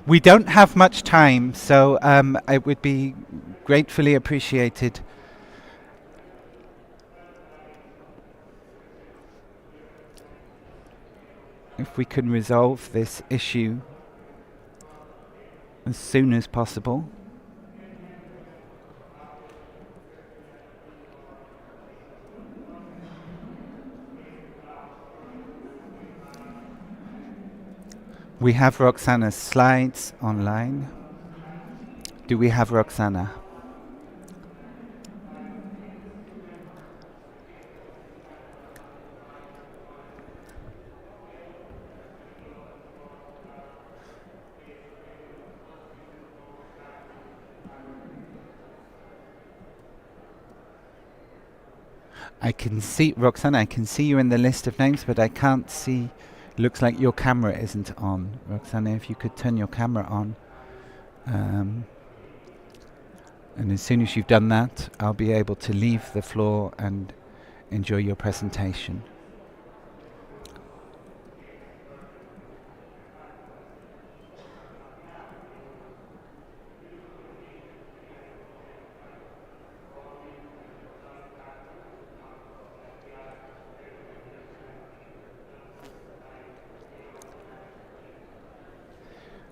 We don't have much time, so it would be gratefully appreciated if we can resolve this issue as soon as possible. We have Roxana's slides online. Do we have Roxana? I can see, Roxana, I can see you in the list of names, but I can't see. Looks like your camera isn't on. Roxana, if you could turn your camera on. And as soon as you've done that, I'll be able to leave the floor and enjoy your presentation.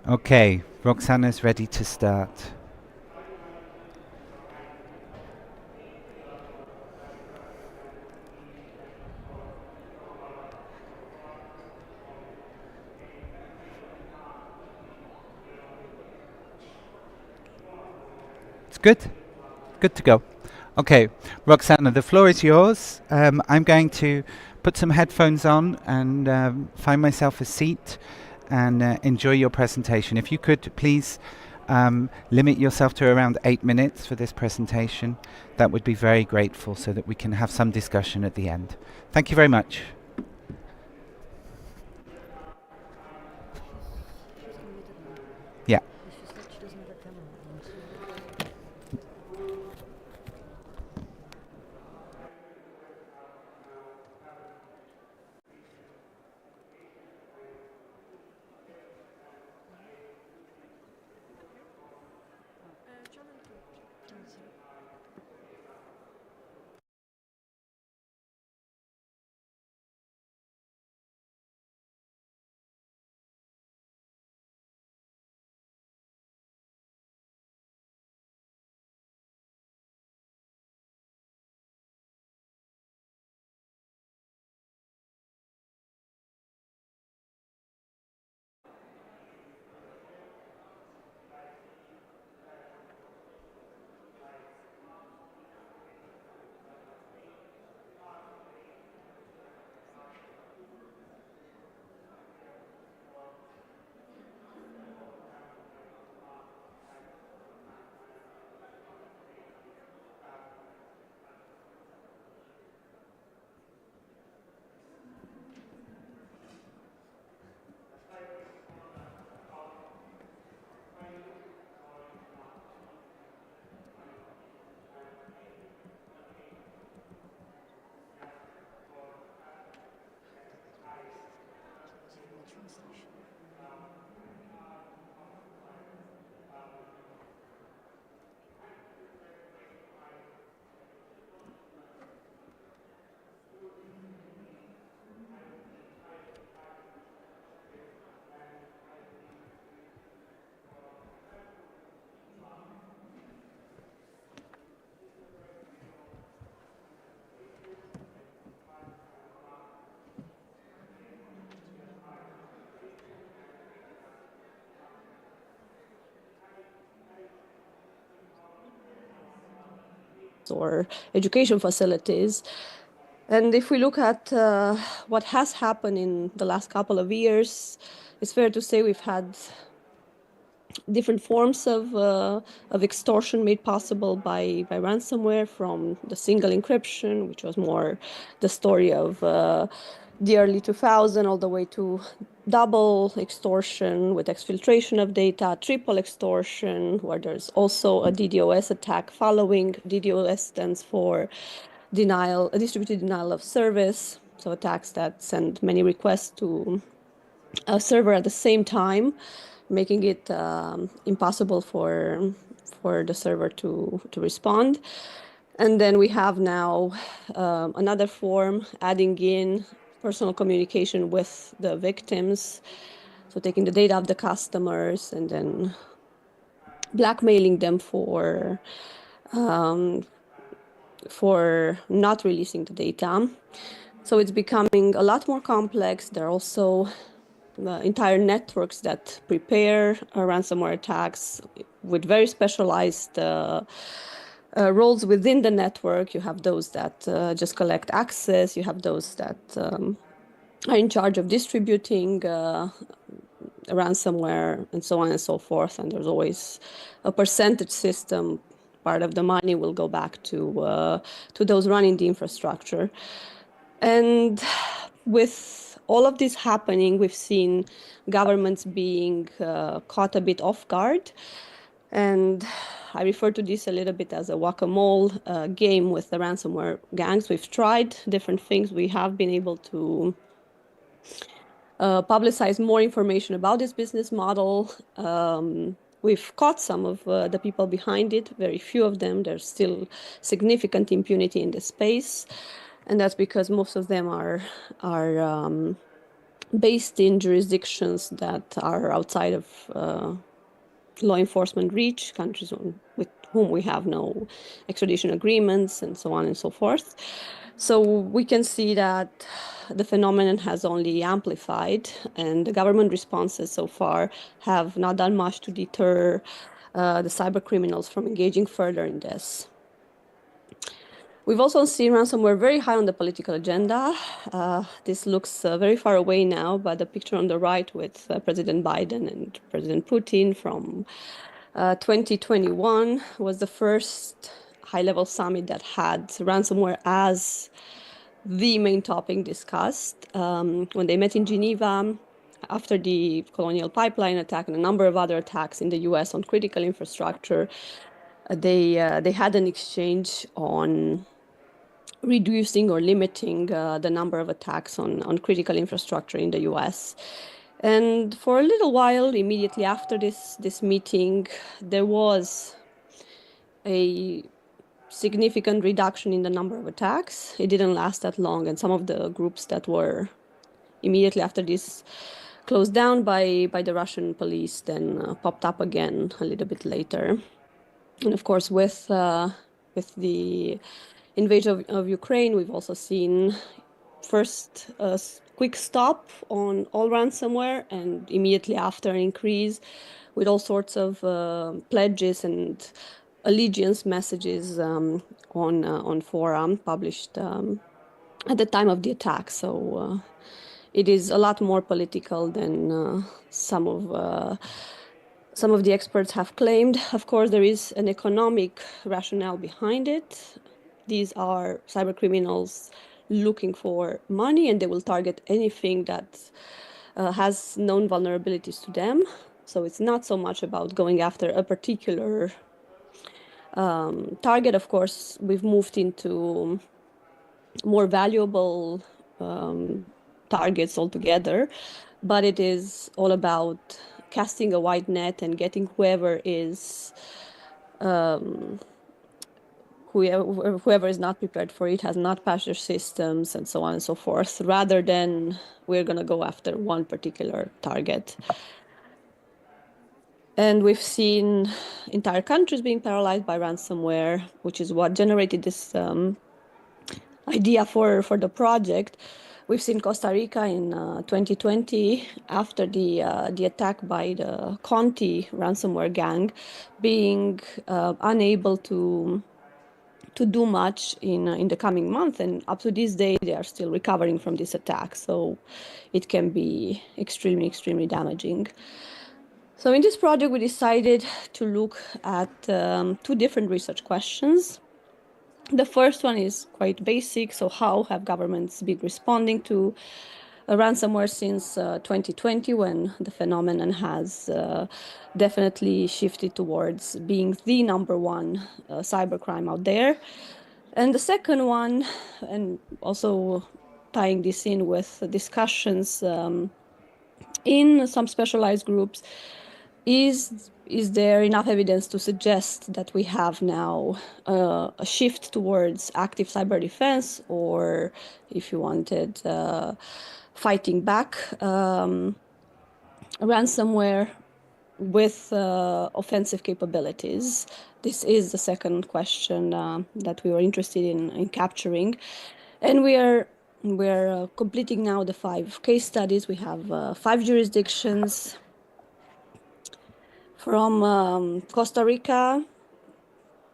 Okay, Roxana's ready to start. It's good? Good to go. Okay, Roxana, the floor is yours. I'm going to put some headphones on and find myself a seat and enjoy your presentation. If you could please limit yourself to around 8 minutes for this presentation, that would be very grateful so that we can have some discussion at the end. Thank you very much. Yeah. Or education facilities. And if we look at what has happened in the last couple of years, it's fair to say we've had different forms of extortion made possible by ransomware, from the single encryption, which was more the story of the early 2000s, all the way to double extortion with exfiltration of data, triple extortion, where there's also a DDoS attack following. DDoS stands for distributed denial of service, so attacks that send many requests to a server at the same time. making it impossible for the server to respond. And then we have now another form adding in personal communication with the victims. So taking the data of the customers and then blackmailing them for not releasing the data. So it's becoming a lot more complex. There are also entire networks that prepare ransomware attacks with very specialized roles within the network. You have those that just collect access. You have those that are in charge of distributing ransomware and so on and so forth. And there's always a percentage system. Part of the money will go back to those running the infrastructure. And with all of this happening, we've seen governments being caught a bit off guard. And I refer to this a little bit as a whack-a-mole game with the ransomware gangs. We've tried different things. We have been able to publicize more information about this business model. We've caught some of the people behind it, very few of them. There's still significant impunity in this space. And that's because most of them are based in jurisdictions that are outside of law enforcement reach, countries with whom we have no extradition agreements, and so on and so forth. So we can see that the phenomenon has only amplified, and the government responses so far have not done much to deter the cyber criminals from engaging further in this. We've also seen ransomware very high on the political agenda. This looks very far away now, but the picture on the right with President Biden and President Putin from 2021 was the first high-level summit that had ransomware as the main topic discussed. When they met in Geneva after the Colonial Pipeline attack and a number of other attacks in the US on critical infrastructure, they had an exchange on reducing or limiting the number of attacks on critical infrastructure in the US. And for a little while, immediately after this meeting, there was a significant reduction in the number of attacks. It didn't last that long, and some of the groups that were immediately after this closed down by the Russian police then popped up again a little bit later. And of course, with the invasion of Ukraine, we've also seen first a quick stop on all ransomware, and immediately after an increase with all sorts of pledges and allegiance messages on forum published at the time of the attack. So it is a lot more political than some of the experts have claimed. Of course, there is an economic rationale behind it. These are cyber criminals looking for money, and they will target anything that has known vulnerabilities to them. So it's not so much about going after a particular target. Of course, we've moved into more valuable targets altogether, but it is all about casting a wide net and getting whoever is not prepared for it, has not patched their systems, and so on and so forth, rather than we're going to go after one particular target. And we've seen entire countries being paralyzed by ransomware, which is what generated this idea for the project. We've seen Costa Rica in 2020, after the attack by the Conti ransomware gang, being unable to do much in the coming month, and up to this day they are still recovering from this attack. So it can be extremely damaging. So in this project, we decided to look at two different research questions. The first one is quite basic. So how have governments been responding to ransomware since 2020, when the phenomenon has definitely shifted towards being the number one cybercrime out there? And the second one, and also tying this in with discussions in some specialized groups, is there enough evidence to suggest that we have now a shift towards active cyber defense, or if you wanted, fighting back ransomware with offensive capabilities? This is the second question that we were interested in capturing. And we're completing now the 5 case studies. We have 5 jurisdictions from Costa Rica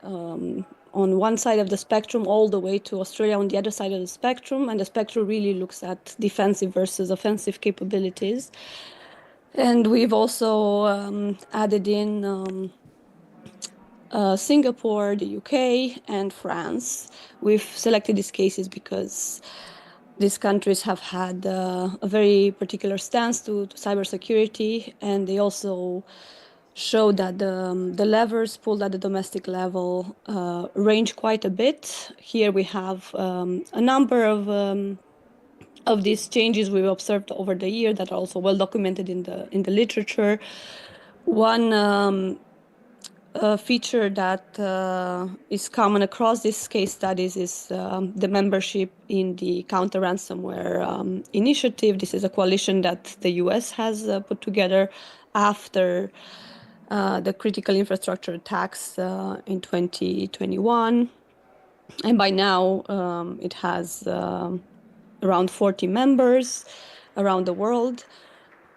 on one side of the spectrum all the way to Australia on the other side of the spectrum. And the spectrum really looks at defensive versus offensive capabilities. And we've also added in Singapore, the UK, and France. We've selected these cases because these countries have had a very particular stance to cybersecurity, and they also show that the levers pulled at the domestic level range quite a bit. Here we have a number of these changes we've observed over the year that are also well documented in the literature. One feature that is common across these case studies is the membership in the counter ransomware initiative. This is a coalition that the US has put together after the critical infrastructure attacks in 2021. And by now, it has around 40 members around the world.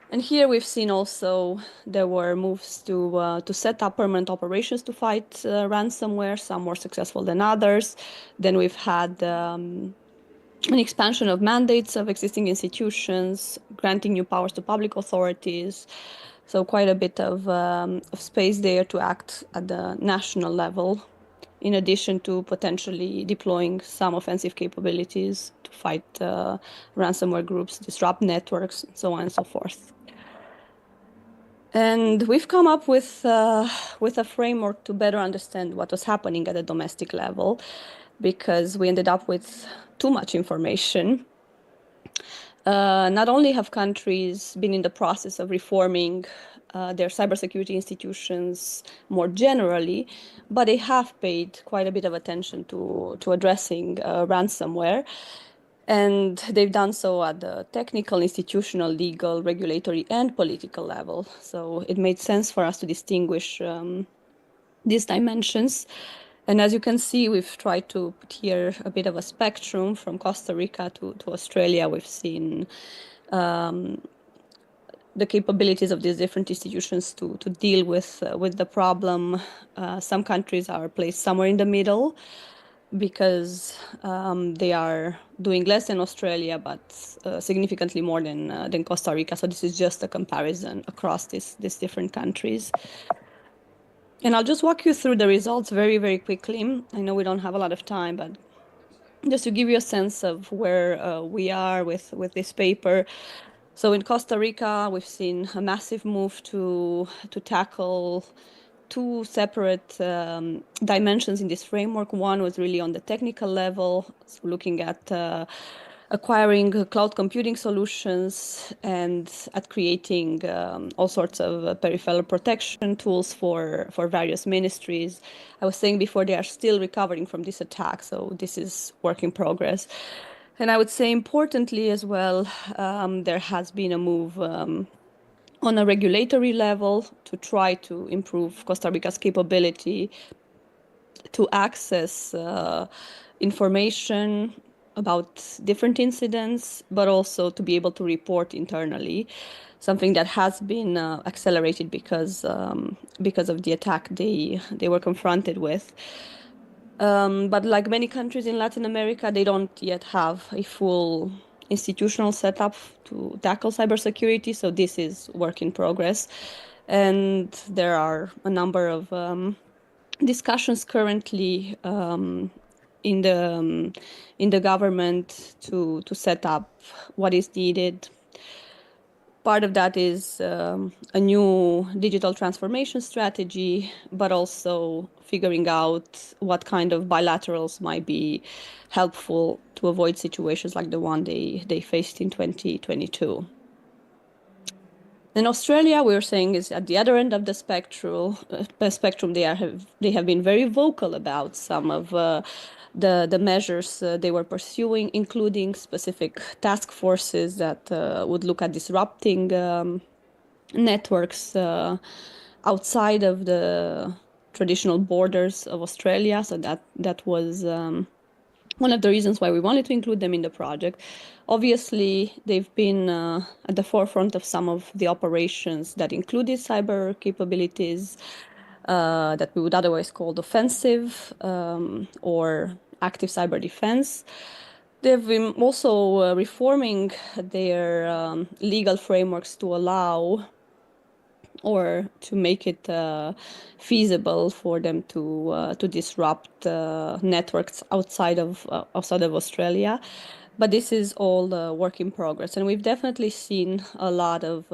And here we've seen also there were moves to set up permanent operations to fight ransomware, some more successful than others. Then we've had an expansion of mandates of existing institutions, granting new powers to public authorities. So quite a bit of space there to act at the national level, in addition to potentially deploying some offensive capabilities to fight ransomware groups, disrupt networks, and so on and so forth. And we've come up with a framework to better understand what was happening at the domestic level, because we ended up with too much information. Not only have countries been in the process of reforming their cybersecurity institutions more generally, but they have paid quite a bit of attention to addressing ransomware. And they've done so at the technical, institutional, legal, regulatory, and political level. So it made sense for us to distinguish these dimensions. And as you can see, we've tried to put here a bit of a spectrum from Costa Rica to Australia. We've seen the capabilities of these different institutions to deal with the problem. Some countries are placed somewhere in the middle, because they are doing less than Australia, but significantly more than Costa Rica. So this is just a comparison across these different countries. And I'll just walk you through the results very, very quickly. I know we don't have a lot of time, but just to give you a sense of where we are with this paper. So in Costa Rica, we've seen a massive move to tackle 2 separate dimensions in this framework. One was really on the technical level, so looking at acquiring cloud computing solutions and at creating all sorts of peripheral protection tools for various ministries. I was saying before, they are still recovering from this attack, so this is work in progress. And I would say importantly as well, there has been a move on a regulatory level to try to improve Costa Rica's capability to access information about different incidents, but also to be able to report internally, something that has been accelerated because of the attack they were confronted with. But like many countries in Latin America, they don't yet have a full institutional setup to tackle cybersecurity. So this is work in progress. And there are a number of discussions currently in the government to set up what is needed. Part of that is a new digital transformation strategy, but also figuring out what kind of bilaterals might be helpful to avoid situations like the one they faced in 2022. In Australia, we're saying is at the other end of the spectrum. They have been very vocal about some of the measures they were pursuing, including specific task forces that would look at disrupting networks outside of the traditional borders of Australia. So that was one of the reasons why we wanted to include them in the project. Obviously, they've been at the forefront of some of the operations that included cyber capabilities that we would otherwise call offensive or active cyber defense. They've been also reforming their legal frameworks to allow or to make it feasible for them to disrupt networks outside of Australia. But this is all work in progress, and we've definitely seen a lot of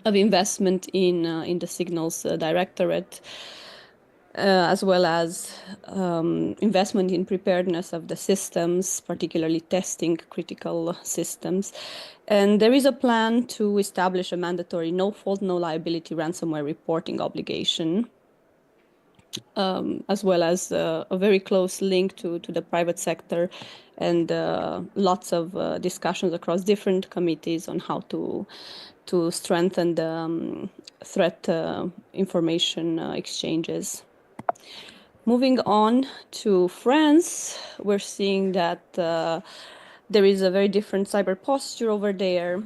investment in the signals directorate. As well as investment in preparedness of the systems, particularly testing critical systems. And there is a plan to establish a mandatory no fault, no liability ransomware reporting obligation, as well as a very close link to the private sector and lots of discussions across different committees on how to strengthen the threat information exchanges. Moving on to France, we're seeing that there is a very different cyber posture over there.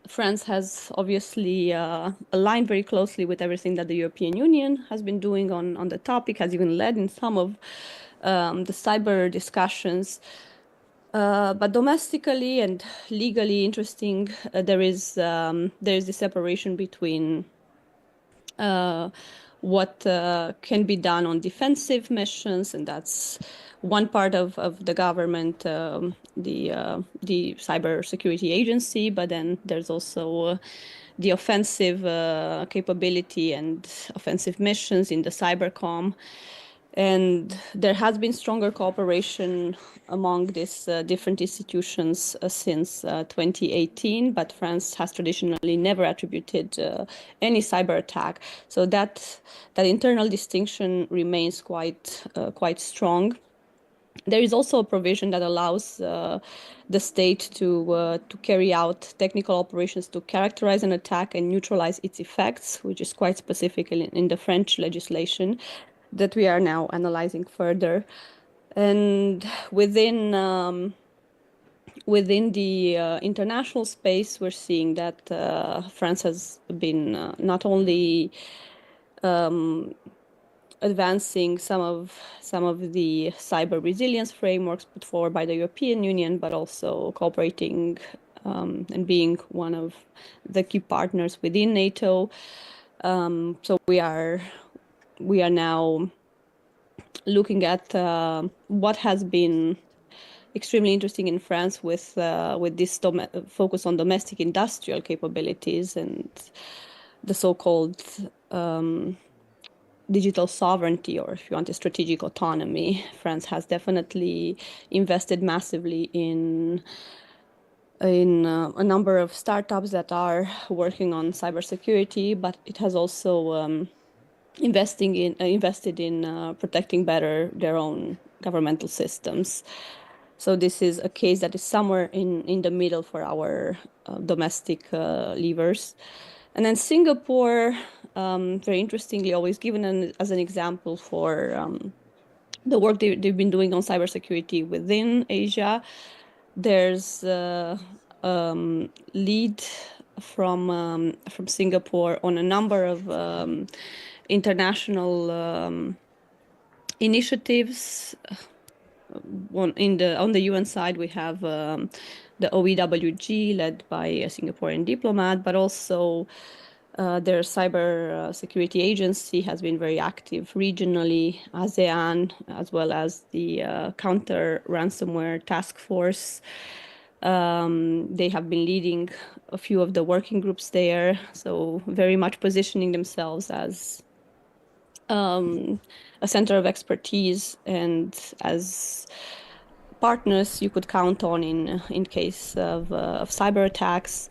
France has obviously aligned very closely with everything that the European Union has been doing on the topic, has even led in some of the cyber discussions. But domestically and legally interesting, there is the separation between what can be done on defensive missions, and that's one part of the government, the cybersecurity agency, but then there's also the offensive capability and offensive missions in the cybercom. And there has been stronger cooperation among these different institutions since 2018, but France has traditionally never attributed any cyber attack. So that internal distinction remains quite strong. There is also a provision that allows the state to carry out technical operations to characterize an attack and neutralize its effects, which is quite specific in the French legislation that we are now analyzing further. And within the international space, we're seeing that France has been not only advancing some of the cyber resilience frameworks put forward by the European Union, but also cooperating and being one of the key partners within NATO. So we are now looking at what has been extremely interesting in France with this focus on domestic industrial capabilities and the so-called digital sovereignty, or if you want, a strategic autonomy. France has definitely invested massively in a number of startups that are working on cybersecurity, but it has also invested in protecting better their own governmental systems. So this is a case that is somewhere in the middle for our domestic levers. And then Singapore, very interestingly, always given as an example for the work they've been doing on cybersecurity within Asia. There's lead from Singapore on a number of international initiatives. On the UN side, we have the OEWG led by a Singaporean diplomat, but also their cyber security agency has been very active regionally, ASEAN, as well as the counter ransomware task force. They have been leading a few of the working groups there, so very much positioning themselves as a center of expertise and as partners you could count on in case of cyber attacks.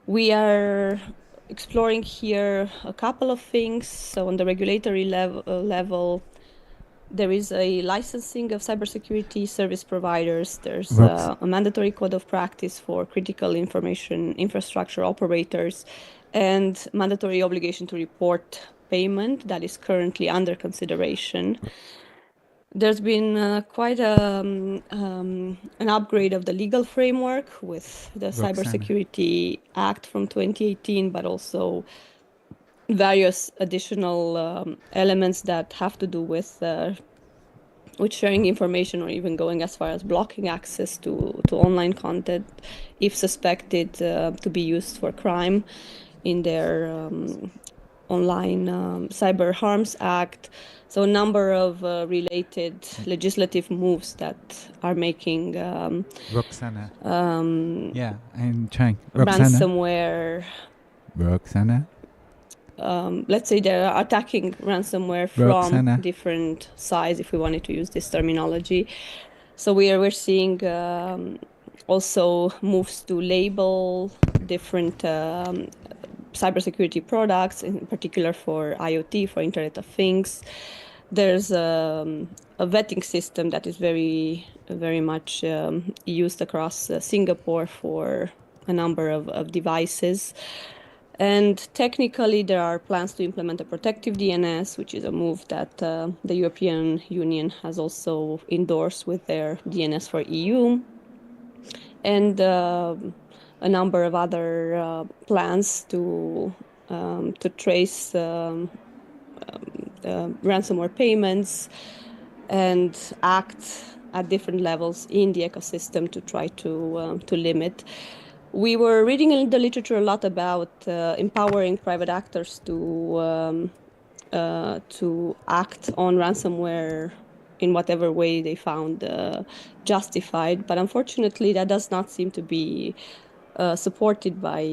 We are exploring here a couple of things. So on the regulatory level, there is a licensing of cybersecurity service providers. There's Rox- a mandatory code of practice for critical information infrastructure operators and mandatory obligation to report payment that is currently under consideration. There's been quite an upgrade of the legal framework with the Roxana. Cybersecurity Act from 2018, but also various additional elements that have to do with sharing information or even going as far as blocking access to online content if suspected to be used for crime in their online cyber harms act. So a number of related legislative moves that are making Roxana. Yeah, I'm trying. Roxana. ransomware, Roxana. let's say they're attacking ransomware from Roxana. different sides, if we wanted to use this terminology. So we're seeing also moves to label different cybersecurity products, in particular for IoT, for Internet of Things. There's a vetting system that is very much used across Singapore for a number of devices. And technically, there are plans to implement a protective DNS, which is a move that the European Union has also endorsed with their DNS for EU. And a number of other plans to trace ransomware payments and act at different levels in the ecosystem to try to limit. We were reading in the literature a lot about empowering private actors to act on ransomware in whatever way they found justified. But unfortunately, that does not seem to be supported by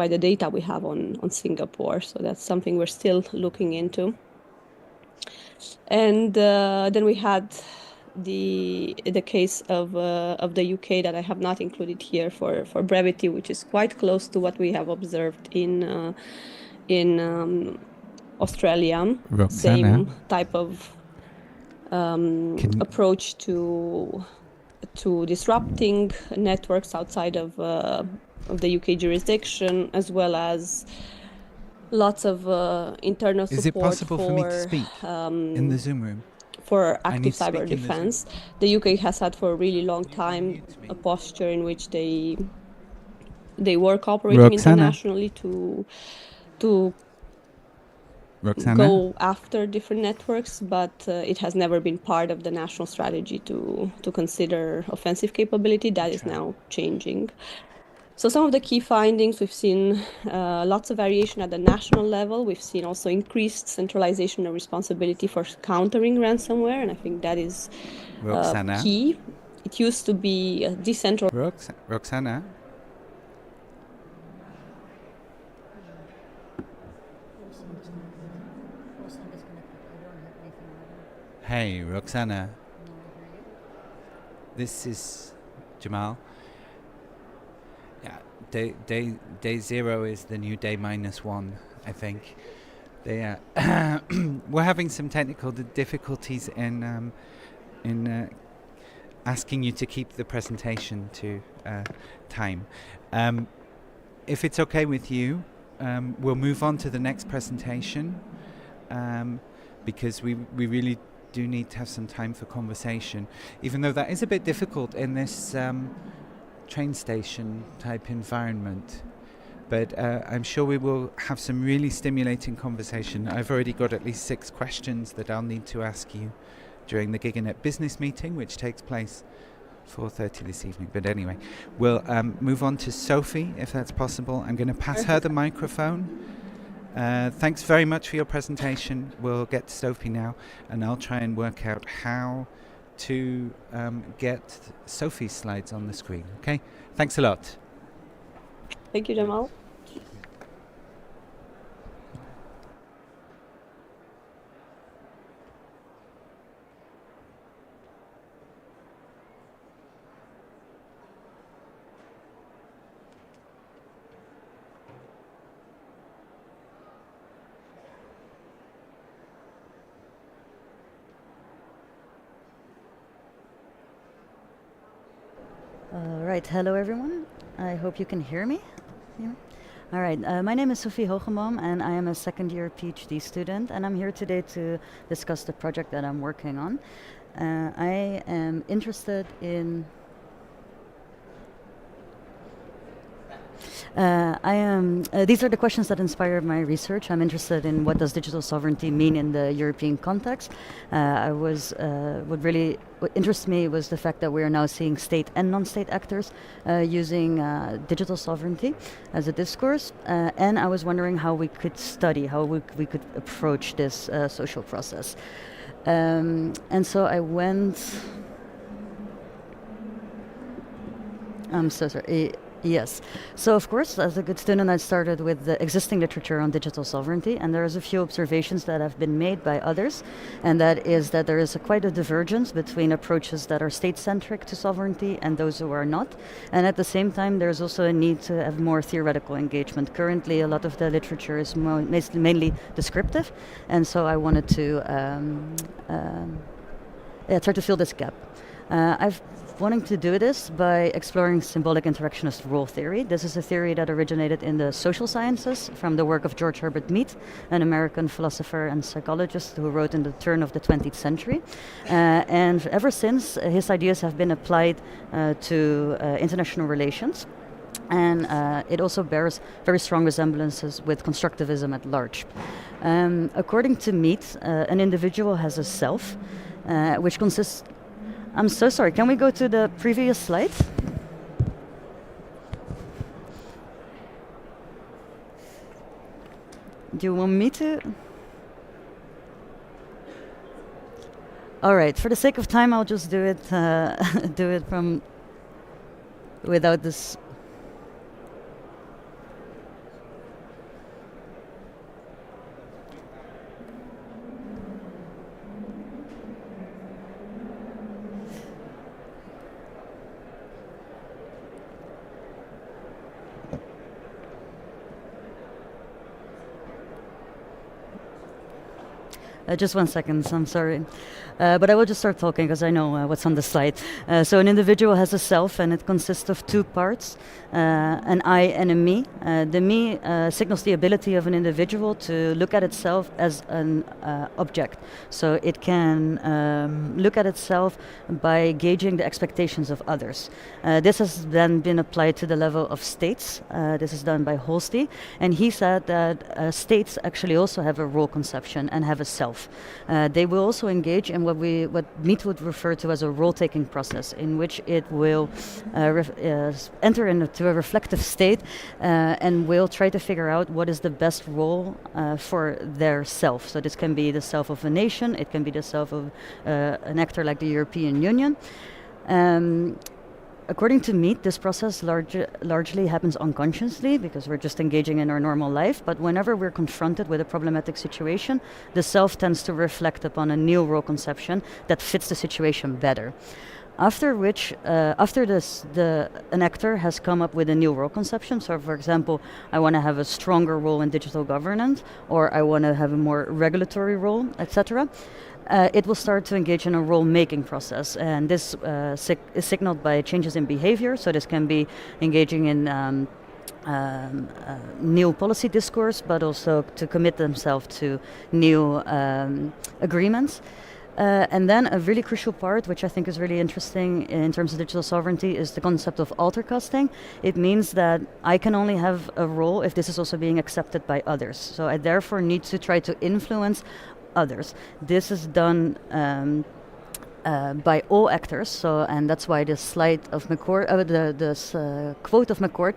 the data we have on Singapore. So that's something we're still looking into. And then we had the case of the UK that I have not included here for brevity, which is quite close to what we have observed in Australia. Roxana. Same type of approach to disrupting networks outside of the UK jurisdiction, as well as lots of internal support. Is it possible for me to speak in the Zoom room? For I need active to speak cyber in the defense. The UK has had for a really long time a posture in which they were cooperating Roxana. internationally to Roxana. go after different networks, but it has never been part of the national strategy to consider offensive capability. That is now changing. So some of the key findings, we've seen lots of variation at the national level. We've seen also increased centralization of responsibility for countering ransomware, and I think that is Roxana. key. It used to be decentralized. Roxana. Hey, Roxana. This is Jamal. Yeah, day 0 is the new day -1, I think. We're having some technical difficulties in asking you to keep the presentation to time. If it's okay with you, we'll move on to the next presentation because we really do need to have some time for conversation, even though that is a bit difficult in this train station type environment. But I'm sure we will have some really stimulating conversation. I've already got at least 6 questions that I'll need to ask you during the GigaNet business meeting, which takes place 4:30 this evening. But anyway, we'll move on to Sophie, if that's possible. I'm going to pass her the microphone. Thanks very much for your presentation. We'll get to Sophie now, and I'll try and work out how to get Sophie's slides on the screen. Okay? Thanks a lot. Thank you, Jamal. Right, hello everyone. I hope you can hear me. Yeah. All right, my name is Sophie Hogemboom and I am a second year PhD student, and I'm here today to discuss the project that I'm working on. I am interested in these are the questions that inspired my research. I'm interested in what does digital sovereignty mean in the European context. What interests me was the fact that we are now seeing state and non-state actors using digital sovereignty as a discourse. And I was wondering how we could study, how we could approach this social process. And so I went. I'm so sorry. Yes. So, of course, as a good student, I started with the existing literature on digital sovereignty, and there's a few observations that have been made by others, and that is that there is quite a divergence between approaches that are state-centric to sovereignty and those who are not. And at the same time, there's also a need to have more theoretical engagement. Currently, a lot of the literature is mainly descriptive, and so I wanted to try to fill this gap. I've wanting to do this by exploring symbolic interactionist role theory. This is a theory that originated in the social sciences from the work of George Herbert Mead, an American philosopher and psychologist who wrote in the turn of the 20th century. And ever since, his ideas have been applied to international relations. And it also bears very strong resemblances with constructivism at large. According to Mead, an individual has a self, which consists. I'm so sorry, can we go to the previous slide? Do you want me to? All right, for the sake of time, I'll just do it, do it from without this. Just 1 second, I'm sorry. But I will just start talking because I know what's on the slide. So an individual has a self, and it consists of two parts, an I and a me. The me signals the ability of an individual to look at itself as an object. So it can look at itself by gauging the expectations of others. This has then been applied to the level of states. This is done by Holsti, and he said that states actually also have a role conception and have a self. They will also engage in what Mead would refer to as a role-taking process, in which it will enter into a reflective state and will try to figure out what is the best role for their self. So this can be the self of a nation, it can be the self of an actor like the European Union. According to Mead, this process largely happens unconsciously because we're just engaging in our normal life, but whenever we're confronted with a problematic situation, the self tends to reflect upon a new role conception that fits the situation better. After which, an actor has come up with a new role conception. So, for example, I want to have a stronger role in digital governance, or I want to have a more regulatory role, etc. It will start to engage in a role-making process, and this is signaled by changes in behavior. So this can be engaging in new policy discourse, but also to commit themselves to new agreements. And then a really crucial part, which I think is really interesting in terms of digital sovereignty, is the concept of alter casting. It means that I can only have a role if this is also being accepted by others. So I therefore need to try to influence others. This is done by all actors. So, and that's why this slide of McCord, quote of McCord,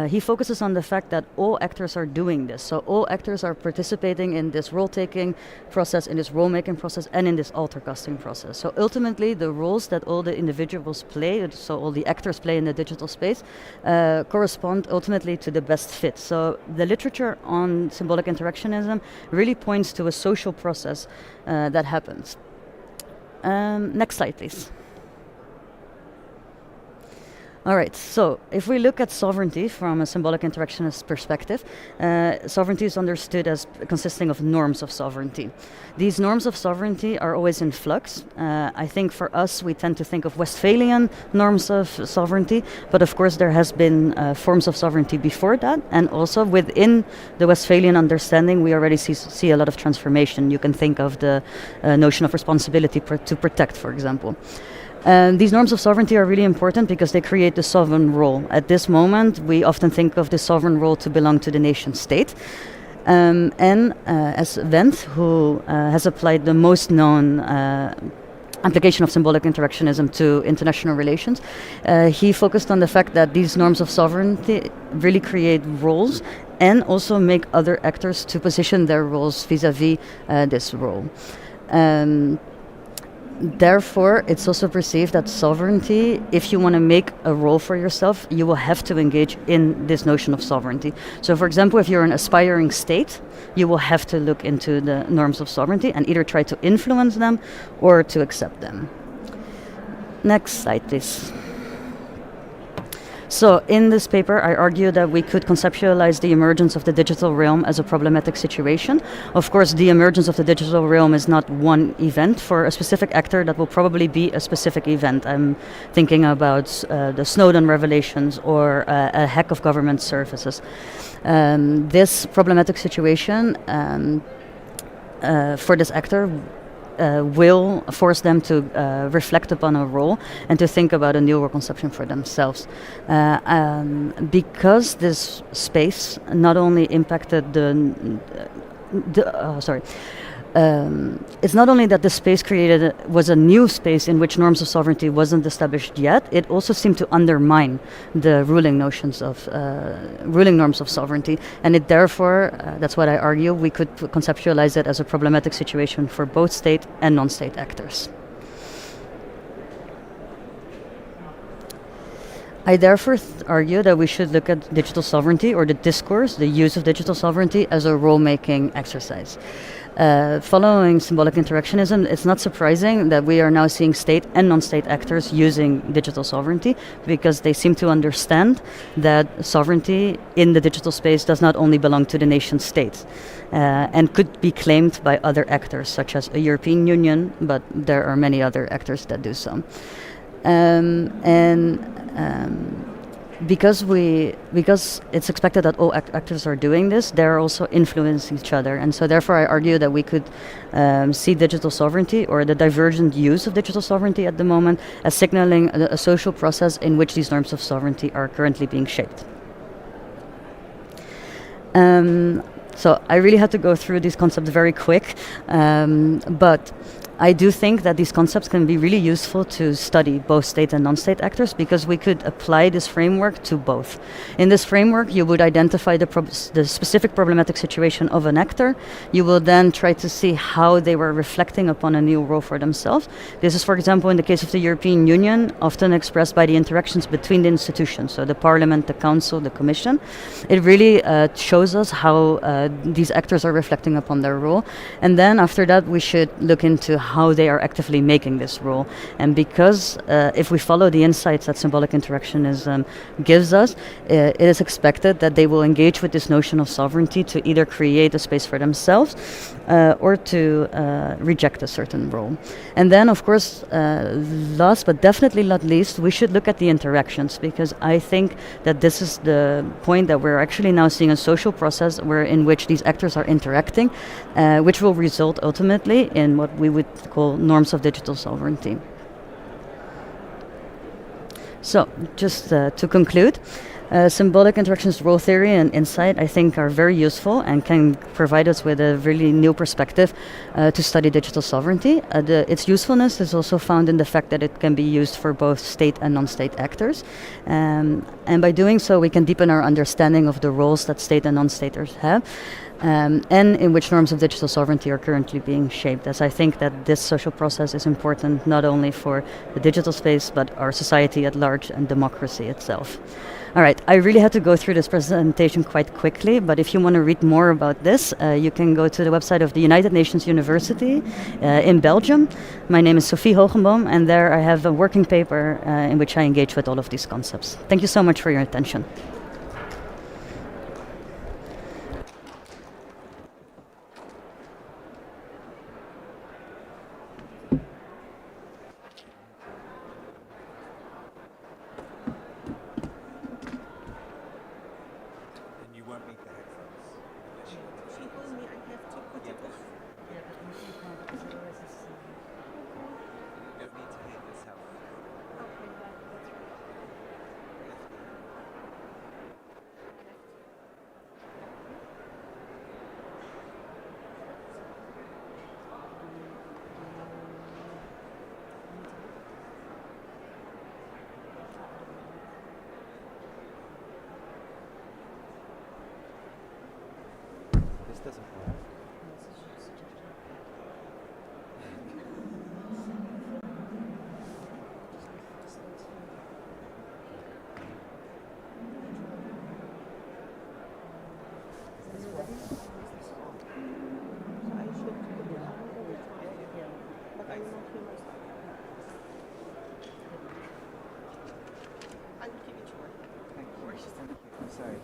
he focuses on the fact that all actors are doing this. So all actors are participating in this role-taking process, in this role-making process, and in this alter-casting process. So ultimately, the roles that all the individuals play, so all the actors play in the digital space, correspond ultimately to the best fit. So the literature on symbolic interactionism really points to a social process that happens. Next slide, please. All right, so if we look at sovereignty from a symbolic interactionist perspective, sovereignty is understood as consisting of norms of sovereignty. These norms of sovereignty are always in flux. I think for us, we tend to think of Westphalian norms of sovereignty, but of course there has been forms of sovereignty before that, and also within the Westphalian understanding, we already see a lot of transformation. You can think of the notion of responsibility to protect, for example. These norms of sovereignty are really important because they create the sovereign role. At this moment, we often think of the sovereign role to belong to the nation state. As Wendt, who has applied the most known application of symbolic interactionism to international relations, he focused on the fact that these norms of sovereignty really create roles and also make other actors to position their roles vis-à-vis this role. Therefore, it's also perceived that sovereignty, if you want to make a role for yourself, you will have to engage in this notion of sovereignty. So, for example, if you're an aspiring state, you will have to look into the norms of sovereignty and either try to influence them or to accept them. Next slide, please. So in this paper, I argue that we could conceptualize the emergence of the digital realm as a problematic situation. Of course, the emergence of the digital realm is not one event. For a specific actor, that will probably be a specific event. I'm thinking about the Snowden revelations or a hack of government services. This problematic situation for this actor will force them to reflect upon a role and to think about a new role conception for themselves. Because this space not only impacted it's not only that the space created was a new space in which norms of sovereignty wasn't established yet, it also seemed to undermine the ruling norms of sovereignty, and it therefore, that's what I argue, we could conceptualize it as a problematic situation for both state and non-state actors. I therefore argue that we should look at digital sovereignty or the discourse, the use of digital sovereignty, as a role-making exercise. Following symbolic interactionism, it's not surprising that we are now seeing state and non-state actors using digital sovereignty because they seem to understand that sovereignty in the digital space does not only belong to the nation state and could be claimed by other actors such as a European Union, but there are many other actors that do so. Because it's expected that all actors are doing this, they're also influencing each other, and so therefore I argue that we could see digital sovereignty or the divergent use of digital sovereignty at the moment as signaling a social process in which these norms of sovereignty are currently being shaped. So I really had to go through these concepts very quick, but I do think that these concepts can be really useful to study both state and non-state actors because we could apply this framework to both. In this framework, you would identify the specific problematic situation of an actor. You will then try to see how they were reflecting upon a new role for themselves. This is, for example, in the case of the European Union, often expressed by the interactions between the institutions, so the Parliament, the Council, the Commission. It really shows us how these actors are reflecting upon their role. And then after that, we should look into how they are actively making this role. And because if we follow the insights that symbolic interactionism gives us, it is expected that they will engage with this notion of sovereignty to either create a space for themselves or to reject a certain role. And then, of course, last but definitely not least, we should look at the interactions, because I think that this is the point that we're actually now seeing a social process in which these actors are interacting, which will result ultimately in what we would call norms of digital sovereignty. So, just to conclude, symbolic interactions, role theory and insight, I think, are very useful and can provide us with a really new perspective to study digital sovereignty. Its usefulness is also found in the fact that it can be used for both state and non-state actors. And by doing so, we can deepen our understanding of the roles that state and non-staters have. And in which norms of digital sovereignty are currently being shaped, as I think that this social process is important not only for the digital space, but our society at large and democracy itself. All right, I really had to go through this presentation quite quickly, but if you want to read more about this, you can go to the website of the United Nations University in Belgium. My name is Sophie Hogenboom, and there I have a working paper in which I engage with all of these concepts. Thank you so much for your attention. This doesn't work. Thank you. I'm sorry.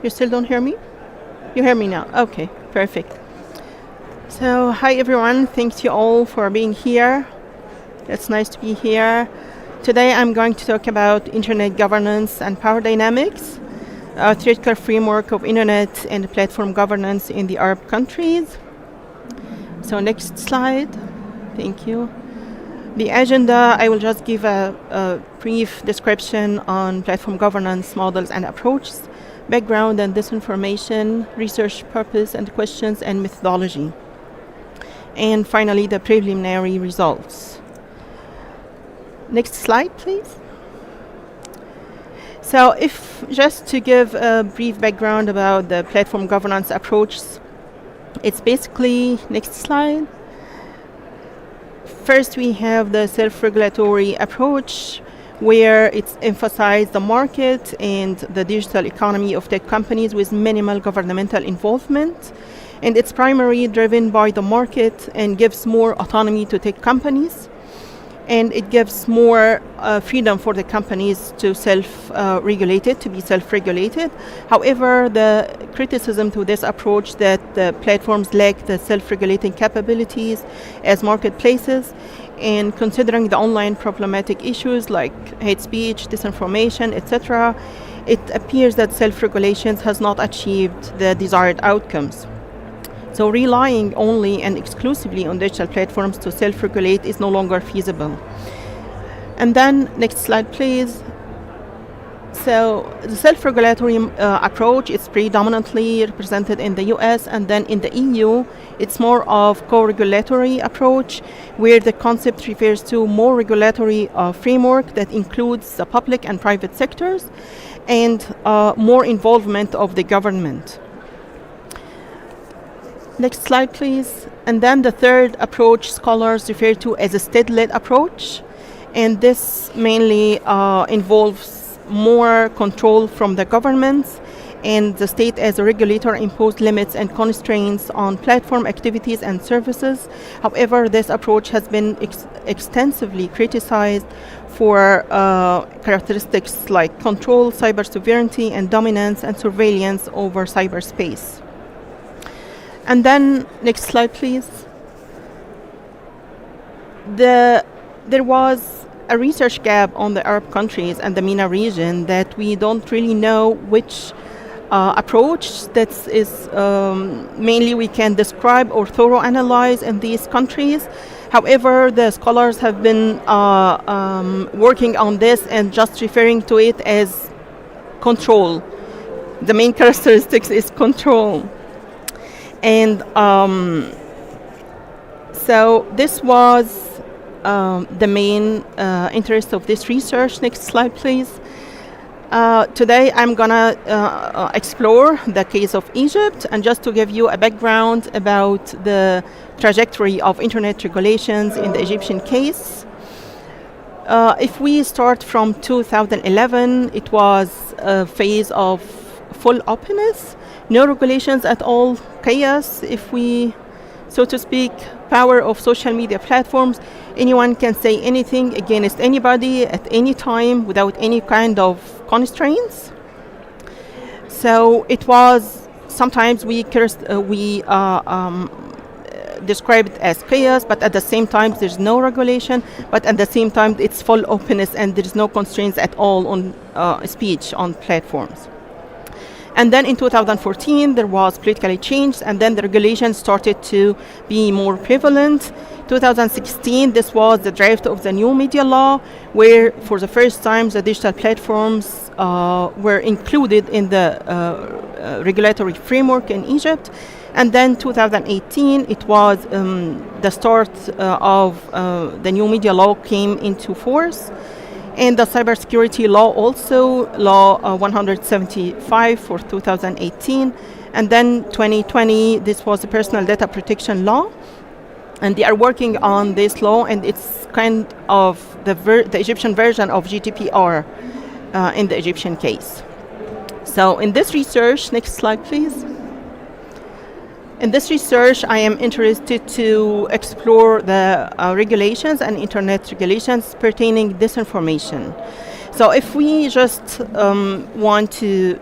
You still don't hear me? You hear me now? Okay, perfect. So, hi everyone. Thanks you all for being here. It's nice to be here. Today I'm going to talk about internet governance and power dynamics, a theoretical framework of internet and platform governance in the Arab countries. So next slide. Thank you. The agenda, I will just give a brief description on platform governance models and approaches, background and disinformation, research purpose and questions, and methodology. And finally, the preliminary results. Next slide, please. So if just to give a brief background about the platform governance approach, it's basically, next slide. First, we have the self-regulatory approach, where it's emphasized the market and the digital economy of tech companies with minimal governmental involvement. And it's primarily driven by the market and gives more autonomy to tech companies. and it gives more freedom for the companies to to be self-regulated. However, the criticism to this approach that the platforms lack the self-regulating capabilities as marketplaces, and considering the online problematic issues like hate speech, disinformation, etc., it appears that self-regulation has not achieved the desired outcomes. So relying only and exclusively on digital platforms to self-regulate is no longer feasible. And then, next slide please. So the self-regulatory approach is predominantly represented in the US, and then in the EU, it's more of co-regulatory approach, where the concept refers to more regulatory framework that includes the public and private sectors, and more involvement of the government. Next slide, please. And then the third approach scholars refer to as a state-led approach, and this mainly involves more control from the governments, and the state as a regulator imposed limits and constraints on platform activities and services. However, this approach has been extensively criticized for characteristics like control, cyber sovereignty, and dominance and surveillance over cyberspace. And then, next slide, please. There was a research gap on the Arab countries and the MENA region that we don't really know which approach that is mainly we can describe or thorough analyze in these countries. However, the scholars have been working on this and just referring to it as control. The main characteristics is control. And so this was the main interest of this research. Next slide, please. Today I'm gonna explore the case of Egypt, and just to give you a background about the trajectory of internet regulations in the Egyptian case. If we start from 2011, it was a phase of full openness, no regulations at all, chaos, if we, so to speak, power of social media platforms. Anyone can say anything against anybody at any time without any kind of constraints. So it was, sometimes we describe it as chaos, but at the same time there's no regulation, but at the same time it's full openness and there's no constraints at all on speech on platforms. And then in 2014, there was politically change, and then the regulations started to be more prevalent. 2016, this was the draft of the new media law, where for the first time the digital platforms were included in the regulatory framework in Egypt. And then 2018, it was the start of the new media law came into force. And the cybersecurity law also, law 175 for 2018. And then 2020, this was the personal data protection law. And they are working on this law, and it's kind of the Egyptian version of GDPR in the Egyptian case. So in this research, next slide please. In this research, I am interested to explore the regulations and internet regulations pertaining disinformation. So if we just want to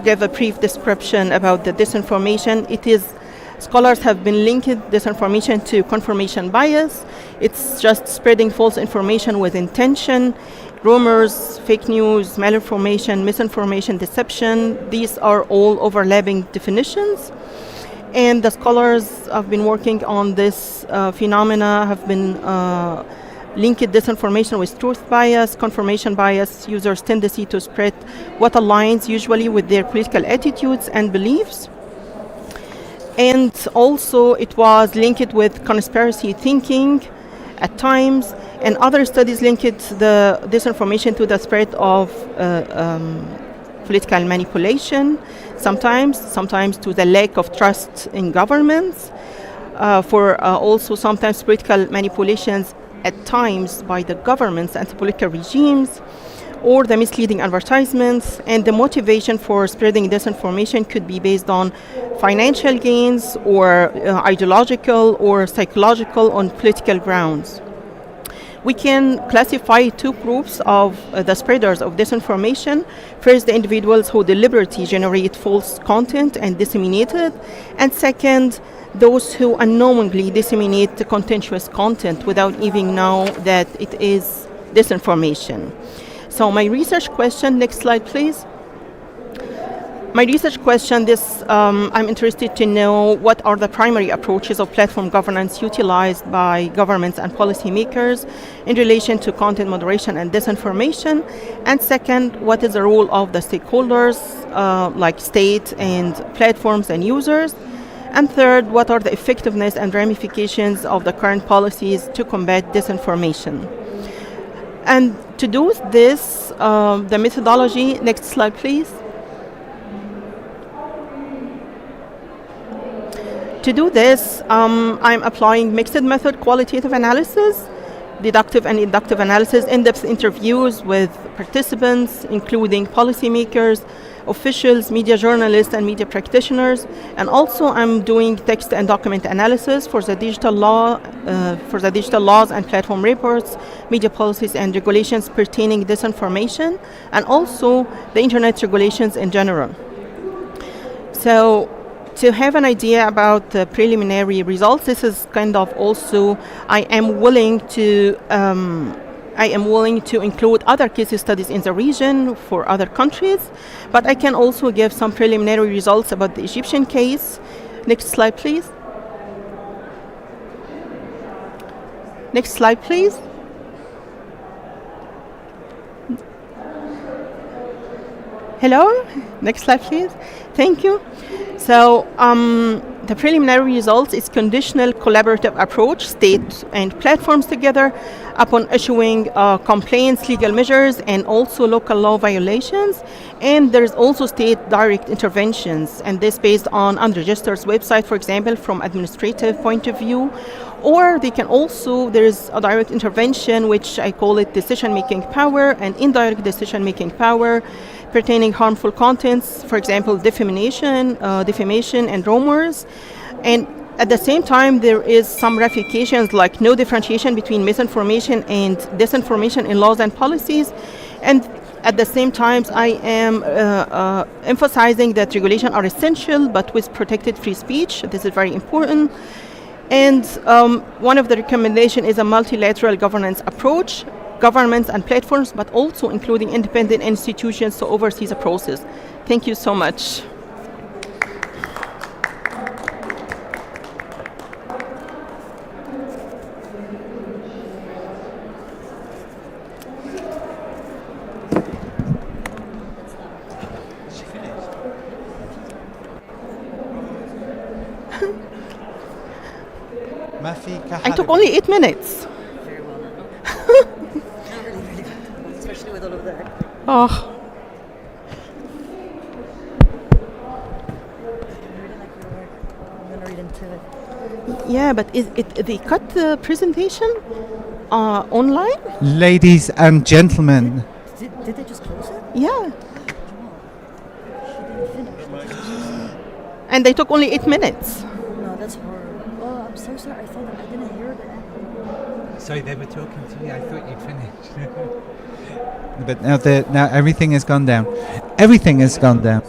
give a brief description about the disinformation, it is, scholars have been linking disinformation to confirmation bias. It's just spreading false information with intention, rumors, fake news, malinformation, misinformation, deception. These are all overlapping definitions. And the scholars have been working on this phenomena, have been linked disinformation with truth bias, confirmation bias, users' tendency to spread what aligns usually with their political attitudes and beliefs. And also it was linked with conspiracy thinking at times, and other studies linked the disinformation to the spread of political manipulation, sometimes to the lack of trust in governments, for also sometimes political manipulations at times by the governments and the political regimes, or the misleading advertisements. And the motivation for spreading disinformation could be based on financial gains or ideological or psychological on political grounds. we can classify two groups of the spreaders of disinformation. First, the individuals who deliberately generate false content and disseminate it, and second, those who unknowingly disseminate the contentious content without even know that it is disinformation. So my research question, next slide please. My research question, I'm interested to know what are the primary approaches of platform governance utilized by governments and policymakers in relation to content moderation and disinformation. And second, what is the role of the stakeholders like state and platforms and users? And third, what are the effectiveness and ramifications of the current policies to combat disinformation? And to do this, the methodology, next slide please. To do this, I'm applying mixed method qualitative analysis, deductive and inductive analysis, in-depth interviews with participants, including policymakers, officials, media journalists, and media practitioners. And also I'm doing text and document analysis for the digital law, for the digital laws and platform reports, media policies and regulations pertaining disinformation, and also the internet regulations in general. So, to have an idea about the preliminary results, this is kind of also, I am willing to include other case studies in the region for other countries, but I can also give some preliminary results about the Egyptian case. Next slide, please. Next slide, please. Hello? Next slide, please. Thank you. So the preliminary results is conditional collaborative approach, state and platforms together upon issuing complaints, legal measures, and also local law violations. And there's also state direct interventions, and this based on unregistered website, for example, from administrative point of view. Or they can also, there's a direct intervention, which I call it decision-making power and indirect decision-making power, pertaining harmful contents, for example, defamation and rumors. And at the same time, there is some ramifications like no differentiation between misinformation and disinformation in laws and policies. And at the same time, I am emphasizing that regulation are essential, but with protected free speech. This is very important. And one of the recommendations is a multilateral governance approach, governments and platforms, but also including independent institutions to oversee the process. Thank you so much. I took only 8 minutes. Very well done. really good, especially with all of that. Oh. I'm gonna read into it. Yeah, but they cut the presentation online? Ladies and gentlemen, Did they just close it? Yeah. She didn't finish. And they took only 8 minutes. No, that's horrible. Oh, I'm so sorry. I thought I didn't hear that. sorry, they were talking to me. I thought you'd finished. But now everything has gone down. Everything has gone down.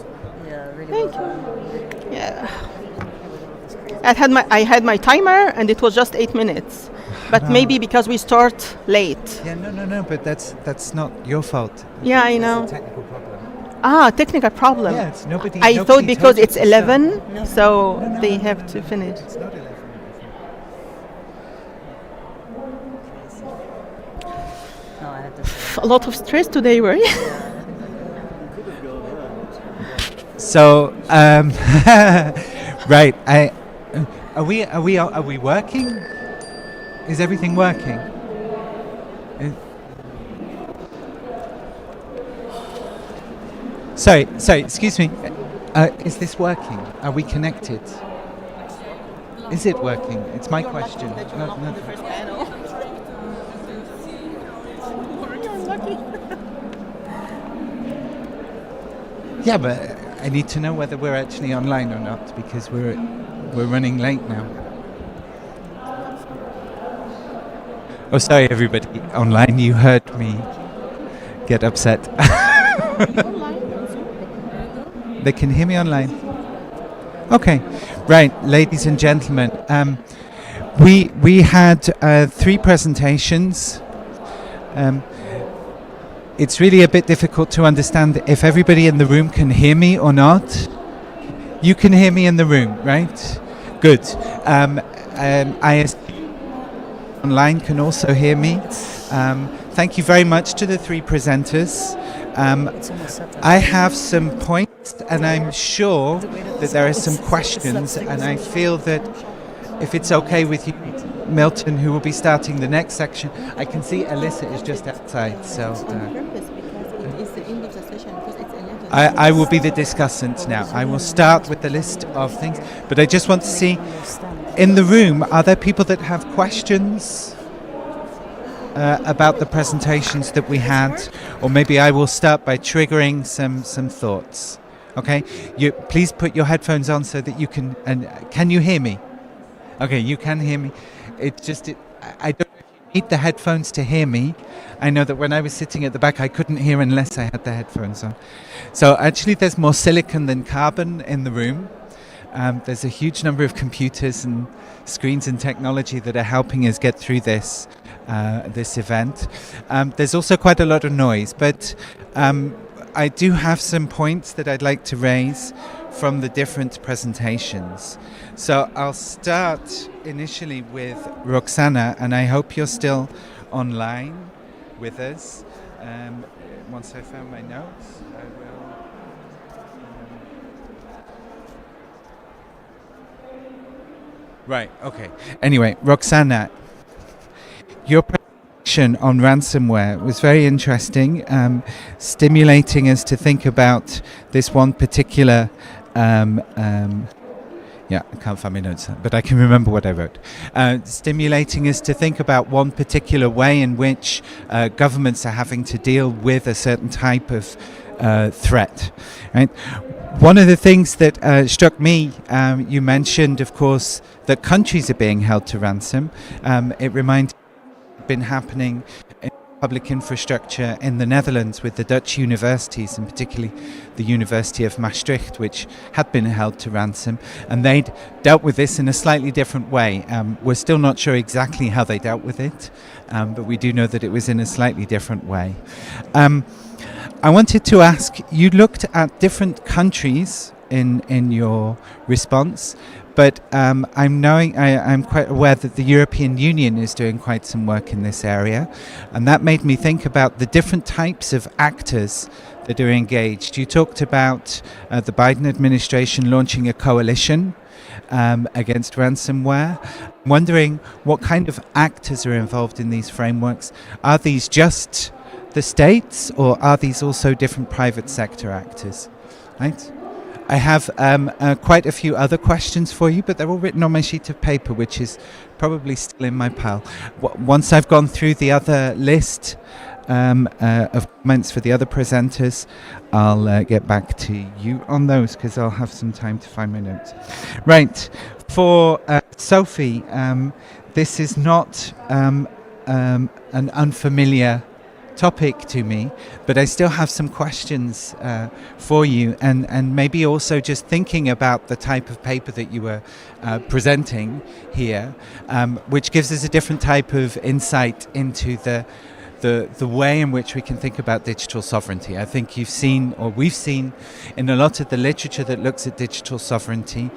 Yeah, really Thank well done. Yeah. I had my timer and it was just 8 minutes. But maybe because we start late. Yeah, no, but that's not your fault. Yeah, I know. It's a technical problem. Technical problem. Yeah, it's nobody. I nobody thought because told you it's to stop. 11, so No, they have to finish. It's not 11. No, I had this. A lot of stress today, right? So, right. Are we working? Is everything working? Sorry, excuse me. Is this working? Are we connected? Is it working? It's my question. No. Yeah, but I need to know whether we're actually online or not, because we're running late now. Oh, sorry, everybody online. You heard me get upset. They can hear me online. Okay, right, ladies and gentlemen. We had 3 presentations. It's really a bit difficult to understand if everybody in the room can hear me or not. You can hear me in the room, right? Good. I online can also hear me. Thank you very much to the 3 presenters. I have some points, and I'm sure that there are some questions, and I feel that if it's okay with you, Milton, who will be starting the next section, I can see Alyssa is just outside, so I will be the discussant now. I will start with the list of things, but I just want to see, in the room, are there people that have questions about the presentations that we had? Or maybe I will start by triggering some thoughts. Okay, please put your headphones on so that you can. And can you hear me? Okay, you can hear me. I don't know if you need the headphones to hear me. I know that when I was sitting at the back, I couldn't hear unless I had the headphones on. So actually, there's more silicon than carbon in the room. There's a huge number of computers and screens and technology that are helping us get through this event. There's also quite a lot of noise, but I do have some points that I'd like to raise from the different presentations. So I'll start initially with Roxana, and I hope you're still online with us. Once I found my notes, I will... Right, okay. Anyway, Roxana, your presentation on ransomware was very interesting, stimulating us to think about this one particular... I can't find my notes, but I can remember what I wrote. Stimulating us to think about one particular way in which governments are having to deal with a certain type of threat. Right? One of the things that struck me, you mentioned, of course, that countries are being held to ransom. It reminded me of what's been happening in public infrastructure in the Netherlands with the Dutch universities, and particularly the University of Maastricht, which had been held to ransom, and they'd dealt with this in a slightly different way. We're still not sure exactly how they dealt with it, but we do know that it was in a slightly different way. I wanted to ask, you looked at different countries in your response, but I'm quite aware that the European Union is doing quite some work in this area, and that made me think about the different types of actors that are engaged. You talked about the Biden administration launching a coalition against ransomware. I'm wondering what kind of actors are involved in these frameworks. Are these just the states, or are these also different private sector actors? Right? I have quite a few other questions for you, but they're all written on my sheet of paper, which is probably still in my pile. Once I've gone through the other list of comments for the other presenters, I'll get back to you on those, because I'll have some time to find my notes. Right, for Sophie, this is not an unfamiliar topic to me, but I still have some questions for you, and maybe also just thinking about the type of paper that you were presenting here, which gives us a different type of insight into the way in which we can think about digital sovereignty. I think you've seen, or we've seen in a lot of the literature that looks at digital sovereignty,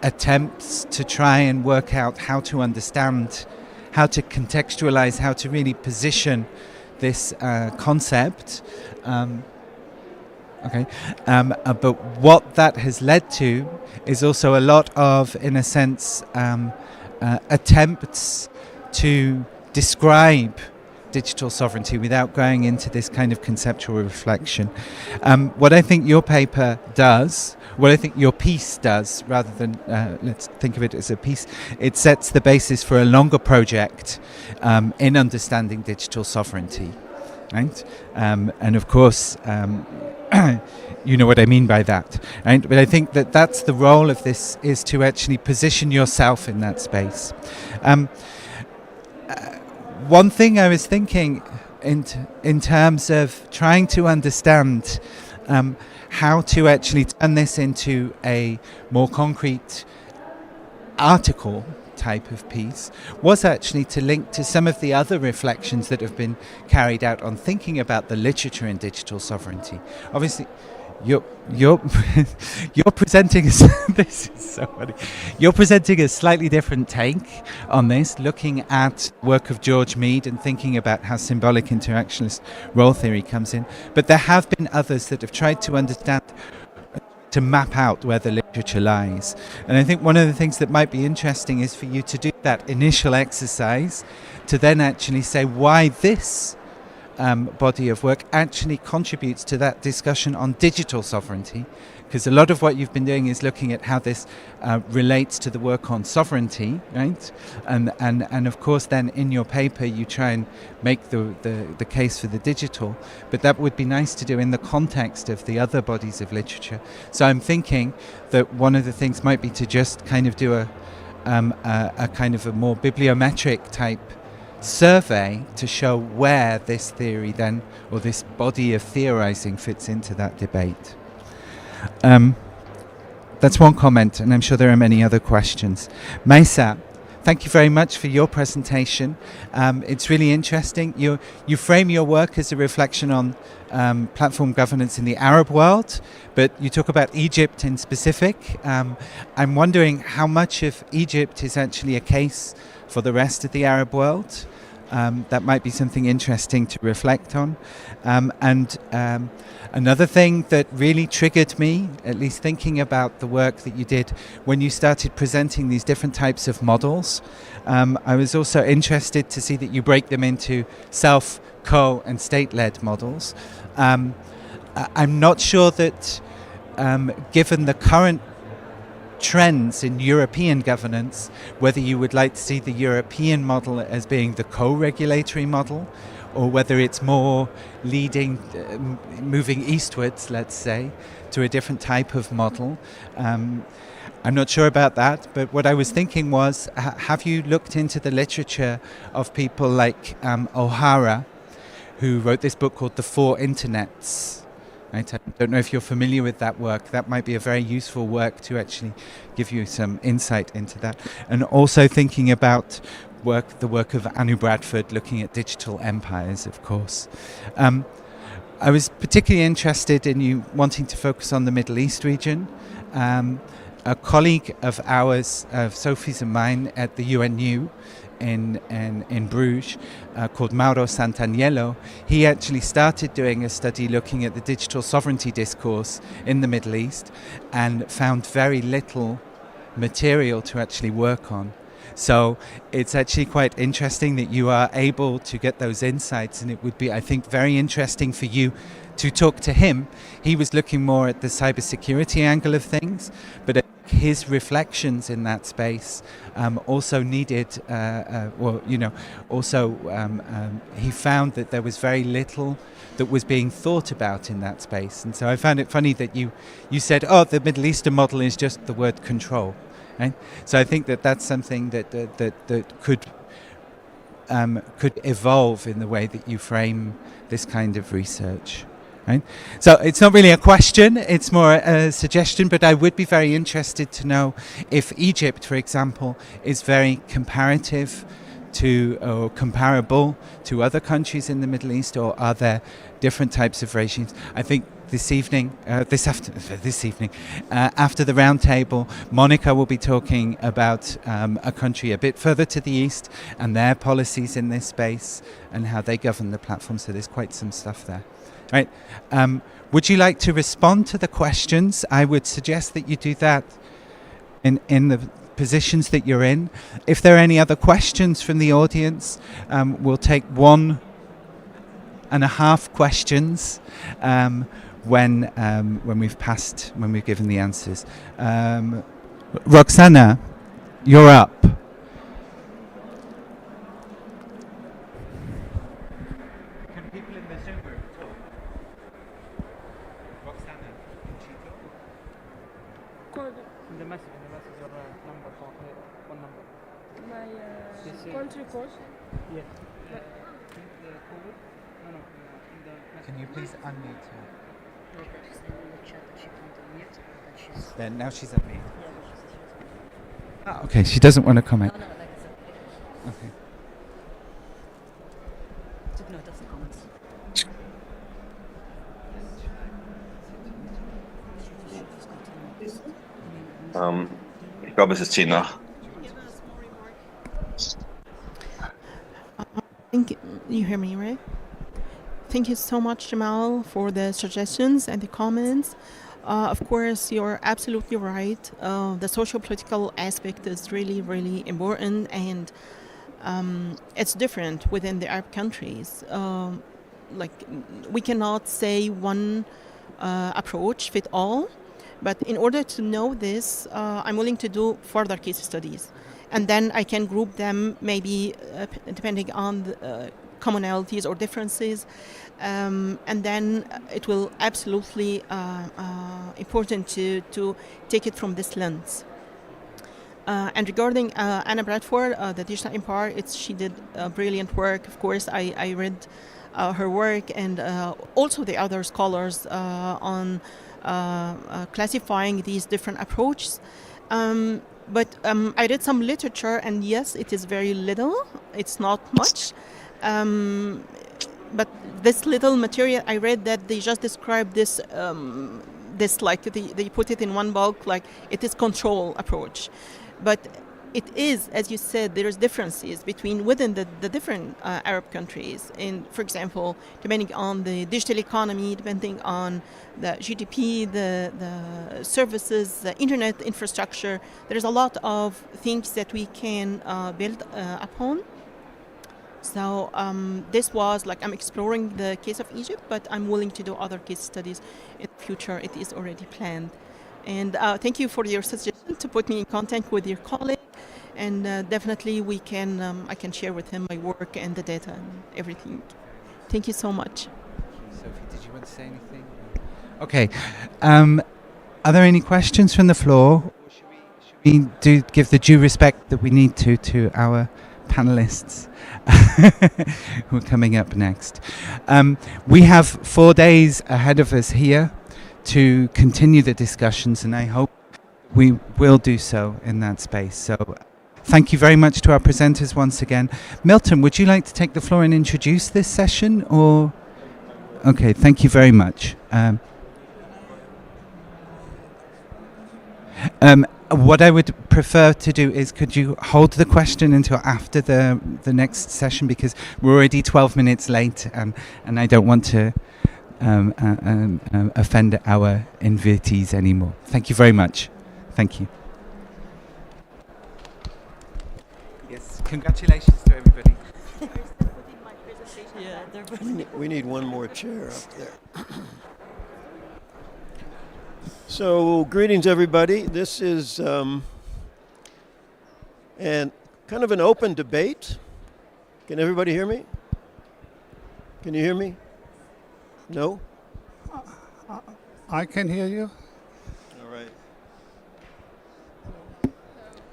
attempts to try and work out how to understand, how to contextualize, how to really position this concept. But what that has led to is also a lot of, in a sense, attempts to describe digital sovereignty without going into this kind of conceptual reflection. What I think your paper does, what I think your piece does, rather than let's think of it as a piece, it sets the basis for a longer project in understanding digital sovereignty, right? And of course, you know what I mean by that, right? But I think that that's the role of this, is to actually position yourself in that space. one thing I was thinking in terms of trying to understand how to actually turn this into a more concrete article type of piece was actually to link to some of the other reflections that have been carried out on thinking about the literature in digital sovereignty. Obviously, you're you're presenting this is so funny. You're presenting a slightly different take on this, looking at work of George Mead and thinking about how symbolic interactionist role theory comes in. But there have been others that have tried to understand, to map out where the literature lies. And I think one of the things that might be interesting is for you to do that initial exercise to then actually say why this body of work actually contributes to that discussion on digital sovereignty, because a lot of what you've been doing is looking at how this relates to the work on sovereignty, right? And of course then in your paper you try and make the case for the digital, but that would be nice to do in the context of the other bodies of literature. So I'm thinking that one of the things might be to just kind of do a kind of a more bibliometric type survey to show where this theory then, or this body of theorizing, fits into that debate. That's one comment, and I'm sure there are many other questions. Maisa, thank you very much for your presentation. It's really interesting. You frame your work as a reflection on platform governance in the Arab world, but you talk about Egypt in specific. I'm wondering how much of Egypt is actually a case for the rest of the Arab world. That might be something interesting to reflect on. And another thing that really triggered me, at least thinking about the work that you did when you started presenting these different types of models, I was also interested to see that you break them into self, co, and state-led models. I'm not sure that given the current trends in European governance, whether you would like to see the European model as being the co-regulatory model, or whether it's more leading, moving eastwards, let's say, to a different type of model. I'm not sure about that, but what I was thinking was, have you looked into the literature of people like O'Hara, who wrote this book called The Four Internets? Right? I don't know if you're familiar with that work. That might be a very useful work to actually give you some insight into that. And also thinking about the work of Anu Bradford, looking at digital empires, of course. I was particularly interested in you wanting to focus on the Middle East region. A colleague of ours, of Sophie's and mine, at the UNU in Bruges, called Mauro Sant'Agnello, he actually started doing a study looking at the digital sovereignty discourse in the Middle East and found very little material to actually work on. So it's actually quite interesting that you are able to get those insights, and it would be, I think, very interesting for you to talk to him. He was looking more at the cybersecurity angle of things, but his reflections in that space also needed, he found that there was very little that was being thought about in that space. And so I found it funny that you said, oh, the Middle Eastern model is just the word control. Right? So I think that that's something that could evolve in the way that you frame this kind of research. Right? So it's not really a question, it's more a suggestion, but I would be very interested to know if Egypt, for example, is very comparative to or comparable to other countries in the Middle East, or are there different types of regimes? I think this evening, after the roundtable, Monica will be talking about a country a bit further to the east and their policies in this space and how they govern the platform. So there's quite some stuff there. Right. Would you like to respond to the questions? I would suggest that you do that in the positions that you're in. If there are any other questions from the audience, we'll take 1.5 questions when we've given the answers. Roxana, you're up. Can people in the Zoom room talk? Roxana, can she talk? The message your number for one number. My country code. Yes. Can you please unmute her? Then now she's unmuted. Ah, okay, she doesn't want to comment. Okay. Took note of the comments. Ich glaube, es ist 10 nach. You hear me, right? Thank you so much, Jamal, for the suggestions and the comments. Of course, you're absolutely right. The socio-political aspect is really, really important, and it's different within the Arab countries. We cannot say one approach fit all, but in order to know this, I'm willing to do further case studies, and then I can group them maybe depending on the commonalities or differences, and then it will absolutely important to take it from this lens. And regarding Anna Bradford, the Digital Empire, she did brilliant work. Of course, I read her work, and also the other scholars on classifying these different approaches. But I read some literature, and yes, it is very little. It's not much. But this little material, I read that they just describe this, like they put it in one bulk, like it is control approach. But it is, as you said, there is differences within the different Arab countries. And for example, depending on the digital economy, depending on the GDP, the services, the internet infrastructure, there is a lot of things that we can build upon. So this was like, I'm exploring the case of Egypt, but I'm willing to do other case studies in the future. It is already planned. And thank you for your suggestion to put me in contact with your colleague. And definitely I can share with him my work and the data and everything. Thank you so much. Sophie, did you want to say anything? Okay. Are there any questions from the floor? Or should we give the due respect that we need to our panelists who are coming up next? We have 4 days ahead of us here to continue the discussions, and I hope we will do so in that space. So thank you very much to our presenters once again. Milton, would you like to take the floor and introduce this session? Or okay, thank you very much. What I would prefer to do is, could you hold the question until after the next session, because we're already 12 minutes late, and I don't want to offend our invitees anymore. Thank you very much. Thank you. Yes, congratulations to everybody. We need one more chair up there. So, greetings everybody. This is and kind of an open debate. Can everybody hear me? Can you hear me? No? I can hear you. All right.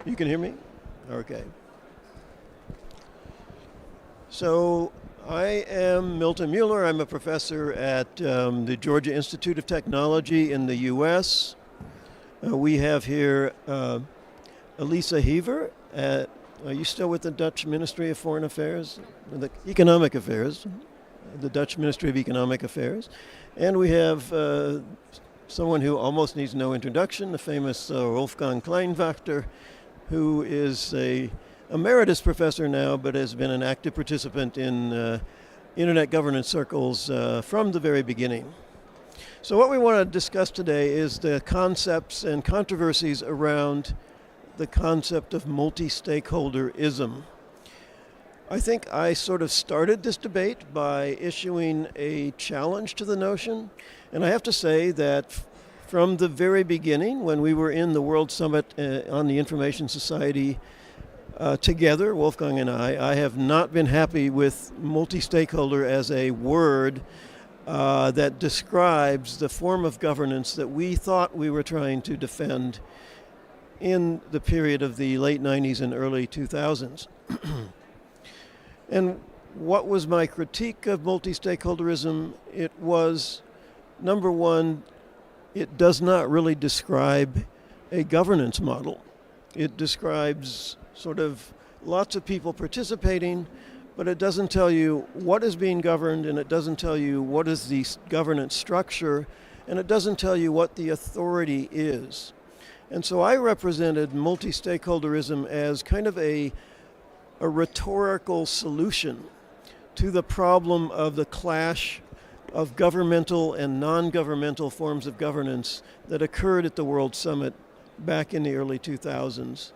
You can hear me? Okay. So I am Milton Mueller. I'm a professor at the Georgia Institute of Technology in the U.S. We have here Elisa Heaver. Are you still with the Dutch Ministry of Foreign Affairs? The Economic Affairs. The Dutch Ministry of Economic Affairs. And we have someone who almost needs no introduction, the famous Wolfgang Kleinwachter, who is a emeritus professor now, but has been an active participant in internet governance circles from the very beginning. So what we want to discuss today is the concepts and controversies around the concept of multi-stakeholderism. I think I sort of started this debate by issuing a challenge to the notion, and I have to say that from the very beginning, when we were in the World Summit on the Information Society together, Wolfgang and I have not been happy with multi-stakeholder as a word that describes the form of governance that we thought we were trying to defend in the period of the late 90s and early 2000s. And what was my critique of multi-stakeholderism? It was, number one, it does not really describe a governance model. It describes sort of lots of people participating, but it doesn't tell you what is being governed, and it doesn't tell you what is the governance structure, and it doesn't tell you what the authority is. And so I represented multi-stakeholderism as kind of a rhetorical solution to the problem of the clash of governmental and non-governmental forms of governance that occurred at the World Summit back in the early 2000s.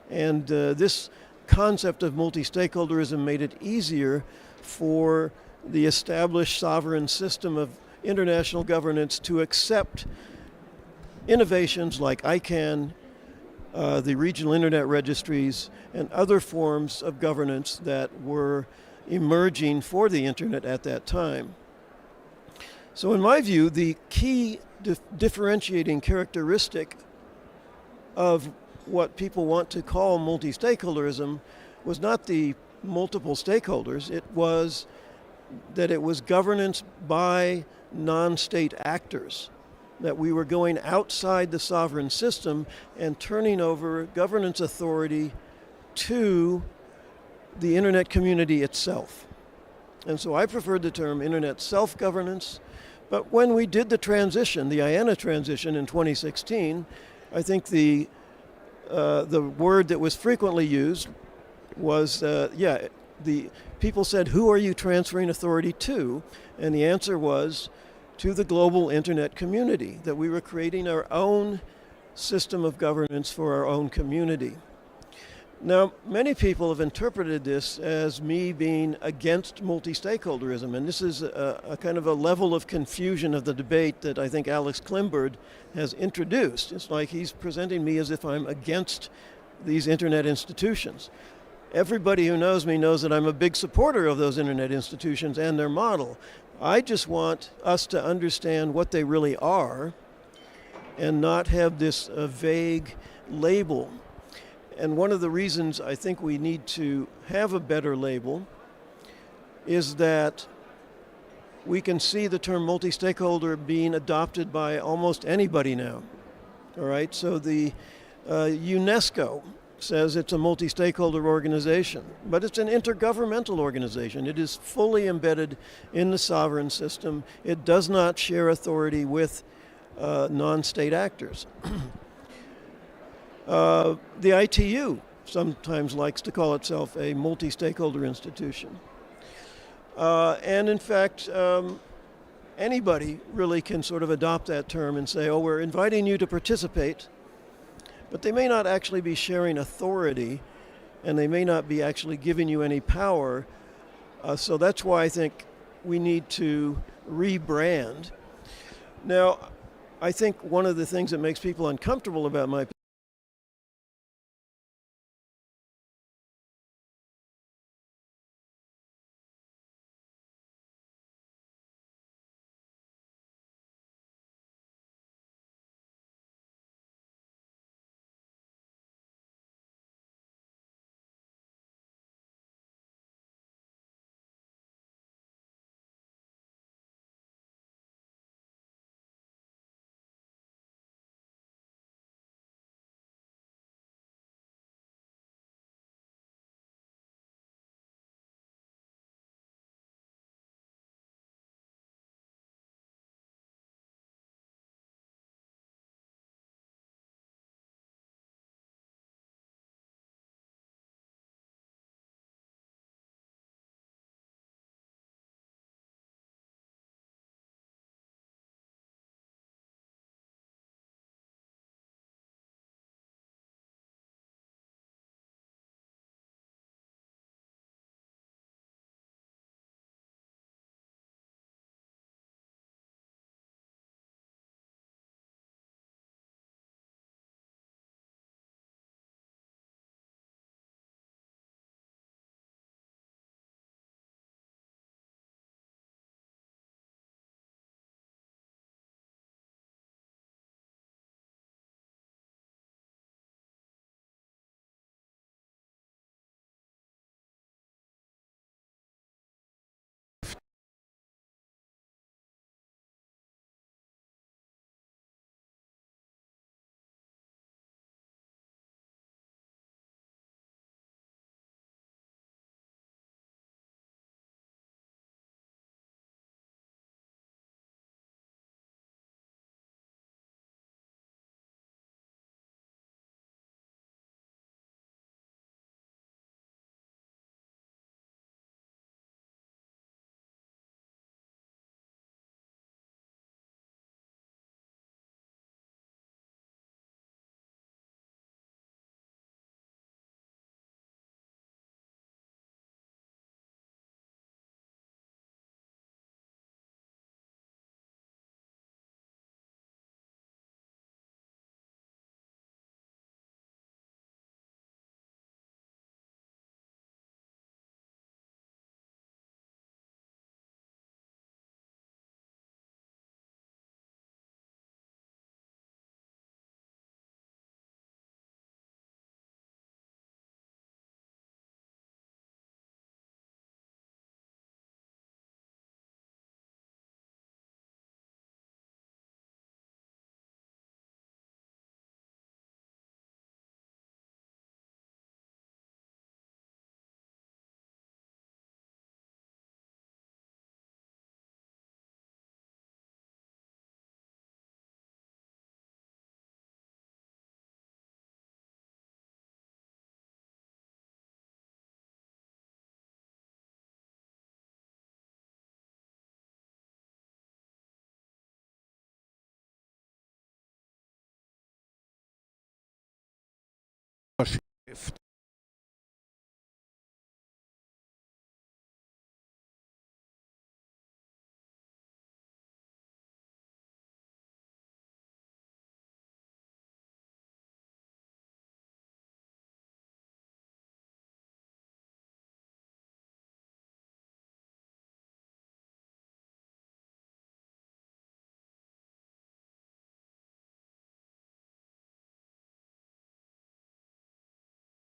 And this concept of multi-stakeholderism made it easier for the established sovereign system of international governance to accept innovations like ICANN, the regional internet registries, and other forms of governance that were emerging for the internet at that time. So in my view, the key differentiating characteristic of what people want to call multi-stakeholderism was not the multiple stakeholders, it was that it was governance by non-state actors, that we were going outside the sovereign system and turning over governance authority to the internet community itself. And so I preferred the term internet self-governance, but when we did the transition, the IANA transition in 2016, I think the word that was frequently used was, the people said, who are you transferring authority to? And the answer was to the global internet community, that we were creating our own system of governance for our own community. Now, many people have interpreted this as me being against multi-stakeholderism, and this is a kind of a level of confusion of the debate that I think Alex Klimbard has introduced. It's like he's presenting me as if I'm against these internet institutions. Everybody who knows me knows that I'm a big supporter of those internet institutions and their model. I just want us to understand what they really are and not have this vague label. And one of the reasons I think we need to have a better label is that we can see the term multi-stakeholder being adopted by almost anybody now. All right, so the UNESCO says it's a multi-stakeholder organization, but it's an intergovernmental organization. It is fully embedded in the sovereign system. It does not share authority with non-state actors. The ITU sometimes likes to call itself a multi-stakeholder institution. And in fact, anybody really can sort of adopt that term and say, oh, we're inviting you to participate, but they may not actually be sharing authority, and they may not be actually giving you any power. So that's why I think we need to rebrand. Now, I think one of the things that makes people uncomfortable about my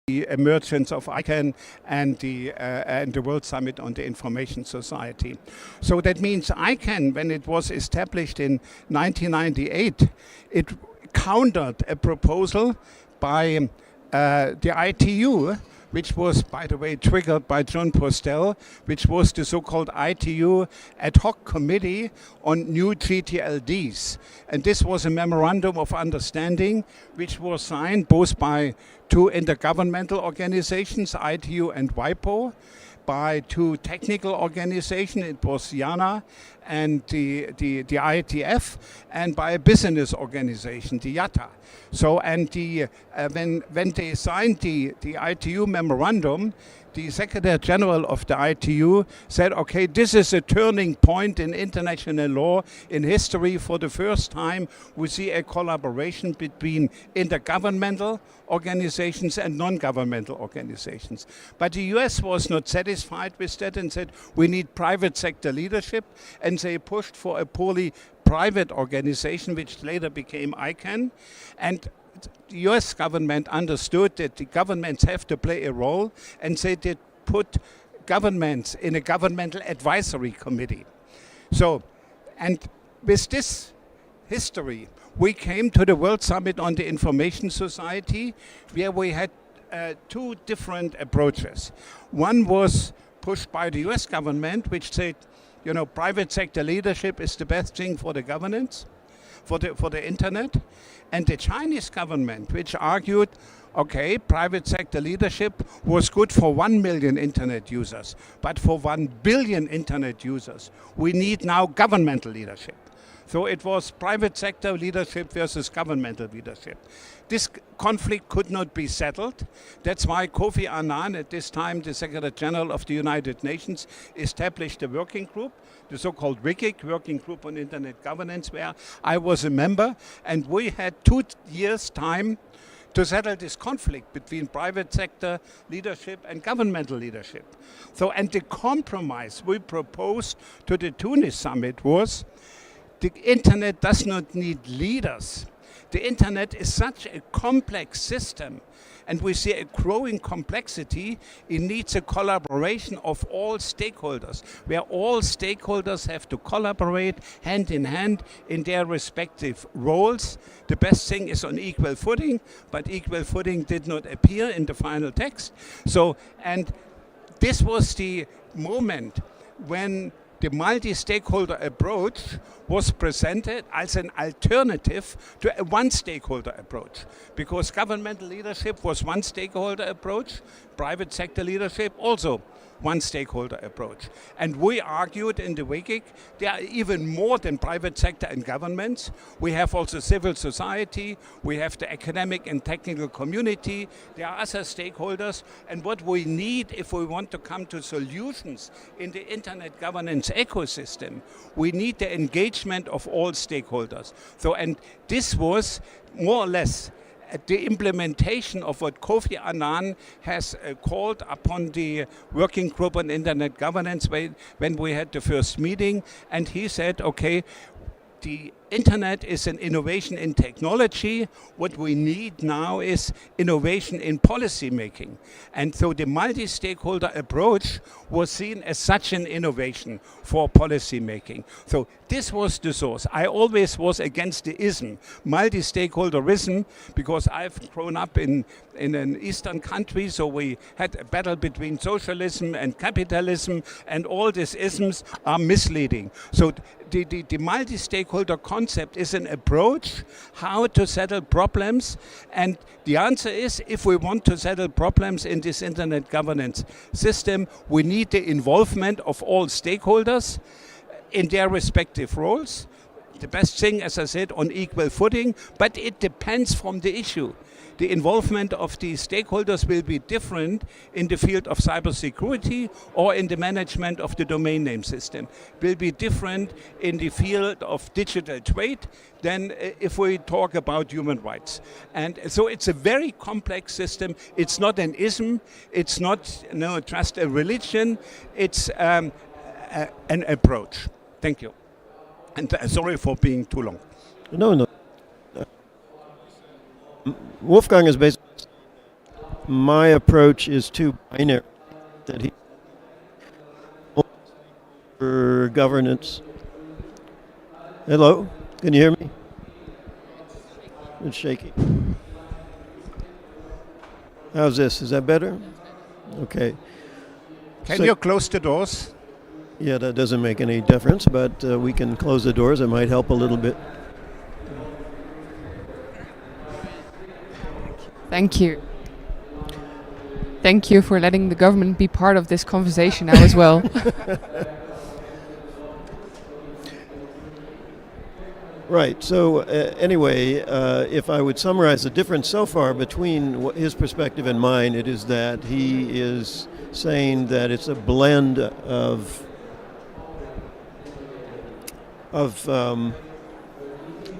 The emergence of ICANN and the World Summit on the Information Society. So that means ICANN, when it was established in 1998, it countered a proposal by the ITU, which was, by the way, triggered by John Postel, which was the so-called ITU ad hoc committee on new treaty LDs. And this was a memorandum of understanding which was signed both by two intergovernmental organizations, ITU and WIPO, by two technical organizations, it was IANA and the IGF, and by a business organization, the IATA. So, and when they signed the ITU memorandum, the Secretary General of the ITU said, okay, this is a turning point in international law in history. For the first time, we see a collaboration between intergovernmental organizations and non-governmental organizations. But the US was not satisfied with that and said, we need private sector leadership, and they pushed for a purely private organization, which later became ICANN. And the US government understood that the governments have to play a role, and they did put governments in a governmental advisory committee. So, and with this history, we came to the World Summit on the Information Society, where we had two different approaches. One was pushed by the US government, which said, you know, private sector leadership is the best thing for the governance, for the internet. And the Chinese government, which argued, okay, private sector leadership was good for 1 million internet users, but for 1 billion internet users, we need now governmental leadership. So it was private sector leadership versus governmental leadership. This conflict could not be settled. That's why Kofi Annan, at this time the Secretary General of the United Nations, established a working group, the so-called WCIG, Working Group on Internet Governance, where I was a member, and we had 2 years' time to settle this conflict between private sector leadership and governmental leadership. So, and the compromise we proposed to the Tunis summit was, the internet does not need leaders. The internet is such a complex system, and we see a growing complexity. It needs a collaboration of all stakeholders, where all stakeholders have to collaborate hand in hand in their respective roles. The best thing is on equal footing, but equal footing did not appear in the final text. So, and this was the moment when the multi-stakeholder approach was presented as an alternative to a one-stakeholder approach, because governmental leadership was one stakeholder approach, private sector leadership also one stakeholder approach. And we argued in the WCIG, there are even more than private sector and governments. We have also civil society, we have the academic and technical community, there are other stakeholders, and what we need if we want to come to solutions in the internet governance ecosystem, we need the engagement of all stakeholders. So, and this was more or less the implementation of what Kofi Annan has called upon the Working Group on Internet Governance when we had the first meeting, and he said, okay, the internet is an innovation in technology. What we need now is innovation in policy making. And so the multi-stakeholder approach was seen as such an innovation for policy making. So this was the source. I always was against the ism, multi-stakeholderism, because I've grown up in an Eastern country, so we had a battle between socialism and capitalism, and all these isms are misleading. So the multi-stakeholder concept is an approach how to settle problems, and the answer is, if we want to settle problems in this internet governance system, we need the involvement of all stakeholders in their respective roles. the best thing, as I said, on equal footing, but it depends from the issue. The involvement of the stakeholders will be different in the field of cybersecurity or in the management of the domain name system. Will be different in the field of digital trade than if we talk about human rights. And so it's a very complex system. It's not an ism. It's not just a religion. It's an approach. Thank you. And sorry for being too long. No. Wolfgang is basically my approach is too binary that he for governance. Hello, can you hear me? It's shaky. How's this? Is that better? Okay. Can you close the doors? Yeah, that doesn't make any difference, but we can close the doors. It might help a little bit. Thank you. Thank you for letting the government be part of this conversation now as well. Right. So anyway, if I would summarize the difference so far between his perspective and mine, it is that he is saying that it's a blend of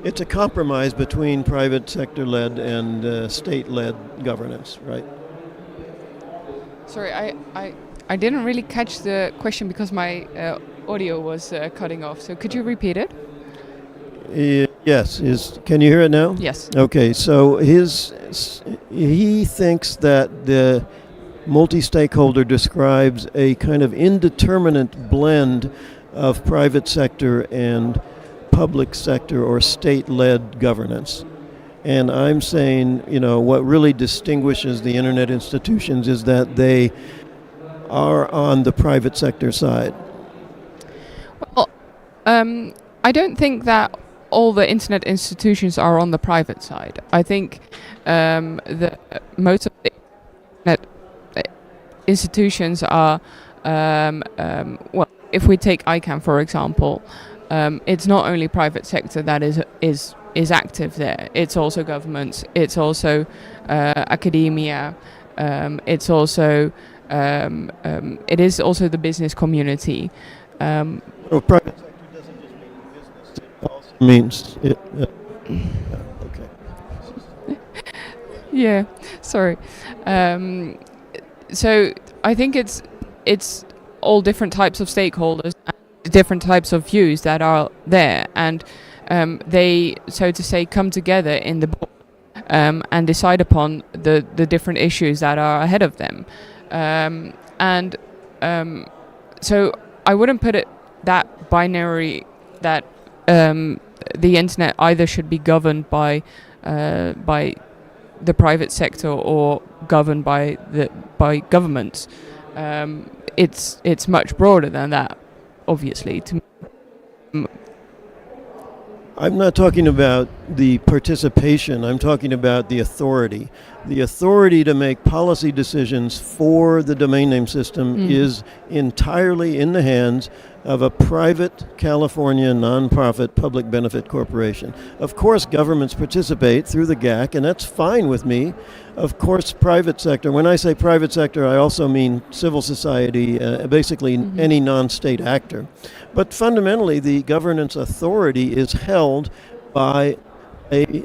it's a compromise between private sector-led and state-led governance, right? Sorry, I didn't really catch the question because my audio was cutting off. So could you repeat it? Yes. Can you hear it now? Yes. Okay. So he thinks that the multi-stakeholder describes a kind of indeterminate blend of private sector and public sector or state-led governance. And I'm saying, what really distinguishes the internet institutions is that they are on the private sector side. Well, I don't think that all the internet institutions are on the private side. I think most of the internet institutions are, well, if we take ICANN, for example, it's not only private sector that is active there. It's also governments. It's also academia. It's also it is also the business community. Private sector doesn't just mean business; it also means it. Okay. Yeah. Sorry. So I think it's all different types of stakeholders, different types of views that are there, and they, so to say, come together in the board and decide upon the different issues that are ahead of them. So I wouldn't put it that binary that the internet either should be governed by the private sector or governed by governments. It's much broader than that, obviously. I'm not talking about the participation. I'm talking about the authority. The authority to make policy decisions for the domain name system is entirely in the hands of a private California nonprofit public benefit corporation. Of course, governments participate through the GAC, and that's fine with me. Of course, private sector. When I say private sector, I also mean civil society, basically any non-state actor. But fundamentally, the governance authority is held by a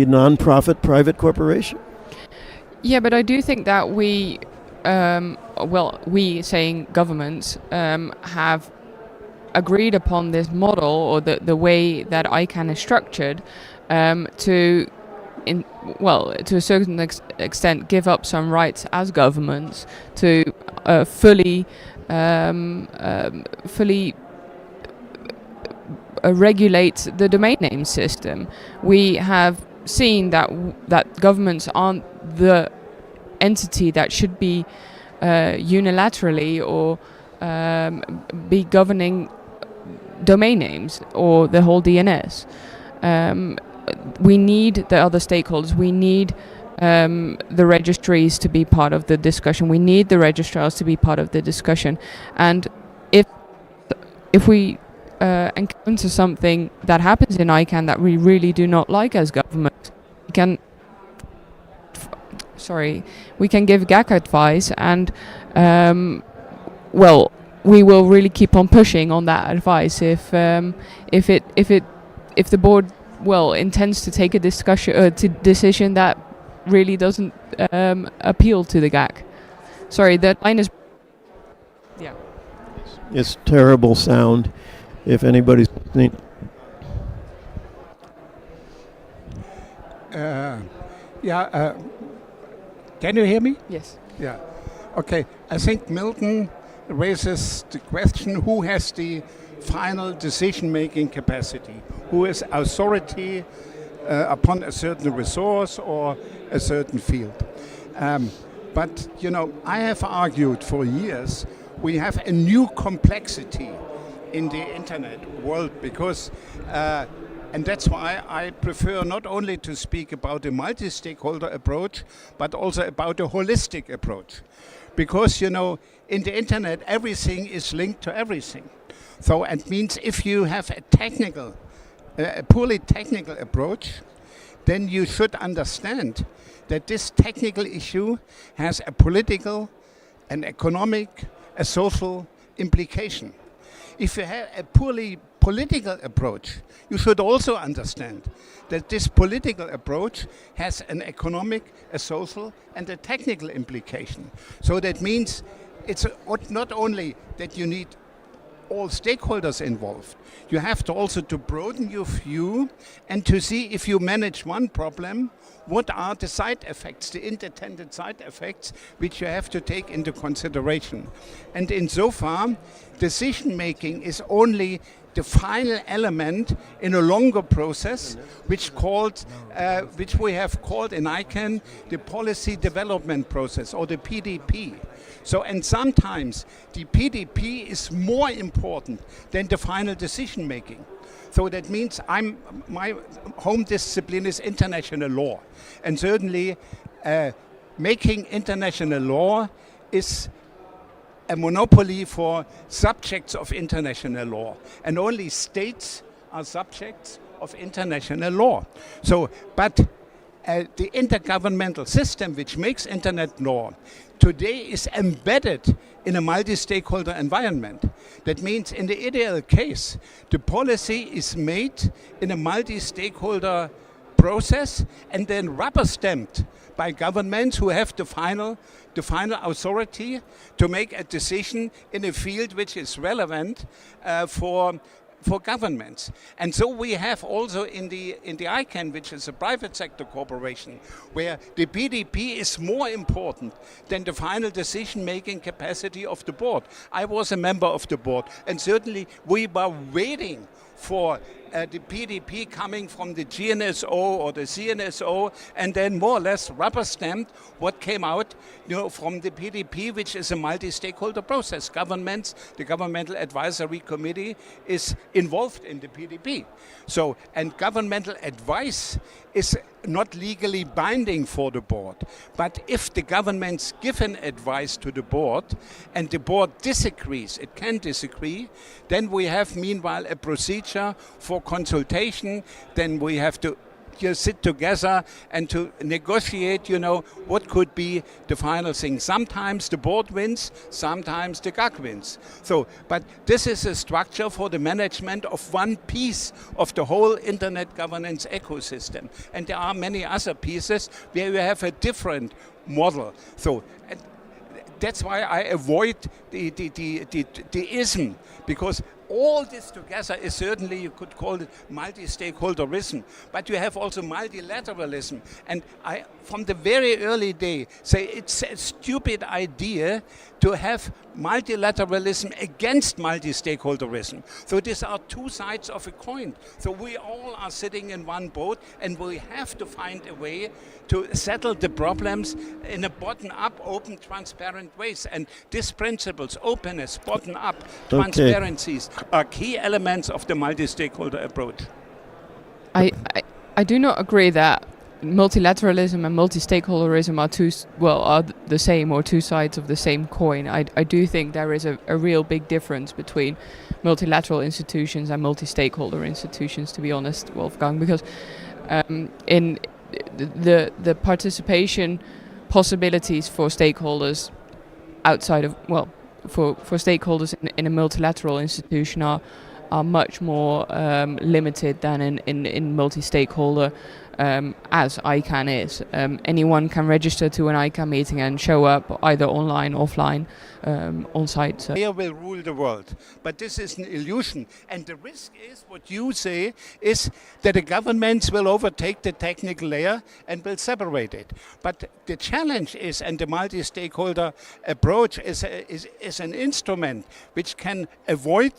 nonprofit private corporation. Yeah, but I do think that we saying governments, have agreed upon this model, or the way that ICANN is structured, to a certain extent give up some rights as governments to fully regulate the domain name system. We have seen that governments aren't the entity that should be unilaterally or be governing domain names or the whole DNS. We need the other stakeholders. We need the registries to be part of the discussion. We need the registrars to be part of the discussion. And if we encounter something that happens in ICANN that we really do not like as government, we can give GAC advice, and we will really keep on pushing on that advice if the board intends to take a decision that really doesn't appeal to the GAC. Sorry, that line is. Yeah. It's terrible sound. If anybody's listening. Can you hear me? Yes. Yeah. Okay. I think Milton raises the question, who has the final decision-making capacity? Who is authority upon a certain resource or a certain field? But, I have argued for years we have a new complexity in the internet world because and that's why I prefer not only to speak about a multi-stakeholder approach, but also about a holistic approach. Because, in the internet, everything is linked to everything. So it means if you have a purely technical approach, then you should understand that this technical issue has a political, an economic, a social implication. If you have a purely political approach, you should also understand that this political approach has an economic, a social, and a technical implication. So that means it's not only that you need all stakeholders involved, you have to also to broaden your view and to see if you manage one problem, what are the side effects, the unintended side effects, which you have to take into consideration. And insofar, decision-making is only the final element in a longer process, which we have called in ICANN the policy development process, or the PDP. So, and sometimes the PDP is more important than the final decision making. So that means my home discipline is international law, and certainly making international law is a monopoly for subjects of international law, and only states are subjects of international law. So, but the intergovernmental system which makes internet law today is embedded in a multi-stakeholder environment. That means in the ideal case, the policy is made in a multi-stakeholder process and then rubber stamped by governments who have the final authority to make a decision in a field which is relevant for governments. And so we have also in the ICANN, which is a private sector corporation, where the PDP is more important than the final decision-making capacity of the board. I was a member of the board, and certainly we were waiting for the PDP coming from the GNSO or the CNSO, and then more or less rubber stamped what came out from the PDP, which is a multi-stakeholder process. Governments, the Governmental Advisory Committee is involved in the PDP. So, and governmental advice is not legally binding for the board. But if the governments give an advice to the board and the board disagrees, it can disagree, then we have meanwhile a procedure for consultation. Then we have to sit together and to negotiate, what could be the final thing. Sometimes the board wins, sometimes the GAC wins. So, but this is a structure for the management of one piece of the whole internet governance ecosystem. And there are many other pieces where you have a different model. So, that's why I avoid the ism, because all this together is certainly, you could call it multi-stakeholderism, but you have also multilateralism. And I, from the very early day, say it's a stupid idea to have multilateralism against multi-stakeholderism. So these are two sides of a coin. So we all are sitting in one boat, and we have to find a way to settle the problems in a bottom-up, open, transparent ways. And these principles, openness, bottom-up, transparencies, are key elements of the multi-stakeholder approach. I do not agree that multilateralism and multi-stakeholderism are the same, or two sides of the same coin. I do think there is a real big difference between multilateral institutions and multi-stakeholder institutions, to be honest, Wolfgang, because in the participation possibilities for stakeholders outside of, for stakeholders in a multilateral institution are much more limited than in multi-stakeholder, as ICANN is. Anyone can register to an ICANN meeting and show up either online, offline, on site. So. They will rule the world. But this is an illusion. And the risk is, what you say, is that the governments will overtake the technical layer and will separate it. But the challenge is, and the multi-stakeholder approach is an instrument which can avoid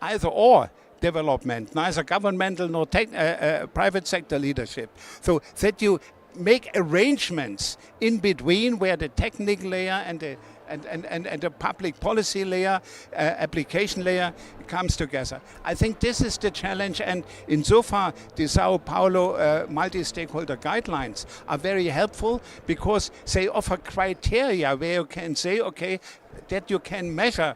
either or development, neither governmental nor private sector leadership. So that you make arrangements in between where the technical layer and the public policy layer, application layer comes together. I think this is the challenge, and insofar the Sao Paulo multi-stakeholder guidelines are very helpful because they offer criteria where you can say, okay, that you can measure,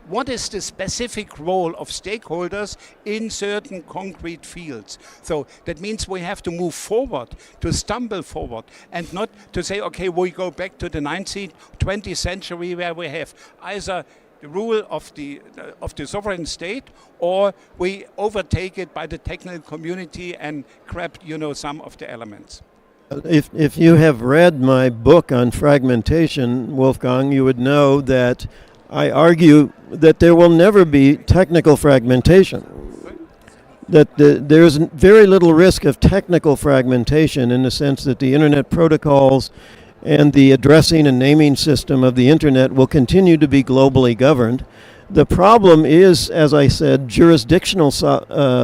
what is the specific role of stakeholders in certain concrete fields? So that means we have to move forward, to stumble forward, and not to say, okay, we go back to the 19th, 20th century where we have either the rule of the sovereign state, or we overtake it by the technical community and grab, some of the elements. If you have read my book on fragmentation, Wolfgang, you would know that I argue that there will never be technical fragmentation, that there's very little risk of technical fragmentation in the sense that the Internet protocols and the addressing and naming system of the Internet will continue to be globally governed. The problem is, as I said, jurisdictional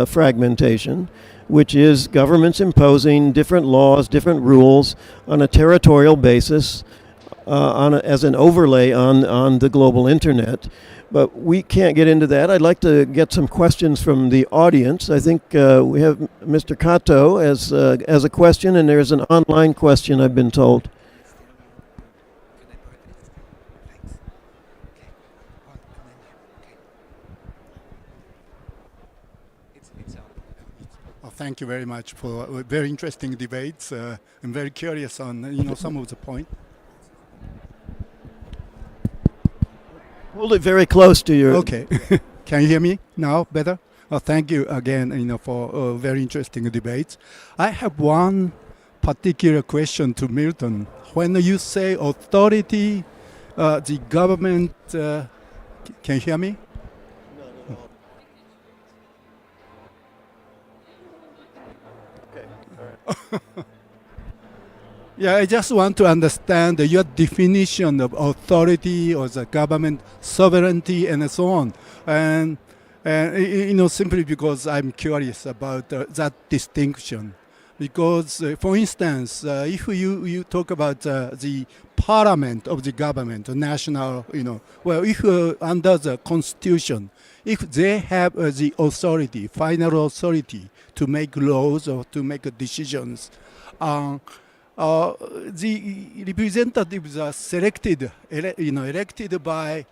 fragmentation, which is governments imposing different laws, different rules on a territorial basis, as an overlay on the global Internet. But we can't get into that. I'd like to get some questions from the audience. I think we have Mr. Kato as a question, and there's an online question, I've been told. Thank you very much for very interesting debates. I'm very curious on some of the points. Hold it very close to your... Okay. Can you hear me now better? Thank you again for very interesting debates. I have one particular question to Milton. When you say authority, the government... can you hear me? No. Okay, all right. Yeah, I just want to understand your definition of authority or the government sovereignty and so on, and simply because I'm curious about that distinction. Because, for instance, if you talk about the parliament of the government, national, if under the constitution, if they have the authority, final authority to make laws or to make decisions. The representatives are selected, elected by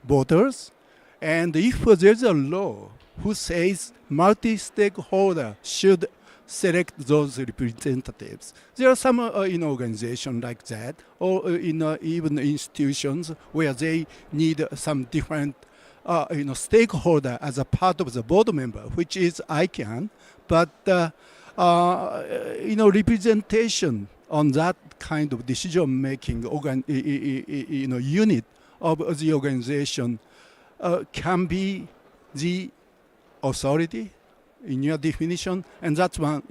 voters, and if there's a law who says multi-stakeholder should select those representatives, there are some organizations like that, or even institutions where they need some different stakeholder as a part of the board member, which is ICANN, but representation on that kind of decision-making unit of the organization can be the authority in your definition, and that's one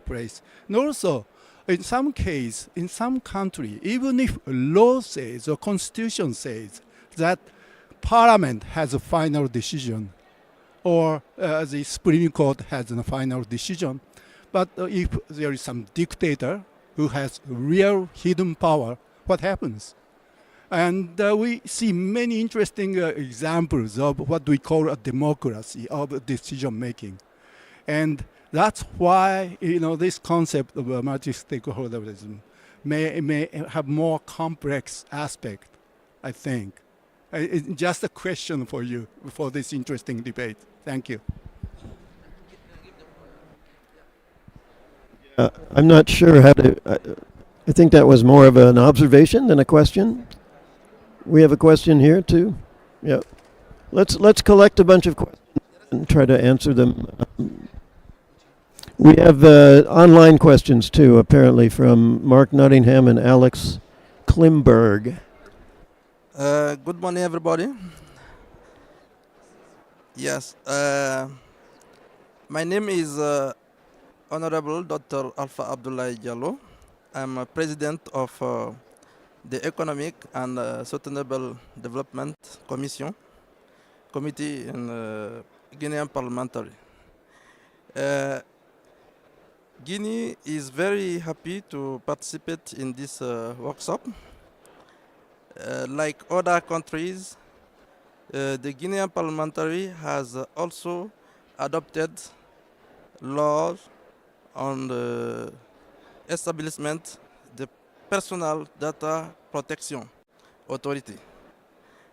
place. And also, in some case, in some country, even if law says or constitution says that parliament has a final decision, or the Supreme Court has a final decision. But if there is some dictator who has real hidden power, what happens? And we see many interesting examples of what we call a democracy of decision making. And That's why this concept of multi-stakeholderism may have more complex aspect, I think. It's just a question for you for this interesting debate. Thank you. I'm not sure how to. I think that was more of an observation than a question. We have a question here too. Yeah. Let's collect a bunch of questions and try to answer them. We have online questions too, apparently from Mark Nottingham and Alex Klimberg. Good morning, everybody. Yes, my name is Honorable Dr. Alpha Abdullah Diallo. I'm a president of the Economic and Sustainable Development Committee in Guinean Parliamentary. Guinea is very happy to participate in this workshop. Like other countries, the Guinean parliamentary has also adopted laws on the establishment the Personal Data Protection Authority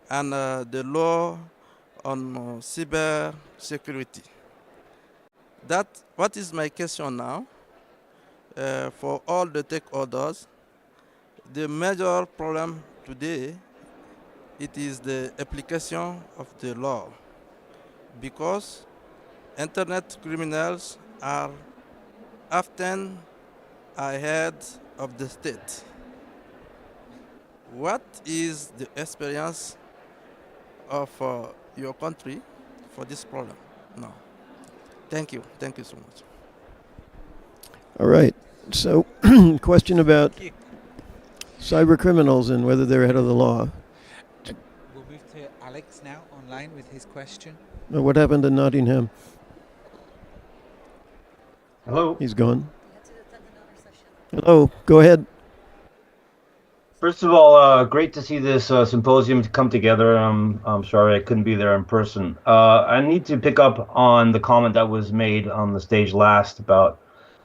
and the law on cyber security. What is my question now? For all the stakeholders, the major problem today, it is the application of the law, because internet criminals are often ahead of the state. What is the experience of your country for this problem now? Thank you so much. All right. So, question about cyber criminals and whether they're ahead of the law. We'll move to Alex now online with his question. What happened to Nottingham? Hello. He's gone. Hello. Go ahead. First of all, great to see this symposium come together. I'm sorry I couldn't be there in person. I need to pick up on the comment that was made on the stage last about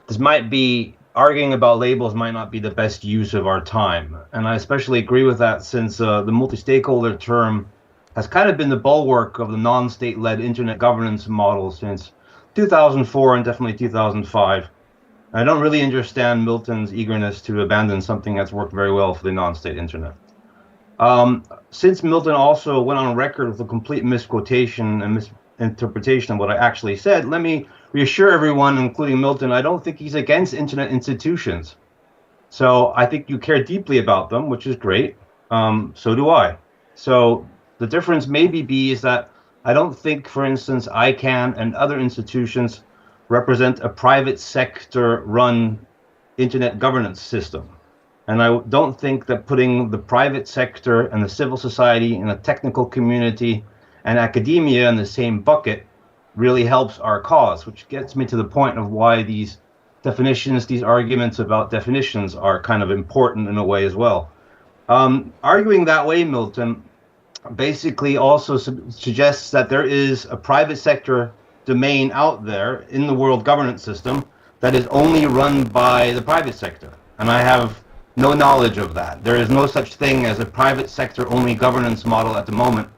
this might be arguing about labels might not be the best use of our time. And I especially agree with that since the multi-stakeholder term has kind of been the bulwark of the non-state-led internet governance model since 2004 and definitely 2005. I don't really understand Milton's eagerness to abandon something that's worked very well for the non-state internet. Since Milton also went on record with a complete misquotation and misinterpretation of what I actually said, let me reassure everyone, including Milton, I don't think he's against internet institutions. So I think you care deeply about them, which is great. So do I. So the difference maybe is that I don't think, for instance, ICANN and other institutions represent a private sector run internet governance system. And I don't think that putting the private sector and the civil society and the technical community and academia in the same bucket really helps our cause, which gets me to the point of why these definitions, these arguments about definitions are kind of important in a way as well. Arguing that way, Milton, basically also suggests that there is a private sector domain out there in the world governance system that is only run by the private sector. And I have no knowledge of that. There is no such thing as a private sector only governance model at the moment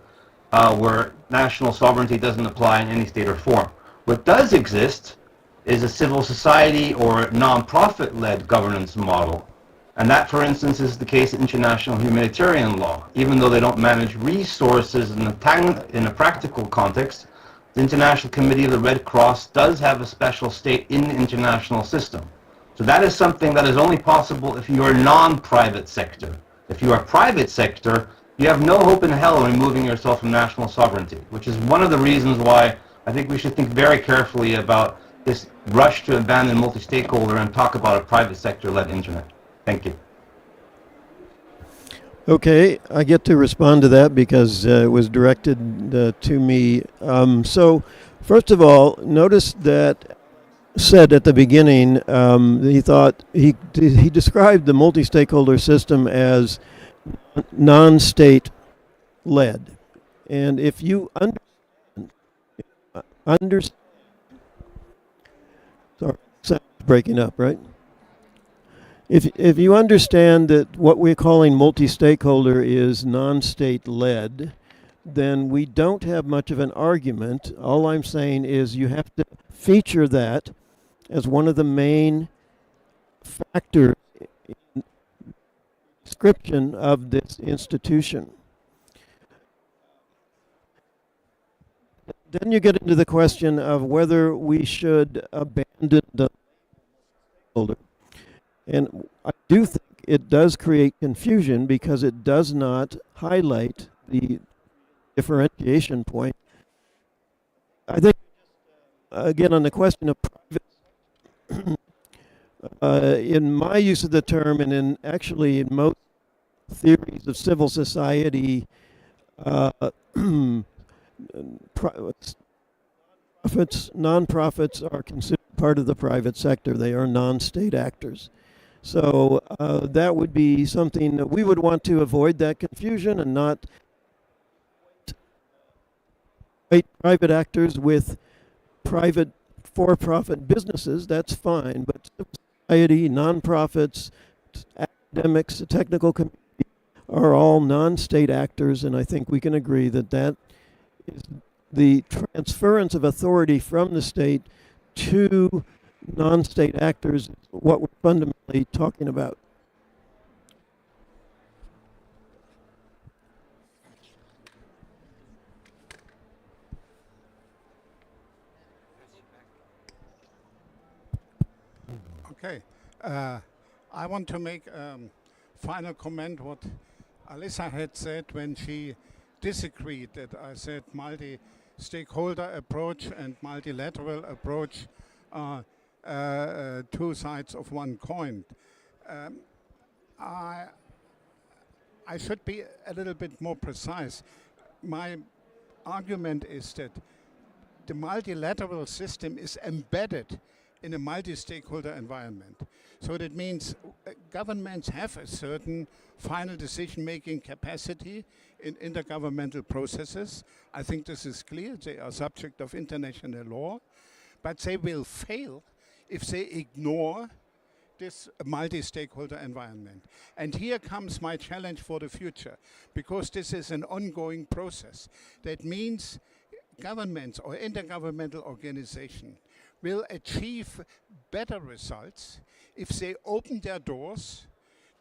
where national sovereignty doesn't apply in any state or form. What does exist is a civil society or non-profit-led governance model. And that, for instance, is the case in international humanitarian law. Even though they don't manage resources in a practical context, the International Committee of the Red Cross does have a special state in the international system. So that is something that is only possible if you are non-private sector. If you are private sector, you have no hope in hell in removing yourself from national sovereignty, which is one of the reasons why I think we should think very carefully about this rush to abandon multi-stakeholder and talk about a private sector-led internet. Thank you. Okay, I get to respond to that because it was directed to me. So, first of all, notice that said at the beginning he thought he described the multi-stakeholder system as non-state led, and if you understand Sound's breaking up, right? If you understand that what we're calling multi-stakeholder is non-state led, then we don't have much of an argument. All I'm saying is you have to feature that as one of the main factors in description of this institution. Then you get into the question of whether we should abandon the stakeholder. And I do think it does create confusion because it does not highlight the differentiation point. I think, again, on the question of private, in my use of the term, and in most theories of civil society, nonprofits are considered part of the private sector. They are non-state actors. So that would be something that we would want to avoid, that confusion, and not private actors with private for-profit businesses. That's fine, but civil society, nonprofits, academics, the technical community are all non-state actors, and I think we can agree that that is the transference of authority from the state to non-state actors, what we're fundamentally talking about. Okay. I want to make final comment what Alyssa had said when she disagreed that I said multi-stakeholder approach and multilateral approach are two sides of one coin. I should be a little bit more precise. My argument is that the multilateral system is embedded in a multi-stakeholder environment. So that means governments have a certain final decision-making capacity in intergovernmental processes. I think this is clear. They are subject of international law, but they will fail if they ignore this multi-stakeholder environment. And here comes my challenge for the future, because this is an ongoing process. That means governments or intergovernmental organizations will achieve better results if they open their doors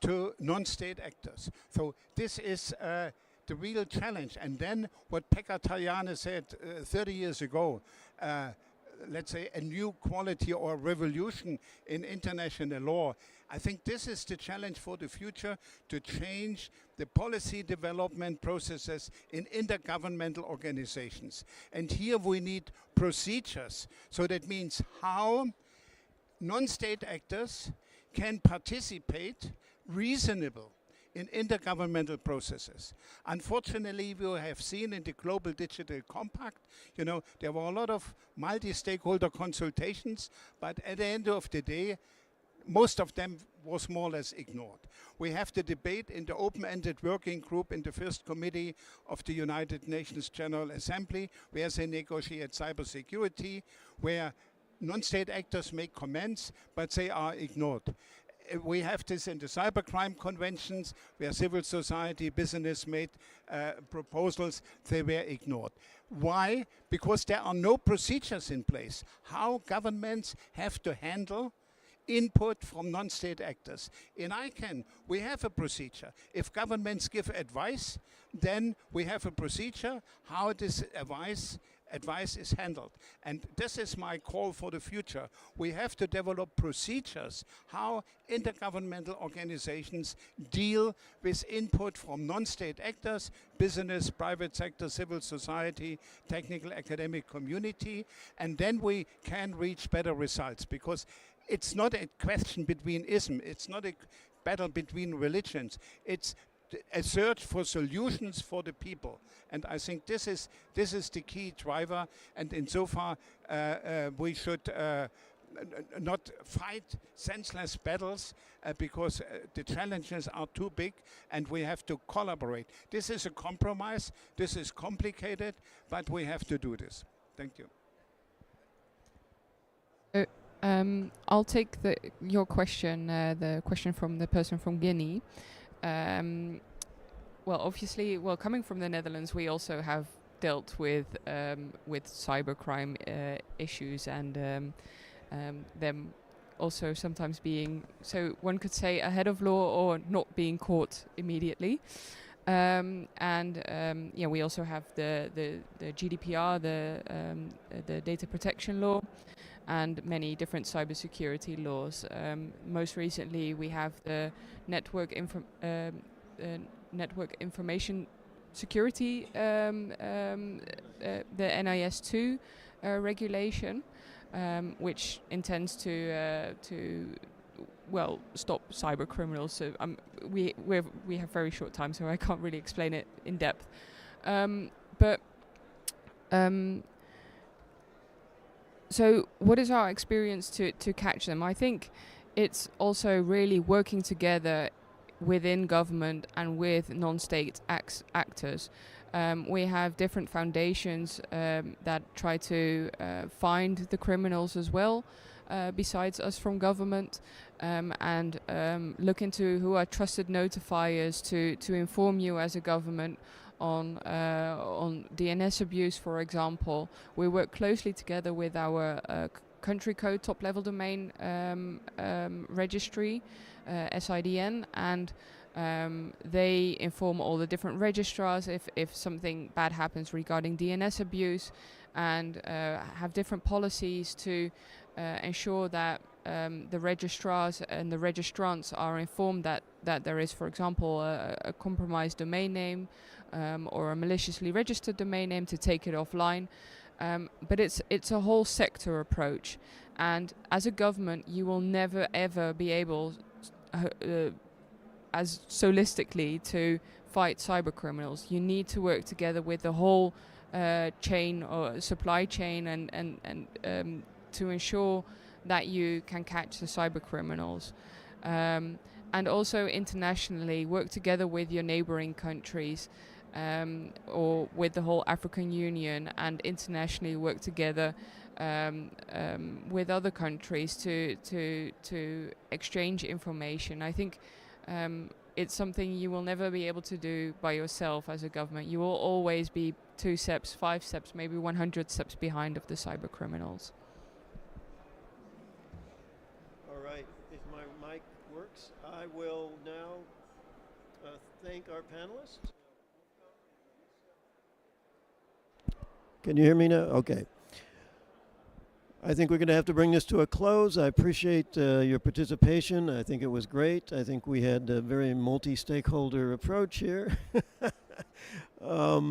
to non-state actors. So this is the real challenge. And then what Pekka Tarjane said 30 years ago, let's say a new quality or revolution in international law. I think this is the challenge for the future, to change the policy development processes in intergovernmental organizations. And here we need procedures. So that means how non-state actors can participate reasonable in intergovernmental processes. Unfortunately, we have seen in the Global Digital Compact, there were a lot of multi-stakeholder consultations, but at the end of the day, most of them was more or less ignored. We have the debate in the open-ended working group in the first committee of the United Nations General Assembly, where they negotiate cybersecurity, where non-state actors make comments, but they are ignored. We have this in the cybercrime conventions, where civil society, business made proposals, they were ignored. Why? Because there are no procedures in place how governments have to handle input from non-state actors. In ICANN, we have a procedure. If governments give advice, then we have a procedure how this advice is handled. And this is my call for the future. We have to develop procedures how intergovernmental organizations deal with input from non-state actors, business, private sector, civil society, technical academic community, and then we can reach better results, because it's not a question between ism, it's not a battle between religions, it's a search for solutions for the people. And I think this is the key driver, and insofar we should not fight senseless battles because the challenges are too big and we have to collaborate. This is a compromise, this is complicated, but we have to do this. Thank you. I'll take your question, the question from the person from Guinea. Well, obviously, coming from the Netherlands, we also have dealt with cybercrime issues and them also sometimes being, so one could say, ahead of law or not being caught immediately. We also have the GDPR, the data protection law, and many different cybersecurity laws. Most recently, we have the network information security, the NIS2 regulation, which intends to stop cyber criminals. So we have very short time, so I can't really explain it in depth. So what is our experience to catch them? I think it's also really working together within government and with non-state actors. We have different foundations that try to find the criminals as well, besides us from government, and look into who are trusted notifiers to inform you as a government on DNS abuse, for example. We work closely together with our country code top-level domain registry, SIDN, and they inform all the different registrars if something bad happens regarding DNS abuse, and have different policies to ensure that the registrars and the registrants are informed that there is, for example, a compromised domain name or a maliciously registered domain name, to take it offline. But it's a whole sector approach, and as a government, you will never ever be able, as holistically, to fight cyber criminals. You need to work together with the whole chain or supply chain, and to ensure that you can catch the cyber criminals. And also internationally, work together with your neighboring countries, or with the whole African Union, and internationally work together with other countries to exchange information. I think it's something you will never be able to do by yourself as a government. You will always be 2 steps, 5 steps, maybe 100 steps behind of the cyber criminals. All right, if my mic works, I will now thank our panelists. Can you hear me now? Okay. I think we're going to have to bring this to a close. I appreciate your participation. I think it was great. I think we had a very multi-stakeholder approach here. I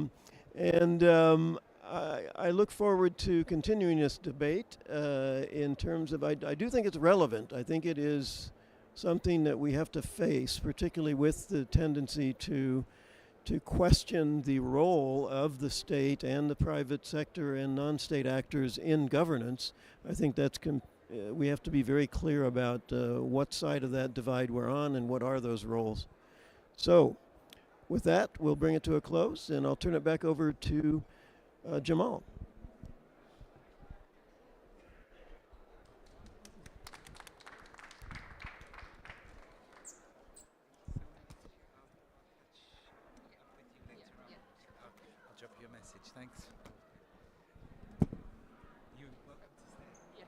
look forward to continuing this debate in terms of, I do think it's relevant. I think it is something that we have to face, particularly with the tendency to question the role of the state and the private sector and non-state actors in governance. I think that's we have to be very clear about what side of that divide we're on and what are those roles. So with that, we'll bring it to a close, and I'll turn it back over to Jamal. Drop your message. Thanks. You're welcome to stay. Yeah.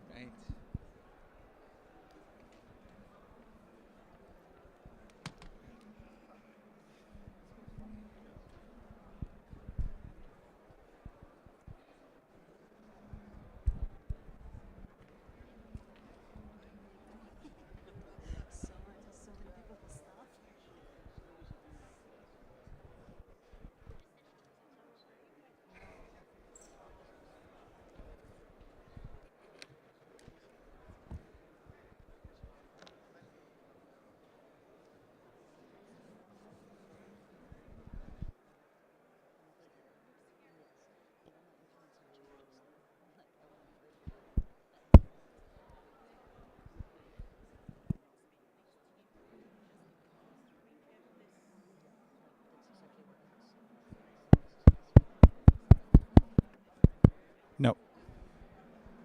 Right. So many people stuff.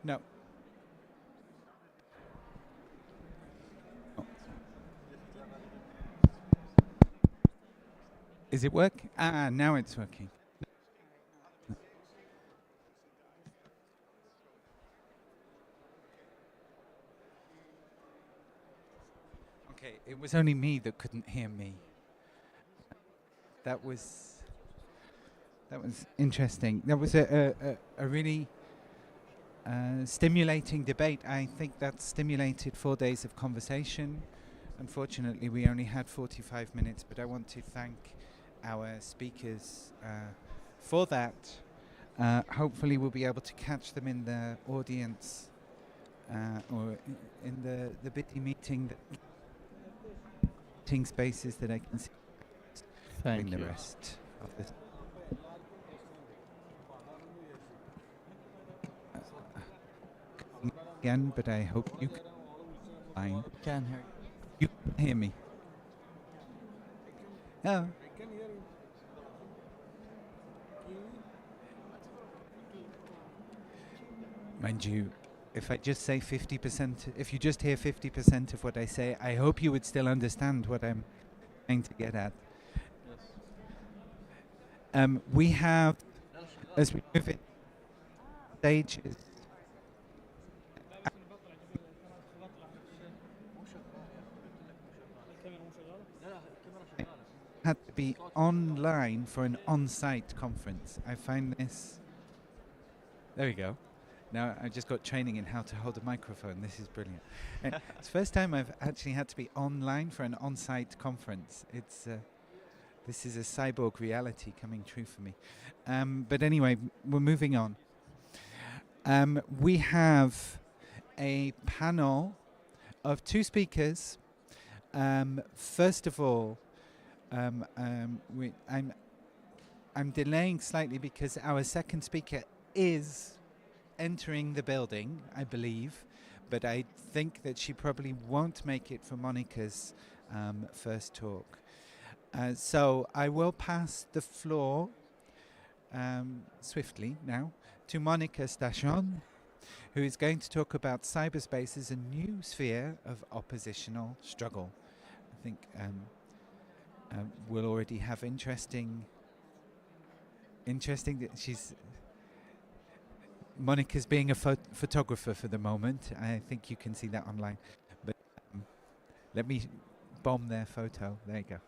No. Oh. Is it working? Ah, now it's working. Okay, it was only me that couldn't hear me. That was interesting. That was a really stimulating debate. I think that stimulated 4 days of conversation. Unfortunately, we only had 45 minutes, but I want to thank our speakers for that. Hopefully, we'll be able to catch them in the audience or in the bitty meeting spaces that I can see. Thank the you. rest of this. Again, but I hope you can. Fine. Can hear you. Can hear me. Oh. Mind you, if I just say 50%, if you just hear 50% of what I say, I hope you would still understand what I'm trying to get at. We have, as we move it, stages. Had to be online for an on-site conference. I find this. There we go. Now I just got training in how to hold a microphone. This is brilliant. It's the first time I've actually had to be online for an on-site conference. It's this is a cyborg reality coming true for me. But anyway, we're moving on. We have a panel of two speakers. First of all, I'm delaying slightly because our second speaker is entering the building, I believe, but I think that she probably won't make it for Monica's first talk. So I will pass the floor swiftly now to Monica Stachon, who is going to talk about cyberspace as a new sphere of oppositional struggle. I think we'll already have interesting that she's Monica's being a photographer for the moment. I think you can see that online, but let me bomb their photo. There you go.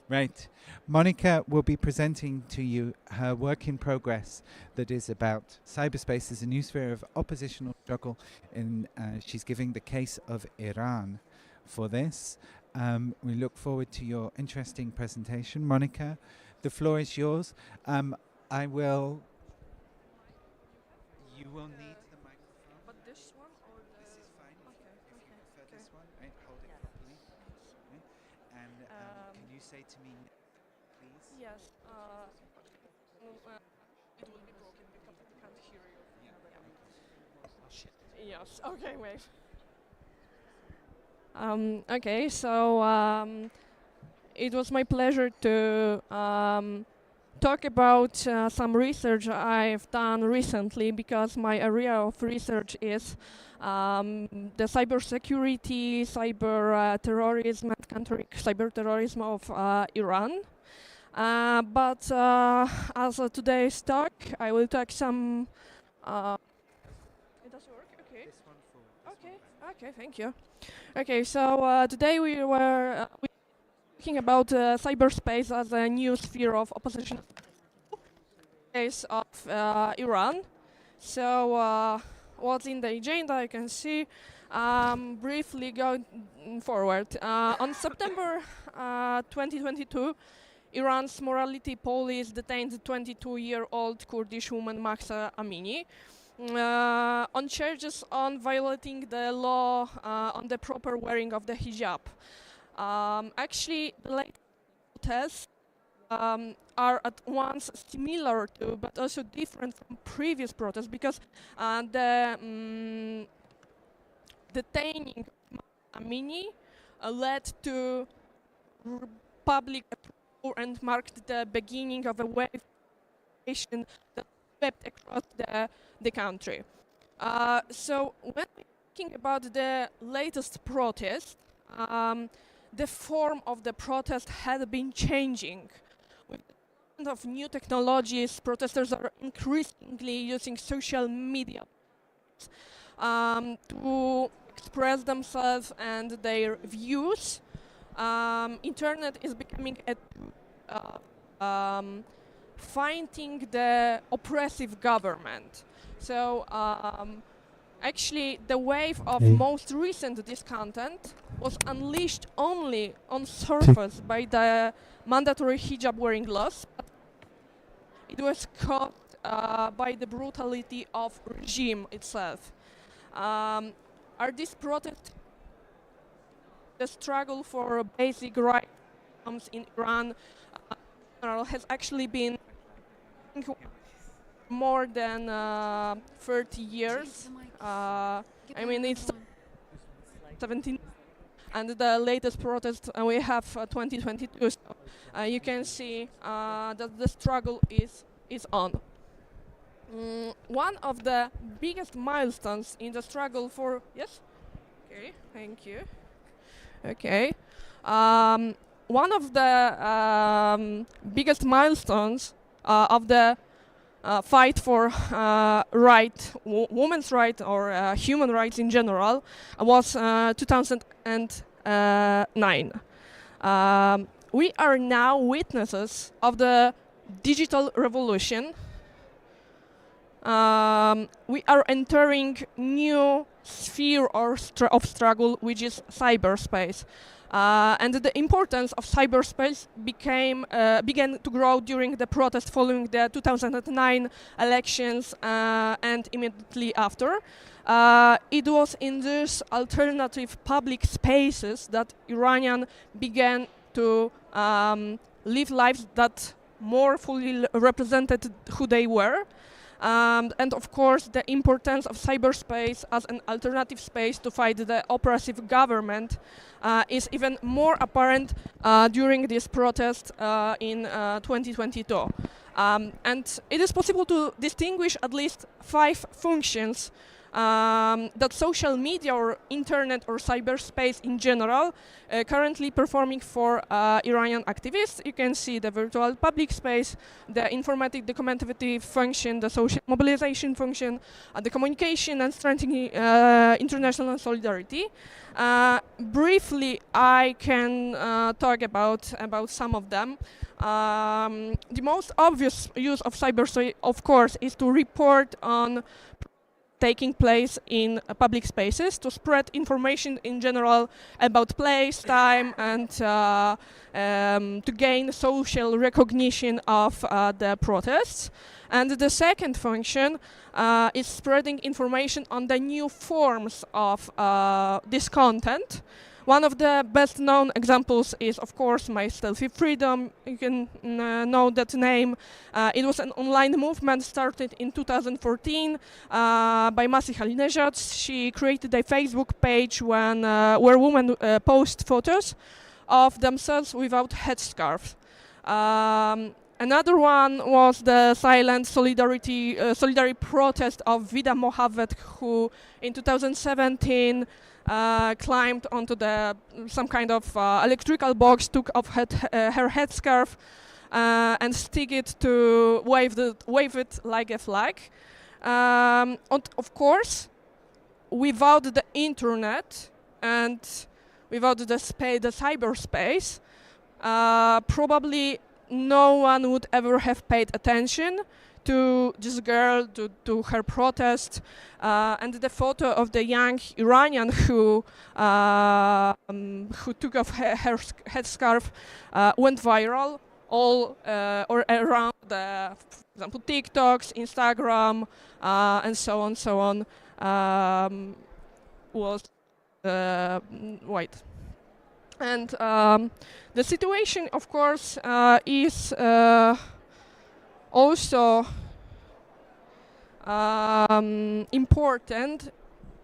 Right, Monica will be presenting to you her work in progress that is about cyberspace as a new sphere of oppositional struggle. She's giving the case of Iran for this. We look forward to your interesting presentation. Monica, the floor is yours. You will need the microphone. But this one or the... This is fine. Okay, if you prefer okay. this one, right? Hold it properly. Right? And can you say to me, please? Yes. It will be broken because I can't hear you. Yeah. Oh, shit. Yes. Okay. Wait. Okay. So it was my pleasure to talk about some research I've done recently, because my area of research is the cybersecurity, cyber terrorism, and countering cyber terrorism of Iran. But as today's talk, I will talk some. It does work. Okay. This one for. Okay. Okay. Thank you. Okay. So today we were talking about cyberspace as a new sphere of opposition case of Iran. So what's in the agenda? You can see. Briefly going forward. On September 2022. Iran's morality police detained 22-year-old Kurdish woman Mahsa Amini on charges on violating the law on the proper wearing of the hijab. Actually, the latest protests are at once similar to, but also different from previous protests, because the detaining Amini led to public approval and marked the beginning of a wave that swept across the country. So when we're thinking about the latest protest, the form of the protest had been changing. With the advent of new technologies, protesters are increasingly using social media to express themselves and their views. Internet is becoming a fighting the oppressive government. So actually the wave of most recent discontent was unleashed only on surface by the mandatory hijab wearing laws. It was caused by the brutality of regime itself. Are these protests the struggle for basic rights in Iran has actually been more than 30 years. I mean, it's 17, and the latest protest we have 2022. So you can see that the struggle is on. One of the biggest milestones in the struggle for okay, thank you. Okay, one of the biggest milestones of the fight for women's rights or human rights in general was 2009. We are now witnesses of the digital revolution. We are entering new sphere of struggle, which is cyberspace. And the importance of cyberspace began to grow during the protest following the 2009 elections and immediately after. It was in these alternative public spaces that Iranians began to live lives that more fully represented who they were. And of course, the importance of cyberspace as an alternative space to fight the oppressive government is even more apparent during this protest in 2022. And it is possible to distinguish at least 5 functions that social media or internet or cyberspace in general currently performing for Iranian activists. You can see the virtual public space, the informative documentative function, the social mobilization function, the communication and strengthening international solidarity. Briefly, I can talk about some of them. The most obvious use of cyberspace, of course, is to report on taking place in public spaces, to spread information in general about place, time, and to gain social recognition of the protests. And the second function is spreading information on the new forms of this content. One of the best known examples is, of course, My Stealthy Freedom. You can know that name. It was an online movement started in 2014 by Masih Alinejad. She created a Facebook page where women post photos of themselves without headscarves. Another one was the silent solidarity protest of Vida Mohaved, who in 2017 climbed onto some kind of electrical box, took off her headscarf and stick it to wave it like a flag. And of course, without the internet and without the cyberspace, probably no one would ever have paid attention to this girl, to her protest, and the photo of the young Iranian who took off her headscarf went viral all or around for example, TikToks, Instagram, and so on, was white. And the situation, of course, is also important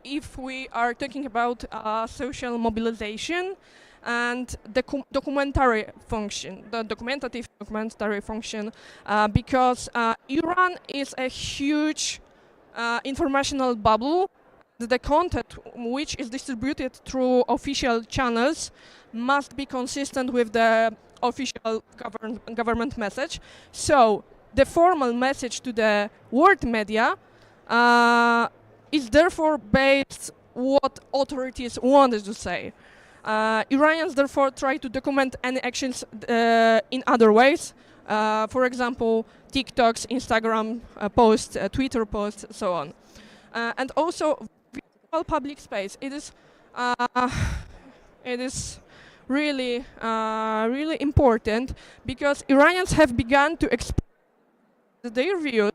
if we are talking about social mobilization and the documentary function, the documentary function, because Iran is a huge informational bubble. The content which is distributed through official channels must be consistent with the official government message. So the formal message to the world media is therefore based what authorities wanted to say. Iranians therefore try to document any actions in other ways. For example, TikToks, Instagram posts, Twitter posts, so on. And also virtual public space. It is really important because Iranians have begun to express their views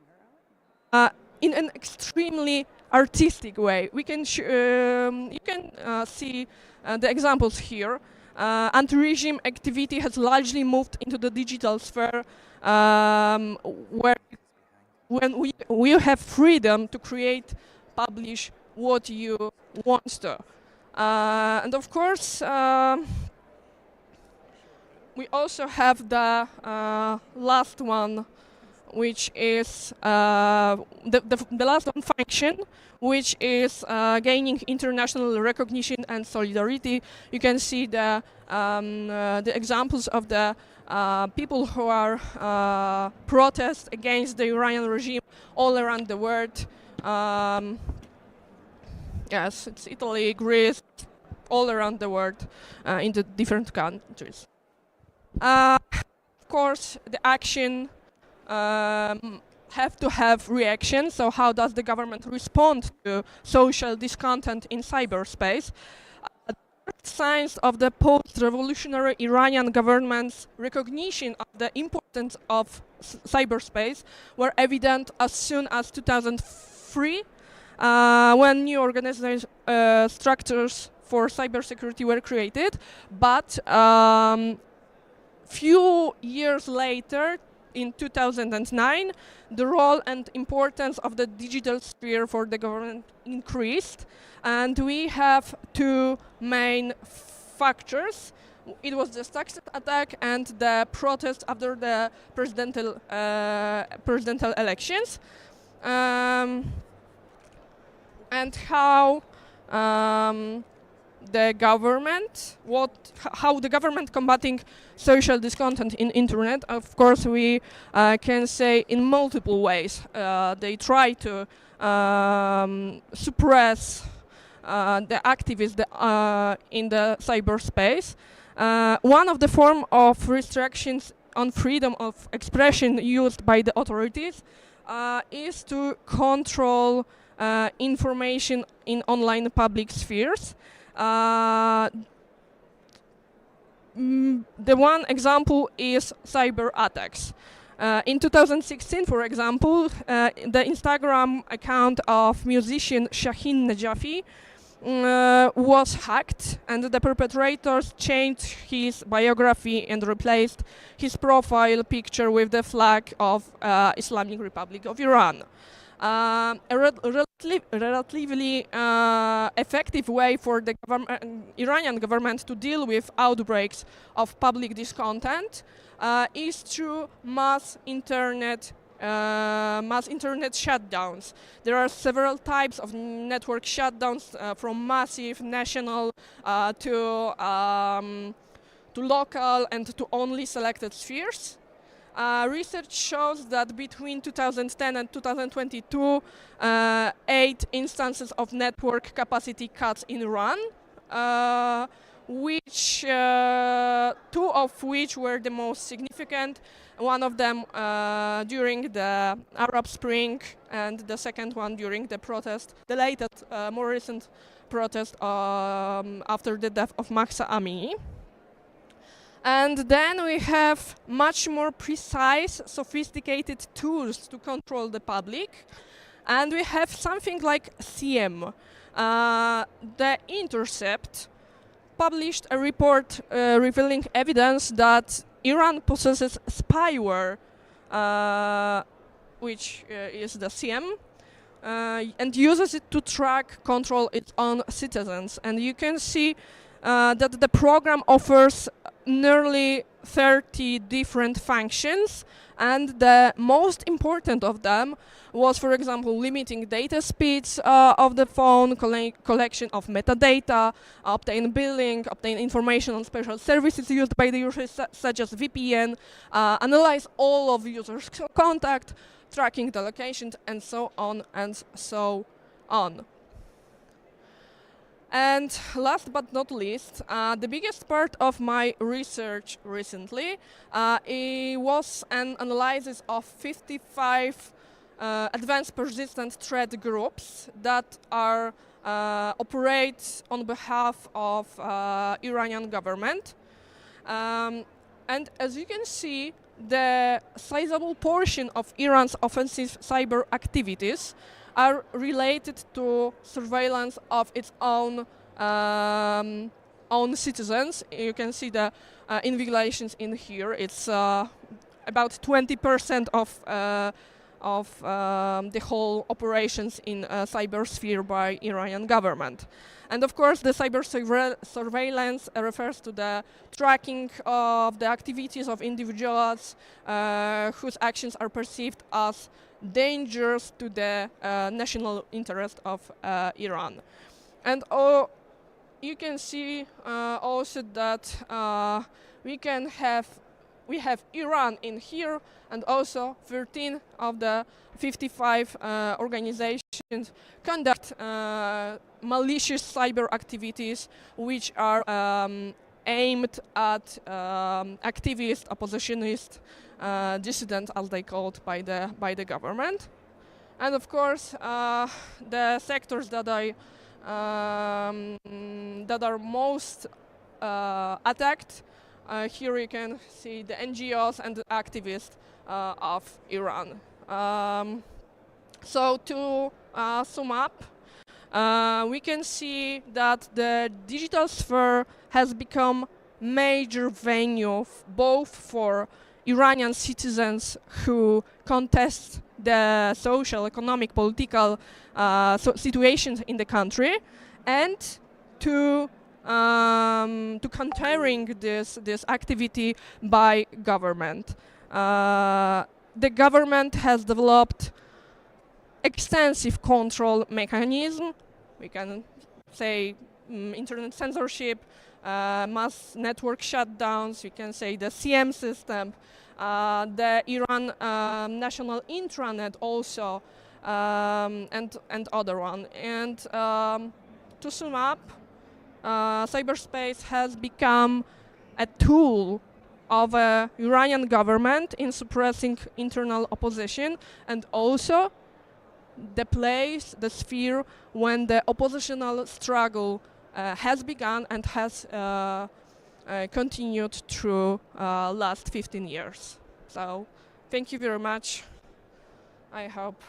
in an extremely artistic way. We can you can see the examples here. Anti-regime activity has largely moved into the digital sphere, where when we have freedom to create, publish what you want to. And of course, we also have the last one, which is the last one function, which is gaining international recognition and solidarity. You can see the examples of the people who are protest against the Iranian regime all around the world. Yes, it's Italy, Greece, all around the world, in the different countries. Of course, the action have to have reaction. So how does the government respond to social discontent in cyberspace? Signs of the post-revolutionary Iranian government's recognition of the importance of cyberspace were evident as soon as 2003, when new organizational structures for cybersecurity were created. But few years later, in 2009, the role and importance of the digital sphere for the government increased, and we have two main factors. It was the Stuxnet attack and the protest after the presidential elections, and how the government, how the government combating social discontent in internet. Of course, we can say in multiple ways. They try to suppress the activists in the cyberspace. One of the form of restrictions on freedom of expression used by the authorities is to control information in online public spheres. The one example is cyber attacks. In 2016, for example, the Instagram account of musician Shaheen Najafi was hacked, and the perpetrators changed his biography and replaced his profile picture with the flag of Islamic Republic of Iran. A relatively effective way for the Iranian government to deal with outbreaks of public discontent is through mass internet shutdowns. There are several types of network shutdowns, from massive, national, to local, and to only selected spheres. Research shows that between 2010 and 2022, 8 instances of network capacity cuts in Iran, which 2 of which were the most significant. One of them during the Arab Spring, and the second one during the protest, the latest, more recent protest after the death of Mahsa Amini. And then we have much more precise, sophisticated tools to control the public. And we have something like CM. The Intercept published a report revealing evidence that Iran possesses spyware, which is the CM, and uses it to track, control its own citizens. And you can see that the program offers nearly 30 different functions, and the most important of them was, for example, limiting data speeds of the phone, collection of metadata, obtain billing, obtain information on special services used by the users, such as VPN, analyze all of users' contact, tracking the locations, and so on and so on. And last but not least, the biggest part of my research recently it was an analysis of 55 advanced persistent threat groups that are operate on behalf of Iranian government. And as you can see, the sizable portion of Iran's offensive cyber activities are related to surveillance of its own citizens. You can see the invigilations in here. It's about 20% of the whole operations in cybersphere by Iranian government. And of course, the cyber surveillance refers to the tracking of the activities of individuals whose actions are perceived as dangers to the national interest of Iran. And you can see also that we have Iran in here, and also 13 of the 55 organizations conduct malicious cyber activities which are aimed at activists, oppositionists, dissident, as they called by the government. And of course, the sectors that are most attacked. Here you can see the NGOs and the activists of Iran. So to sum up, we can see that the digital sphere has become major venue both for Iranian citizens who contest the social, economic, political situations in the country, and to countering this activity by government. The government has developed extensive control mechanism. We can say internet censorship, mass network shutdowns. We can say the CM system, the Iran national intranet also, and other one. And to sum up, cyberspace has become a tool of the Iranian government in suppressing internal opposition, and also the place, the sphere when the oppositional struggle has begun and has continued through last 15 years. So thank you very much. I hope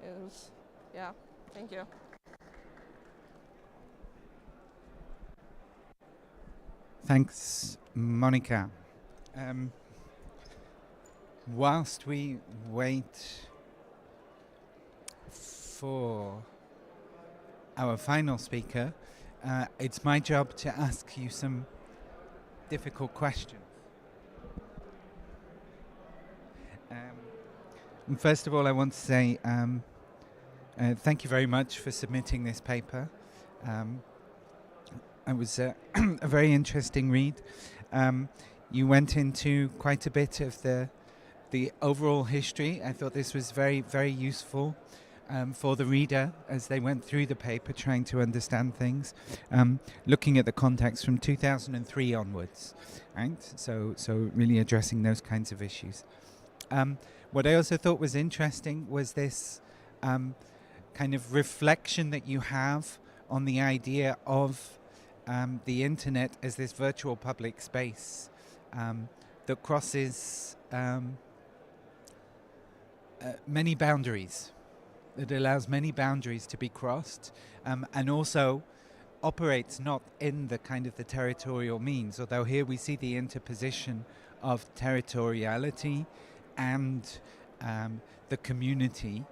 it was, yeah, thank you. Thanks, Monica. Whilst we wait for our final speaker, it's my job to ask you some difficult questions. First of all, I want to say thank you very much for submitting this paper. It was a very interesting read. You went into quite a bit of the overall history. I thought this was very, very useful for the reader as they went through the paper, trying to understand things, looking at the context from 2003 onwards, right? So really addressing those kinds of issues. What I also thought was interesting was this kind of reflection that you have on the idea of the internet as this virtual public space that crosses many boundaries, that allows many boundaries to be crossed, and also operates not in the kind of the territorial means, although here we see the interposition of territoriality and the community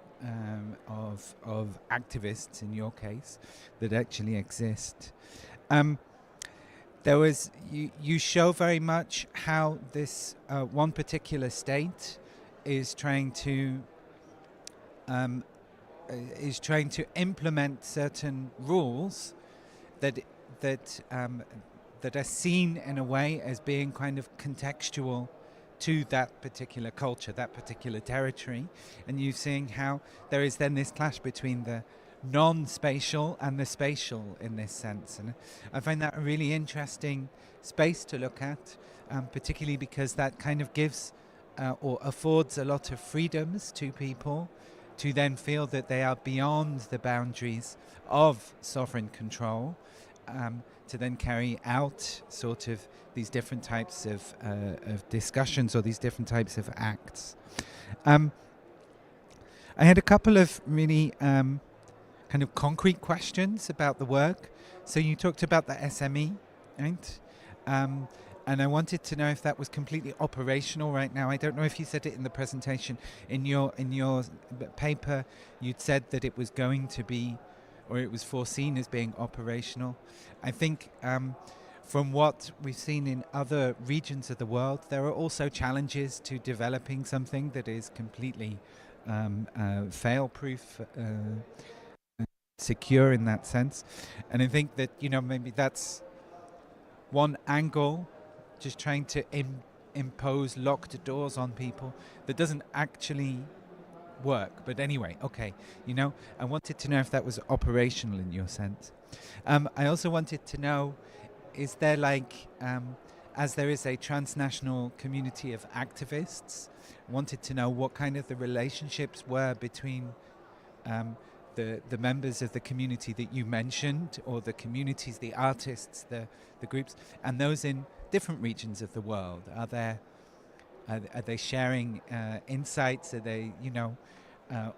of activists, in your case, that actually exist. you show very much how this one particular state is trying to implement certain rules that that are seen in a way as being kind of contextual to that particular culture, that particular territory, and you're seeing how there is then this clash between the non-spatial and the spatial in this sense. And I find that a really interesting space to look at, particularly because that kind of gives or affords a lot of freedoms to people to then feel that they are beyond the boundaries of sovereign control, to then carry out sort of these different types of discussions or these different types of acts. I had a couple of really kind of concrete questions about the work. So you talked about the SME, right? And I wanted to know if that was completely operational right now. I don't know if you said it in the presentation. In your paper, you'd said that it was going to be, or it was foreseen as being operational. I think from what we've seen in other regions of the world, there are also challenges to developing something that is completely fail-proof, secure in that sense. And I think that, maybe that's one angle, just trying to impose locked doors on people that doesn't actually work. But anyway, okay, I wanted to know if that was operational in your sense. I also wanted to know, is there as there is a transnational community of activists, wanted to know what kind of the relationships were between the members of the community that you mentioned, or the communities, the artists, the groups, and those in different regions of the world. Are they sharing insights? Are they,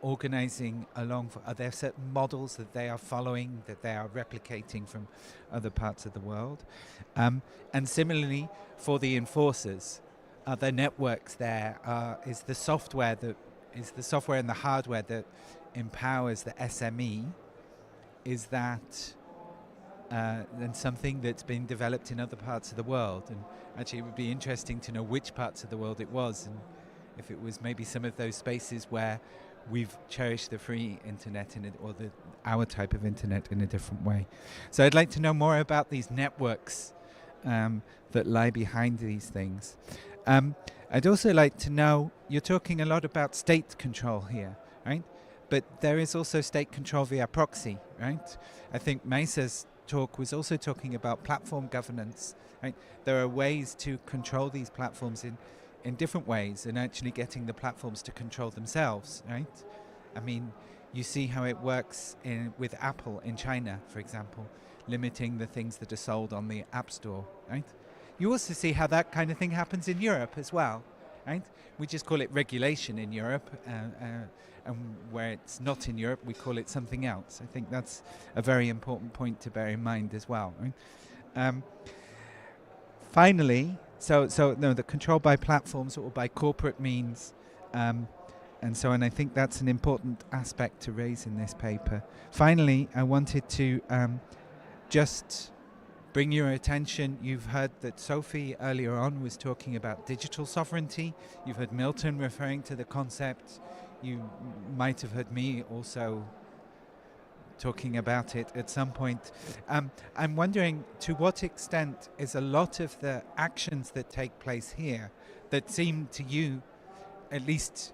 organizing along? Are there certain models that they are following, that they are replicating from other parts of the world? And similarly, for the enforcers, are there networks there? Is the software and the hardware that empowers the SME, is that then something that's been developed in other parts of the world? And actually it would be interesting to know which parts of the world it was, and if it was maybe some of those spaces where we've cherished the free internet or our type of internet in a different way. So I'd like to know more about these networks that lie behind these things. I'd also like to know, you're talking a lot about state control here, right? But there is also state control via proxy, right? I think Mesa's talk was also talking about platform governance, right? There are ways to control these platforms in different ways, and actually getting the platforms to control themselves, right? I mean, you see how it works with Apple in China, for example, limiting the things that are sold on the App Store, right? You also see how that kind of thing happens in Europe as well, right? We just call it regulation in Europe, and where it's not in Europe, we call it something else. I think that's a very important point to bear in mind as well, right? Finally, the control by platforms or by corporate means, and so on. I think that's an important aspect to raise in this paper. Finally, I wanted to just bring your attention. You've heard that Sophie earlier on was talking about digital sovereignty. You've heard Milton referring to the concept. You might have heard me also talking about it at some point. I'm wondering, to what extent is a lot of the actions that take place here that seem to you, at least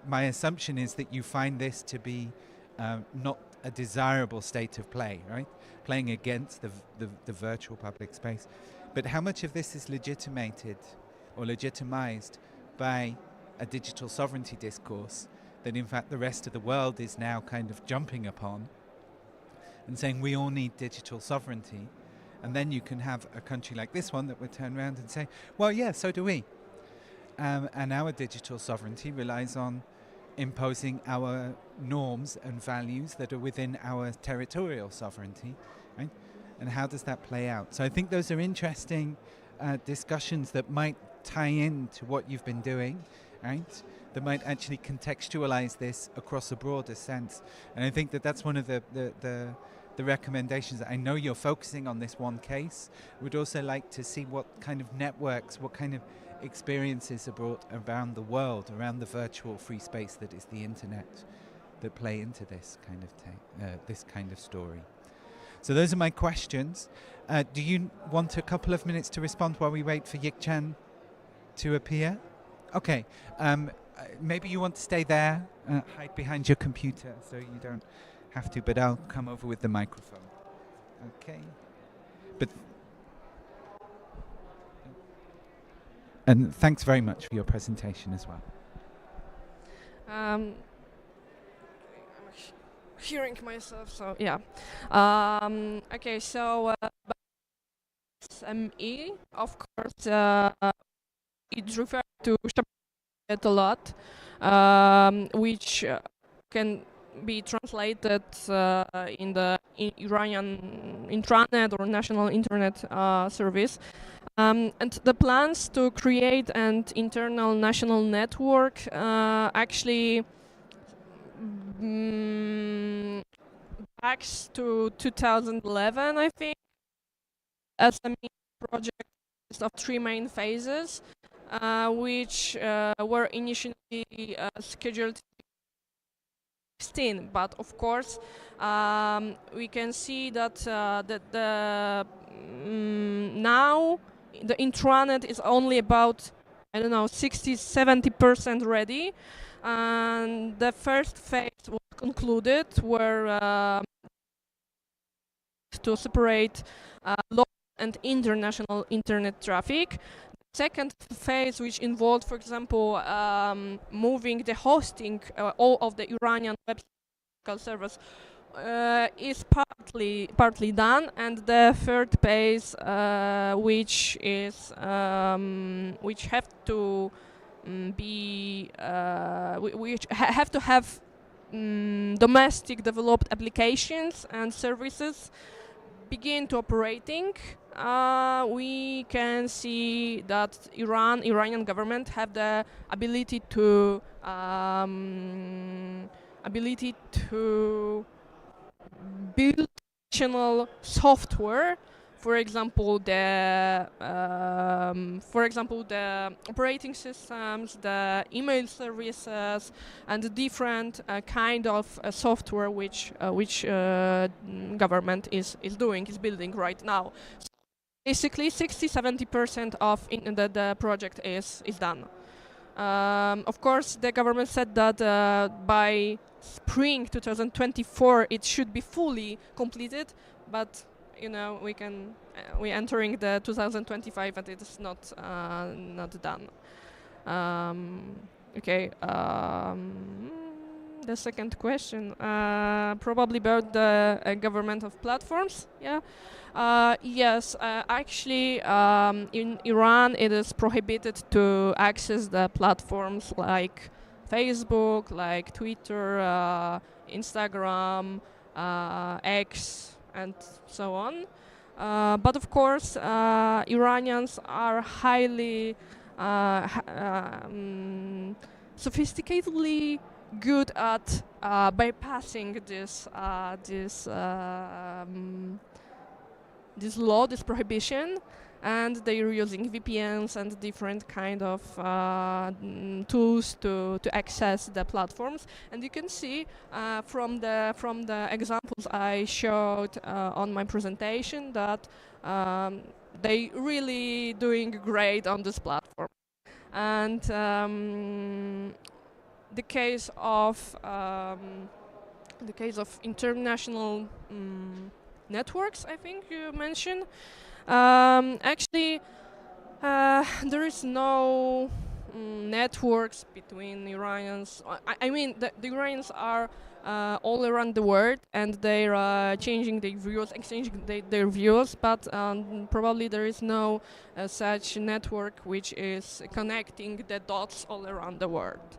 my assumption is that you find this to be not a desirable state of play, right? Playing against the virtual public space. But how much of this is legitimated or legitimized by a digital sovereignty discourse that in fact the rest of the world is now kind of jumping upon and saying we all need digital sovereignty? And then you can have a country like this one that would turn around and say, well, yeah, so do we. And our digital sovereignty relies on imposing our norms and values that are within our territorial sovereignty, right? And how does that play out? So I think those are interesting discussions that might tie in to what you've been doing, right? That might actually contextualize this across a broader sense. And I think that that's one of the the recommendations. I know you're focusing on this one case. We'd also like to see what kind of networks, what kind of experiences are brought around the world, around the virtual free space that is the internet, that play into this kind of this kind of story. So those are my questions. Do you want a couple of minutes to respond while we wait for Yik-Chan to appear? Okay. Maybe you want to stay there, hide behind your computer so you don't have to, but I'll come over with the microphone. Okay. And thanks very much for your presentation as well. I'm hearing myself, so yeah. Okay, so SME, of course, it refers to a lot, which can be translated in the Iranian intranet or national internet service. And the plans to create an internal national network actually backs to 2011, I think. SME project is of 3 main phases, which were initially scheduled 16, but of course we can see that now the intranet is only about, I don't know, 60-70% ready, and the first phase was concluded where to separate local and international internet traffic. Second phase, which involved, for example, moving the hosting all of the Iranian web servers, is partly done, and the third phase, which is which have to be which have to have domestic developed applications and services begin to operating. We can see that Iranian government have the ability to build additional software. For example, the operating systems, the email services, and the different kind of software which government is building right now. So basically, 60-70% of the project is done. Of course, the government said that by spring 2024 it should be fully completed, but you know, we're entering the 2025 and it is not done. Okay. The second question, probably about the government of platforms. Yeah. Yes. Actually, in Iran, it is prohibited to access the platforms like Facebook, like Twitter, Instagram, X, and so on. But of course, Iranians are highly sophisticatedly good at bypassing this law, this prohibition, and they are using VPNs and different kind of tools to access the platforms. And you can see from the examples I showed on my presentation that they really doing great on this platform. And the case of international networks, I think you mentioned. Actually, there is no networks between Iranians. I mean, the Iranians are all around the world, and they are changing their views, exchanging their views. But probably there is no such network which is connecting the dots all around the world.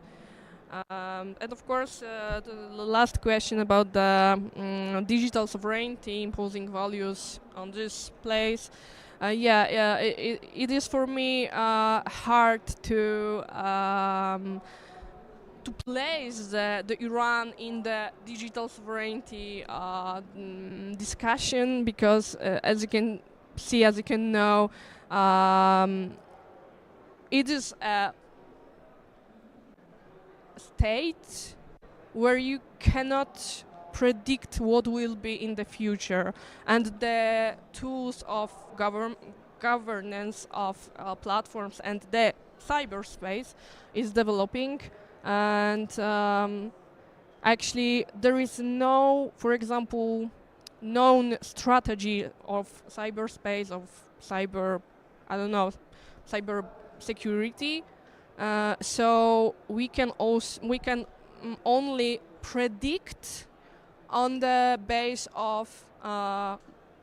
And of course, the last question about the digital sovereignty imposing values on this place. It is for me hard to to place the Iran in the digital sovereignty discussion, because as you can see, as you can know, it is a state where you cannot predict what will be in the future, and the tools of governance of platforms and the cyberspace is developing, and actually there is no, for example, known strategy of cyberspace, of cyber, I don't know, cyber security. So we can only predict on the base of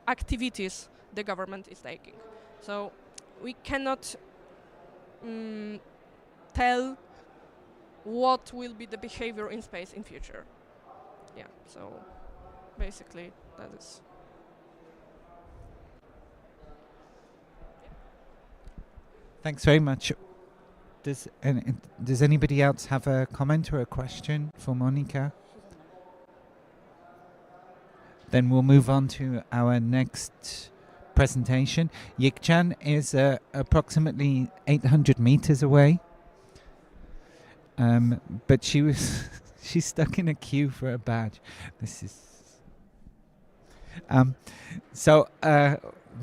activities the government is taking. So we cannot tell what will be the behavior in space in future. Yeah, so basically that is. Thanks very much. Does anybody else have a comment or a question for Monica? Then we'll move on to our next presentation. Yikchan is approximately 800 meters away, but she's stuck in a queue for a badge. This is so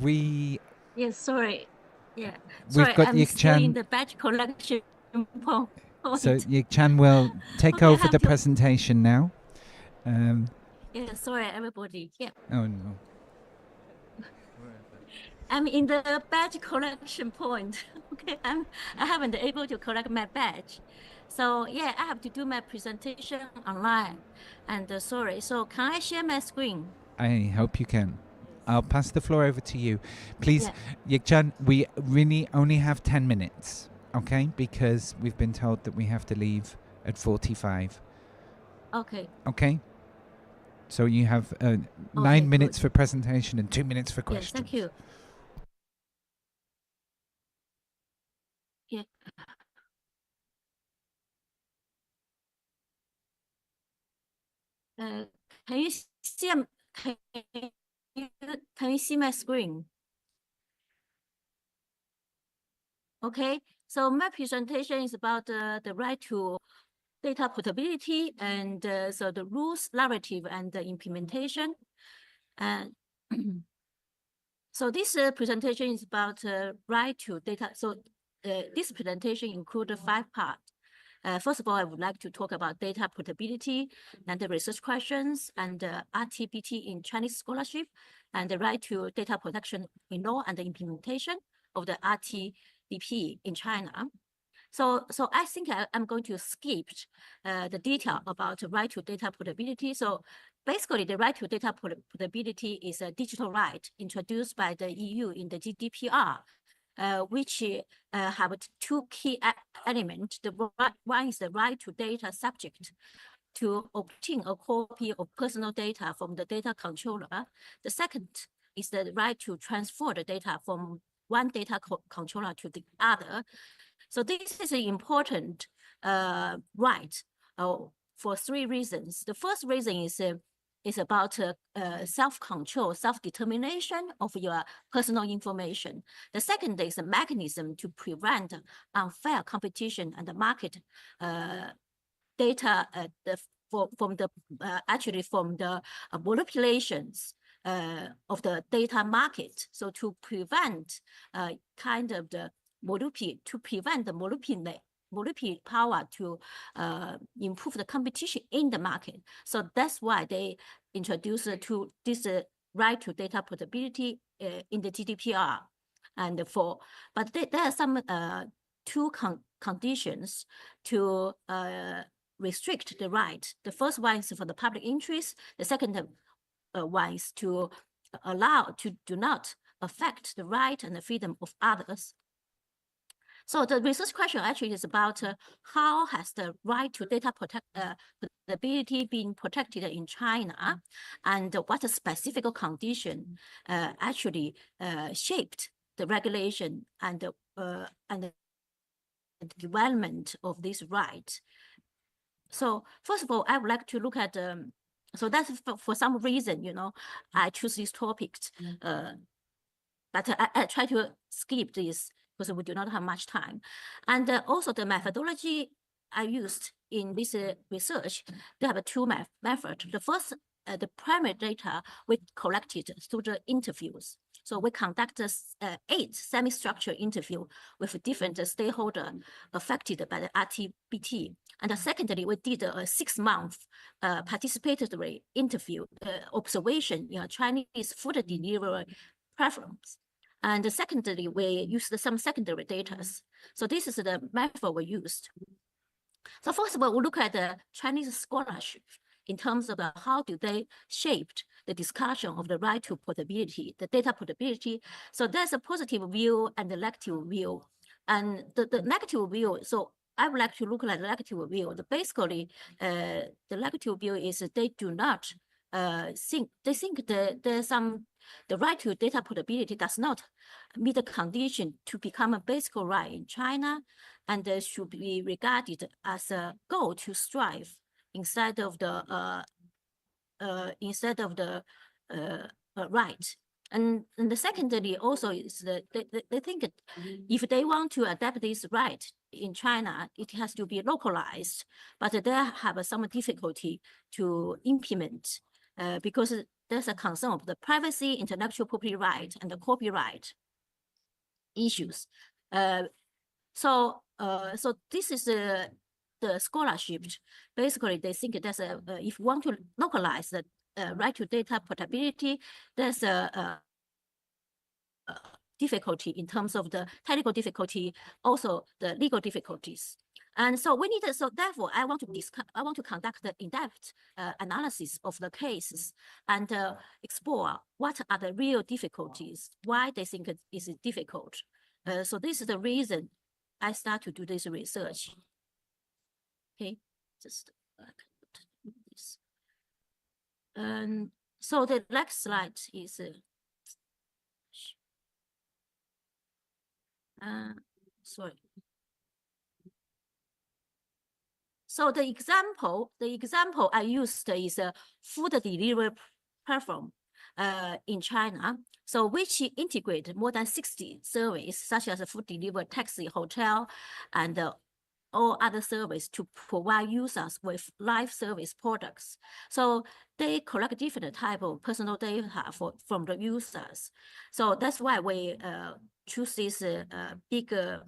we. Yes, sorry. Yeah, We've sorry, got I'm still in Yikchan. the batch collection point. So Yikchan will take Okay, I over have the to- presentation now. Yeah, sorry, everybody. Yeah, Oh no. I'm in the badge collection point. Okay, I haven't able to collect my badge, so yeah, I have to do my presentation online. And sorry, so can I share my screen? I hope you can. I'll pass the floor over to you. Please, Yeah. Yikchan, we really only have 10 minutes, okay? Because we've been told that we have to leave at 45. Okay. Okay? So you have 9 Okay, minutes good. for presentation and 2 minutes for Yes, questions. thank you. Yeah. Can you see? Can you see my screen? Okay. So my presentation is about the right to data portability and so the rules, narrative, and the implementation. And so this presentation is about right to data. So this presentation includes 5 parts. First of all, I would like to talk about data portability and the research questions and RTBT in Chinese scholarship and the right to data protection in law and the implementation of the RTDP in China. So I think I'm going to skip the detail about right to data portability. So basically, the right to data portability is a digital right introduced by the EU in the GDPR, which have 2 key elements. One is the right to data subject to obtain a copy of personal data from the data controller. The second is the right to transfer the data from one data controller to the other. So this is an important right for 3 reasons. The first reason is about self-control, self-determination of your personal information. The second is a mechanism to prevent unfair competition and the market data from the manipulations of the data market. So to prevent kind of the to prevent the monopoly power to improve the competition in the market. So that's why they introduced this right to data portability in the GDPR. And but there are some 2 conditions to restrict the right. The first one is for the public interest. The second one is to allow to do not affect the right and the freedom of others. So the research question actually is about how has the right to data portability been protected in China, and what specific condition actually shaped the regulation and the development of this right. So first of all, I would like to look at, so that's for some reason, I choose these topics, but I try to skip this because we do not have much time. And also the methodology I used in this research, they have two methods. The first, the primary data we collected through the interviews. So we conducted 8 semi-structured interviews with different stakeholders affected by the RTBT. And secondly, we did a 6-month participatory interview observation in Chinese food delivery preference. And secondly, we used some secondary data. So this is the method we used. So first of all, we look at the Chinese scholarship in terms of how do they shaped the discussion of the right to portability, the data portability. So there's a positive view and a negative view. And the negative view, so I would like to look at the negative view. Basically, the negative view is they do not think there's the right to data portability does not meet the condition to become a basic right in China, and should be regarded as a goal to strive instead of the right. And the secondly also is that they think that if they want to adapt this right in China, it has to be localized, but they have some difficulty to implement because there's a concern of the privacy, intellectual property right, and the copyright issues. So this is the scholarship. Basically, they think there's if you want to localize the right to data portability, there's a difficulty in terms of the technical difficulty, also the legal difficulties. And so we need, so therefore I want to conduct the in-depth analysis of the cases and explore what are the real difficulties, why they think it is difficult. So this is the reason I start to do this research. Okay, just this. So the next slide is sorry. So the example I used is a food delivery platform in China, so which integrate more than 60 services such as a food delivery, taxi, hotel, and all other services to provide users with live service products. So they collect different type of personal data from the users. So that's why we choose this bigger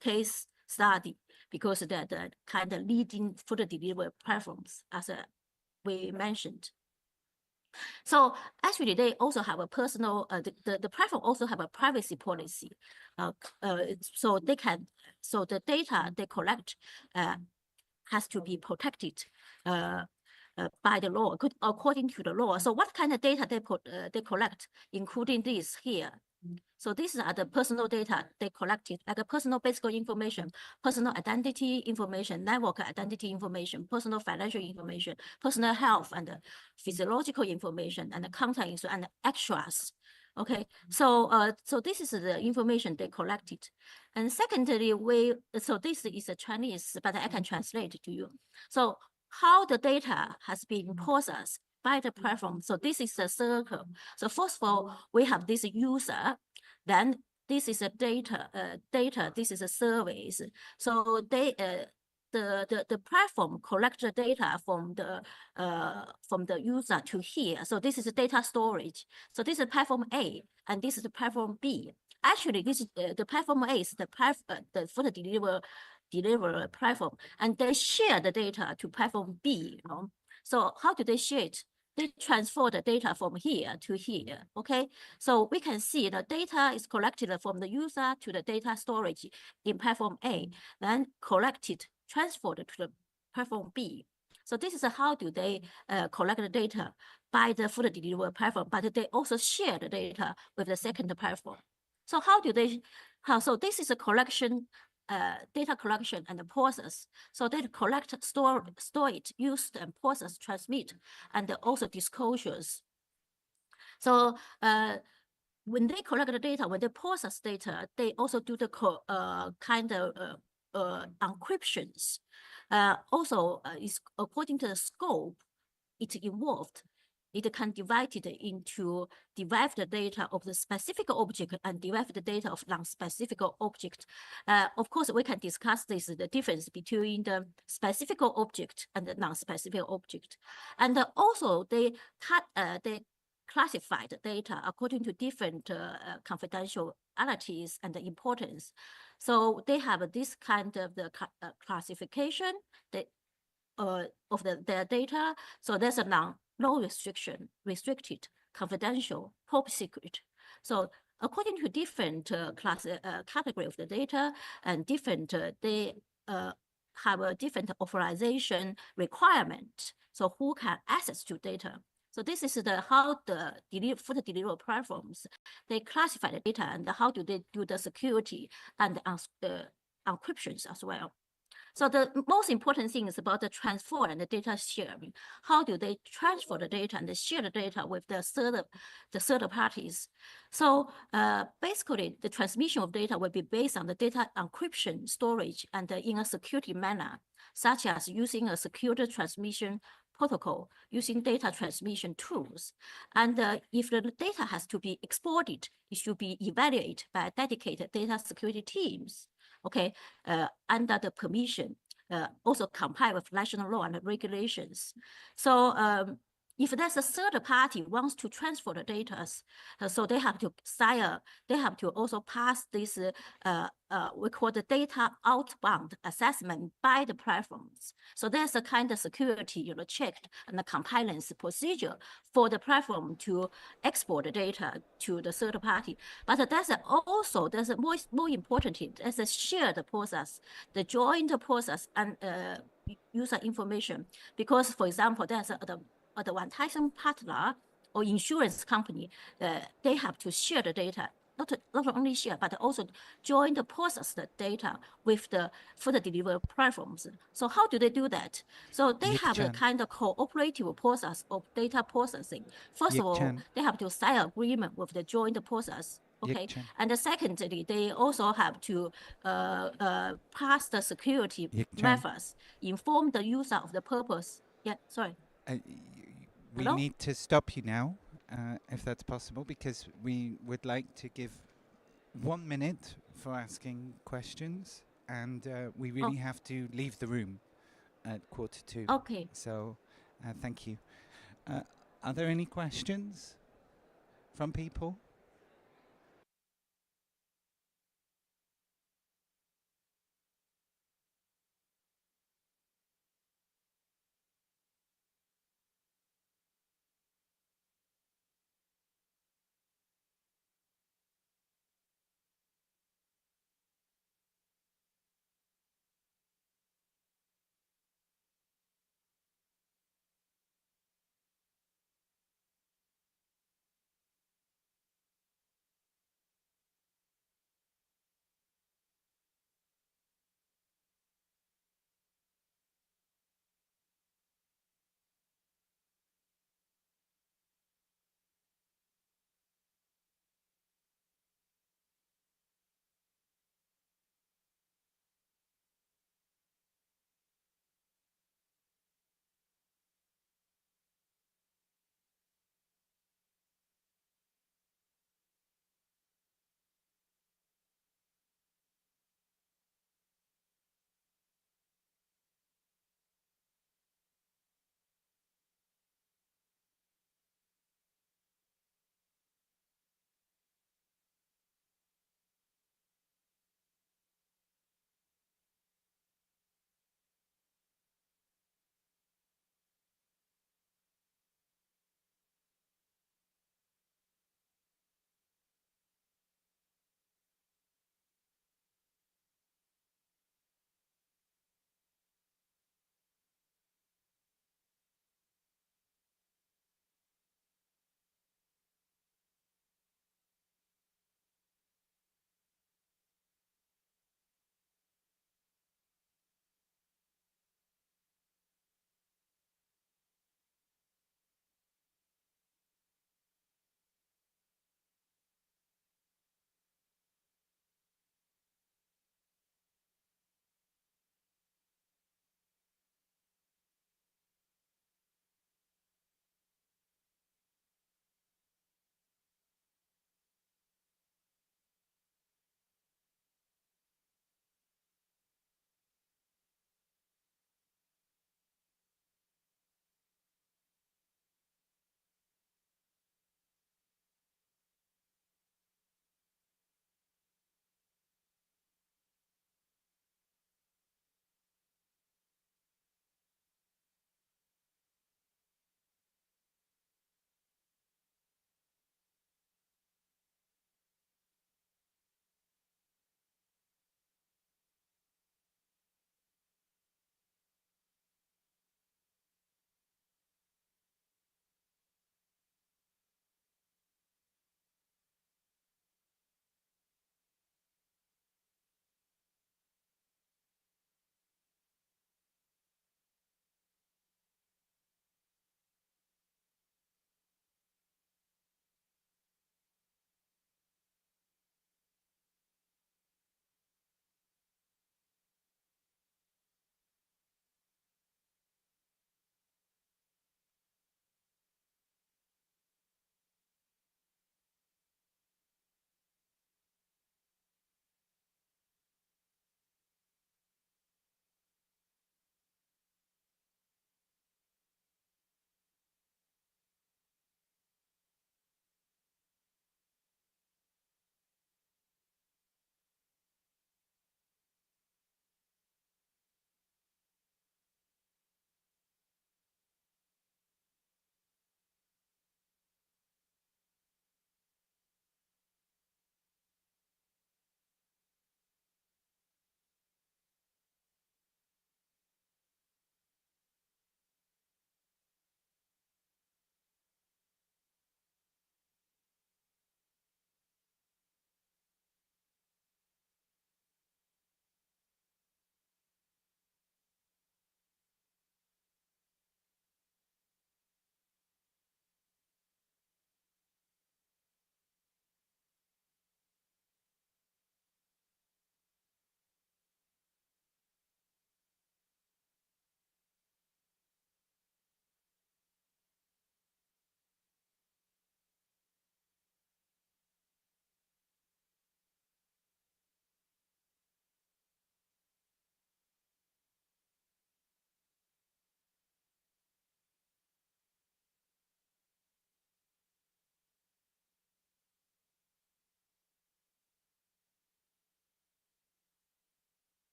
case study, because they're the kind of leading food delivery platforms, as we mentioned. So actually, they also have a personal. The platform also have a privacy policy. So they can. So the data they collect has to be protected by the law, according to the law. So what kind of data they collect, including this here. So these are the personal data they collected, like a personal basic information, personal identity information, network identity information, personal financial information, personal health and physiological information, and the content and extras. Okay, so so this is the information they collected. And secondly, so this is a Chinese, but I can translate to you. So how the data has been processed by the platform. So this is a circle. So first of all, we have this user, then this is a data, this is a service. So they the platform collect the data from the user to here. So this is a data storage. So this is platform A, and this is the platform B. Actually, this is the platform A is the food deliver platform, and they share the data to platform B. So how do they share it? They transfer the data from here to here, okay? So we can see the data is collected from the user to the data storage in platform A, then collected, transferred to the platform B. So this is how do they collect the data by the food delivery platform, but they also share the data with the second platform. So how do they, so this is a collection, data collection and the process. So they collect, store it, use and process, transmit, and also disclosures. So when they collect the data, when they process data, they also do the kind of encryptions. Also, is according to the scope it involved. It can divide it into derive the data of the specific object and derive the data of non-specific object. Of course, we can discuss this, the difference between the specific object and the non-specific object. And also they classified data according to different confidentialities and the importance. So they have this kind of the classification of their data. So there's a no restriction, restricted, confidential, top secret. So according to different category of the data and different, they have a different authorization requirement. So who can access to data? So this is how the food delivery platforms, they classify the data and how do they do the security and the encryptions as well. So the most important thing is about the transfer and the data sharing. How do they transfer the data and share the data with the third parties? So basically, the transmission of data will be based on the data encryption, storage, and in a security manner, such as using a secure transmission protocol, using data transmission tools. And if the data has to be exported, it should be evaluated by dedicated data security teams, okay, under the permission, also comply with national law and regulations. So if there's a third party wants to transfer the data, so they have to they have to also pass this we call the data outbound assessment by the platforms. So there's a kind of security, checked and the compliance procedure for the platform to export the data to the third party. But there's a more important thing, there's a shared process, the joint process and user information. Because, for example, there's the advertising partner or insurance company, they have to share the data. Not only share, but also join the process the data with the food delivery platforms. So how do they do that? So they have a kind of cooperative process of data processing. First of all, they have to sign agreement with the joint process. Okay, and secondly, they also have to pass the security methods, inform the user of the purpose. Yeah, sorry. We need to stop you now, if that's possible, because we would like to give 1 minute for asking questions, and we really have to leave the room at 1:45. Okay. So, thank you. Are there any questions from people?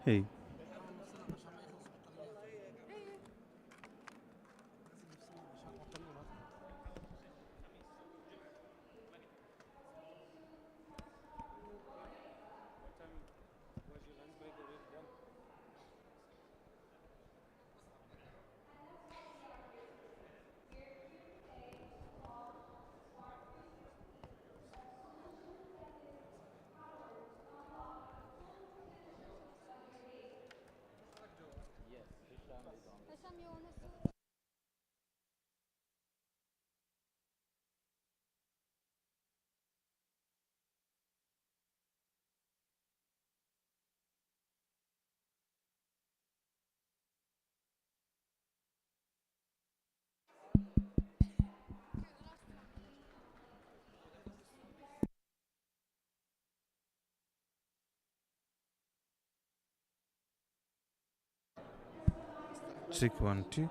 Hey. Check 1 2.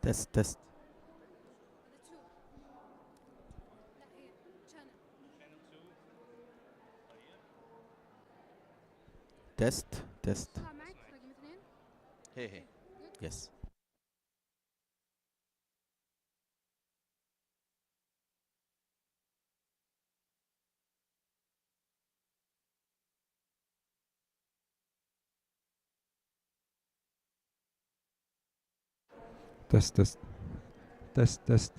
Test, test. Test, test. Hey, hey. Yes. Test, test, test, test.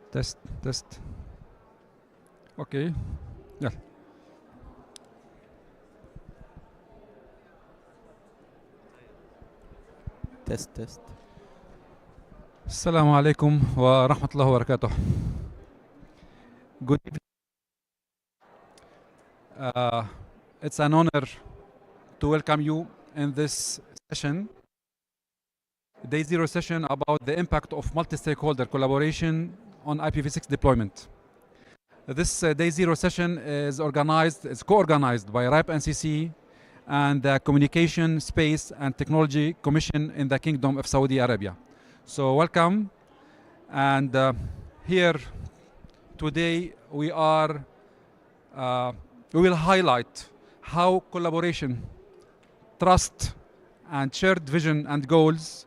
Test, test. Okay. Yeah. Test, test. السلام عليكم ورحمة الله وبركاته. Good evening. It's an honor to welcome you in this session, Day Zero session about the impact of multi-stakeholder collaboration on IPv6 deployment. This Day Zero session is co-organized by RIPE NCC and the Communication, Space and Technology Commission in the Kingdom of Saudi Arabia. So welcome, and here today we will highlight how collaboration, trust and shared vision and goals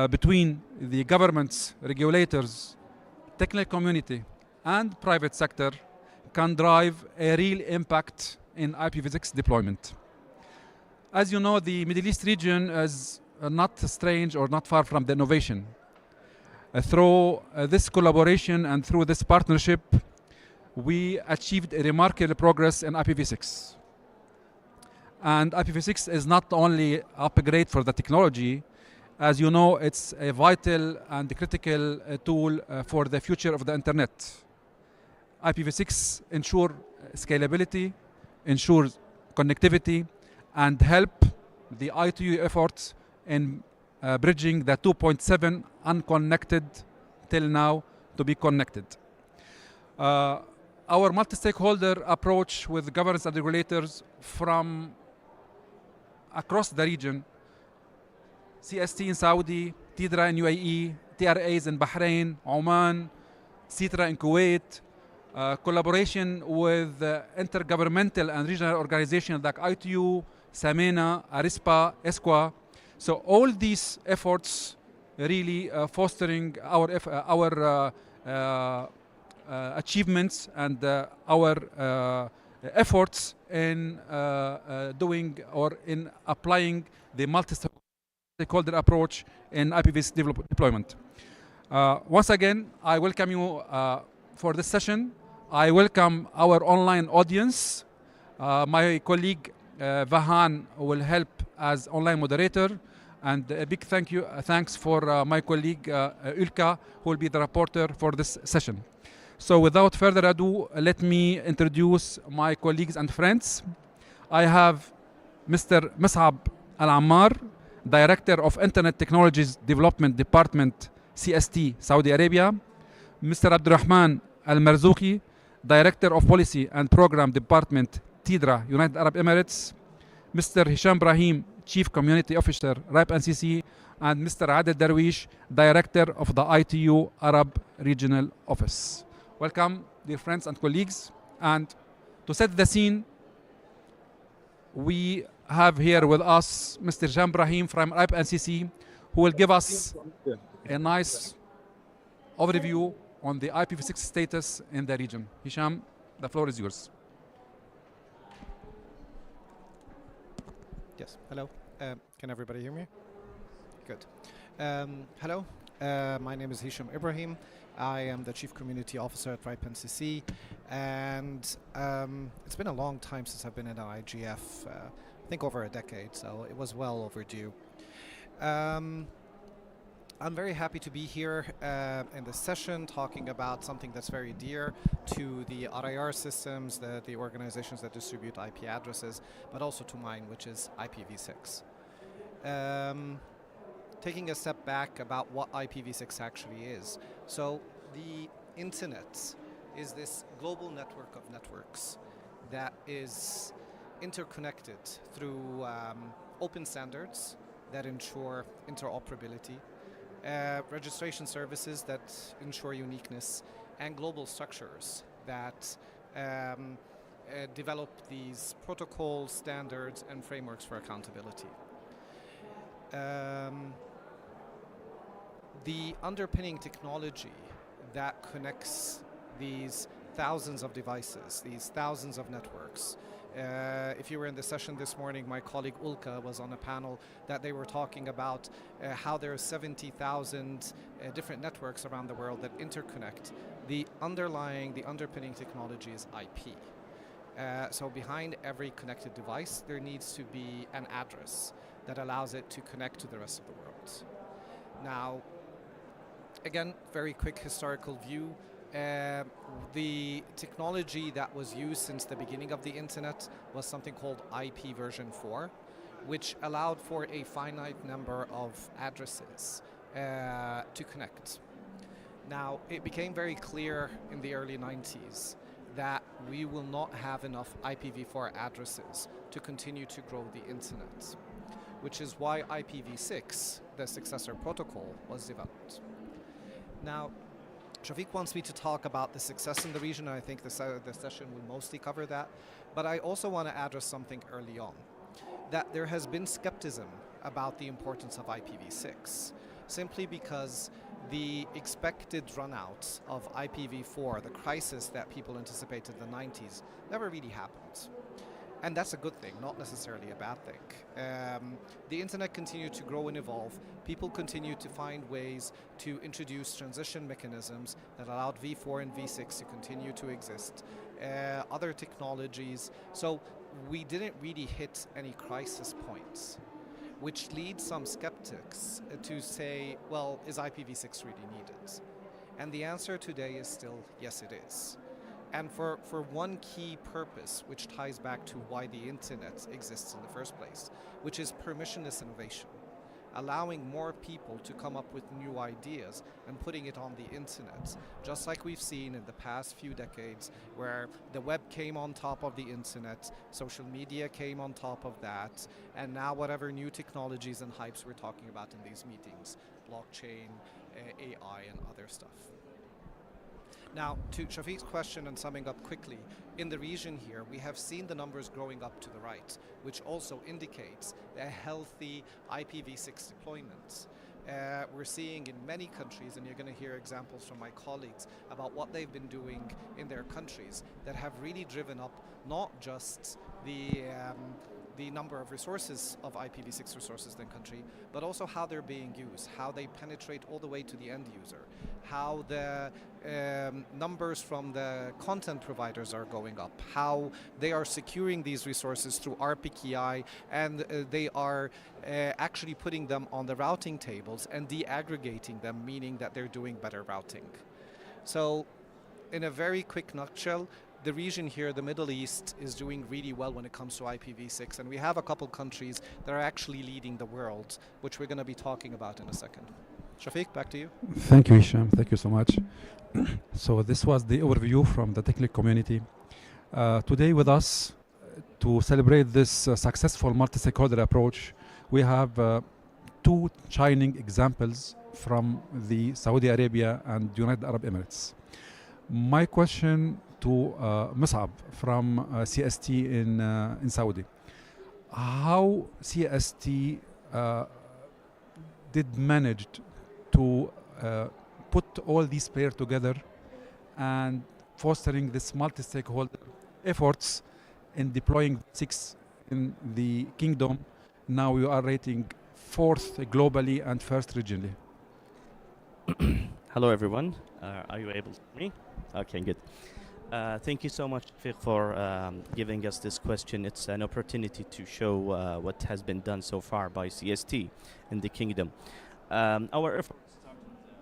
between the governments, regulators, technical community and private sector can drive a real impact in IPv6 deployment. As you know, the Middle East region is not strange or not far from the innovation. Through this collaboration and through this partnership, we achieved a remarkable progress in IPv6. And IPv6 is not only upgrade for the technology, as you know, it's a vital and critical tool for the future of the internet. IPv6 ensures scalability, ensures connectivity, and help the ITU efforts in bridging the 2.7 unconnected till now to be connected. Our multi-stakeholder approach with governments and regulators from across the region, CST in Saudi, TIDRA in UAE, TRAs in Bahrain, Oman, CITRA in Kuwait, collaboration with intergovernmental and regional organizations like ITU, SAMENA, ARISPA, ESQA. So all these efforts really fostering our achievements and our efforts in doing or in applying the multi-stakeholder approach in IPv6 deployment. Once again, I welcome you for this session. I welcome our online audience. My colleague Vahan will help as online moderator, and a big thanks for my colleague Ulka, who will be the reporter for this session. So without further ado, let me introduce my colleagues and friends. I have Mr. Mus'ab Al-Ammar, Director of Internet Technologies Development Department, CST, Saudi Arabia. Mr. Abdurrahman Al-Marzouki, Director of Policy and Program Department, TIDRA, United Arab Emirates. Mr. Hisham Brahim, Chief Community Officer, RIPE NCC, and Mr. Adel Darwish, Director of the ITU Arab Regional Office. Welcome, dear friends and colleagues. And to set the scene, we have here with us Mr. Hisham Brahim from RIPE NCC, who will give us a nice overview on the IPv6 status in the region. Hisham, The floor is yours. Yes, hello. Can everybody hear me? Good. Hello, my name is Hisham Ibrahim. I am the Chief Community Officer at RIPE NCC, and it's been a long time since I've been in an IGF, I think over a decade, so it was well overdue. I'm very happy to be here in this session talking about something that's very dear to the RIR systems, the organizations that distribute IP addresses, but also to mine, which is IPv6. Taking a step back about what IPv6 actually is. So the internet is this global network of networks that is interconnected through open standards that ensure interoperability, registration services that ensure uniqueness, and global structures that develop these protocols, standards, and frameworks for accountability. The underpinning technology that connects these thousands of devices, these thousands of networks. If you were in the session this morning, my colleague Ulka was on a panel that they were talking about how there are 70,000 different networks around the world that interconnect. The underpinning technology is IP. So behind every connected device, there needs to be an address that allows it to connect to the rest of the world. Now, again, very quick historical view. The technology that was used since the beginning of the internet was something called IP version 4, which allowed for a finite number of addresses to connect. Now, it became very clear in the early 90s that we will not have enough IPv4 addresses to continue to grow the internet, which is why IPv6, the successor protocol, was developed. Now, Shafiq wants me to talk about the success in the region, and I think the session will mostly cover that. But I also want to address something early on, that there has been skepticism about the importance of IPv6, simply because the expected runout of IPv4, the crisis that people anticipated in the 90s, never really happened. And that's a good thing, not necessarily a bad thing. The internet continued to grow and evolve. People continued to find ways to introduce transition mechanisms that allowed v4 and v6 to continue to exist. Other technologies. So we didn't really hit any crisis points, which leads some skeptics to say, well, is IPv6 really needed? And the answer today is still, yes, it is. And for one key purpose, which ties back to why the internet exists in the first place, which is permissionless innovation, allowing more people to come up with new ideas and putting it on the internet, just like we've seen in the past few decades, where the web came on top of the internet, social media came on top of that, and now whatever new technologies and hypes we're talking about in these meetings, blockchain, AI, and other stuff. Now, to Shafiq's question and summing up quickly, in the region here, we have seen the numbers growing up to the right, which also indicates a healthy IPv6 deployment. We're seeing in many countries, and you're going to hear examples from my colleagues about what they've been doing in their countries that have really driven up not just the number of resources of IPv6 resources in the country, but also how they're being used, how they penetrate all the way to the end user, how the numbers from the content providers are going up, how they are securing these resources through RPKI, and they are actually putting them on the routing tables and de-aggregating them, meaning that they're doing better routing. So, in a very quick nutshell, the region here, the Middle East, is doing really well when it comes to IPv6, and we have a couple countries that are actually leading the world, which we're going to be talking about in a second. Shafiq, back to you. Thank you, Hisham. Thank you so much. So this was the overview from the technical community. Today with us, to celebrate this successful multi-stakeholder approach, we have two shining examples from the Saudi Arabia and United Arab Emirates. My question to Mus'ab from CST in Saudi. How CST did manage to put all these players together and fostering this multi-stakeholder efforts in deploying 6 in the kingdom. Now we are rating 4th globally and 1st regionally. Hello, everyone. Are you able to hear me? Okay, good. Thank you so much, Fiq, for giving us this question. It's an opportunity to show what has been done so far by CST in the kingdom. Our efforts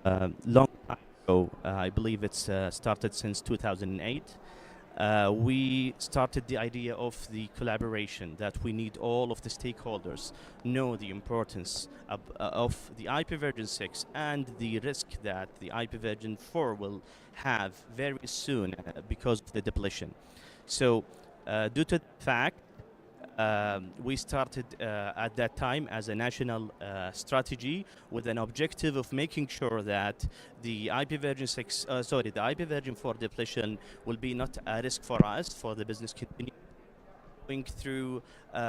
started long time ago. I believe it's started since 2008. We started the idea of the collaboration, that we need all of the stakeholders know the importance of the IP version 6 and the risk that the IP version 4 will have very soon because of the depletion. So due to the fact, we started at that time as a national strategy with an objective of making sure that the IP version 6, the IP version 4 depletion will be not a risk for us, for the business continuing going through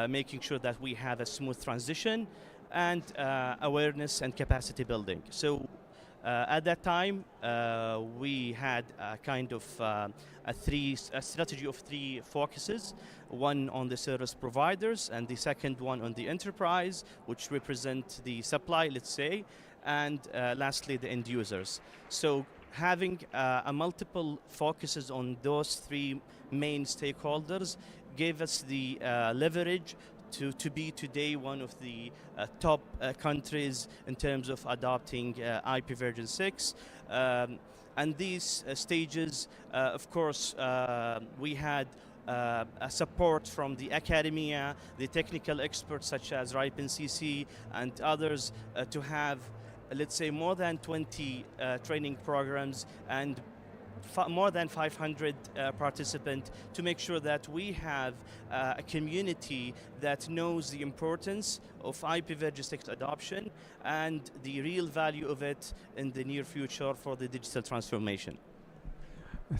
making sure that we have a smooth transition and awareness and capacity building. So at that time, we had a kind of a strategy of 3 focuses: one on the service providers, and the second one on the enterprise, which represent the supply, let's say, and lastly the end users. So having a multiple focuses on those 3 main stakeholders gave us the leverage to be today one of the top countries in terms of adopting IP version 6. And these stages, of course, we had a support from the academia, the technical experts such as Ripen CC and others to have, let's say, more than 20 training programs and more than 500 participants to make sure that we have a community that knows the importance of IPv6 adoption and the real value of it in the near future for the digital transformation.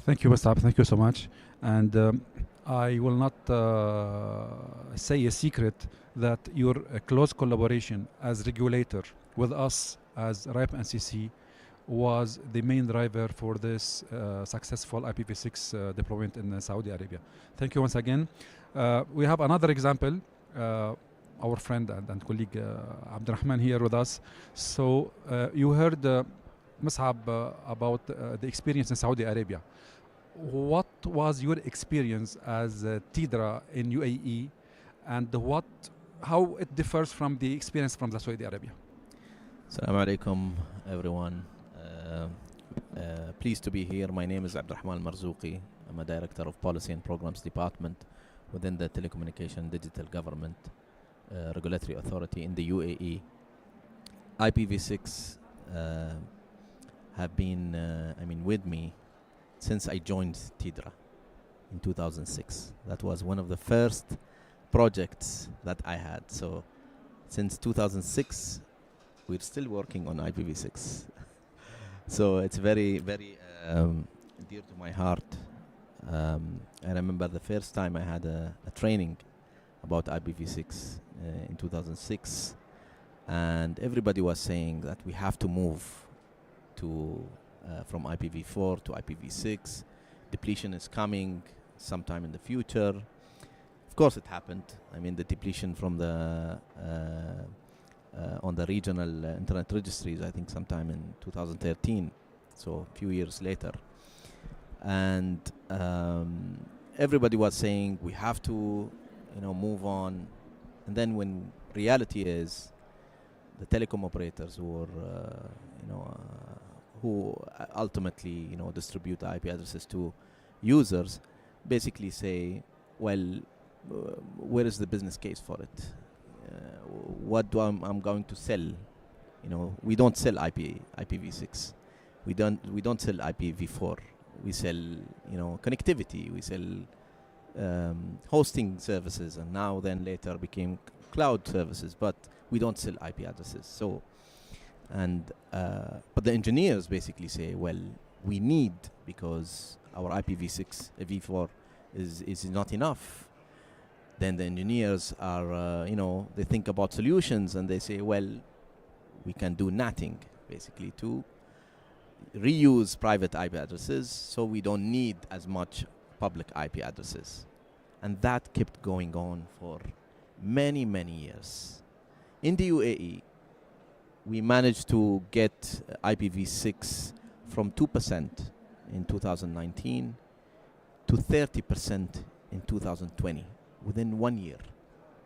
Thank you, Mr. Thank you so much. And I will not say a secret that your close collaboration as regulator with us as RIPE and CC was the main driver for this successful IPv6 deployment in Saudi Arabia. Thank you once again. We have another example, our friend and colleague Abdurrahman here with us. So you heard Mus'ab about the experience in Saudi Arabia. What was your experience as TIDRA in UAE, and how it differs from the experience from the Saudi Arabia? Assalamu alaikum, everyone. Pleased to be here. My name is Abdurrahman Marzouqi. I'm a Director of Policy and Programs Department within the Telecommunication Digital Government Regulatory Authority in the UAE. IPv6 have been, with me since I joined TIDRA in 2006. That was one of the first projects that I had. So since 2006, we're still working on IPv6. So it's very, very dear to my heart. I remember the first time I had a training about IPv6 in 2006, and everybody was saying that we have to move to from IPv4 to IPv6. Depletion is coming sometime in the future. Of course, it happened. I mean, the depletion from the on the regional internet registries, I think sometime in 2013, so a few years later. And everybody was saying we have to, move on. And then when reality is, the telecom operators who are, who ultimately, distribute the IP addresses to users, basically say, well, where is the business case for it? What do I'm going to sell? We don't sell IPv6. We don't sell IPv4. We sell, connectivity. We sell hosting services, and now then later became cloud services. But we don't sell IP addresses. So, but the engineers basically say, well, we need, because our IPv6 v4 is not enough. Then the engineers are, they think about solutions, and they say, well, we can do NATing, basically, to, reuse private IP addresses, so we don't need as much public IP addresses. And that kept going on for many, many years. In the UAE, we managed to get IPv6 from 2% in 2019 to 30% in 2020. Within 1 year,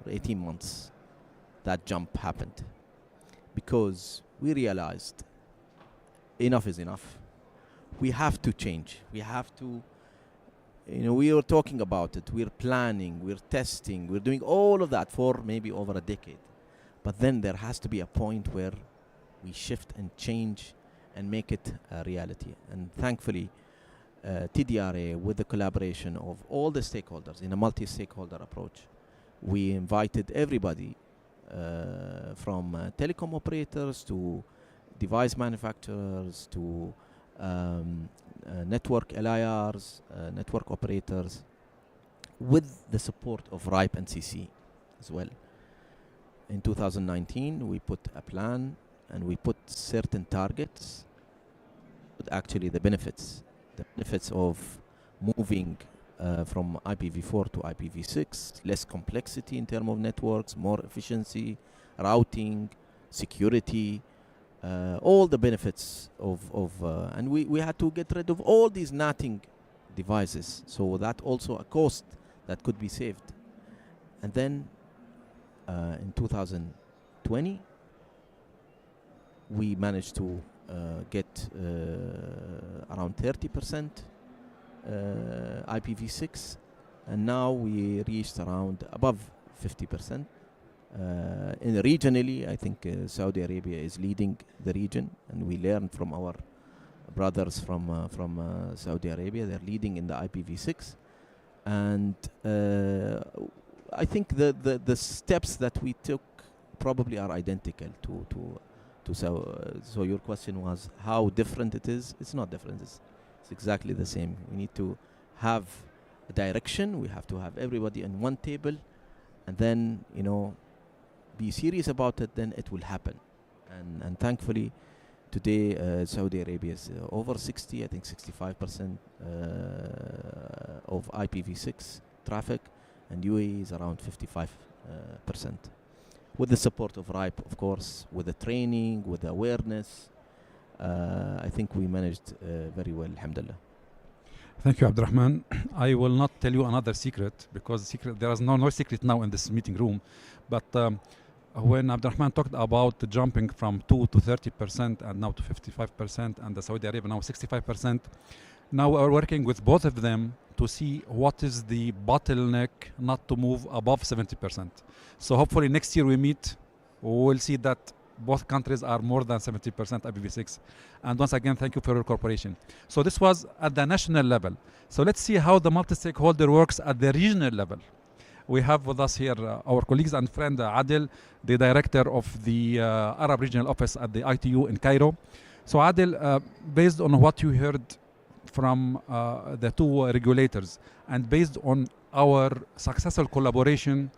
or 18 months, that jump happened. Because we realized enough is enough. We have to change. We have to, we were talking about it. We're planning, we're testing, we're doing all of that for maybe over a decade. But then there has to be a point where we shift and change and make it a reality. And thankfully, TDRA, with the collaboration of all the stakeholders in a multi-stakeholder approach, we invited everybody from telecom operators to device manufacturers to network LIRs, network operators, with the support of RIPE and CC as well. In 2019, we put a plan and we put certain targets, but actually the benefits of moving from IPv4 to IPv6, less complexity in terms of networks, more efficiency, routing, security, all the benefits and we had to get rid of all these NATing devices. So that also a cost that could be saved. And then in 2020, we managed to get around 30% IPv6, and now we reached around above 50%. Regionally, I think Saudi Arabia is leading the region, and we learn from our brothers from Saudi Arabia. They're leading in the IPv6, and I think the steps that we took probably are identical to so your question was how different it is. It's not different. It's exactly the same. We need to have a direction. We have to have everybody on one table, and then be serious about it. Then it will happen. And thankfully, today Saudi Arabia is over 60, I think 65% of IPv6 traffic, and UAE is around 55%. With the support of RIPE, of course, with the training, with the awareness, I think we managed very well, alhamdulillah. Thank you, Abdurrahman. I will not tell you another secret, because there is no secret now in this meeting room. But when Abdurrahman talked about jumping from 2 to 30% and now to 55%, and the Saudi Arabia now 65%, now we are working with both of them to see what is the bottleneck not to move above 70%. So hopefully next year we meet, we'll see that both countries are more than 70% IPv6. And once again, thank you for your cooperation. So this was at the national level. So let's see how the multi-stakeholder works at the regional level. We have with us here our colleagues and friend Adil, the director of the Arab Regional Office at the ITU in Cairo. So Adil, based on what you heard from the two regulators, and based on our successful collaboration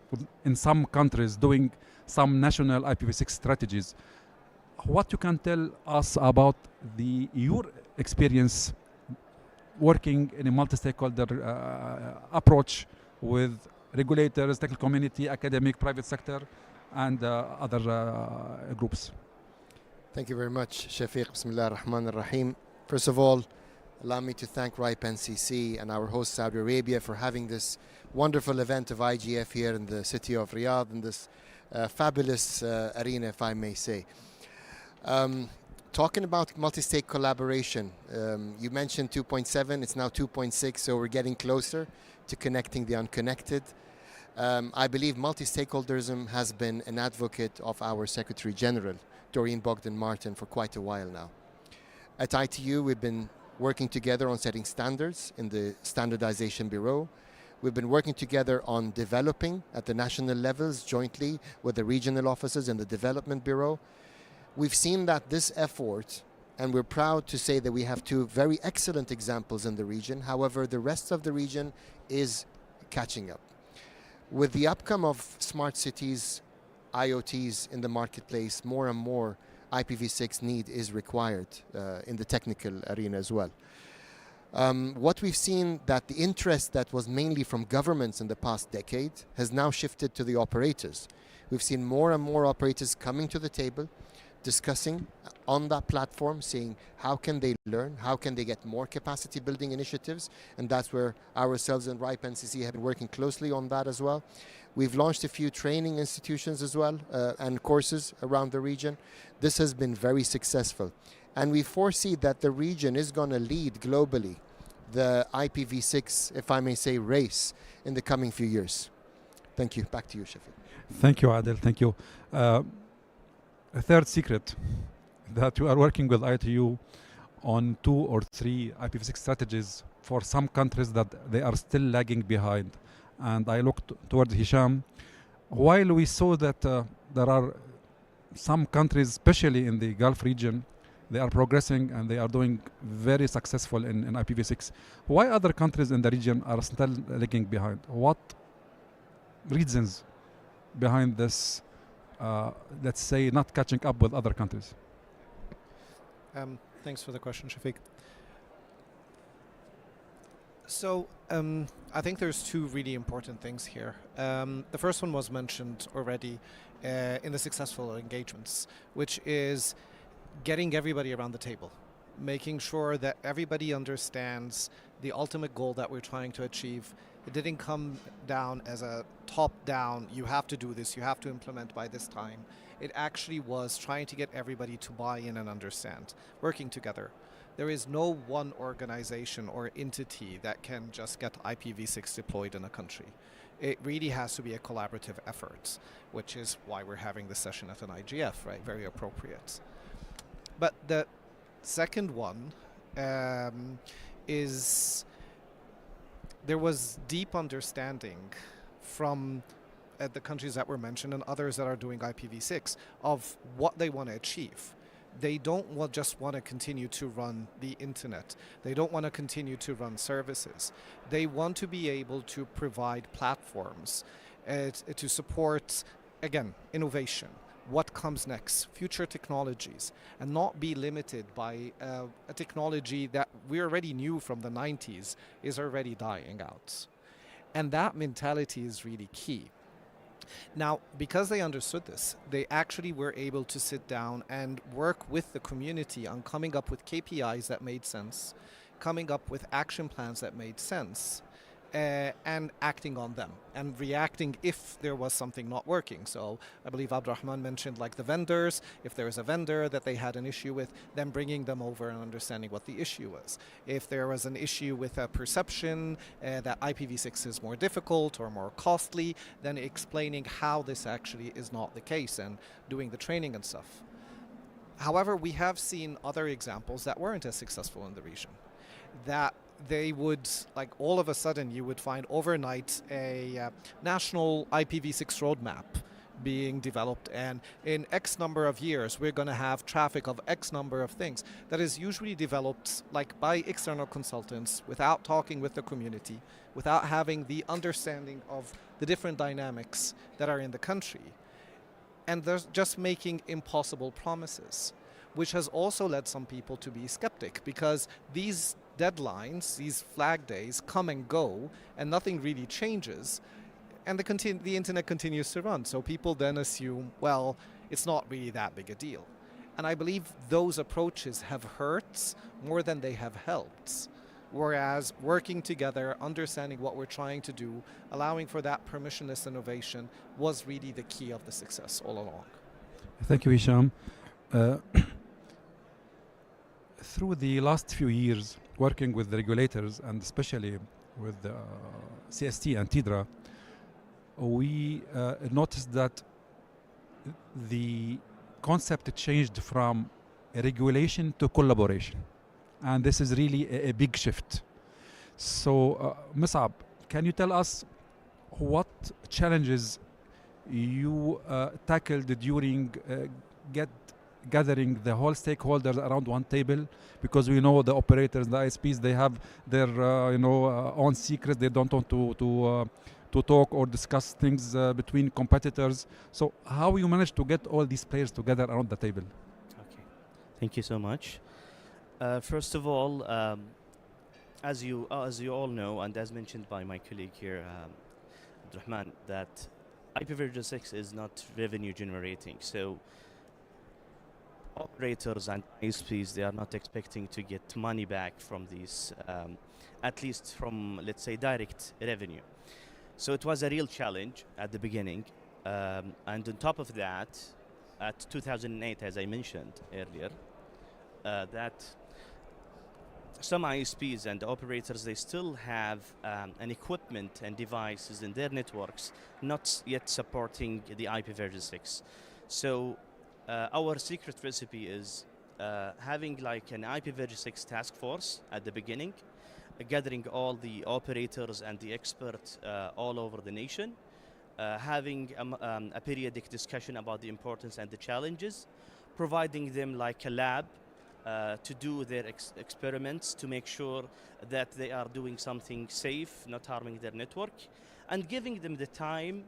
in some countries doing some national IPv6 strategies, what you can tell us about your experience working in a multi-stakeholder approach with regulators, technical community, academic, private sector, and other groups? Thank you very much, Shafiq. Bismillah ar-Rahman ar-Rahim. First of all, allow me to thank RIPE NCC and our host Saudi Arabia for having this wonderful event of IGF here in the city of Riyadh, in this fabulous arena, if I may say. Talking about multi-stake collaboration, you mentioned 2.7, it's now 2.6, so we're getting closer to connecting the unconnected. I believe multi-stakeholderism has been an advocate of our Secretary General, Doreen Bogdan-Martin, for quite a while now. At ITU, we've been working together on setting standards in the Standardization Bureau. We've been working together on developing at the national levels jointly with the regional offices and the Development Bureau. We've seen that this effort, and we're proud to say that we have two very excellent examples in the region. However, the rest of the region is catching up. With the outcome of smart cities, IoTs in the marketplace, more and more IPv6 need is required in the technical arena as well. What we've seen that the interest that was mainly from governments in the past decade has now shifted to the operators. We've seen more and more operators coming to the table, discussing on that platform, saying how can they learn, how can they get more capacity building initiatives, and that's where ourselves and RIPE NCC have been working closely on that as well. We've launched a few training institutions as well and courses around the region. This has been very successful. And we foresee that the region is going to lead globally the IPv6, if I may say, race in the coming few years. Thank you. Back to you, Shafiq. Thank you, Adel. Thank you. A third secret that we are working with ITU on 2 or 3 IPv6 strategies for some countries that they are still lagging behind. And I looked towards Hisham. While we saw that there are some countries, especially in the Gulf region, they are progressing and they are doing very successful in IPv6. Why other countries in the region are still lagging behind? What reasons behind this, let's say, not catching up with other countries? Thanks for the question, Shafiq. So I think there's 2 really important things here. The first one was mentioned already in the successful engagements, which is getting everybody around the table, making sure that everybody understands the ultimate goal that we're trying to achieve. It didn't come down as a top-down, you have to do this, you have to implement by this time. It actually was trying to get everybody to buy in and understand, working together. There is no one organization or entity that can just get IPv6 deployed in a country. It really has to be a collaborative effort, which is why we're having this session at an IGF, right? Very appropriate. But the second one is there was deep understanding from the countries that were mentioned and others that are doing IPv6 of what they want to achieve. They don't just want to continue to run the internet. They don't want to continue to run services. They want to be able to provide platforms to support, again, innovation. What comes next, future technologies, and not be limited by a technology that we already knew from the 90s is already dying out. And that mentality is really key. Now, because they understood this, they actually were able to sit down and work with the community on coming up with KPIs that made sense, coming up with action plans that made sense, and acting on them and reacting if there was something not working. So I believe Abdurrahman mentioned like the vendors. If there is a vendor that they had an issue with, then bringing them over and understanding what the issue was. If there was an issue with a perception that IPv6 is more difficult or more costly, then explaining how this actually is not the case and doing the training and stuff. However, we have seen other examples that weren't as successful in the region, that they would, like all of a sudden, you would find overnight a national IPv6 roadmap being developed, and in X number of years, we're going to have traffic of X number of things that is usually developed like by external consultants without talking with the community, without having the understanding of the different dynamics that are in the country. And they're just making impossible promises, which has also led some people to be skeptic, because these deadlines, these flag days come and go and nothing really changes, and the internet continues to run. So people then assume, well, it's not really that big a deal. And I believe those approaches have hurt more than they have helped. Whereas working together, understanding what we're trying to do, allowing for that permissionless innovation was really the key of the success all along. Thank you, Hisham. Through the last few years, working with the regulators and especially with the CST and TIDRA, we noticed that the concept changed from a regulation to collaboration. And this is really a big shift. So, Musab, can you tell us what challenges you tackled during gathering the whole stakeholders around one table? Because we know the operators, the ISPs, they have their own secrets. They don't want to talk or discuss things between competitors. So how you manage to get all these players together around the table? Thank you so much. First of all, as you all know, and as mentioned by my colleague here, Abdurrahman, that IPv 6 is not revenue generating. So operators and ISPs, they are not expecting to get money back from these, at least from, let's say, direct revenue. So it was a real challenge at the beginning. And on top of that, at 2008, as I mentioned earlier, that some ISPs and operators, they still have an equipment and devices in their networks not yet supporting the IPv6. So our secret recipe is having like an IPv6 task force at the beginning, gathering all the operators and the experts all over the nation, having a periodic discussion about the importance and the challenges, providing them like a lab to do their experiments to make sure that they are doing something safe, not harming their network, and giving them the time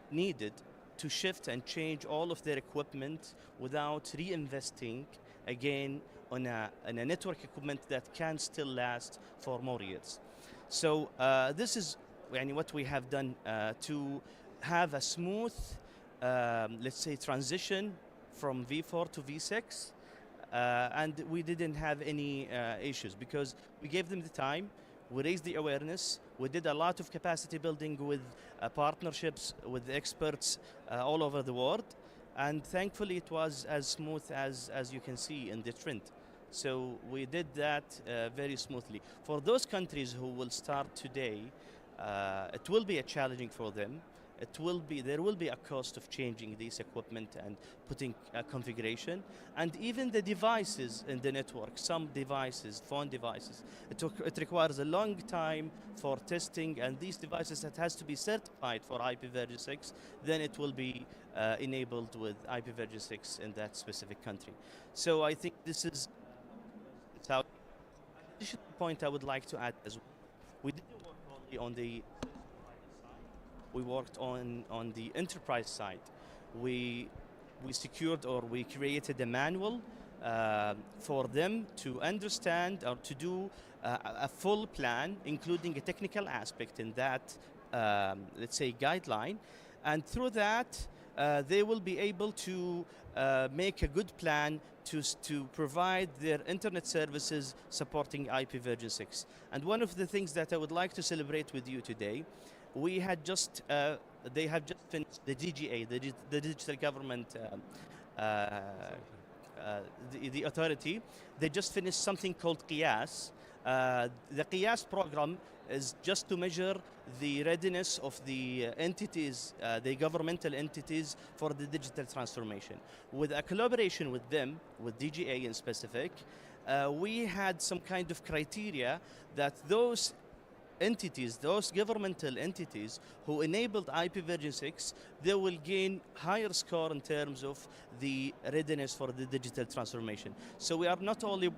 needed to shift and change all of their equipment without reinvesting again on a network equipment that can still last for more years. So this is what we have done to have a smooth, let's say, transition from V4 to V6. And we didn't have any issues because we gave them the time, we raised the awareness, we did a lot of capacity building with partnerships with experts all over the world, and thankfully it was as smooth as you can see in the trend. So we did that very smoothly. For those countries who will start today, it will be a challenging for them. There will be a cost of changing this equipment and putting a configuration, and even the devices in the network, some devices, phone devices, it requires a long time for testing, and these devices, it has to be certified for IPv6, then it will be enabled with IPv6 in that specific country. So I think this is how. Additional point I would like to add as well. We didn't work only on the we worked on the enterprise side. We secured, or we created a manual for them to understand or to do a full plan, including a technical aspect in that, let's say, guideline. And through that, they will be able to make a good plan to provide their internet services supporting IPv6. And one of the things that I would like to celebrate with you today, we had just, they have just finished the DGA, the Digital Government, the authority. They just finished something called QIAS. The QIAS program is just to measure the readiness of the entities, the governmental entities, for the digital transformation. With a collaboration with them, with DGA in specific, we had some kind of criteria that those entities, those governmental entities who enabled IPv6, they will gain higher score in terms of the readiness for the digital transformation. So we are not only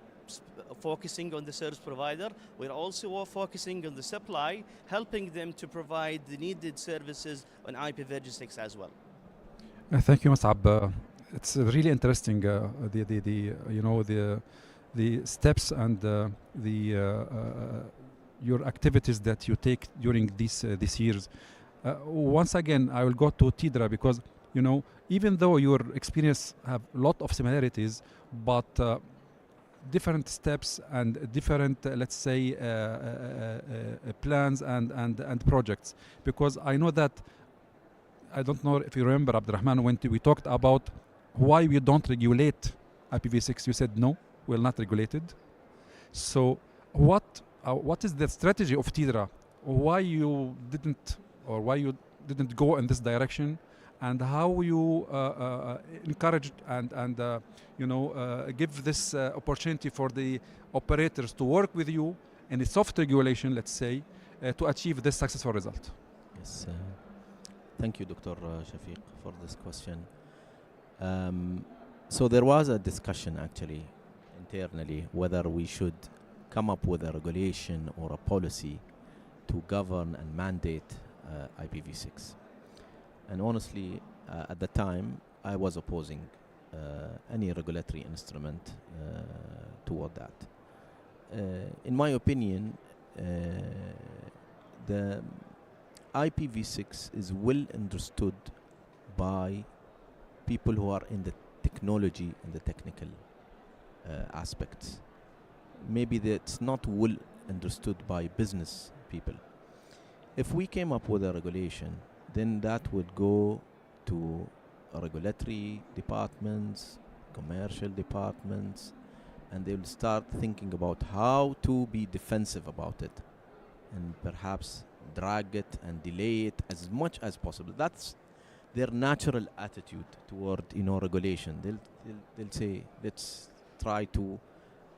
focusing on the service provider, we're also focusing on the supply, helping them to provide the needed services on IPv6 as well. Thank you, Mus'ab. It's really interesting, the steps and your activities that you take during these years. Once again, I will go to Tidra because, even though your experience have a lot of similarities, but different steps and different, let's say, plans and projects. Because I know that, I don't know if you remember, Abdurrahman, when we talked about why we don't regulate IPv6, you said no, we're not regulated. So what is the strategy of Tidra? Why you didn't go in this direction, and how you encouraged and give this opportunity for the operators to work with you in a soft regulation, let's say, to achieve this successful result? Yes, thank you, Dr. Shafiq, for this question. So there was a discussion actually internally whether we should come up with a regulation or a policy to govern and mandate IPv6. And honestly, at the time, I was opposing any regulatory instrument toward that. In my opinion, the IPv6 is well understood by people who are in the technology and the technical aspects. Maybe that's not well understood by business people. If we came up with a regulation, then that would go to regulatory departments, commercial departments, and they will start thinking about how to be defensive about it and perhaps drag it and delay it as much as possible. That's their natural attitude toward regulation. They'll say, let's try to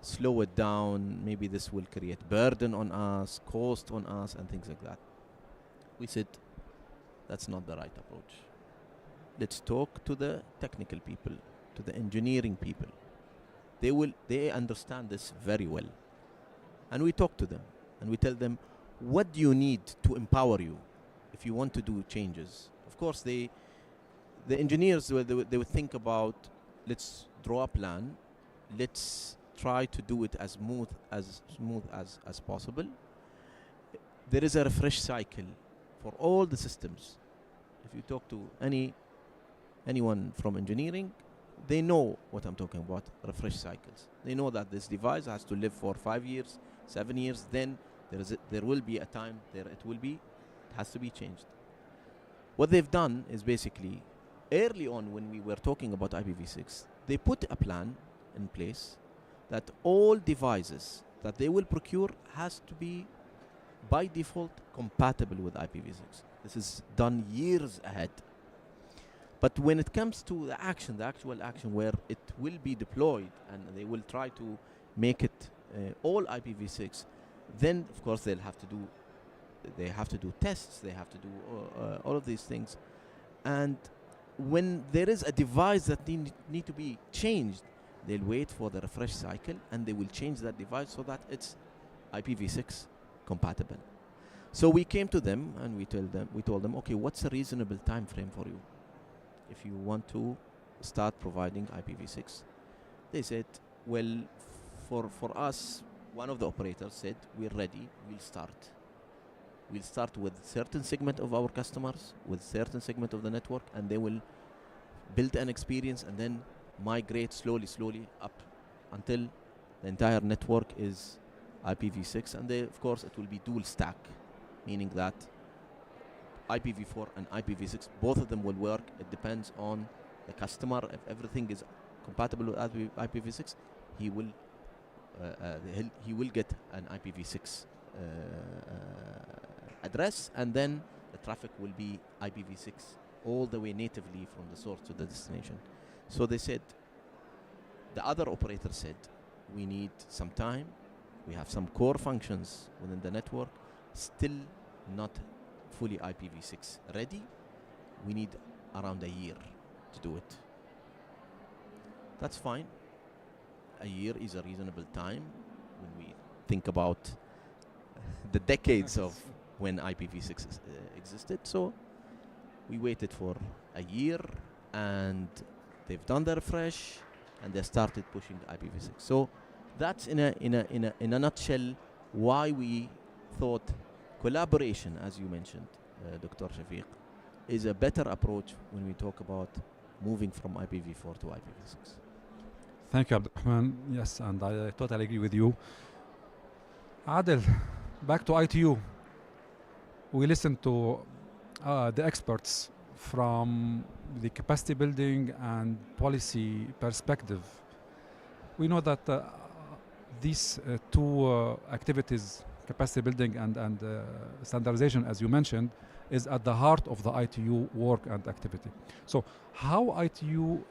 slow it down. Maybe this will create burden on us, cost on us, and things like that. We said that's not the right approach. Let's talk to the technical people, to the engineering people. They understand this very well. And we talk to them and we tell them, what do you need to empower you if you want to do changes? Of course, the engineers, they would think about, let's draw a plan, let's try to do it as smooth as possible. There is a refresh cycle for all the systems. If you talk to anyone from engineering, they know what I'm talking about, refresh cycles. They know that this device has to live for 5 years, 7 years, then there will be a time it has to be changed. What they've done is basically, early on when we were talking about IPv6, they put a plan in place that all devices that they will procure has to be by default compatible with IPv6. This is done years ahead. But when it comes to the actual action where it will be deployed and they will try to make it all IPv6, then of course they have to do tests, they have to do all of these things. And when there is a device that need to be changed, they'll wait for the refresh cycle and they will change that device so that it's IPv6 compatible. So we came to them and we told them, okay, what's a reasonable time frame for you if you want to start providing IPv6? They said, well, for us, one of the operators said, we're ready, we'll start. We'll start with certain segment of our customers, with certain segment of the network, and they will build an experience and then migrate slowly up until the entire network is IPv6. And of course, it will be dual stack, meaning that IPv4 and IPv6, both of them will work. It depends on the customer. If everything is compatible with IPv6, he will get an IPv6 address, and then the traffic will be IPv6 all the way natively from the source to the destination. So they said, the other operator said, we need some time. We have some core functions within the network, still not fully IPv6 ready. We need around a year to do it. That's fine. A year is a reasonable time when we think about the decades of when IPv6 existed. So we waited for a year and they've done the refresh and they started pushing IPv6. So that's in a nutshell why we thought collaboration, as you mentioned, Dr. Shafiq, is a better approach when we talk about moving from IPv4 to IPv6. Thank you, Abdurrahman. Yes, and I totally agree with you. Adel, back to ITU. We listened to the experts from the capacity building and policy perspective. We know that these two activities, capacity building and standardization, as you mentioned, is at the heart of the ITU work and activity. So how ITU,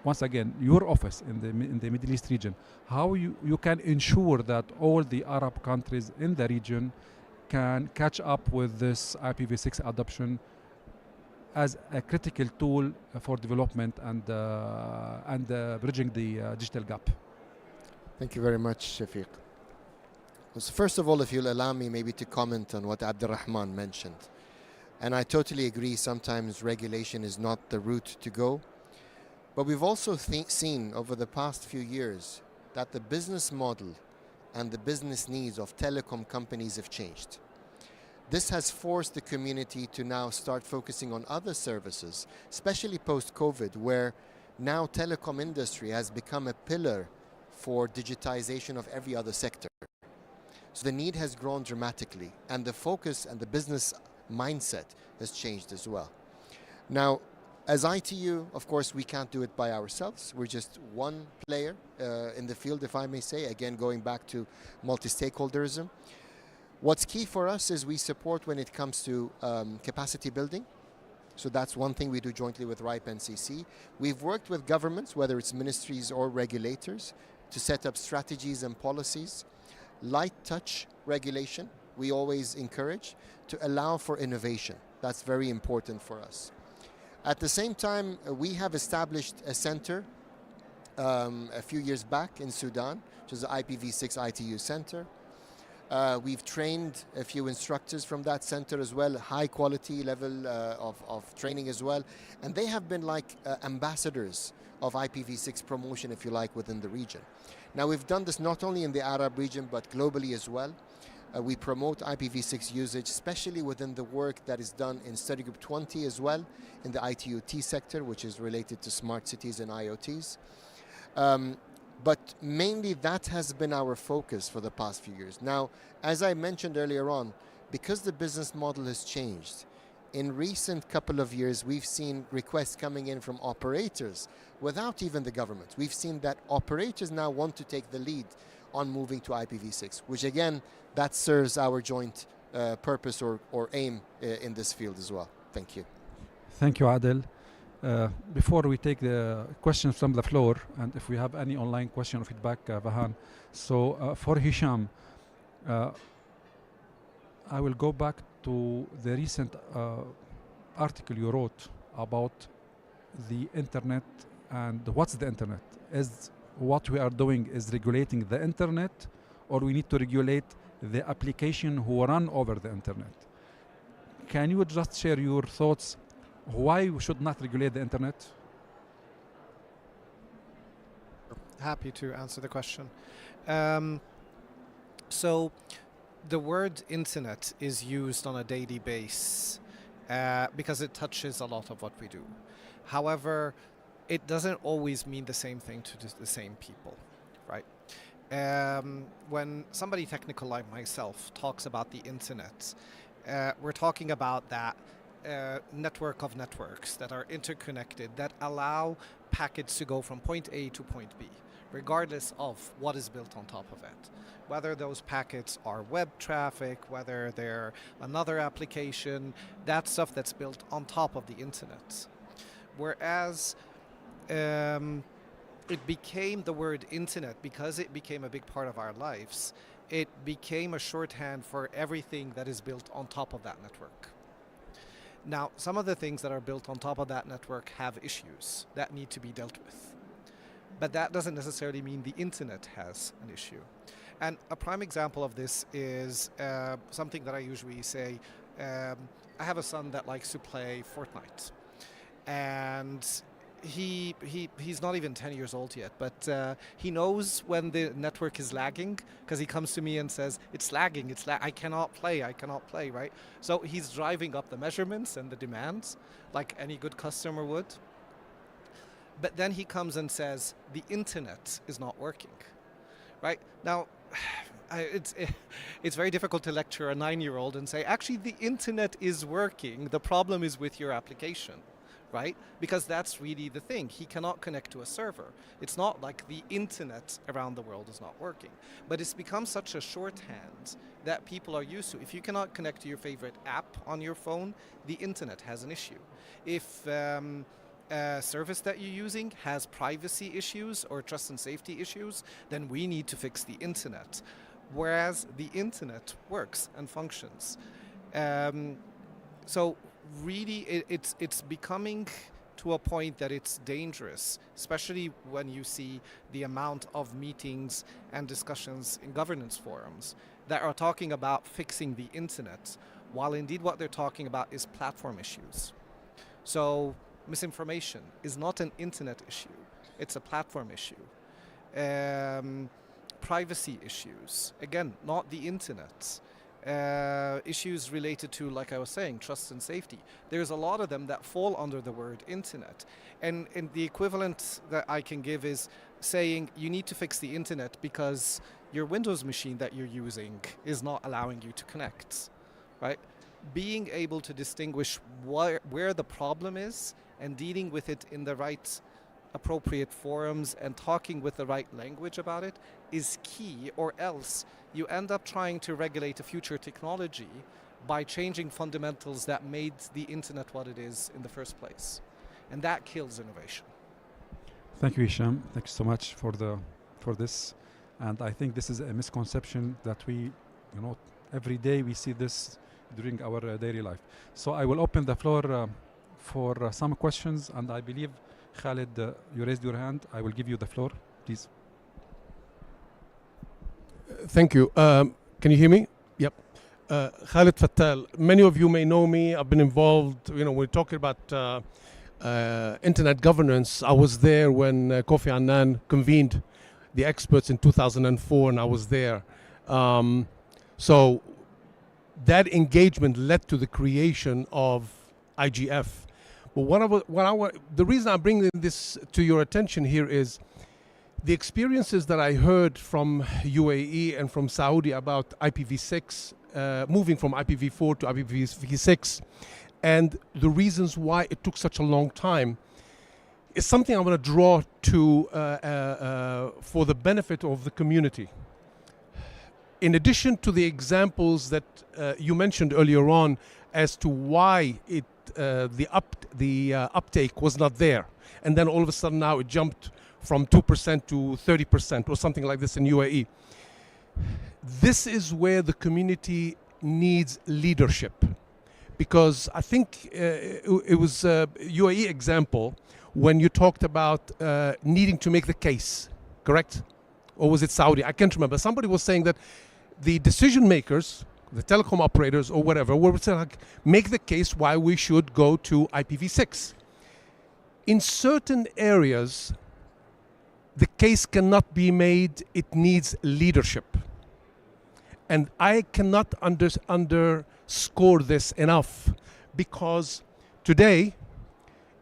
once again, your office in the Middle East region, how you can ensure that all the Arab countries in the region can catch up with this IPv6 adoption as a critical tool for development and bridging the digital gap? Thank you very much, Shafiq. So first of all, if you'll allow me maybe to comment on what Abdurrahman mentioned. And I totally agree, sometimes regulation is not the route to go. But we've also seen over the past few years that the business model and the business needs of telecom companies have changed. This has forced the community to now start focusing on other services, especially post-COVID, where now telecom industry has become a pillar for digitization of every other sector. So the need has grown dramatically, and the focus and the business mindset has changed as well. Now, as ITU, of course, we can't do it by ourselves. We're just one player in the field, if I may say, again, going back to multi-stakeholderism. What's key for us is we support when it comes to capacity building. So that's one thing we do jointly with RIPE NCC. We've worked with governments, whether it's ministries or regulators, to set up strategies and policies. Light touch regulation, we always encourage, to allow for innovation. That's very important for us. At the same time, we have established a center a few years back in Sudan, which is the IPv6 ITU Center. We've trained a few instructors from that center as well, high quality level of training as well. And they have been like ambassadors of IPv6 promotion, if you like, within the region. Now, we've done this not only in the Arab region, but globally as well. We promote IPv6 usage, especially within the work that is done in Study Group 20 as well, in the ITU-T sector, which is related to smart cities and IoTs. But mainly that has been our focus for the past few years. Now, as I mentioned earlier on, because the business model has changed, in recent couple of years, we've seen requests coming in from operators without even the government. We've seen that operators now want to take the lead on moving to IPv6, which again, that serves our joint purpose or aim in this field as well. Thank you. Thank you, Adel. Before we take the questions from the floor, and if we have any online question or feedback, Vahan. So for Hisham, I will go back to the recent article you wrote about the internet and what's the internet. Is what we are doing is regulating the internet, or we need to regulate the application who run over the internet? Can you just share your thoughts why we should not regulate the internet? Happy to answer the question. So the word internet is used on a daily basis because it touches a lot of what we do. However, it doesn't always mean the same thing to the same people, right? When somebody technical like myself talks about the internet, we're talking about that network of networks that are interconnected that allow packets to go from point A to point B, regardless of what is built on top of it. Whether those packets are web traffic, whether they're another application, that's stuff that's built on top of the internet. Whereas it became the word internet because it became a big part of our lives. It became a shorthand for everything that is built on top of that network. Now, some of the things that are built on top of that network have issues that need to be dealt with. But that doesn't necessarily mean the internet has an issue. And a prime example of this is something that I usually say. I have a son that likes to play Fortnite. And he's not even 10 years old yet, but he knows when the network is lagging because he comes to me and says, it's lagging, I cannot play, right? So he's driving up the measurements and the demands like any good customer would. But then he comes and says, the internet is not working, right? Now, it's very difficult to lecture a 9-year-old and say, actually, the internet is working, the problem is with your application. Right? Because that's really the thing. He cannot connect to a server. It's not like the internet around the world is not working. But it's become such a shorthand that people are used to. If you cannot connect to your favorite app on your phone, the internet has an issue. If a service that you're using has privacy issues or trust and safety issues, then we need to fix the internet. Whereas the internet works and functions. So really, it's becoming to a point that it's dangerous, especially when you see the amount of meetings and discussions in governance forums that are talking about fixing the internet, while indeed what they're talking about is platform issues. So misinformation is not an internet issue, it's a platform issue. Privacy issues, again, not the internet. Issues related to, like I was saying, trust and safety. There's a lot of them that fall under the word internet. And the equivalent that I can give is saying you need to fix the internet because your Windows machine that you're using is not allowing you to connect, right? Being able to distinguish where the problem is and dealing with it in the right appropriate forums and talking with the right language about it is key, or else you end up trying to regulate a future technology by changing fundamentals that made the internet what it is in the first place. And that kills innovation. Thank you, Hisham. Thank you so much for this. And I think this is a misconception that we, every day we see this during our daily life. So I will open the floor for some questions, and I believe Khalid, you raised your hand. I will give you the floor, please. Thank you. Can you hear me? Yep. Khalid Fattal. Many of you may know me. I've been involved, we're talking about internet governance. I was there when Kofi Annan convened the experts in 2004, and I was there. So that engagement led to the creation of IGF. But the reason I'm bringing this to your attention here is the experiences that I heard from UAE and from Saudi about IPv6, moving from IPv4 to IPv6, and the reasons why it took such a long time is something I want to draw to for the benefit of the community. In addition to the examples that you mentioned earlier on as to why the uptake was not there, and then all of a sudden now it jumped from 2% to 30% or something like this in UAE. This is where the community needs leadership, because I think it was UAE example when you talked about needing to make the case, correct? Or was it Saudi? I can't remember. Somebody was saying that the decision makers, the telecom operators or whatever, were saying, like, make the case why we should go to IPv6. In certain areas, the case cannot be made. It needs leadership. And I cannot underscore this enough, because today,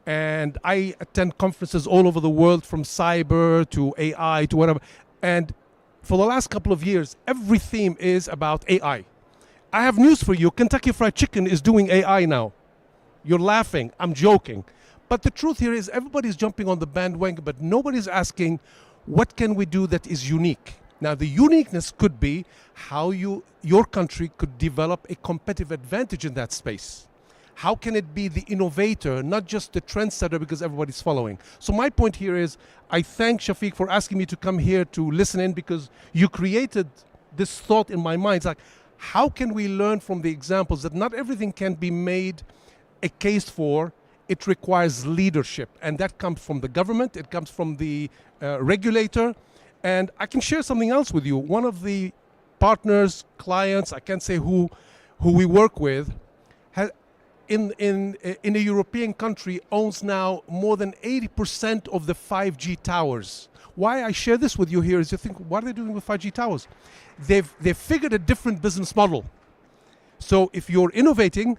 and I attend conferences all over the world, from cyber to AI to whatever, and for the last couple of years, every theme is about AI. I have news for you. Kentucky Fried Chicken is doing AI now. You're laughing. I'm joking. But the truth here is everybody's jumping on the bandwagon, but nobody's asking, what can we do that is unique? Now, the uniqueness could be how your country could develop a competitive advantage in that space. How can it be the innovator, not just the trendsetter because everybody's following? So my point here is, I thank Shafiq for asking me to come here to listen in, because you created this thought in my mind. It's like, how can we learn from the examples that not everything can be made a case for? It requires leadership, and that comes from the government, it comes from the regulator. And I can share something else with you. One of the partners, clients, I can't say who we work with, in a European country owns now more than 80% of the 5G towers. Why I share this with you here is you think, what are they doing with 5G towers? They've figured a different business model. So if you're innovating,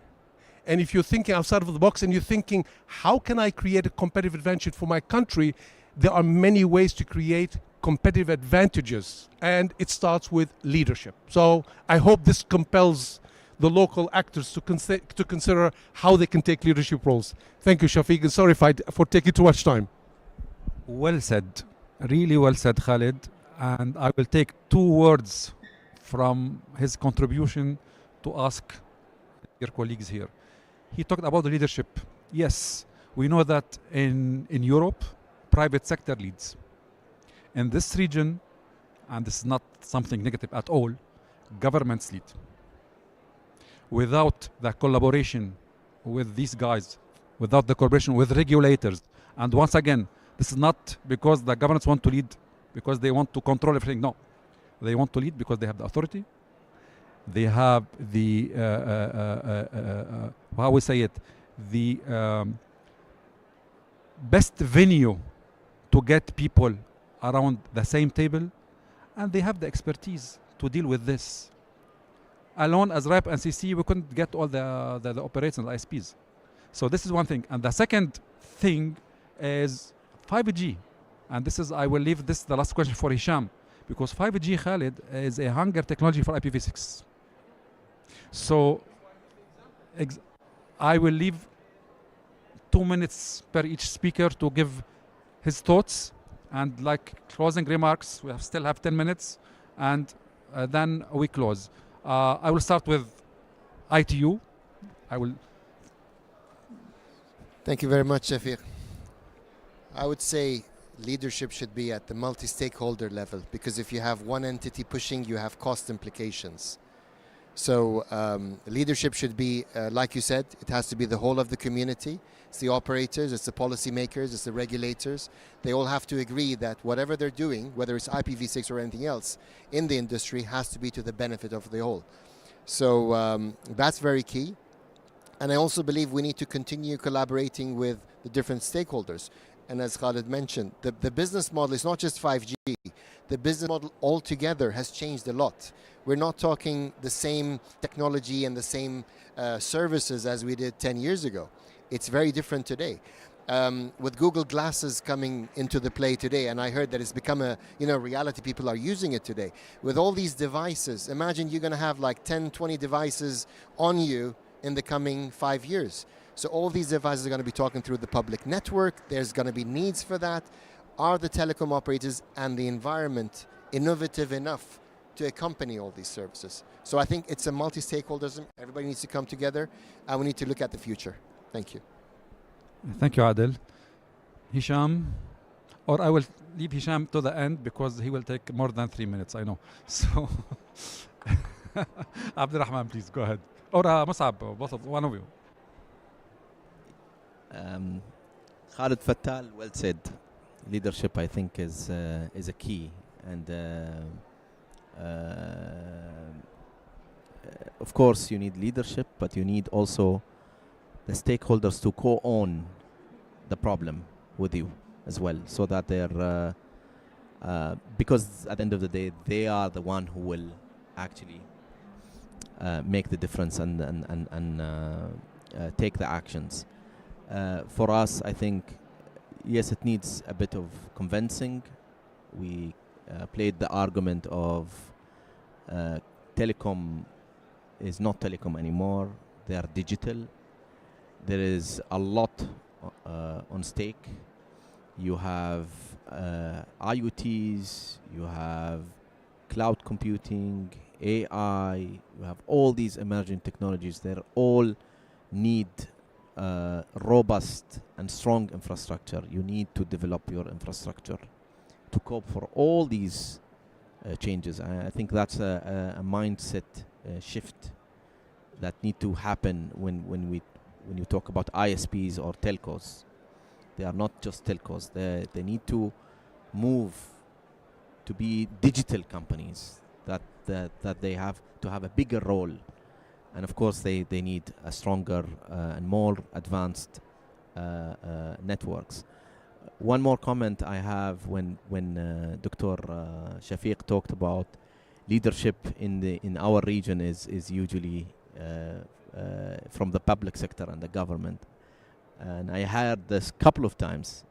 and if you're thinking outside of the box and you're thinking, how can I create a competitive advantage for my country? There are many ways to create competitive advantages, and it starts with leadership. So I hope this compels the local actors to consider how they can take leadership roles. Thank you, Shafiq, and sorry for taking too much time. Well said. Really well said, Khalid. And I will take 2 words from his contribution to ask your colleagues here. He talked about the leadership. Yes, we know that in Europe, private sector leads. In this region, and this is not something negative at all, governments lead. Without the collaboration with these guys, without the cooperation with regulators, and once again, this is not because the governments want to lead because they want to control everything. No, they want to lead because they have the authority. They have the how we say it, the best venue to get people around the same table, and they have the expertise to deal with this. Alone as RAP and CC, we couldn't get all the operators and ISPs. So this is one thing. And the second thing is 5G. And this is, I will leave this the last question for Hisham, because 5G, Khalid, is a hunger technology for IPv6. So I will leave 2 minutes per each speaker to give his thoughts, and like closing remarks, we still have 10 minutes, and then we close. I will start with ITU. Thank you very much, Shafiq. I would say leadership should be at the multi-stakeholder level, because if you have one entity pushing, you have cost implications. So leadership should be, like you said, it has to be the whole of the community. It's the operators, it's the policymakers, it's the regulators. They all have to agree that whatever they're doing, whether it's IPv6 or anything else in the industry, has to be to the benefit of the whole. So that's very key. And I also believe we need to continue collaborating with the different stakeholders. And as Khalid mentioned, the business model is not just 5G. The business model altogether has changed a lot. We're not talking the same technology and the same services as we did 10 years ago. It's very different today. With Google Glasses coming into the play today, and I heard that it's become a reality, people are using it today. With all these devices, imagine you're going to have like 10, 20 devices on you in the coming 5 years. So all these devices are going to be talking through the public network. There's going to be needs for that. Are the telecom operators and the environment innovative enough to accompany all these services? So I think it's a multi-stakeholderism. Everybody needs to come together, and we need to look at the future. Thank you. Thank you, Adel. Hisham, or I will leave Hisham to the end because he will take more than 3 minutes, I know. So, Abdurrahman, please go ahead. Or Musab, both of one of you. Khalid Fattal, well said. Leadership, I think, is a key, and of course, you need leadership, but you need also the stakeholders to co-own the problem with you as well, so that they're because at the end of the day, they are the one who will actually make the difference and take the actions. For us, I think, yes, it needs a bit of convincing. We played the argument of telecom is not telecom anymore. They are digital. There is a lot on stake. You have IoTs, you have cloud computing, AI, you have all these emerging technologies. They all need robust and strong infrastructure. You need to develop your infrastructure to cope for all these changes. I think that's a mindset shift that need to happen when you talk about ISPs or telcos. They are not just telcos. They need to move to be digital companies, that they have to have a bigger role. And of course, they need a stronger and more advanced networks. One more comment I have when Dr. Shafiq talked about leadership in our region is usually from the public sector and the government. And I heard this couple of times.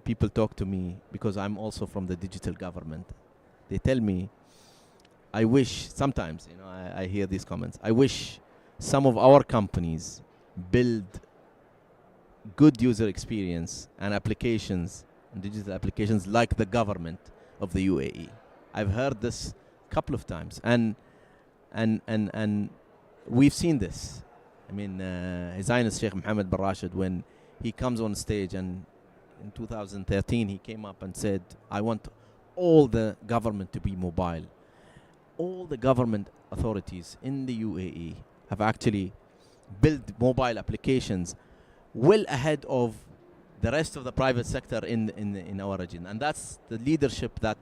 People talk to me, because I'm also from the digital government. They tell me, I wish, sometimes, I hear these comments, I wish some of our companies build good user experience and applications, and digital applications like the government of the UAE. I've heard this a couple of times, and we've seen this. I mean, His Highness Sheikh Mohammed bin Rashid, when he comes on stage, and in 2013 he came up and said, I want all the government to be mobile. All the government authorities in the UAE have actually built mobile applications well ahead of the rest of the private sector in our region. And that's the leadership that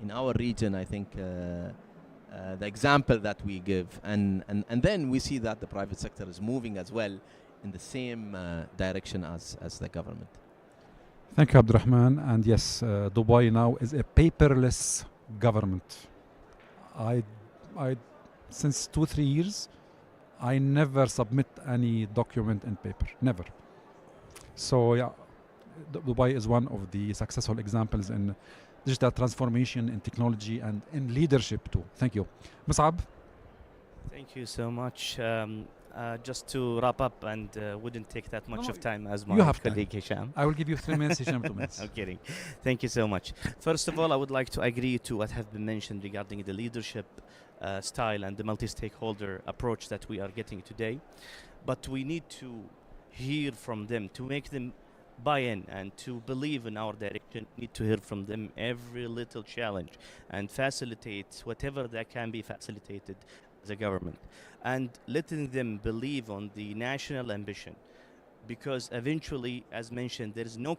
in our region, I think, the example that we give. And then we see that the private sector is moving as well in the same direction as the government. Thank you, Abdurrahman. And yes, Dubai now is a paperless government. I, since 2-3 years, I never submit any document in paper, never. So yeah, Dubai is one of the successful examples in digital transformation, in technology, and in leadership too. Thank you. Mus'ab? Thank you so much. Just to wrap up, and wouldn't take that much of time as my you have colleague time. Hisham. I will give you 3 minutes, Hisham 2 minutes. I'm kidding. Thank you so much. First of all, I would like to agree to what have been mentioned regarding the leadership style and the multi-stakeholder approach that we are getting today. But we need to hear from them to make them buy in and to believe in our direction. We need to hear from them every little challenge and facilitate whatever that can be facilitated as a government, and letting them believe on the national ambition, because eventually, as mentioned, there is no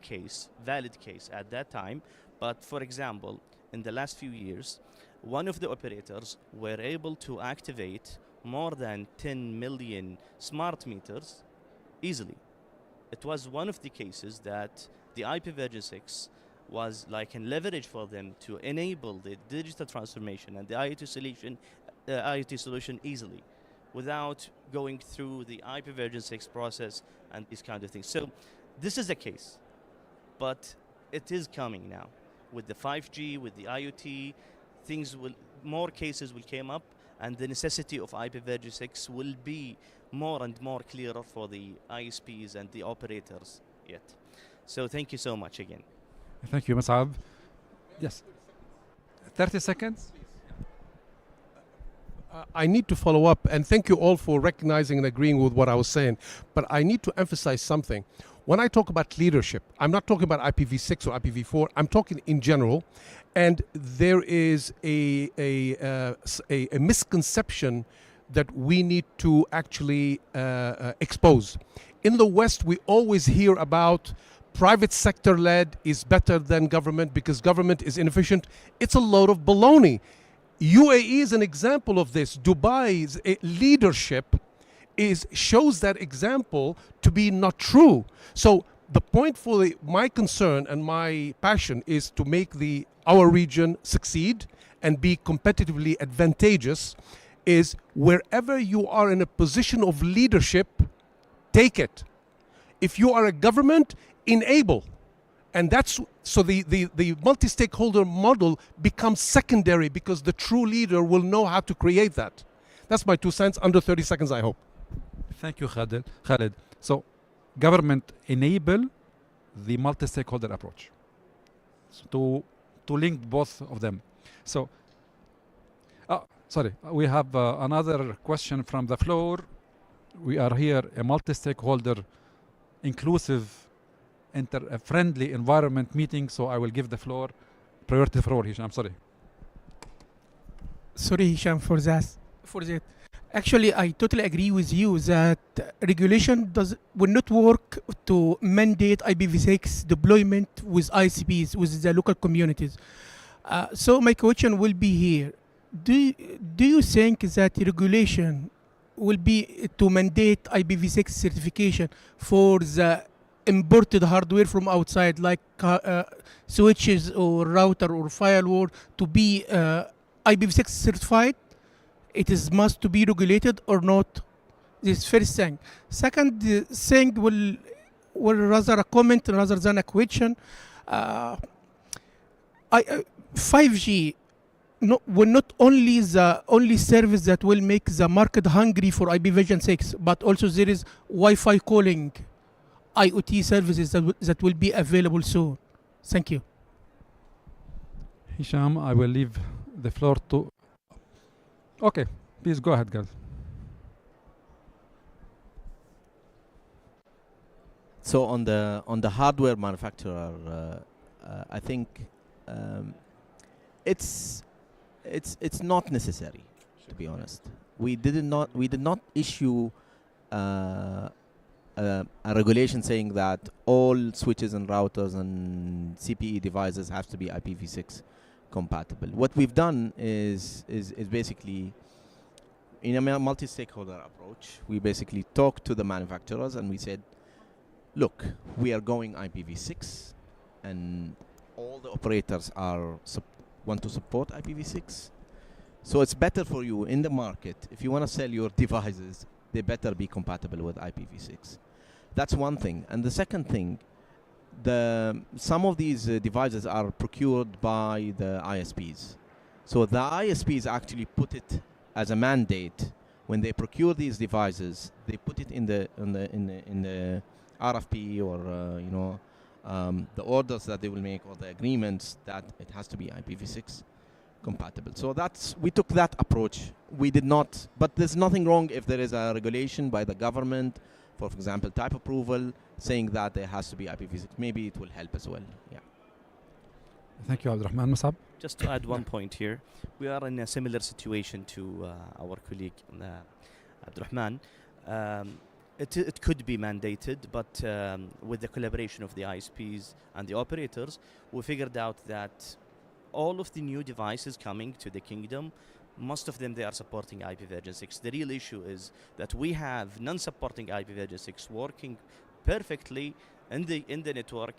valid case at that time. But for example, in the last few years, one of the operators were able to activate more than 10 million smart meters easily. It was one of the cases that the IPv6 was like a leverage for them to enable the digital transformation and the IoT solution easily, without going through the IPv6 process and these kind of things. So this is the case, but it is coming now with the 5G, with the IoT. More cases will come up, and the necessity of IPv6 will be more and more clearer for the ISPs and the operators yet. So thank you so much again. Thank you, Mus'ab. Yes. 30 seconds. I need to follow up, and thank you all for recognizing and agreeing with what I was saying. But I need to emphasize something. When I talk about leadership, I'm not talking about IPv6 or IPv4. I'm talking in general, and there is a misconception that we need to actually expose. In the West, we always hear about private sector led is better than government because government is inefficient. It's a load of baloney. UAE is an example of this. Dubai's leadership shows that example to be not true. So the point for my concern and my passion is to make our region succeed and be competitively advantageous. Is wherever you are in a position of leadership, take it. If you are a government, enable. And that's so the multi-stakeholder model becomes secondary because the true leader will know how to create that. That's my 2 cents, under 30 seconds, I hope. Thank you, Khaled. So government enable the multi-stakeholder approach to link both of them. So sorry, we have another question from the floor. We are here a multi-stakeholder, inclusive, friendly environment meeting, so I will give the floor, priority floor, Hisham. I'm sorry. Sorry, Hisham, for that. Actually, I totally agree with you that regulation will not work to mandate IPv6 deployment with ICPs, with the local communities. So my question will be here. Do you think that regulation will be to mandate IPv6 certification for the imported hardware from outside, like switches or router or firewall, to be IPv6 certified? It is must to be regulated or not? This first thing. Second thing will rather a comment rather than a question. 5G will not only the only service that will make the market hungry for IPv6, but also there is Wi-Fi calling IoT services that will be available soon. Thank you. Hisham, I will leave the floor to... Okay, please go ahead, guys. So on the hardware manufacturer, I think it's not necessary, to be honest. We did not issue a regulation saying that all switches and routers and CPE devices have to be IPv6 compatible. What we've done is basically in a multi-stakeholder approach, we basically talked to the manufacturers and we said, look, we are going IPv6 and all the operators want to support IPv6. So it's better for you in the market, if you want to sell your devices, they better be compatible with IPv6. That's one thing. And the second thing, some of these devices are procured by the ISPs. So the ISPs actually put it as a mandate when they procure these devices. They put it in the RFP or the orders that they will make or the agreements that it has to be IPv6 compatible. So we took that approach. We did not, but there's nothing wrong if there is a regulation by the government, for example, type approval, saying that there has to be IPv6. Maybe it will help as well. Yeah. Thank you, Abdurrahman. Musab? Just to add one point here, we are in a similar situation to our colleague Abdurrahman. It could be mandated, but with the collaboration of the ISPs and the operators, we figured out that all of the new devices coming to the kingdom, most of them, they are supporting IPv6. The real issue is that we have non-supporting IPv6 working perfectly in the network,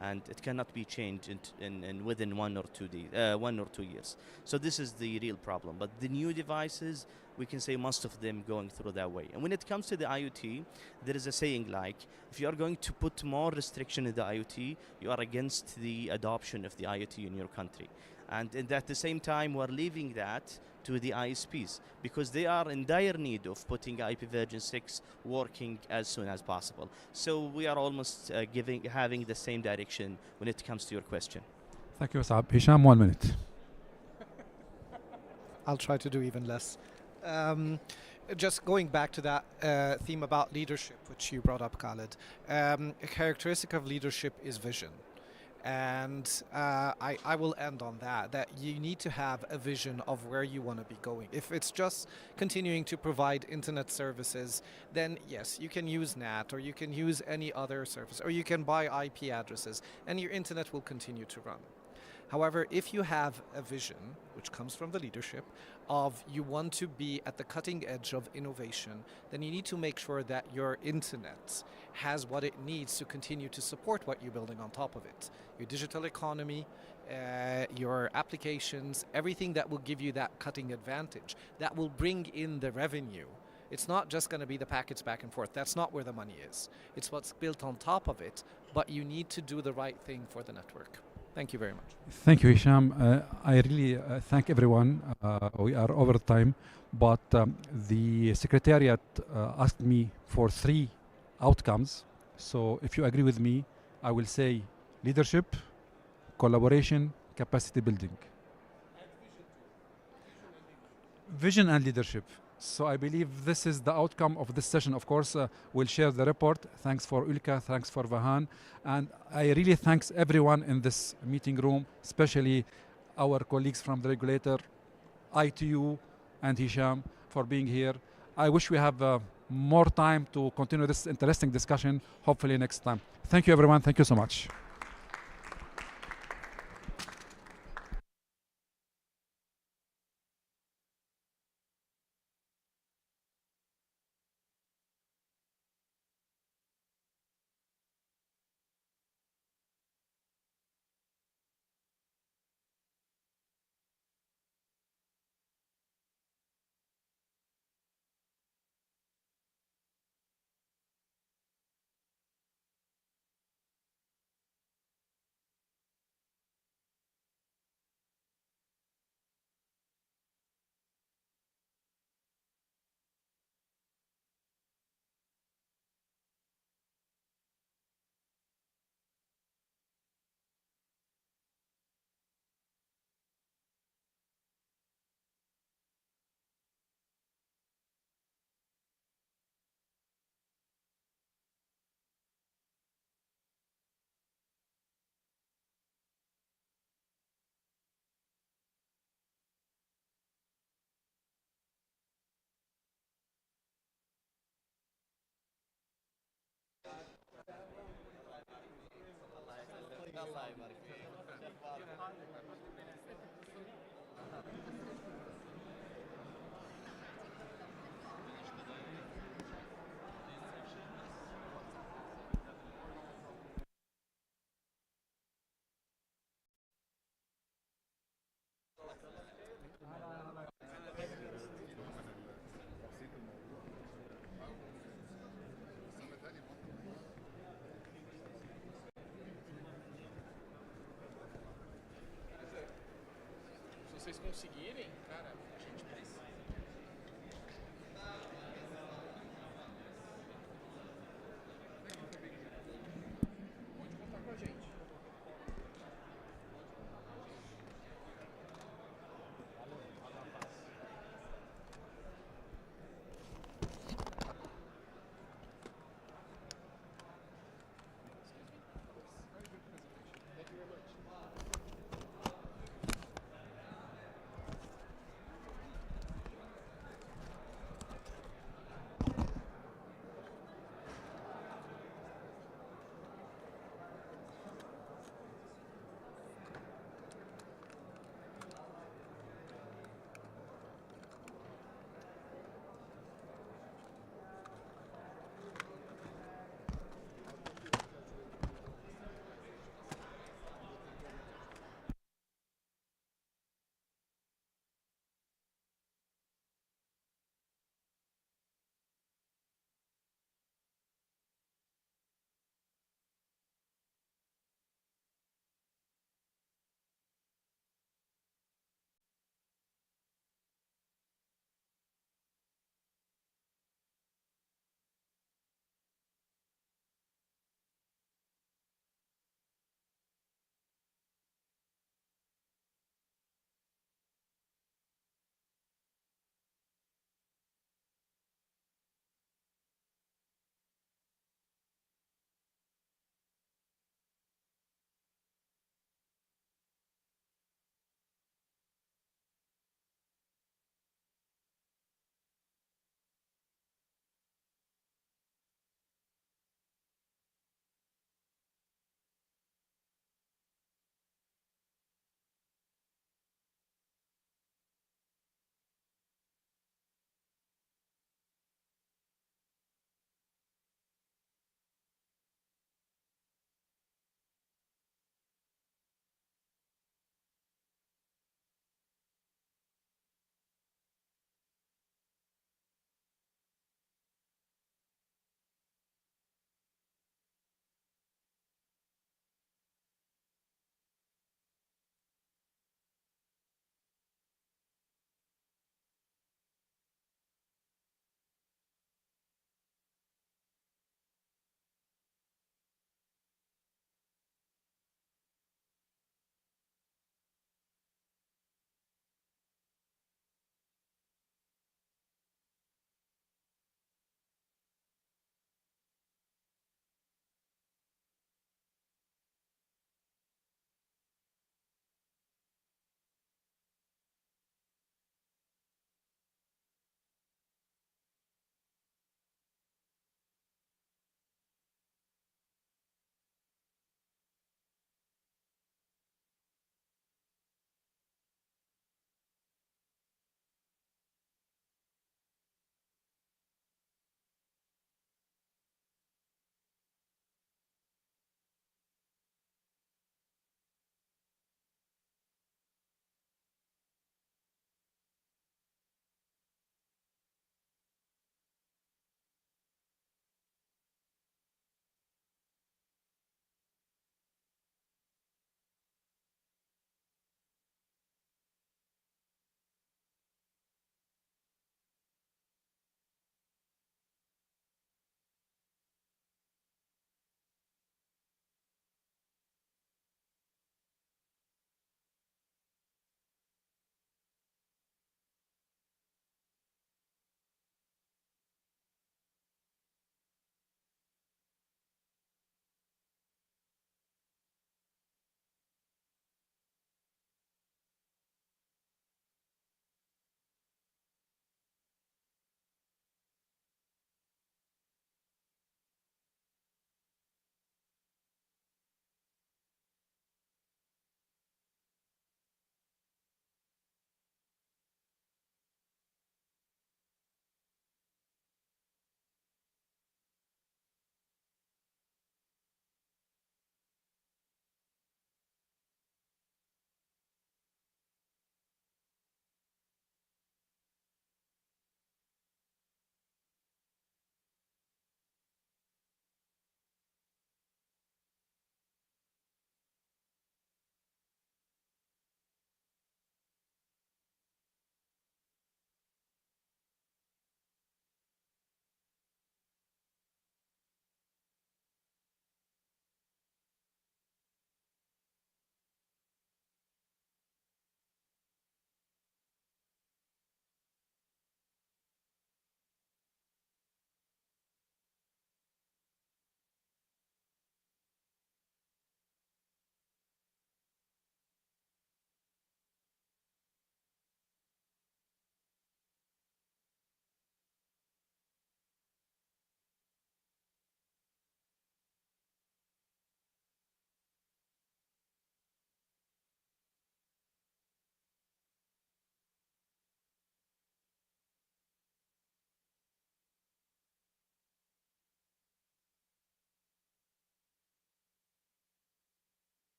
and it cannot be changed in within 1 or 2 years. So this is the real problem. But the new devices, we can say most of them going through that way. And when it comes to the IoT, there is a saying like, if you are going to put more restriction in the IoT, you are against the adoption of the IoT in your country. And at the same time, we're leaving that to the ISPs because they are in dire need of putting IPv6 working as soon as possible. So we are almost having the same direction when it comes to your question. Thank you, Saab. Hisham, 1 minute. I'll try to do even less. Just going back to that theme about leadership, which you brought up, Khaled. A characteristic of leadership is vision. And I will end on that you need to have a vision of where you want to be going. If it's just continuing to provide internet services, then yes, you can use NAT or you can use any other service or you can buy IP addresses and your internet will continue to run. However, if you have a vision, which comes from the leadership, of you want to be at the cutting edge of innovation, then you need to make sure that your internet has what it needs to continue to support what you're building on top of it. Your digital economy, your applications, everything that will give you that cutting advantage, that will bring in the revenue. It's not just going to be the packets back and forth. That's not where the money is. It's what's built on top of it, but you need to do the right thing for the network. Thank you very much. Thank you, Hisham. I really thank everyone. We are over time, but the Secretariat asked me for 3 outcomes. So if you agree with me, I will say leadership, collaboration, capacity building. Vision and leadership. So I believe this is the outcome of this session. Of course, we'll share the report. Thanks for Ulka, thanks for Vahan. And I really thanks everyone in this meeting room, especially our colleagues from the regulator, ITU and Hisham for being here. I wish we have more time to continue this interesting discussion, hopefully next time. Thank you, everyone. Thank you so much. vocês conseguirem, cara, a gente precisa. Pode contar com a gente. Thank you very much.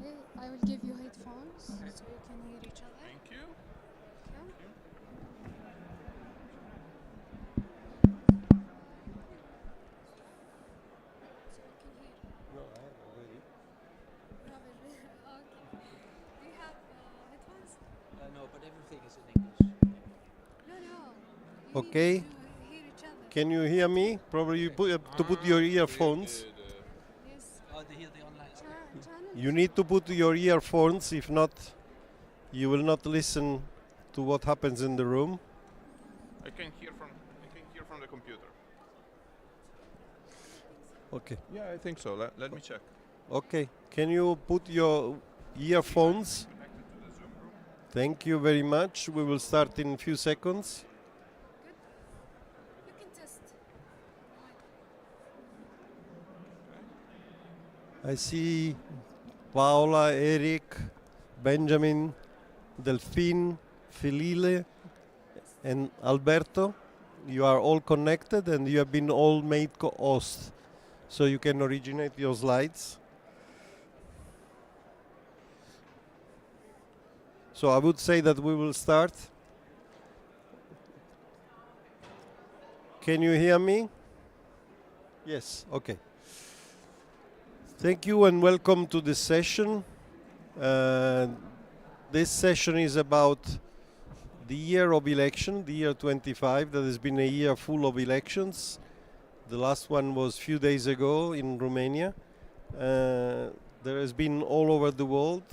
Okay, I will give you headphones so you can hear each other. Thank you. Okay. So you can hear. No, I have already. You have it. Okay. Do you have headphones? No, but everything is in English. No, no. You Okay. need to hear each other. Can you hear me? Probably you put, have to put your earphones. Yes. Oh, they hear the online. You need to put your earphones. If not, you will not listen to what happens in the room. I can hear from the computer. Okay. Yeah, I think so. Let me check. Okay. Can you put your earphones? Thank you very much. We will start in a few seconds. You can test. I see Paola, Eric, Benjamin, Delphine, Filile, and Alberto. You are all connected and you have been all made co-hosts. So you can originate your slides. So I would say that we will start. Can you hear me? Yes, okay. Thank you and welcome to this session. This session is about the year of election, the year 25. That has been a year full of elections. The last one was a few days ago in Romania. There has been all over the world.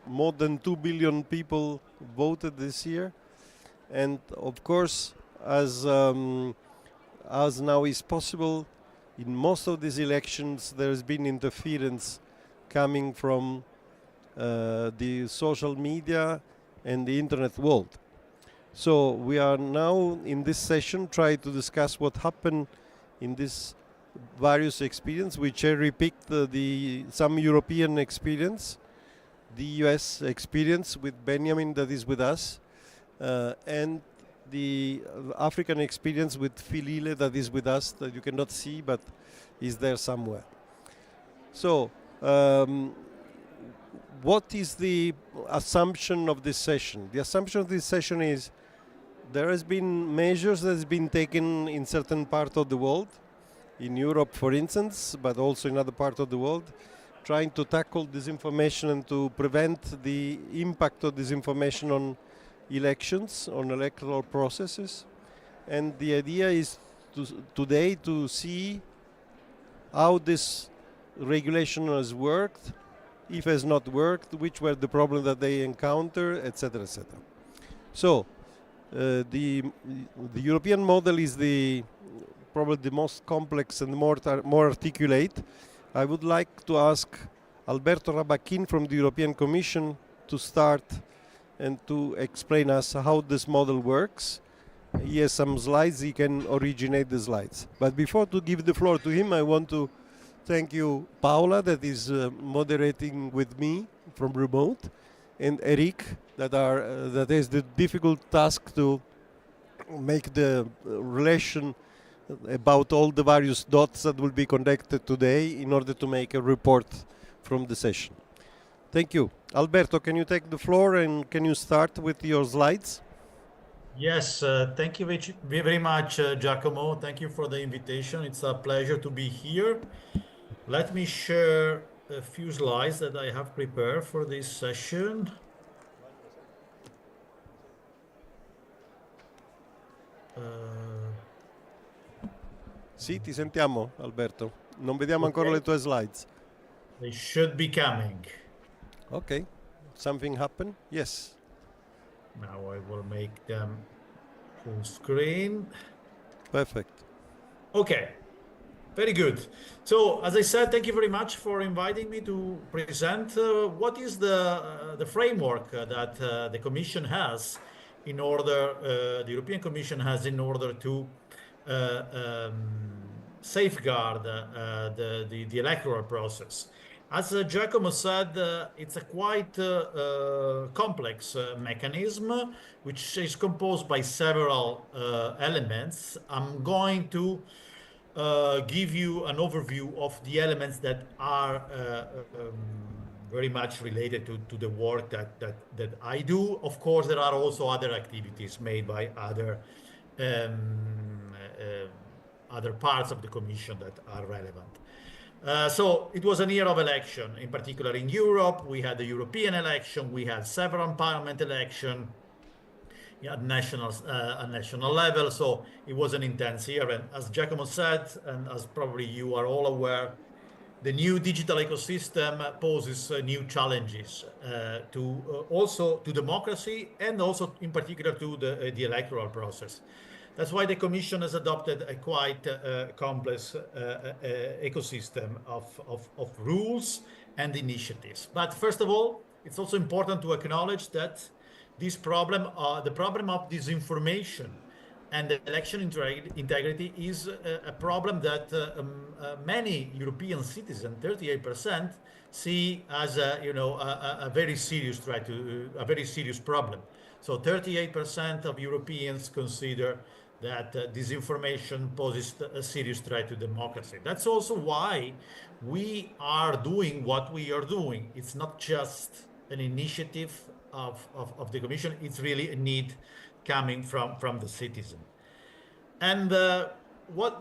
More than 2 billion people voted this year. And of course, as now is possible, in most of these elections there has been interference coming from the social media and the internet world. So we are now in this session trying to discuss what happened in this various experience. We cherry-picked some European experience, the US experience with Benjamin that is with us, and the African experience with Filile that is with us, that you cannot see but is there somewhere. So what is the assumption of this session? The assumption of this session is there has been measures that has been taken in certain part of the world, in Europe for instance, but also in other parts of the world, trying to tackle disinformation and to prevent the impact of disinformation on elections, on electoral processes. And the idea is today to see how this regulation has worked, if it has not worked, which were the problems that they encounter, etc., etc. So the European model is probably the most complex and more articulate. I would like to ask Alberto Rabachin from the European Commission to start and to explain us how this model works. He has some slides, he can originate the slides. But before to give the floor to him, I want to thank you, Paola, that is moderating with me from remote, and Eric, that is the difficult task to make the relation about all the various dots that will be connected today in order to make a report from the session. Thank you. Alberto, can you take the floor and can you start with your slides? Yes, thank you very much, Giacomo. Thank you for the invitation. It's a pleasure to be here. Let me share a few slides that I have prepared for this session. Sì, ti sentiamo, Alberto. Non vediamo ancora le tue slides. They should be coming. Okay. Something happened? Yes. Now I will make them full screen. Perfect. Okay. Very good. So, as I said, thank you very much for inviting me to present what is the framework that the Commission has in order, the European Commission has in order to safeguard the electoral process. As Giacomo said, it's a quite complex mechanism, which is composed by several elements. I'm going to give you an overview of the elements that are very much related to the work that I do. Of course, there are also other activities made by other parts of the Commission that are relevant. So it was a year of election, in particular in Europe. We had the European election, we had several parliament elections at national level. So it was an intense year. And as Giacomo said, and as probably you are all aware, the new digital ecosystem poses new challenges also to democracy and also in particular to the electoral process. That's why the Commission has adopted a quite complex ecosystem of rules and initiatives. But first of all, it's also important to acknowledge that this problem, the problem of disinformation and election integrity is a problem that many European citizens, 38%, see as a very serious threat to a very serious problem. So 38% of Europeans consider that disinformation poses a serious threat to democracy. That's also why we are doing what we are doing. It's not just an initiative of the Commission, it's really a need coming from the citizen. And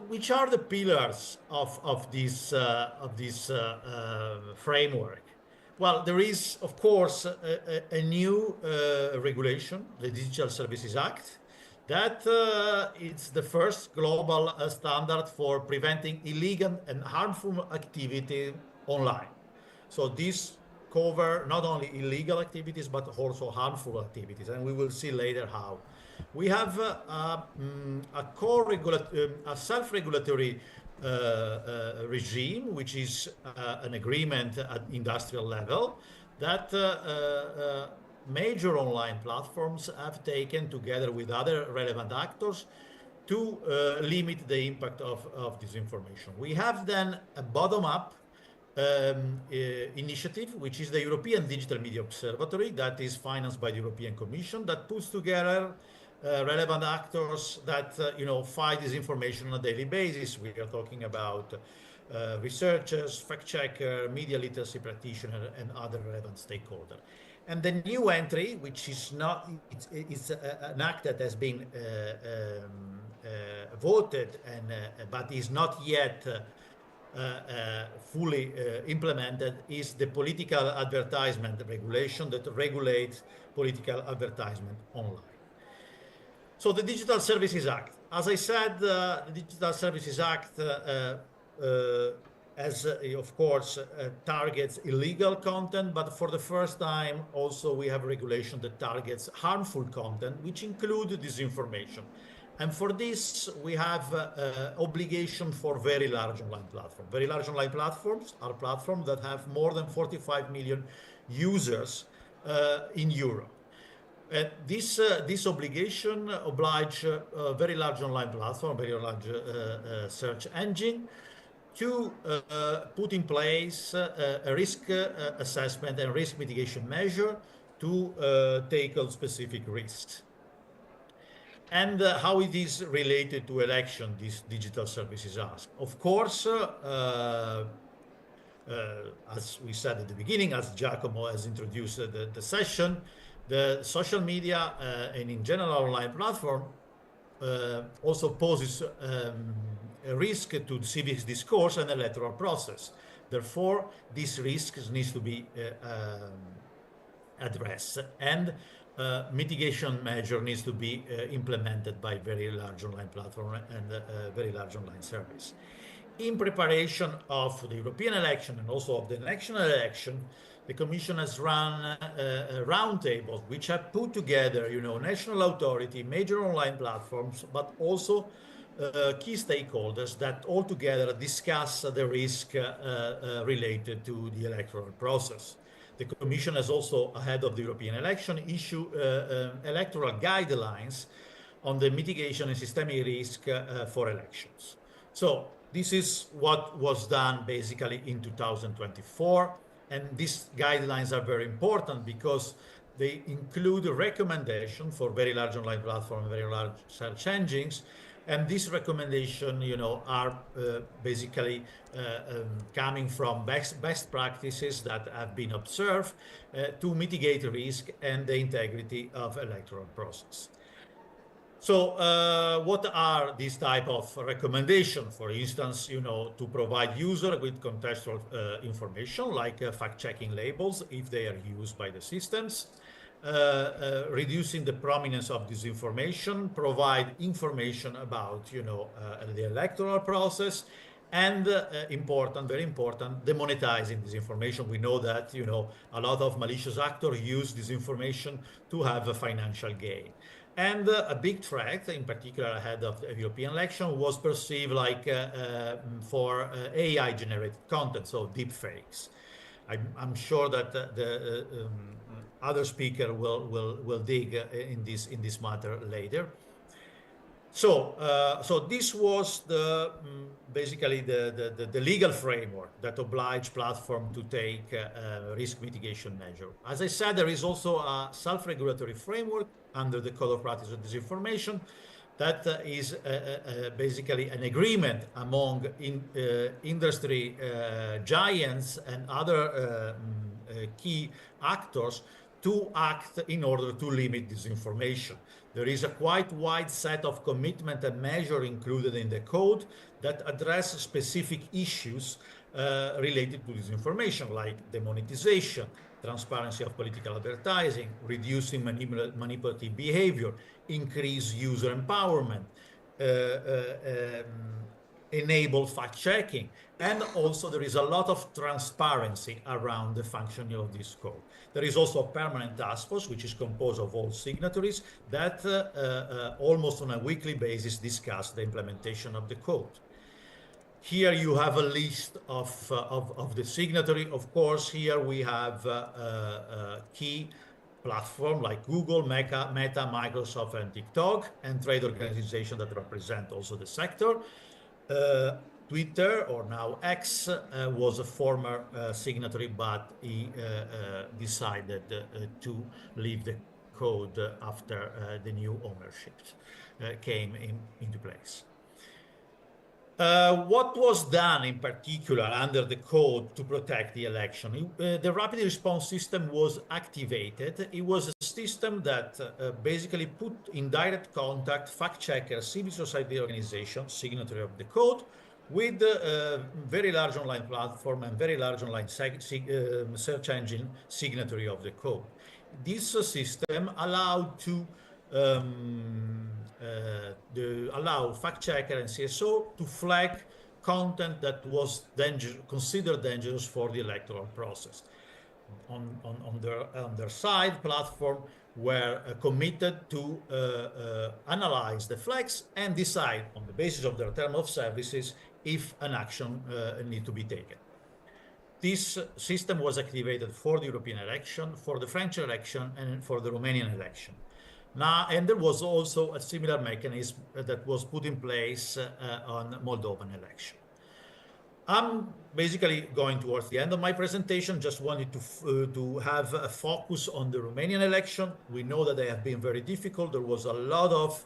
which are the pillars of this framework? Well, there is, of course, a new regulation, the Digital Services Act, that it's the first global standard for preventing illegal and harmful activity online. So this cover not only illegal activities, but also harmful activities. And we will see later how. We have a self-regulatory regime, which is an agreement at industrial level that major online platforms have taken together with other relevant actors to limit the impact of disinformation. We have then a bottom-up initiative, which is the European Digital Media Observatory that is financed by the European Commission, that puts together relevant actors that fight disinformation on a daily basis. We are talking about researchers, fact-checkers, media literacy practitioners, and other relevant stakeholders. And the new entry, which is not, it's an act that has been voted but is not yet fully implemented, is the political advertisement regulation that regulates political advertisement online. So the Digital Services Act, as I said, the Digital Services Act of course, targets illegal content, but for the first time also we have regulation that targets harmful content, which include disinformation. And for this, we have obligation for very large online platforms. Very large online platforms are platforms that have more than 45 million users in Europe. This obligation oblige very large online platform, very large search engine to put in place a risk assessment and risk mitigation measure to take on specific risks. And how it is related to election, this Digital Services Act. Of course, as we said at the beginning, as Giacomo has introduced the session, the social media and in general online platform also poses a risk to civic discourse and electoral process. Therefore, this risk needs to be addressed, and mitigation measure needs to be implemented by very large online platform and very large online service. In preparation of the European election and also of the national election, the Commission has run roundtables which have put together, national authority, major online platforms, but also key stakeholders that all together discuss the risk related to the electoral process. The Commission has also, ahead of the European election, issued electoral guidelines on the mitigation and systemic risk for elections. So this is what was done basically in 2024. And these guidelines are very important because they include a recommendation for very large online platforms, very large search engines, And these recommendations, are basically coming from best practices that have been observed to mitigate risk and the integrity of electoral process. So what are these type of recommendations? For instance, to provide user with contextual information like fact-checking labels if they are used by the systems, reducing the prominence of this information, provide information about, the electoral process, and important, very important, demonetizing this information. We know that, a lot of malicious actors use this information to have a financial gain. And a big threat, in particular ahead of the European election, was perceived like for AI-generated content, so deep fakes. I'm sure that the other speaker will dig in this matter later. So this was basically the legal framework that obliged platform to take risk mitigation measure. As I said, there is also a self-regulatory framework under the Code of Practice of Disinformation that is basically an agreement among industry giants and other key actors to act in order to limit disinformation. There is a quite wide set of commitment and measure included in the code that address specific issues related to disinformation, like demonetization, transparency of political advertising, reducing manipulative behavior, increase user empowerment, enable fact-checking, and also there is a lot of transparency around the functioning of this code. There is also a permanent task force, which is composed of all signatories that almost on a weekly basis discuss the implementation of the code. Here you have a list of the signatory. Of course, here we have key platform like Google, Meta, Microsoft, and TikTok, and trade organizations that represent also the sector. Twitter, or now X, was a former signatory, but he decided to leave the code after the new ownership came into place. What was done in particular under the code to protect the election? The rapid response system was activated. It was a system that basically put in direct contact fact-checkers, civil society organizations, signatory of the code, with a very large online platform and very large online search engine signatory of the code. This system allowed to allow fact-checker and CSO to flag content that was considered dangerous for the electoral process. On their side, platform were committed to analyze the flags and decide on the basis of their term of services if an action need to be taken. This system was activated for the European election, for the French election, and for the Romanian election. Now, and there was also a similar mechanism that was put in place on Moldovan election. I'm basically going towards the end of my presentation. Just wanted to have a focus on the Romanian election. We know that they have been very difficult. There was a lot of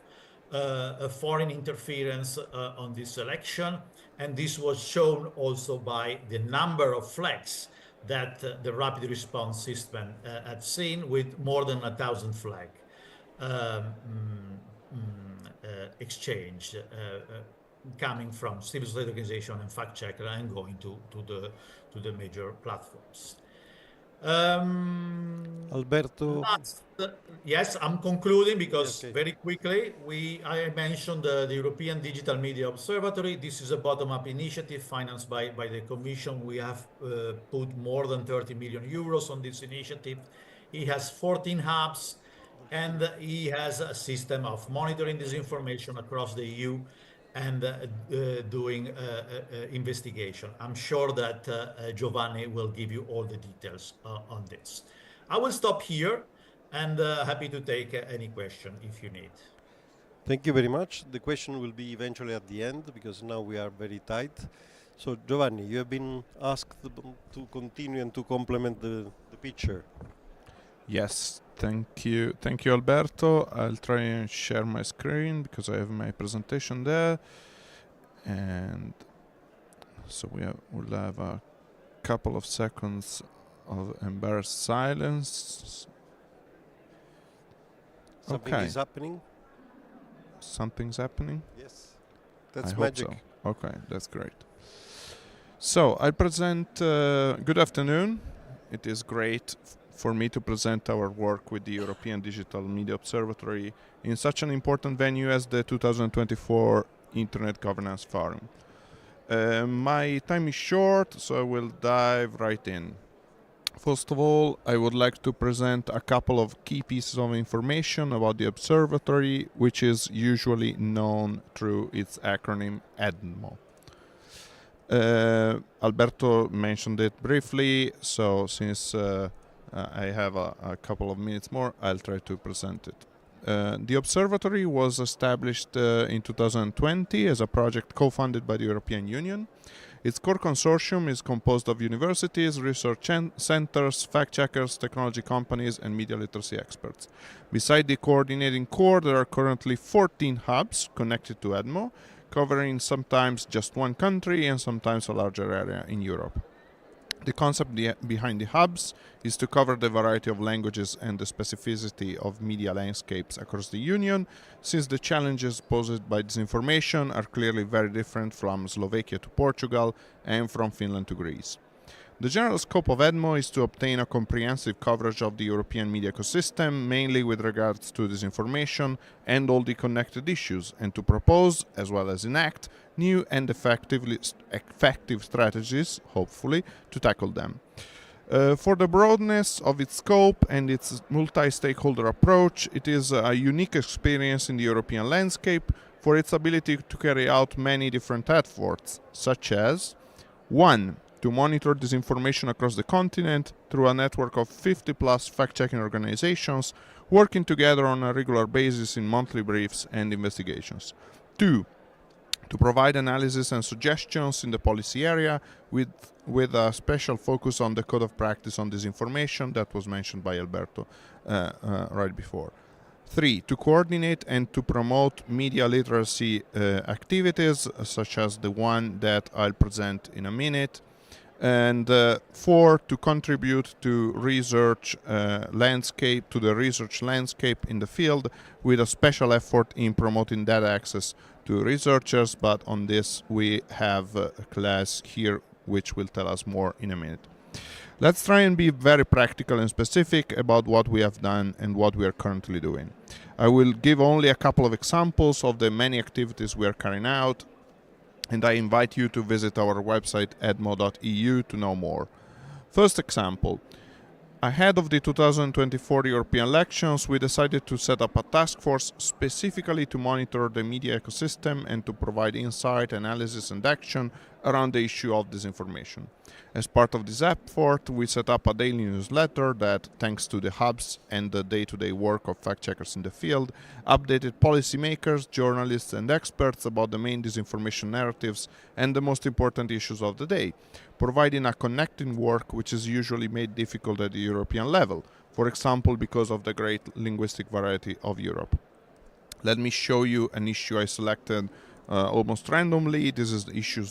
foreign interference on this election, and this was shown also by the number of flags that the rapid response system had seen, with more than 1,000 flags exchanged, coming from civil society organization and fact checker and going to the major platforms. Alberto. Yes, I'm concluding because very quickly I mentioned the European Digital Media Observatory. This is a bottom-up initiative financed by the Commission. We have put more than 30 million euros on this initiative. It has 14 hubs, and he has a system of monitoring this information across the EU and doing investigation. I'm sure that Giovanni will give you all the details on this. I will stop here and happy to take any question if you need. Thank you very much. The question will be eventually at the end because now we are very tight. So Giovanni, you have been asked to continue and to complement the picture. Yes. Thank you, Alberto. I'll try and share my screen because I have my presentation there, and so we'll have a couple of seconds of embarrassed silence. Something is happening. Something's happening. Yes, that's I magic. hope so. Okay, that's great. So I present. Good afternoon. It is great for me to present our work with the European Digital Media Observatory in such an important venue as the 2024 Internet Governance Forum. My time is short, so I will dive right in. First of all, I would like to present a couple of key pieces of information about the observatory, which is usually known through its acronym EDMO. Alberto mentioned it briefly, so since I have a couple of minutes more, I'll try to present it. The observatory was established in 2020 as a project co-funded by the European Union. Its core consortium is composed of universities, research centers, fact-checkers, technology companies, and media literacy experts. Beside the coordinating core, there are currently 14 hubs connected to EDMO, covering sometimes just one country and sometimes a larger area in Europe. The concept behind the hubs is to cover the variety of languages and the specificity of media landscapes across the Union, since the challenges posed by disinformation are clearly very different from Slovakia to Portugal and from Finland to Greece. The general scope of EDMO is to obtain a comprehensive coverage of the European media ecosystem, mainly with regards to disinformation and all the connected issues, and to propose, as well as enact, new and effective strategies, hopefully, to tackle them. For the broadness of its scope and its multi-stakeholder approach, it is a unique experience in the European landscape for its ability to carry out many different efforts, such as 1. To monitor disinformation across the continent through a network of 50+ fact-checking organizations working together on a regular basis in monthly briefs and investigations. 2. To provide analysis and suggestions in the policy area with a special focus on the code of practice on disinformation that was mentioned by Alberto right before. 3. To coordinate and to promote media literacy activities such as the one that I'll present in a minute. And 4, to contribute to research landscape, to the research landscape in the field with a special effort in promoting data access to researchers, but on this we have a class here which will tell us more in a minute. Let's try and be very practical and specific about what we have done and what we are currently doing. I will give only a couple of examples of the many activities we are carrying out, and I invite you to visit our website edmo.eu to know more. First example. Ahead of the 2024 European elections, we decided to set up a task force specifically to monitor the media ecosystem and to provide insight, analysis and action around the issue of disinformation. As part of this effort, we set up a daily newsletter that, thanks to the hubs and the day-to-day work of fact-checkers in the field, updated policymakers, journalists and experts about the main disinformation narratives and the most important issues of the day, providing a connecting work which is usually made difficult at the European level, for example because of the great linguistic variety of Europe. Let me show you an issue I selected almost randomly. This is issue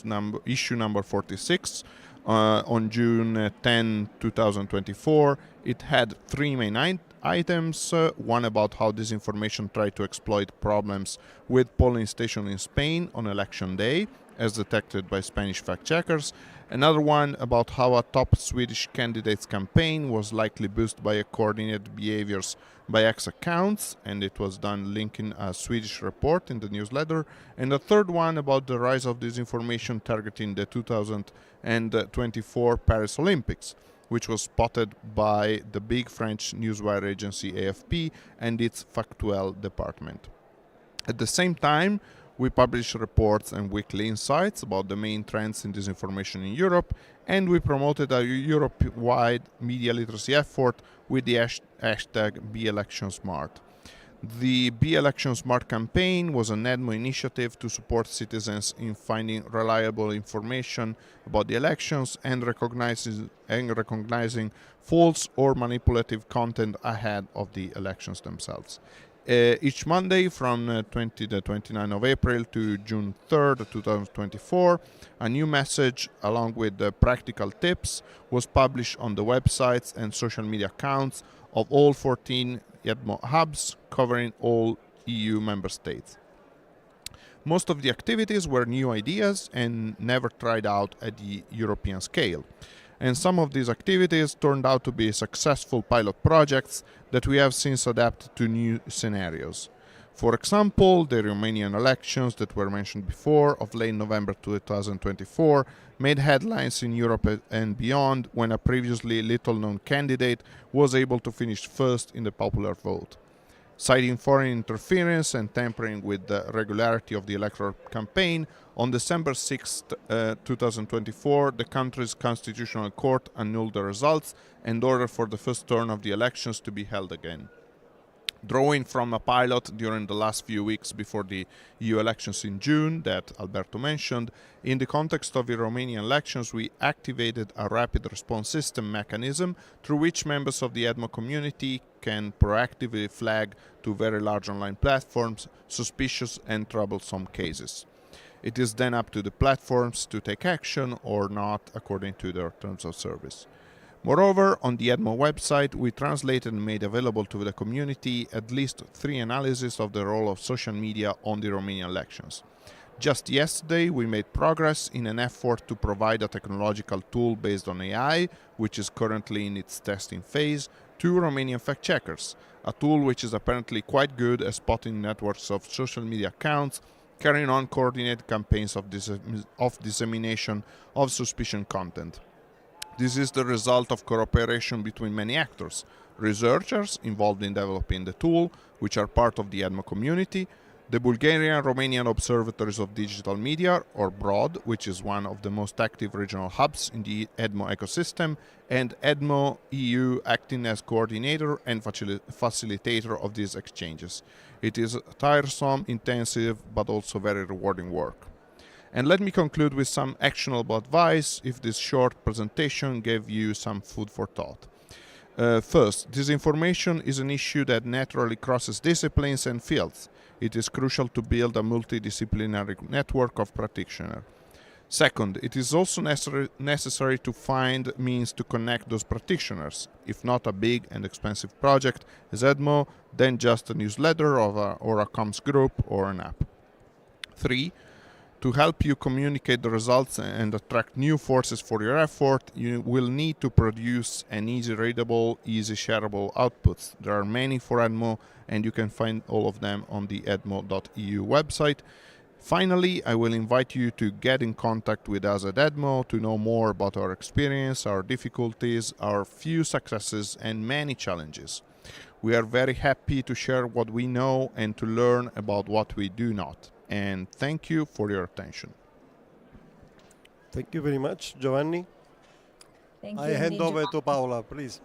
number 46 on June 10, 2024. It had 3 main items, one about how disinformation tried to exploit problems with polling stations in Spain on election day, as detected by Spanish fact-checkers. Another one about how a top Swedish candidate's campaign was likely boosted by coordinated behaviors by X accounts, and it was done linking a Swedish report in the newsletter. And a third one about the rise of disinformation targeting the 2024 Paris Olympics, which was spotted by the big French newswire agency AFP and its Factuel department. At the same time, we publish reports and weekly insights about the main trends in disinformation in Europe, and we promoted a Europe-wide media literacy effort with the hashtag BeElectionSmart. The Be Election Smart campaign was an EDMO initiative to support citizens in finding reliable information about the elections and recognizing false or manipulative content ahead of the elections themselves. Each Monday from 20 to 29 of April to June 3rd, 2024, a new message along with the practical tips was published on the websites and social media accounts of all 14 EDMO hubs covering all EU member states. Most of the activities were new ideas and never tried out at the European scale. And some of these activities turned out to be successful pilot projects that we have since adapted to new scenarios. For example, the Romanian elections that were mentioned before of late November 2024 made headlines in Europe and beyond when a previously little-known candidate was able to finish first in the popular vote. Citing foreign interference and tampering with the regularity of the electoral campaign, on December 6, 2024, the country's constitutional court annulled the results and ordered for the first turn of the elections to be held again. Drawing from a pilot during the last few weeks before the EU elections in June that Alberto mentioned, in the context of the Romanian elections we activated a rapid response system mechanism through which members of the EDMO community can proactively flag to very large online platforms suspicious and troublesome cases. It is then up to the platforms to take action or not according to their terms of service. Moreover, on the EDMO website, we translated and made available to the community at least 3 analyses of the role of social media on the Romanian elections. Just yesterday, we made progress in an effort to provide a technological tool based on AI, which is currently in its testing phase, to Romanian fact-checkers, a tool which is apparently quite good at spotting networks of social media accounts carrying on coordinated campaigns of dissemination of suspicion content. This is the result of cooperation between many actors, researchers involved in developing the tool, which are part of the EDMO community, the Bulgarian-Romanian Observatories of Digital Media, or BROD, which is one of the most active regional hubs in the EDMO ecosystem, and EDMO EU acting as coordinator and facilitator of these exchanges. It is tiresome, intensive, but also very rewarding work. And let me conclude with some actionable advice if this short presentation gave you some food for thought. First, disinformation is an issue that naturally crosses disciplines and fields. It is crucial to build a multidisciplinary network of practitioners. Second, it is also necessary to find means to connect those practitioners. If not a big and expensive project as EDMO, then just a newsletter or a comms group or an app. 3. To help you communicate the results and attract new forces for your effort, you will need to produce an easy readable, easy shareable outputs. There are many for EDMO, and you can find all of them on the edmo.eu website. Finally, I will invite you to get in contact with us at EDMO to know more about our experience, our difficulties, our few successes, and many challenges. We are very happy to share what we know and to learn about what we do not. And thank you for your attention. Thank you very much, Giovanni. Thank you. I hand indeed, over to Giovanni. Paola, please.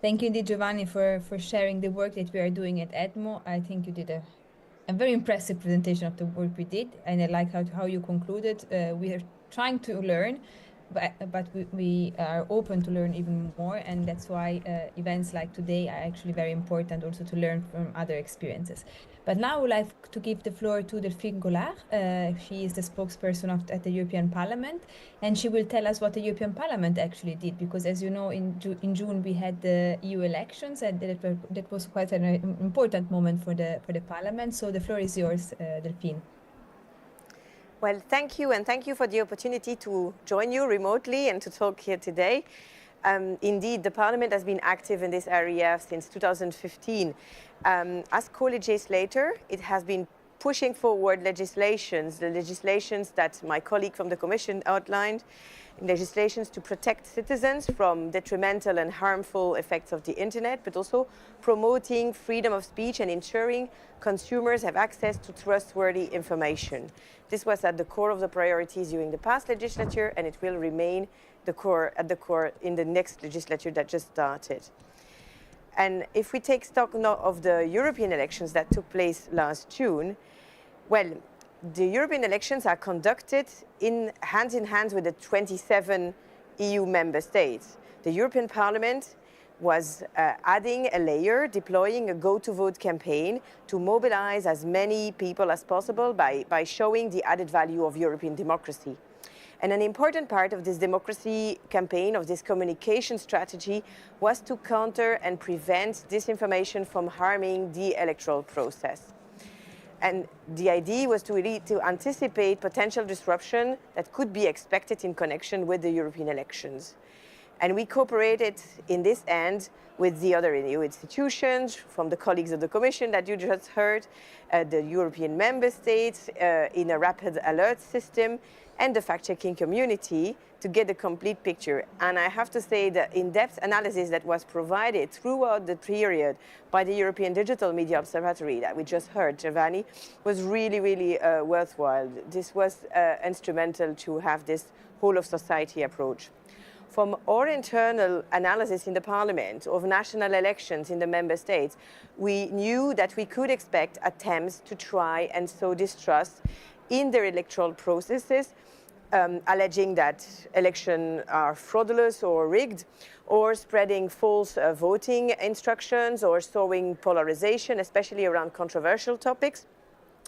Thank you indeed, Giovanni, for sharing the work that we are doing at EDMO. I think you did a very impressive presentation of the work we did, and I like how you concluded. We are trying to learn, but we are open to learn even more, and that's why events like today are actually very important also to learn from other experiences. But now I would like to give the floor to Delphine Gollard. She is the spokesperson at the European Parliament, and she will tell us what the European Parliament actually did, because as you know, in June we had the EU elections, and that was quite an important moment for the Parliament. So the floor is yours, Delphine. Well, thank you, and thank you for the opportunity to join you remotely and to talk here today. Indeed, the Parliament has been active in this area since 2015. As co-legislator, it has been pushing forward legislations, the legislations that my colleague from the Commission outlined, legislations to protect citizens from detrimental and harmful effects of the internet, but also promoting freedom of speech and ensuring consumers have access to trustworthy information. This was at the core of the priorities during the past legislature, and it will remain at the core in the next legislature that just started. And if we take stock now of the European elections that took place last June, well, the European elections are conducted in hand with the 27 EU member states. The European Parliament was adding a layer, deploying a go-to-vote campaign to mobilize as many people as possible by showing the added value of European democracy. And an important part of this democracy campaign, of this communication strategy, was to counter and prevent disinformation from harming the electoral process. And the idea was to really anticipate potential disruption that could be expected in connection with the European elections. And we cooperated in this end with the other EU institutions, from the colleagues of the Commission that you just heard, the European member states in a rapid alert system, and the fact-checking community to get a complete picture. And I have to say the in-depth analysis that was provided throughout the period by the European Digital Media Observatory that we just heard, Giovanni, was really, really worthwhile. This was instrumental to have this whole of society approach. From our internal analysis in the Parliament of national elections in the member states, we knew that we could expect attempts to try and sow distrust in their electoral processes, alleging that elections are fraudulent or rigged, or spreading false voting instructions, or sowing polarization, especially around controversial topics.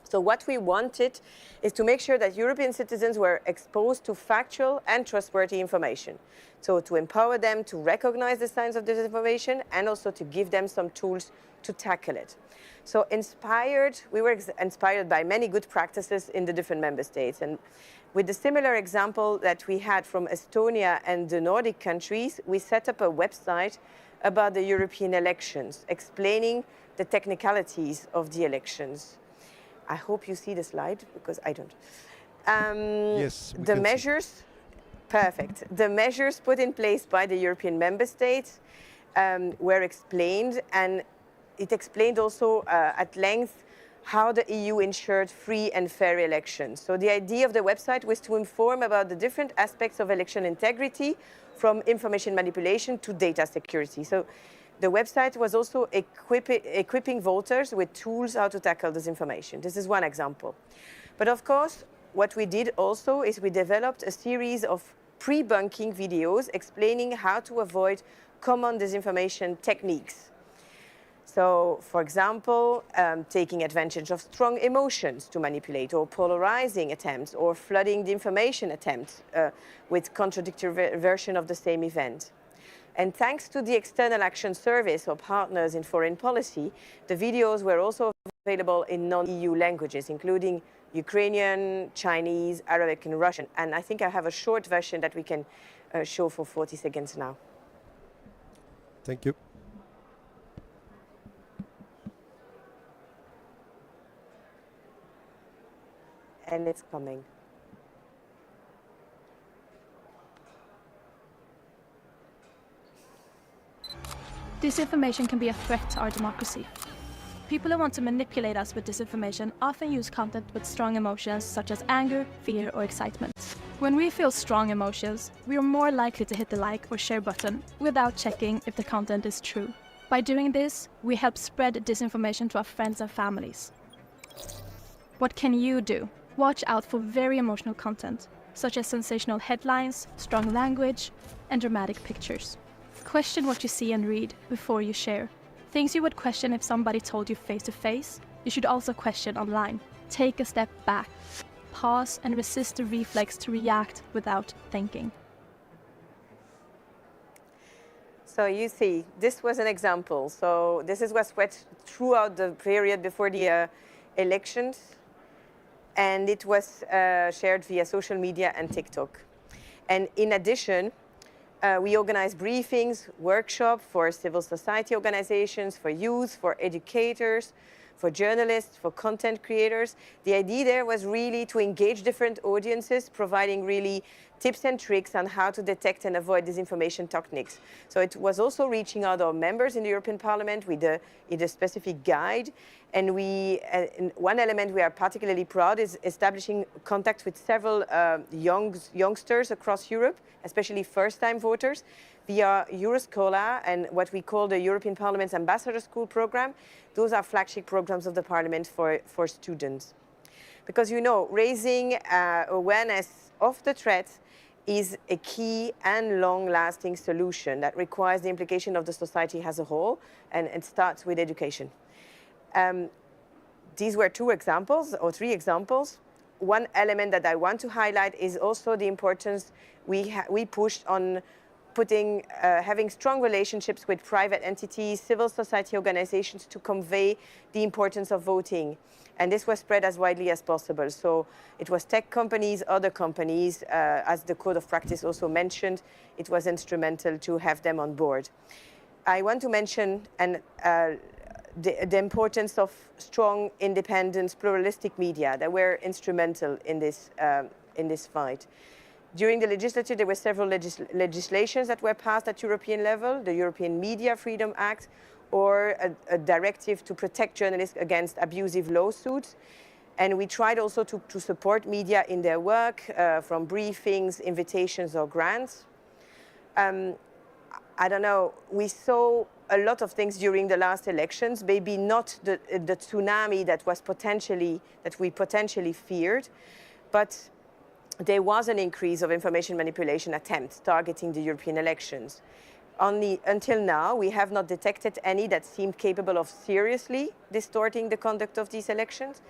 So what we wanted is to make sure that European citizens were exposed to factual and trustworthy information. So to empower them to recognize the signs of disinformation and also to give them some tools to tackle it. So we were inspired by many good practices in the different member states. And with the similar example that we had from Estonia and the Nordic countries, we set up a website about the European elections, explaining the technicalities of the elections. I hope you see the slide, because I don't. Yes, the measures, perfect. The measures put in place by the European member states were explained, and it explained also at length how the EU ensured free and fair elections. So the idea of the website was to inform about the different aspects of election integrity, from information manipulation to data security. So the website was also equipping voters with tools how to tackle disinformation. This is one example. But of course, what we did also is we developed a series of pre-bunking videos explaining how to avoid common disinformation techniques. So, for example, taking advantage of strong emotions to manipulate, or polarizing attempts, or flooding the information attempts with contradictory version of the same event. And thanks to the External Action Service, or partners in foreign policy, the videos were also available in non-EU languages, including Ukrainian, Chinese, Arabic, and Russian. And I think I have a short version that we can show for 40 seconds now. Thank you. And it's coming. Disinformation can be a threat to our democracy. People who want to manipulate us with disinformation often use content with strong emotions such as anger, fear, or excitement. When we feel strong emotions, we are more likely to hit the like or share button without checking if the content is true. By doing this, we help spread disinformation to our friends and families. What can you do? Watch out for very emotional content, such as sensational headlines, strong language, and dramatic pictures. Question what you see and read before you share. Things you would question if somebody told you face to face, you should also question online. Take a step back. Pause and resist the reflex to react without thinking. So you see, this was an example. So this is what's went throughout the period before the elections. And it was shared via social media and TikTok. And in addition, we organize briefings, workshops for civil society organizations, for youth, for educators, for journalists, for content creators. The idea there was really to engage different audiences, providing really tips and tricks on how to detect and avoid disinformation techniques. So it was also reaching out our members in the European Parliament with a specific guide. And one element we are particularly proud is establishing contact with several youngsters across Europe, especially first-time voters, via Euroscola and what we call the European Parliament's Ambassador School program. Those are flagship programs of the Parliament for students. Because, you know, raising awareness of the threat is a key and long-lasting solution that requires the implication of the society as a whole, and it starts with education. These were two examples, or three examples. One element that I want to highlight is also the importance we pushed on having strong relationships with private entities, civil society organizations to convey the importance of voting. And this was spread as widely as possible. So it was tech companies, other companies, as the Code of Practice also mentioned, it was instrumental to have them on board. I want to mention the importance of strong, independent, pluralistic media that were instrumental in this fight. During the legislature, there were several legislations that were passed at European level, the European Media Freedom Act, or a directive to protect journalists against abusive lawsuits. And we tried also to support media in their work, from briefings, invitations, or grants. I don't know, we saw a lot of things during the last elections, maybe not the tsunami that we potentially feared, but there was an increase of information manipulation attempts targeting the European elections. Until now, we have not detected any that seemed capable of seriously distorting the conduct of these elections.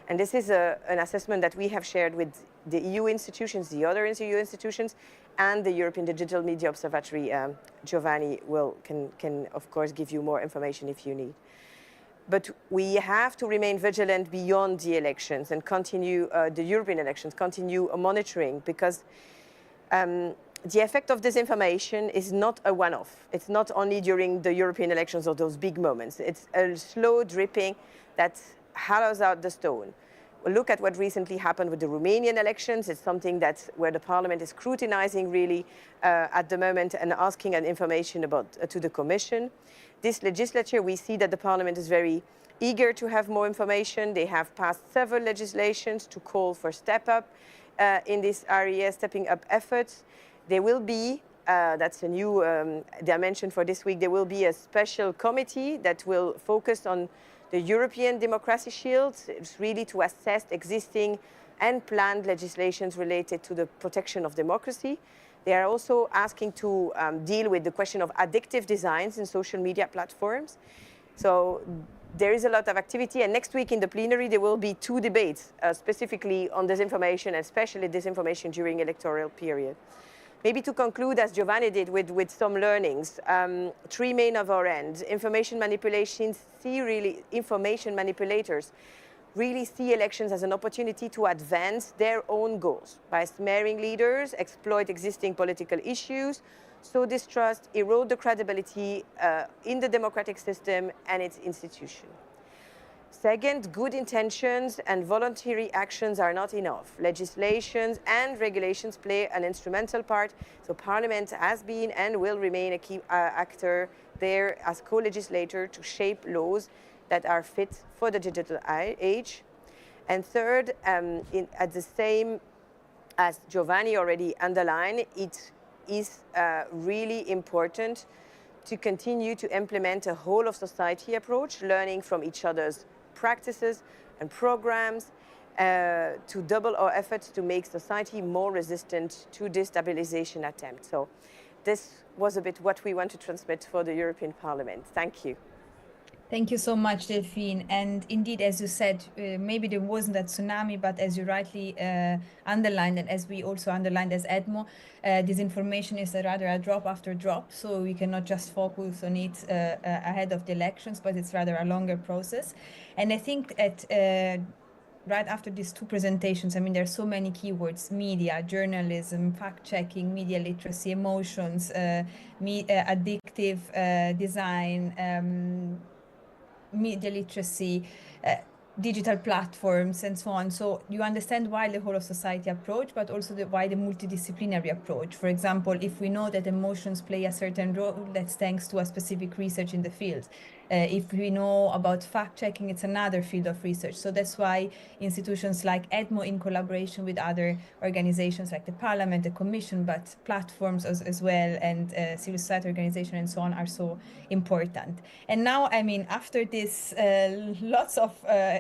And this is an assessment that we have shared with the EU institutions, the other EU institutions, and the European Digital Media Observatory. Giovanni can, of course, give you more information if you need. But we have to remain vigilant beyond the elections and continue, the European elections, continue monitoring, because the effect of disinformation is not a one-off. It's not only during the European elections or those big moments. It's a slow dripping that hollows out the stone. Look at what recently happened with the Romanian elections. It's something where the Parliament is scrutinizing really at the moment and asking information about to the Commission. This legislature, we see that the Parliament is very eager to have more information. They have passed several legislations to call for step up in this area, stepping up efforts. There will be, that's a new dimension for this week, there will be a special committee that will focus on the European Democracy Shield. It's really to assess existing and planned legislations related to the protection of democracy. They are also asking to deal with the question of addictive designs in social media platforms. So there is a lot of activity, and next week in the plenary there will be two debates specifically on disinformation, especially disinformation during electoral period. Maybe to conclude, as Giovanni did, with some learnings, three main of our ends. Information manipulators really see elections as an opportunity to advance their own goals by smearing leaders, exploit existing political issues, sow distrust, erode the credibility in the democratic system and its institution. Second, good intentions and voluntary actions are not enough. Legislations and regulations play an instrumental part, so Parliament has been and will remain a key actor there as co-legislator to shape laws that are fit for the digital age. And third, at the same as Giovanni already underlined, it is really important to continue to implement a whole of society approach, learning from each other's practices and programs to double our efforts to make society more resistant to destabilization attempts. So this was a bit what we want to transmit for the European Parliament. Thank you. Thank you so much, Delphine. And indeed, as you said, maybe there wasn't that tsunami, but as you rightly underlined, and as we also underlined as EDMO, disinformation is rather a drop after drop. So we cannot just focus on it ahead of the elections, but it's rather a longer process. And I think that right after these two presentations, I mean, there are so many keywords: media, journalism, fact-checking, media literacy, emotions, addictive design, media literacy. digital platforms and so on. So you understand why the whole of society approach, but also why the multidisciplinary approach. For example, if we know that emotions play a certain role, that's thanks to a specific research in the field. If we know about fact-checking, it's another field of research. So that's why institutions like EDMO, in collaboration with other organizations like the Parliament, the Commission, but platforms as well, and civil society organizations and so on, are so important. And now, I mean, after this lots of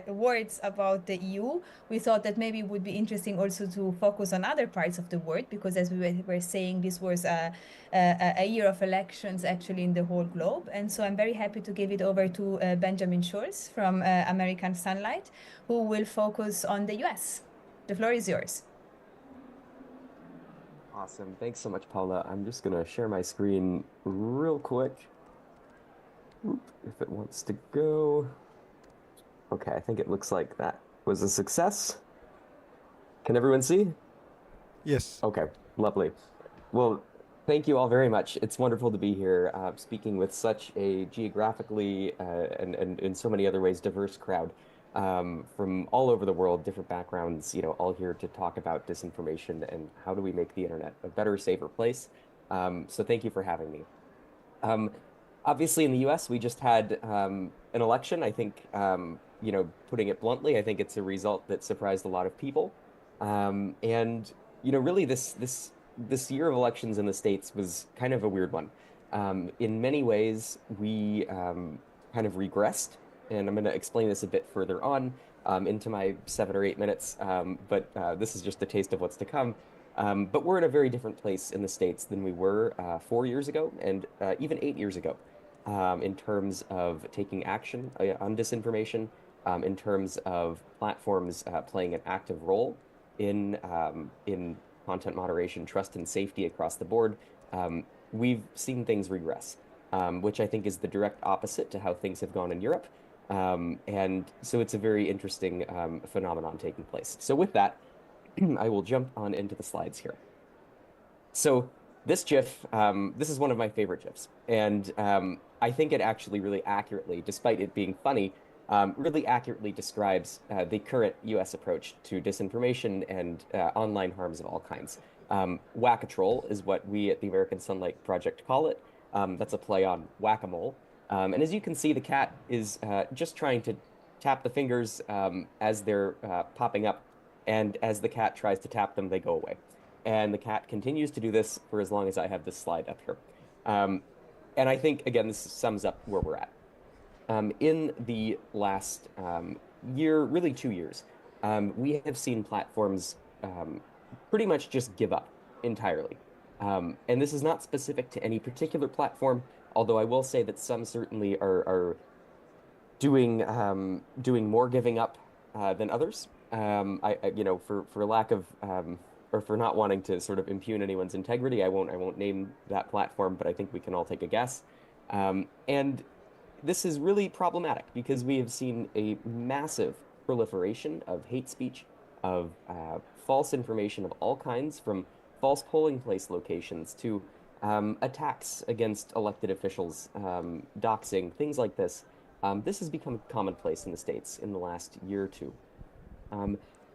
words about the EU, we thought that maybe it would be interesting also to focus on other parts of the world, because as we were saying, this was a year of elections actually in the whole globe. And so I'm very happy to give it over to Benjamin Schulz from American Sunlight, who will focus on the US. The floor is yours. Awesome. Thanks so much, Paula. I'm just going to share my screen real quick. If it wants to go. Okay, I think it looks like that was a success. Can everyone see? Yes. Okay, lovely. Well, thank you all very much. It's wonderful to be here speaking with such a geographically and in so many other ways diverse crowd from all over the world, different backgrounds, all here to talk about disinformation and how do we make the internet a better, safer place. So thank you for having me. Obviously, in the US, we just had an election. I think, putting it bluntly, I think it's a result that surprised a lot of people. And, really this year of elections in the States was kind of a weird one. In many ways, we kind of regressed, and I'm going to explain this a bit further on into my 7 or 8 minutes, but this is just a taste of what's to come. But we're in a very different place in the States than we were 4 years ago and even 8 years ago in terms of taking action on disinformation, in terms of platforms playing an active role in content moderation, trust, and safety across the board. We've seen things regress, which I think is the direct opposite to how things have gone in Europe. And so it's a very interesting phenomenon taking place. So with that, I will jump on into the slides here. So this GIF, this is one of my favorite GIFs. And I think it actually really accurately, despite it being funny, really accurately describes the current US approach to disinformation and online harms of all kinds. Whack-a-troll is what we at the American Sunlight Project call it. That's a play on whack-a-mole. And as you can see, the cat is just trying to tap the fingers as they're popping up. And as the cat tries to tap them, they go away. And the cat continues to do this for as long as I have this slide up here. And I think, again, this sums up where we're at. In the last year, really 2 years, we have seen platforms pretty much just give up entirely. And this is not specific to any particular platform, although I will say that some certainly are doing more giving up than others. For lack of or for not wanting to sort of impugn anyone's integrity, I won't name that platform, but I think we can all take a guess. And this is really problematic because we have seen a massive proliferation of hate speech, of false information of all kinds, from false polling place locations to attacks against elected officials, doxing, things like this. This has become commonplace in the States in the last year or two.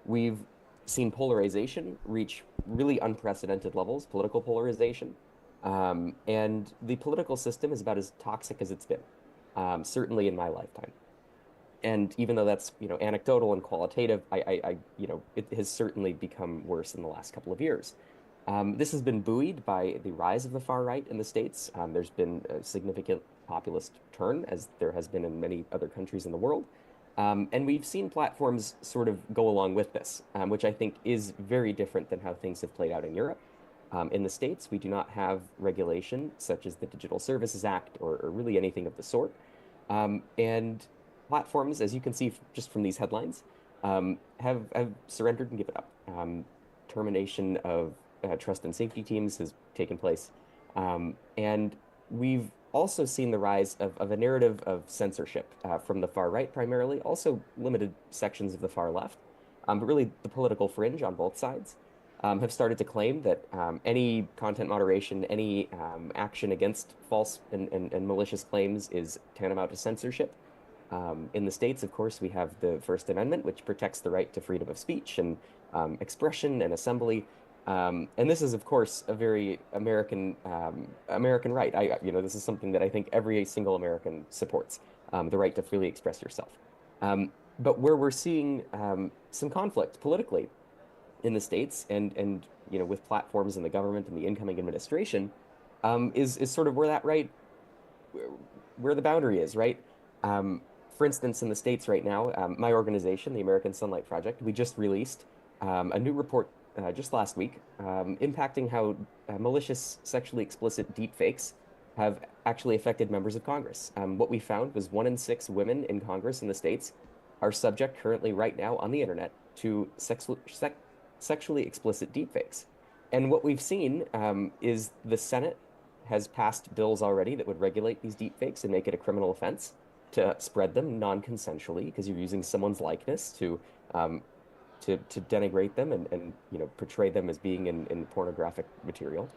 We've seen polarization reach really unprecedented levels, political polarization. And the political system is about as toxic as it's been, certainly in my lifetime. And even though that's, anecdotal and qualitative, it has certainly become worse in the last couple of years. This has been buoyed by the rise of the far right in the States. There's been a significant populist turn, as there has been in many other countries in the world. And we've seen platforms sort of go along with this, which I think is very different than how things have played out in Europe. In the States, we do not have regulation such as the Digital Services Act or really anything of the sort. And platforms, as you can see just from these headlines, have surrendered and given up. Termination of trust and safety teams has taken place. And we've also seen the rise of a narrative of censorship from the far right primarily, also limited sections of the far left, but really the political fringe on both sides have started to claim that any content moderation, any action against false and malicious claims is tantamount to censorship. In the States, of course, we have the First Amendment, which protects the right to freedom of speech and expression and assembly. And this is, of course, a very American right. This is something that I think every single American supports, the right to freely express yourself. But where we're seeing some conflict politically in the States and with platforms in the government and the incoming administration is sort of where that right, where the boundary is, right? For instance, in the States right now, my organization, the American Sunlight Project, we just released a new report just last week impacting how malicious, sexually explicit deepfakes have actually affected members of Congress. What we found was 1 in 6 women in Congress in the States are subject currently right now on the internet to sexually explicit deepfakes. And what we've seen is the Senate has passed bills already that would regulate these deepfakes and make it a criminal offense to spread them non-consensually because you're using someone's likeness to denigrate them and portray them as being in pornographic material.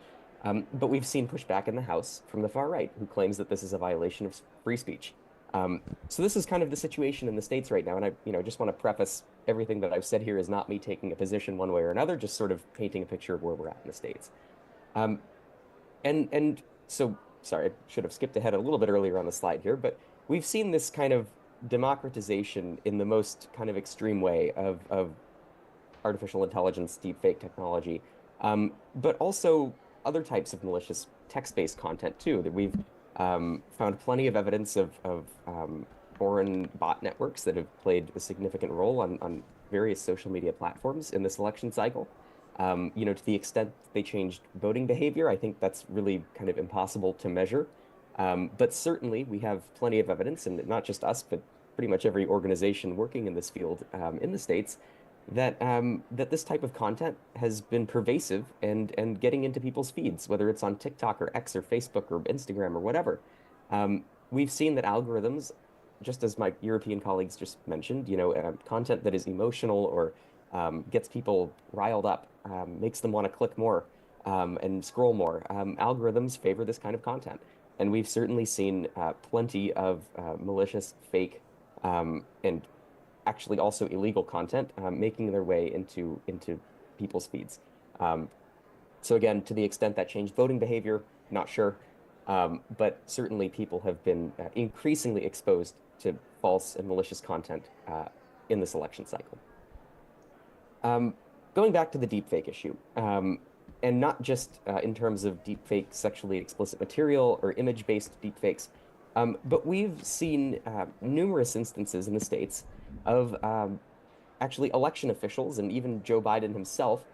But we've seen pushback in the House from the far right who claims that this is a violation of free speech. So this is kind of the situation in the States right now. And I just want to preface everything that I've said here is not me taking a position one way or another, just sort of painting a picture of where we're at in the States. And so, sorry, I should have skipped ahead a little bit earlier on the slide here, but we've seen this kind of democratization in the most kind of extreme way of artificial intelligence, deepfake technology, but also other types of malicious text-based content too, that we've found plenty of evidence of foreign bot networks that have played a significant role on various social media platforms in this election cycle. To the extent they changed voting behavior, I think that's really kind of impossible to measure. But certainly we have plenty of evidence, and not just us, but pretty much every organization working in this field in the States, that this type of content has been pervasive and getting into people's feeds, whether it's on TikTok or X or Facebook or Instagram or whatever. We've seen that algorithms, just as my European colleagues just mentioned, content that is emotional or gets people riled up, makes them want to click more and scroll more. Algorithms favor this kind of content. And we've certainly seen plenty of malicious, fake, and actually also illegal content making their way into people's feeds. So again, to the extent that changed voting behavior, not sure. But certainly people have been increasingly exposed to false and malicious content in this election cycle. Going back to the deepfake issue, and not just in terms of deepfake sexually explicit material or image-based deepfakes, but we've seen numerous instances in the States of actually election officials and even Joe Biden himself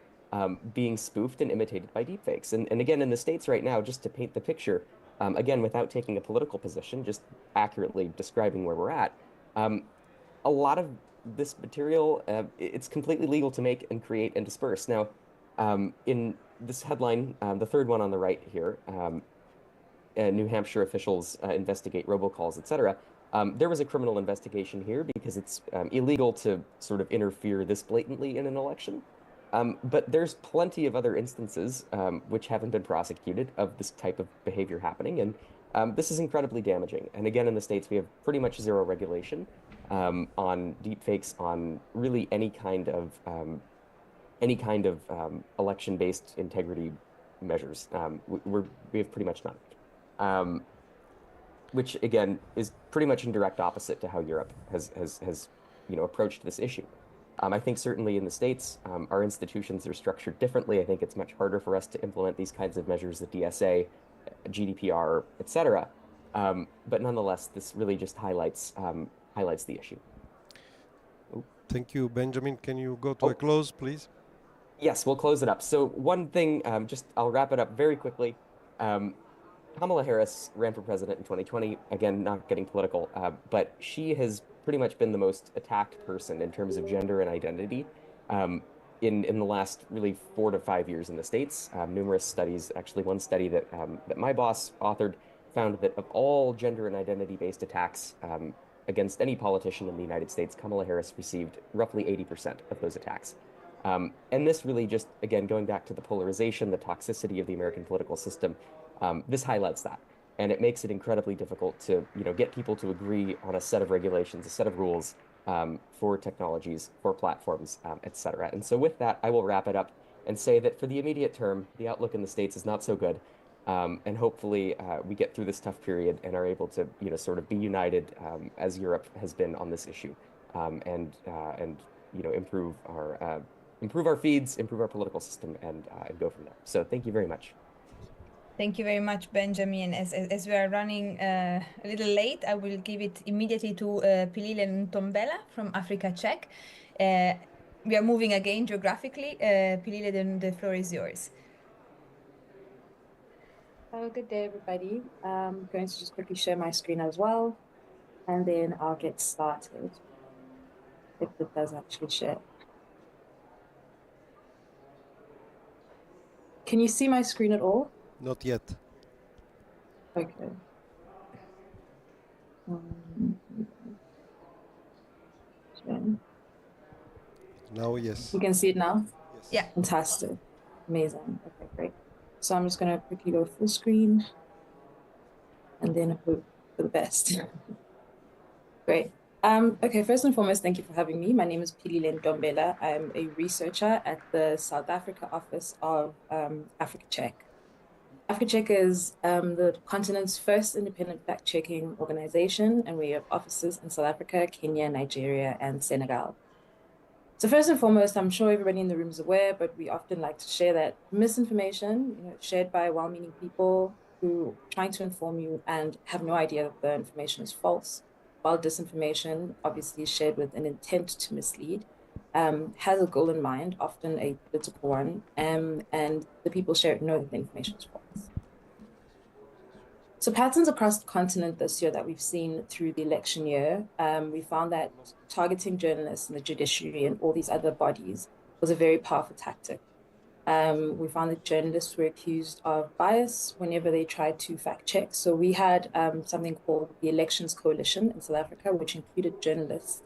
being spoofed and imitated by deepfakes. And again, in the States right now, just to paint the picture, again, without taking a political position, just accurately describing where we're at, a lot of this material, it's completely legal to make and create and disperse. Now, in this headline, the third one on the right here, New Hampshire officials investigate robocalls, etc. There was a criminal investigation here because it's illegal to sort of interfere this blatantly in an election. But there's plenty of other instances which haven't been prosecuted of this type of behavior happening. And this is incredibly damaging. And again, in the States, we have pretty much zero regulation on deepfakes, on really any kind of election-based integrity measures. We have pretty much none. Which again is pretty much in direct opposite to how Europe has approached this issue. I think certainly in the States, our institutions are structured differently. I think it's much harder for us to implement these kinds of measures, the DSA, GDPR, etc. But nonetheless, this really just highlights the issue. Thank you, Benjamin. Can you go to a close, please? Yes, we'll close it up. So one thing, I'll wrap it up very quickly. Kamala Harris ran for president in 2020. Again, not getting political, but she has pretty much been the most attacked person in terms of gender and identity in the last really 4 to 5 years in the States. Numerous studies, actually one study that my boss authored found that of all gender and identity-based attacks against any politician in the United States, Kamala Harris received roughly 80% of those attacks. And this really just, again, going back to the polarization, the toxicity of the American political system, this highlights that. and it makes it incredibly difficult to get people to agree on a set of regulations, a set of rules for technologies, for platforms, etc. And so with that, I will wrap it up and say that for the immediate term, the outlook in the States is not so good. And hopefully we get through this tough period and are able to, sort of be united as Europe has been on this issue, and improve our feeds, improve our political system, and go from there. So thank you very much. Thank you very much, Benjamin. As we are running a little late, I will give it immediately to Pilile Ntombela from Africa Czech. We are moving again geographically. Pilile, the floor is yours. Good day, everybody. I'm going to just quickly share my screen as well, and then I'll get started, if it does actually share. Can you see my screen at all? Not yet. Okay. Okay. Now, yes. You can see it now? Yes. Yeah. Fantastic. Amazing. Okay, great. So I'm just going to quickly go full screen and then hope for the best. Great. Okay, first and foremost, thank you for having me. My name is Pilile Ntombela. I'm a researcher at the South Africa office of Africa Czech. Africa Czech is the continent's first independent fact-checking organization, and we have offices in South Africa, Kenya, Nigeria, and Senegal. So first and foremost, I'm sure everybody in the room is aware, but we often like to share that misinformation, shared by well-meaning people who are trying to inform you and have no idea that the information is false, while disinformation, obviously shared with an intent to mislead, has a goal in mind, often a political one, and the people share it know that the information is false. So patterns across the continent this year that we've seen through the election year, we found that targeting journalists and the judiciary and all these other bodies was a very powerful tactic. We found that journalists were accused of bias whenever they tried to fact check. So we had something called the Elections Coalition in South Africa, which included journalists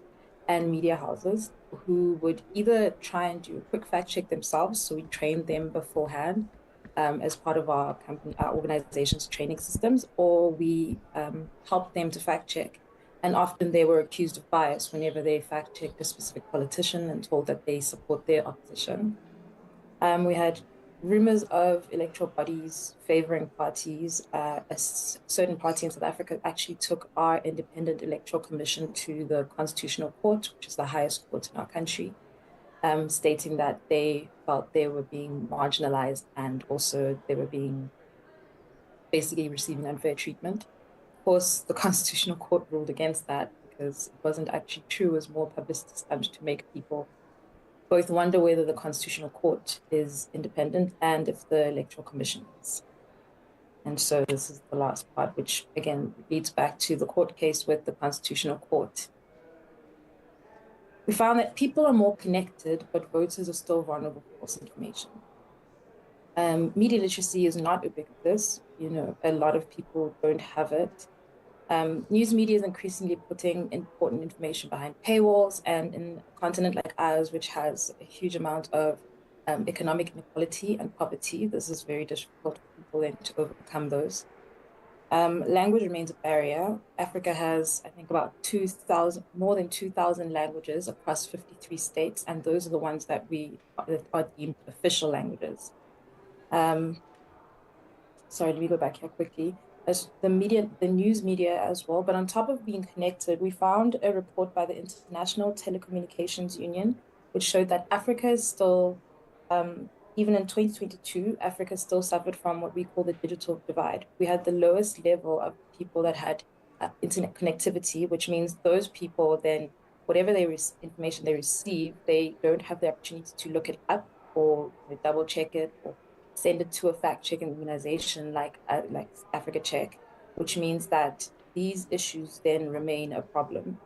and media houses who would either try and do a quick fact check themselves. So we trained them beforehand as part of our organization's training systems, or we helped them to fact check. And often they were accused of bias whenever they fact checked a specific politician and told that they support their opposition. We had rumors of electoral bodies favoring parties. A certain party in South Africa actually took our independent electoral commission to the Constitutional Court, which is the highest court in our country, stating that they felt they were being marginalized and also they were being basically receiving unfair treatment. Of course, the Constitutional Court ruled against that because it wasn't actually true. It was more publicity stunt to make people both wonder whether the Constitutional Court is independent and if the Electoral Commission is. And so this is the last part, which again leads back to the court case with the Constitutional Court. We found that people are more connected, but voters are still vulnerable to false information. Media literacy is not ubiquitous. A lot of people don't have it. News media is increasingly putting important information behind paywalls, and in a continent like ours, which has a huge amount of economic inequality and poverty, this is very difficult for people then to overcome those. Language remains a barrier. Africa has, I think, about more than 2,000 languages across 53 states, and those are the ones that are deemed official languages. Sorry, let me go back here quickly. As the news media as well. But on top of being connected, we found a report by the International Telecommunications Union, which showed that Africa is still, even in 2022, Africa still suffered from what we call the digital divide. We had the lowest level of people that had internet connectivity, which means those people then, whatever information they receive, they don't have the opportunity to look it up or double check it or send it to a fact-checking organization like Africa Czech, which means that these issues then remain a problem.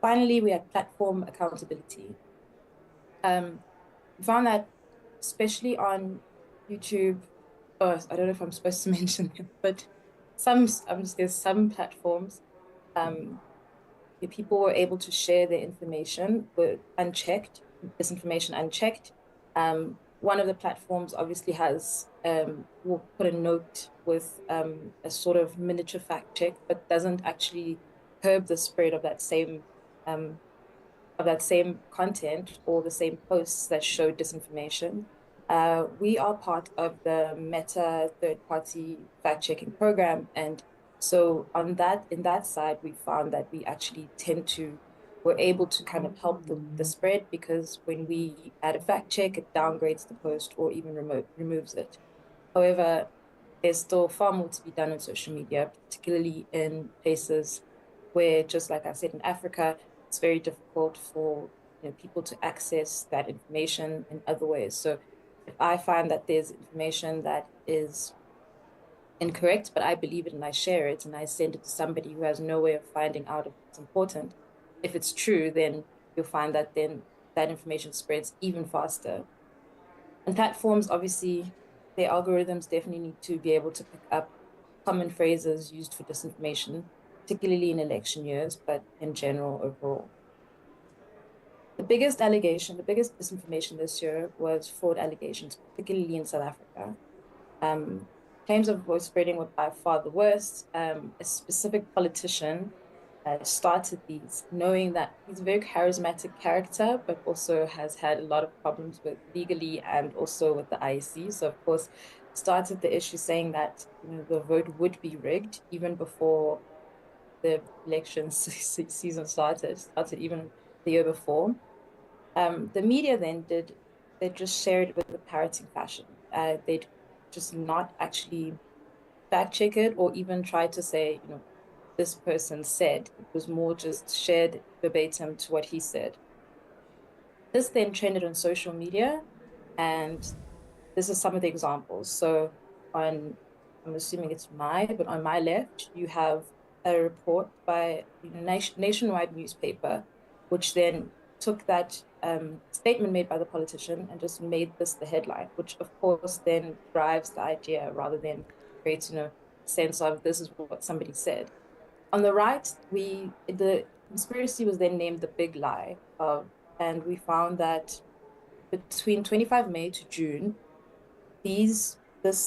Finally, we had platform accountability. We found that, especially on YouTube, I don't know if I'm supposed to mention them, but there's some platforms, people were able to share their information unchecked, disinformation unchecked, one of the platforms obviously has will put a note with a sort of miniature fact check, but doesn't actually curb the spread um, of that same content or the same posts that show disinformation. We are part of the Meta third-party fact-checking program, and so in that side, we found that we actually we're able to kind of help the spread, because when we add a fact check, it downgrades the post or even removes it. However, there's still far more to be done on social media, particularly in places where, just like I said, in Africa, it's very difficult for people to access that information in other ways. So if I find that there's information that is incorrect, but I believe it and I share it and I send it to somebody who has no way of finding out if it's important, if it's true, then you'll find that then that information spreads even faster. And platforms, obviously, their algorithms definitely need to be able to pick up common phrases used for disinformation, particularly in election years, but in general overall. The biggest allegation, the biggest disinformation this year was fraud allegations, particularly in South Africa. Claims of voice spreading were by far the worst. A specific politician started these, knowing that he's a very charismatic character, but also has had a lot of problems with legally and also with the IEC. So, of course, started the issue saying that the vote would be rigged even before the election season started even the year before. The media then they just shared it with a parroting fashion. They'd just not actually fact check it or even try to say, this person said. It was more just shared verbatim to what he said. This then trended on social media, and this is some of the examples. So I'm assuming it's but on my left, you have a report by a nationwide newspaper, which then took that statement made by the politician and just made this the headline, which of course then drives the idea rather than creates, a sense of this is what somebody said. On the right, the conspiracy was then named the big lie, and we found that between 25 May to June, this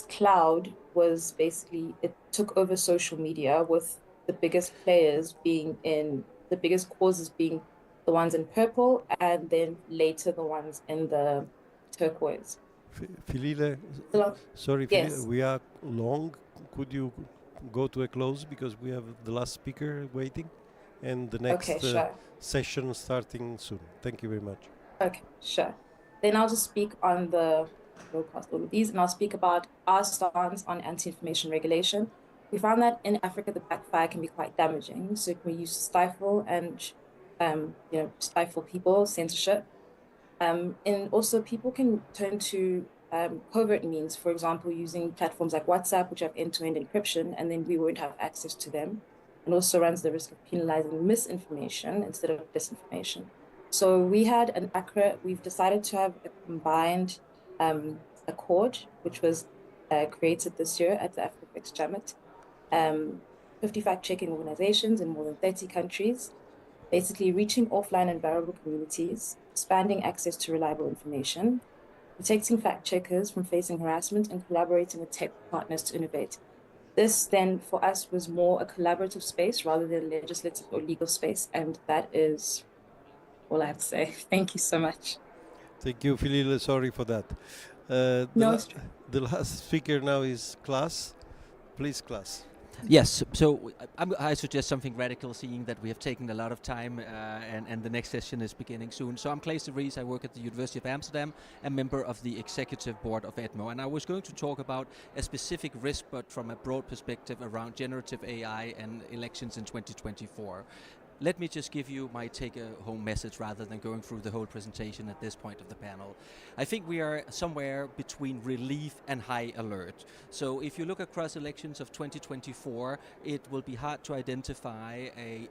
cloud was basically, it took over social media, with the biggest the biggest causes being the ones in purple, and then later the ones in the turquoise. Philile, sorry, yes. Philile, we are long. Could you go to a close, because we have the last speaker waiting and the next session starting soon. Thank you very much. Okay, sure. Then I'll just speak on go past all of these, and I'll speak about our stance on anti-information regulation. We found that in Africa, the backfire can be quite damaging. So it can be used to stifle and, stifle people, censorship. And also people can turn to covert means, for example, using platforms like WhatsApp, which have end-to-end encryption, and then we won't have access to them, and also runs the risk of penalizing misinformation instead of disinformation. So we've decided to have a combined accord, which was created this year at the AfriFix Summit. 50 fact-checking organizations in more than 30 countries, basically reaching offline and vulnerable communities, expanding access to reliable information, protecting fact-checkers from facing harassment, and collaborating with tech partners to innovate. This then, for us, was more a collaborative space rather than legislative or legal space, and that is all I have to say. Thank you so much. Thank you, Philile. Sorry for that. The last speaker now is Klaas. Please, Klaas. Yes, so I suggest something radical, seeing that we have taken a lot of time and the next session is beginning soon. So I'm Claes de Vries, I work at the University of Amsterdam, a member of the executive board of ETMO, and I was going to talk about a specific risk, but from a broad perspective around generative AI and elections in 2024. Let me just give you my take-home message rather than going through the whole presentation at this point of the panel. I think we are somewhere between relief and high alert. So if you look across elections of 2024, it will be hard to identify a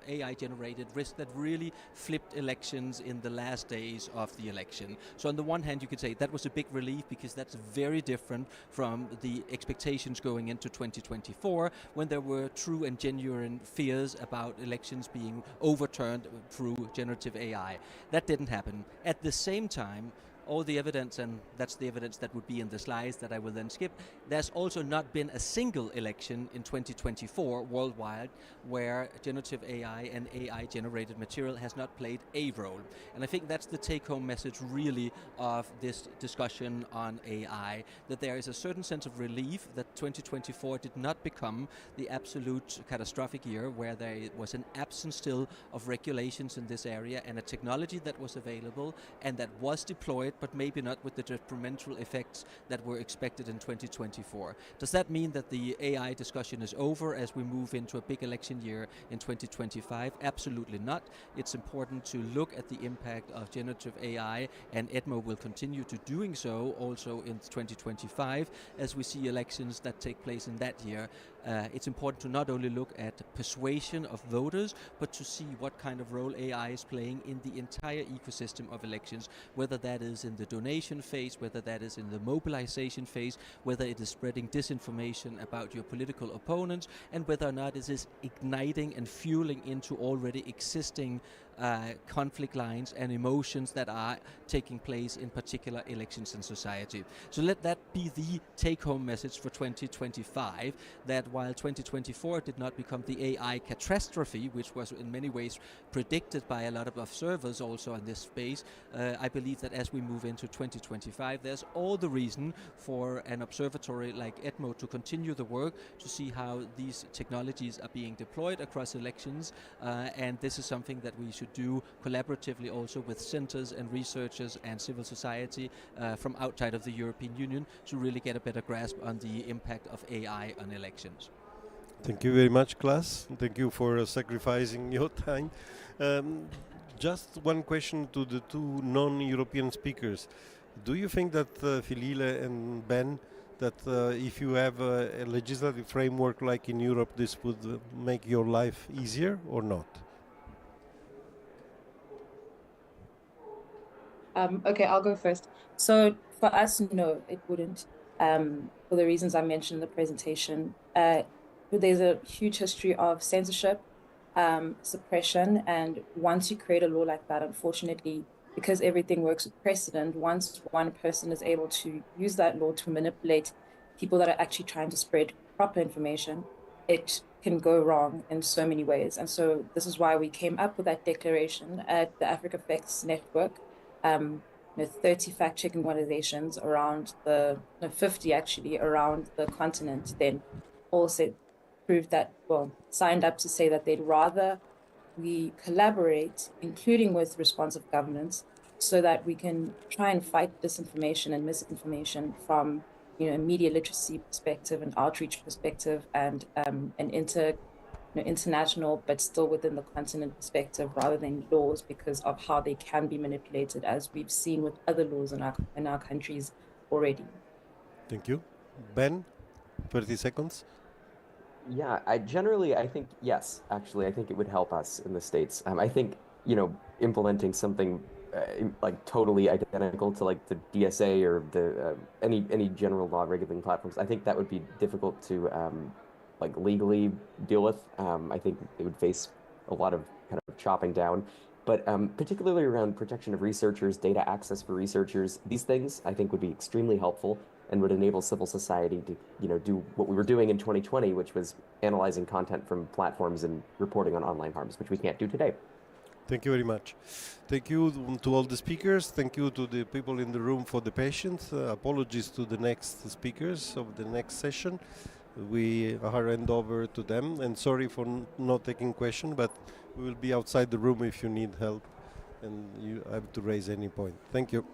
AI-generated risk that really flipped elections in the last days of the election. So on the one hand, you could say that was a big relief, because that's very different from the expectations going into 2024, when there were true and genuine fears about elections being overturned through generative AI. That didn't happen. At the same time, all the evidence, and that's the evidence that would be in the slides that I will then skip, there's also not been a single election in 2024 worldwide where generative AI and AI-generated material has not played a role. And I think that's the take-home message really of this discussion on AI, that there is a certain sense of relief that 2024 did not become the absolute catastrophic year where there was an absence still of regulations in this area and a technology that was available and that was deployed, but maybe not with the detrimental effects that were expected in 2024. Does that mean that the AI discussion is over as we move into a big election year in 2025? Absolutely not. It's important to look at the impact of generative AI, and EDMO will continue to doing so also in 2025 as we see elections that take place in that year. It's important to not only look at persuasion of voters, but to see what kind of role AI is playing in the entire ecosystem of elections, whether that is in the donation phase, whether that is in the mobilization phase, whether it is spreading disinformation about your political opponents, and whether or not it is igniting and fueling into already existing conflict lines and emotions that are taking place in particular elections in society. So let that be the take-home message for 2025, that while 2024 did not become the AI catastrophe, which was in many ways predicted by a lot of observers also in this space, I believe that as we move into 2025, there's all the reason for an observatory like EDMO to continue the work to see how these technologies are being deployed across elections, and this is something that we should do collaboratively also with centers and researchers and civil society from outside of the European Union to really get a better grasp on the impact of AI on elections. Thank you very much, Klaas. Thank you for sacrificing your time. Just one question to the two non-European speakers. Do you think that Filile and Ben, that if you have a legislative framework like in Europe, this would make your life easier or not? Okay, I'll go first. So for us, no, it wouldn't. For the reasons I mentioned in the presentation, there's a huge history of censorship, suppression, and once you create a law like that, unfortunately, because everything works with precedent, once one person is able to use that law to manipulate people that are actually trying to spread proper information, it can go wrong in so many ways. And so this is why we came up with that declaration at the Africa Facts Network. 30 fact-checking organizations around 50 actually around the continent then also proved that, well, signed up to say that they'd rather we collaborate, including with responsive governments, so that we can try and fight disinformation and misinformation from, a media literacy perspective, an outreach perspective, and an international, but still within the continent perspective, rather than laws, because of how they can be manipulated, as we've seen with other laws in our countries already. Thank you. Ben, 30 seconds. Yeah, I think yes, actually, I think it would help us in the States. I think, implementing something like totally identical to like the DSA or the any general law regulating platforms, I think that would be difficult to like legally deal with. I think it would face a lot of kind of chopping down, but particularly around protection of researchers, data access for researchers, these things I think would be extremely helpful and would enable civil society to, do what we were doing in 2020, which was analyzing content from platforms and reporting on online harms, which we can't do today. Thank you very much. Thank you to all the speakers. Thank you to the people in the room for the patience. Apologies to the next speakers of the next session. We are hand over to them, and sorry for not taking question, but we will be outside the room if you need help and you have to raise any point. Thank you.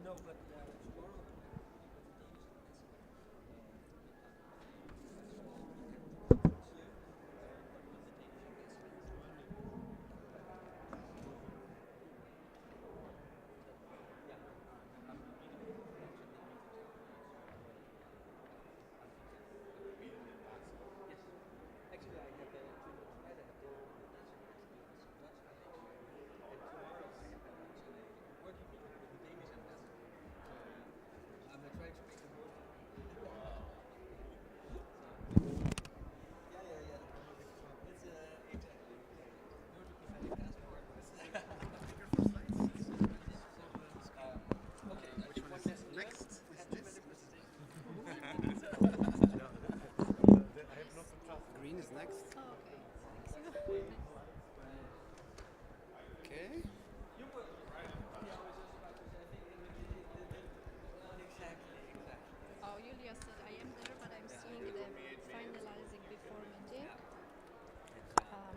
No, but tomorrow.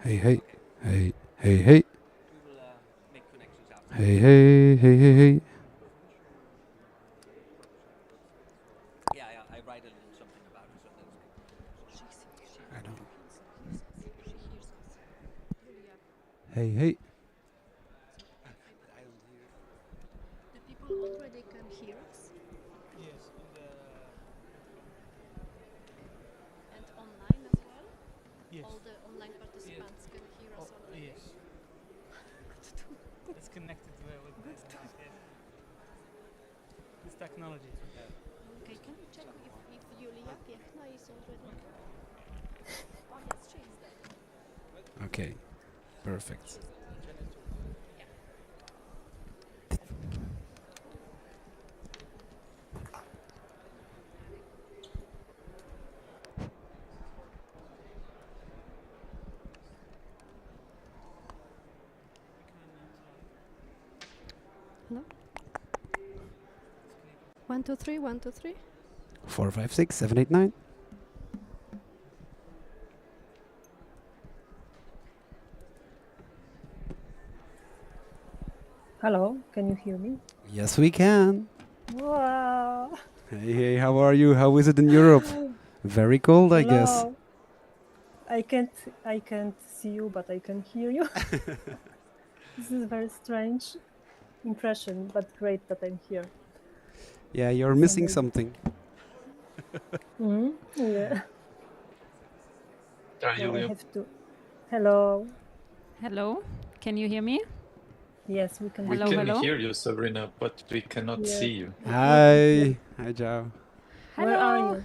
Hey, hey, hey, hey, hey. Hey, hey, hey, hey, hey. Yeah, I write a little something about it, so that's I don't. Hey, hey. The people already can hear us? Yes, And online as well? Yes. All the online participants can hear us already? yes. It's connected with this technology. Okay, can you check if Julia Piechna is already? Oh yes, she is there. Okay, perfect. Hello? 1, 2, 3, 1, 2, 3. 4, 5, 6, 7, 8, 9. Hello, can you hear me? Yes, we can. Wow. Hey, hey, how are you? How is it in Europe? Very cold, I guess. Hello. I can't see you, but I can hear you. This is a very strange impression, but great that I'm here. Yeah, you're It's missing amazing. something. Yeah. Hi, So I Julia. have to. Hello. Hello, can you hear me? Yes, we can We hear can you. hear you, Sabrina, but we cannot Yes. see you. Hi. Hi, Joe. Where are Hello. you?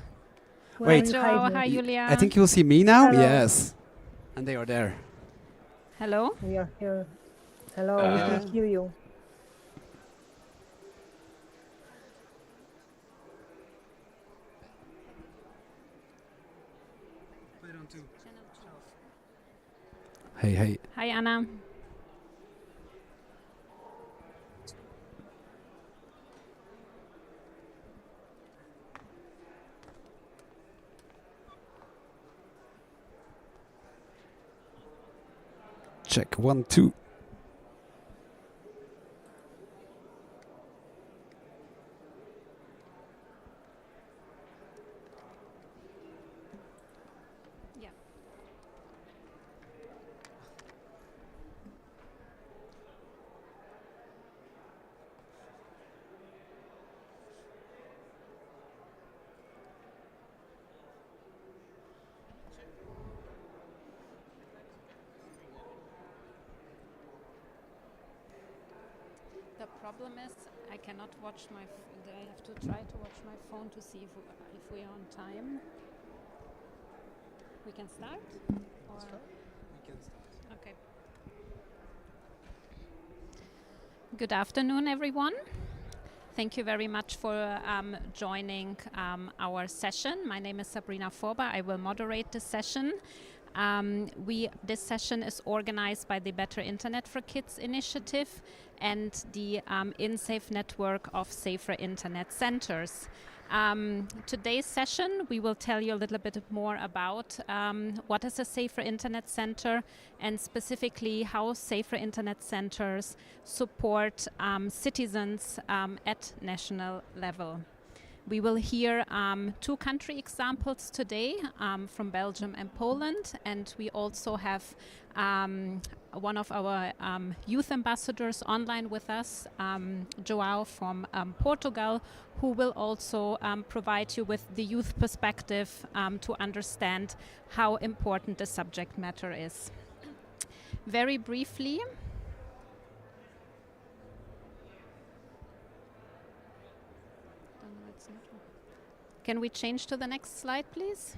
Where Hi are you Joao, hi hiding? Julia. I think you'll see me now? Hello. Yes. And they are there. Hello. We are here. Hello, we can hear you. Hey, hey. Hi Anna. Check 1, 2. Yeah. The problem is I cannot watch my. I have to try to watch my phone to see if we are on time. We can start. Or? We can start. Okay. Good afternoon, everyone. Thank you very much for joining our session. My name is Sabrina Forber. I will moderate this session. This session is organized by the Better Internet for Kids initiative and the InSafe network of safer internet centers. Today's session, we will tell you a little bit more about what is a safer internet center and specifically how safer internet centers support citizens at national level. We will hear 2 country examples today from Belgium and Poland, and we also have one of our youth ambassadors online with us, Joao from Portugal, who will also provide you with the youth perspective to understand how important the subject matter is. Very briefly, can we change to the next slide, please?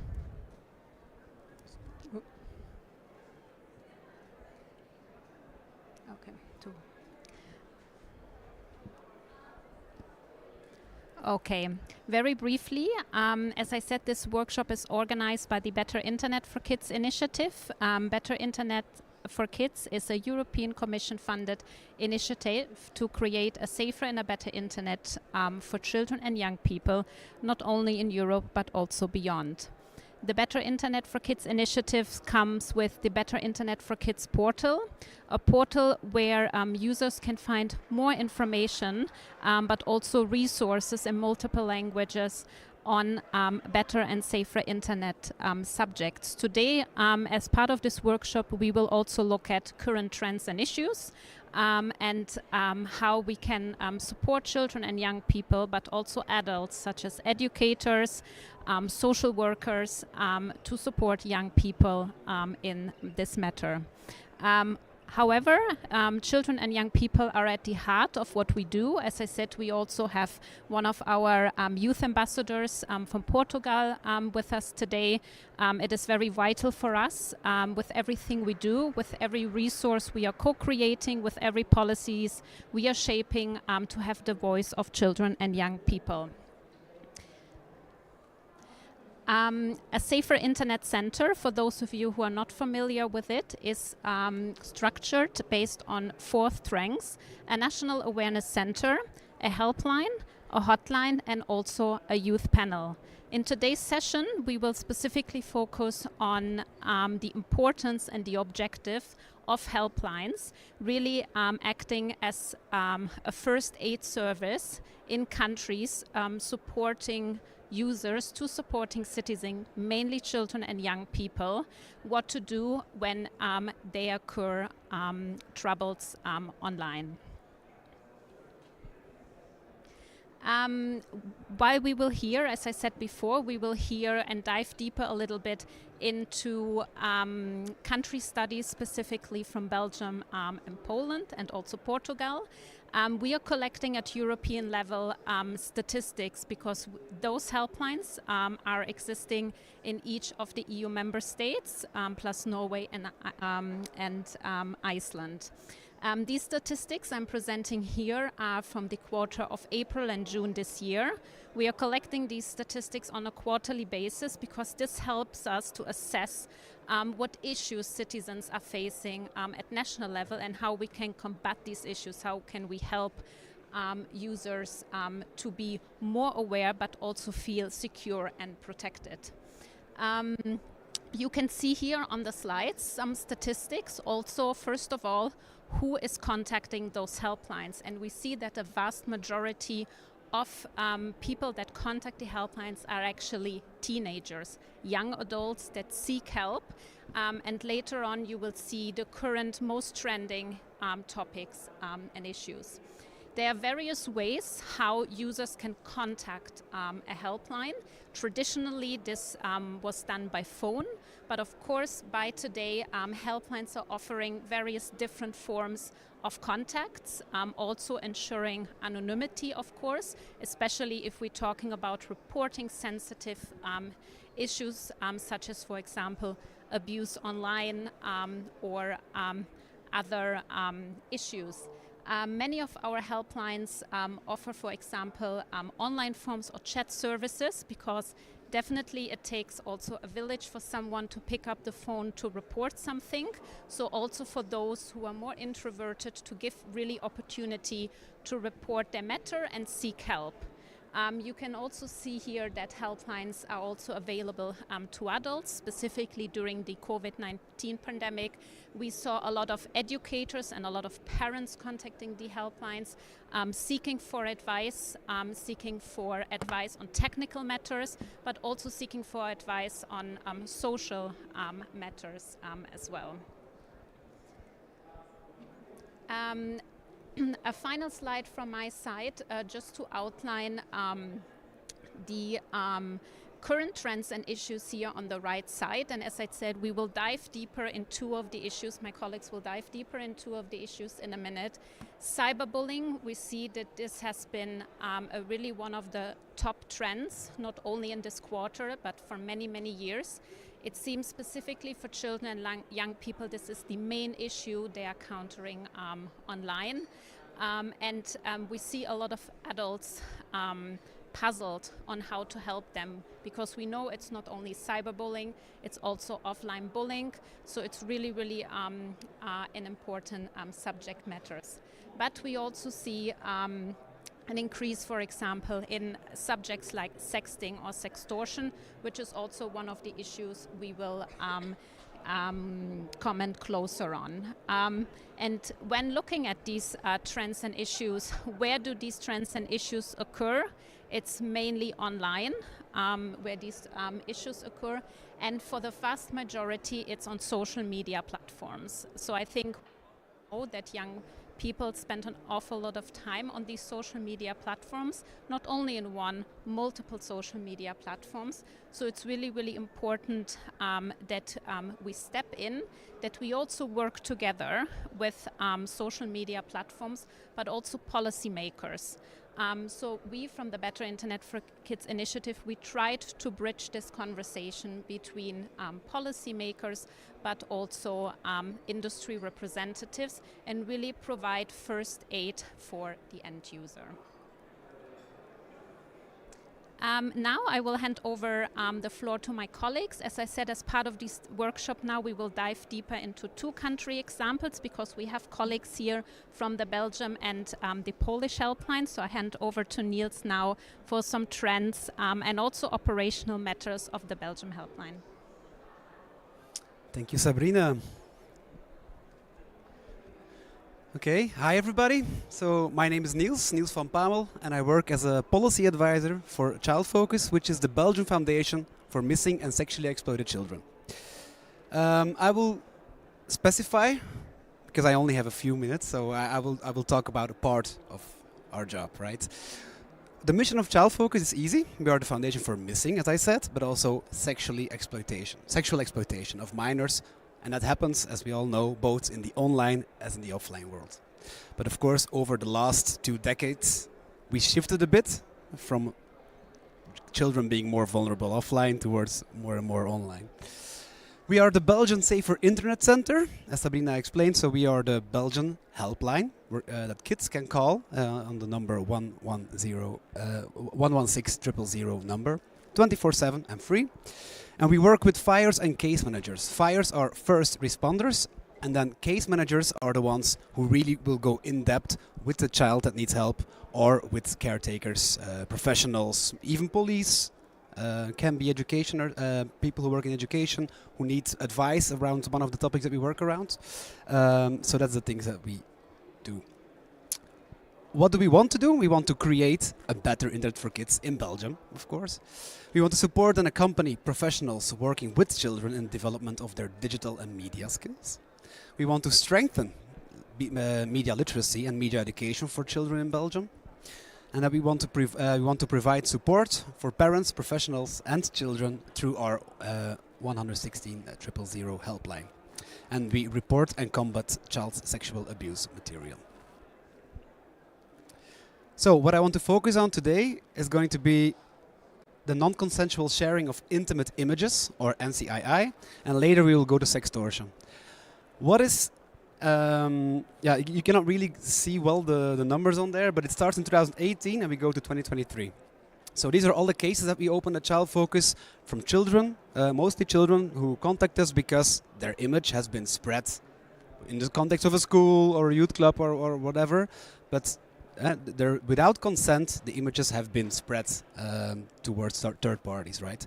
Okay, 2. Okay, very briefly, as I said, this workshop is organized by the Better Internet for Kids initiative. Better Internet for Kids is a European Commission funded initiative to create a safer and a better internet for children and young people, not only in Europe but also beyond. The Better Internet for Kids initiative comes with the Better Internet for Kids portal, a portal where users can find more information, but also resources in multiple languages on better and safer internet subjects. Today, as part of this workshop, we will also look at current trends and issues and how we can support children and young people, but also adults such as educators, social workers, to support young people in this matter. However, children and young people are at the heart of what we do. As I said, we also have one of our youth ambassadors from Portugal with us today. It is very vital for us with everything we do, with every resource we are co-creating, with every policies we are shaping to have the voice of children and young people. A Safer Internet Center, for those of you who are not familiar with it, is structured based on 4 strengths: a National Awareness Center, a helpline, a hotline, and also a youth panel. In today's session, we will specifically focus on the importance and the objective of helplines, really acting as a first aid service in countries supporting users to supporting citizens, mainly children and young people, what to do when they occur troubles online. While we will hear, as I said before, we will hear and dive deeper a little bit into country studies, specifically from Belgium and Poland and also Portugal. We are collecting at European level statistics because those helplines are existing in each of the EU member states, plus Norway and Iceland. These statistics I'm presenting here are from the quarter of April and June this year. We are collecting these statistics on a quarterly basis because this helps us to assess what issues citizens are facing at national level and how we can combat these issues, how can we help users to be more aware but also feel secure and protected. You can see here on the slides some statistics also, first of all, who is contacting those helplines. And we see that a vast majority of people that contact the helplines are actually teenagers, young adults that seek help. And later on, you will see the current most trending topics and issues. There are various ways how users can contact a helpline. Traditionally, this was done by phone, but of course, by today, helplines are offering various different forms of contacts, also ensuring anonymity, of course, especially if we're talking about reporting sensitive issues, such as, for example, abuse online or other issues. Many of our helplines offer, for example, online forms or chat services, because definitely it takes also a village for someone to pick up the phone to report something. So also for those who are more introverted, to give really opportunity to report their matter and seek help. You can also see here that helplines are also available to adults, specifically during the COVID-19 pandemic. We saw a lot of educators and a lot of parents contacting the helplines, seeking for advice on technical matters, but also seeking for advice on social matters as well. A final slide from my side, just to outline the current trends and issues here on the right side. And as I said, we will dive deeper in 2 of the issues. My colleagues will dive deeper in 2 of the issues in a minute. Cyberbullying, we see that this has been really one of the top trends, not only in this quarter, but for many, many years. It seems specifically for children and young people, this is the main issue they are countering online. And we see a lot of adults puzzled on how to help them, because we know it's not only cyberbullying, it's also offline bullying. So it's really, really an important subject matters. But we also see an increase, for example, in subjects like sexting or sextortion, which is also one of the issues we will comment closer on. And when looking at these trends and issues, where do these trends and issues occur? It's mainly online where these issues occur. And for the vast majority, it's on social media platforms. So I think that young people spend an awful lot of time on these social media platforms, not only in one, multiple social media platforms. So it's really, really important that we step in, that we also work together with social media platforms, but also policymakers. So we, from the Better Internet for Kids initiative, we tried to bridge this conversation between policymakers, but also industry representatives, and really provide first aid for the end user. Now I will hand over the floor to my colleagues. As I said, as part of this workshop now, we will dive deeper into 2 country examples because we have colleagues here from the Belgium and the Polish helpline. So I hand over to Niels now for some trends and also operational matters of the Belgium helpline. Thank you, Sabrina. Okay, hi everybody. So my name is Niels van Pamel, and I work as a policy advisor for Child Focus, which is the Belgian Foundation for Missing and Sexually Exploited Children. I will specify, because I only have a few minutes, so I will talk about a part of our job, right? The mission of Child Focus is easy. We are the foundation for missing, as I said, but also sexual exploitation of minors. And that happens, as we all know, both in the online as in the offline world. But of course, over the last 2 decades, we shifted a bit from children being more vulnerable offline towards more and more online. We are the Belgian Safer Internet Center, as Sabrina explained, so we are the Belgian helpline that kids can call on the number 116 number, 24/7 and free. And we work with fires and case managers. Fires are first responders, and then case managers are the ones who really will go in depth with the child that needs help, or with caretakers, professionals, even police, can be education, people who work in education who need advice around one of the topics that we work around. So that's the things that we do. What do we want to do? We want to create a better internet for kids in Belgium, of course. We want to support and accompany professionals working with children in the development of their digital and media skills. We want to strengthen media literacy and media education for children in Belgium. And that we want to provide support for parents, professionals and children through our 116 helpline. And we report and combat child sexual abuse material. So what I want to focus on today is going to be the non-consensual sharing of intimate images, or NCII, and later we will go to sextortion. What is, you cannot really see well the numbers on there, but it starts in 2018 and we go to 2023. So these are all the cases that we open at Child Focus from children, mostly children who contact us because their image has been spread in the context of a school or a youth club or whatever, but without consent, the images have been spread towards third parties, right?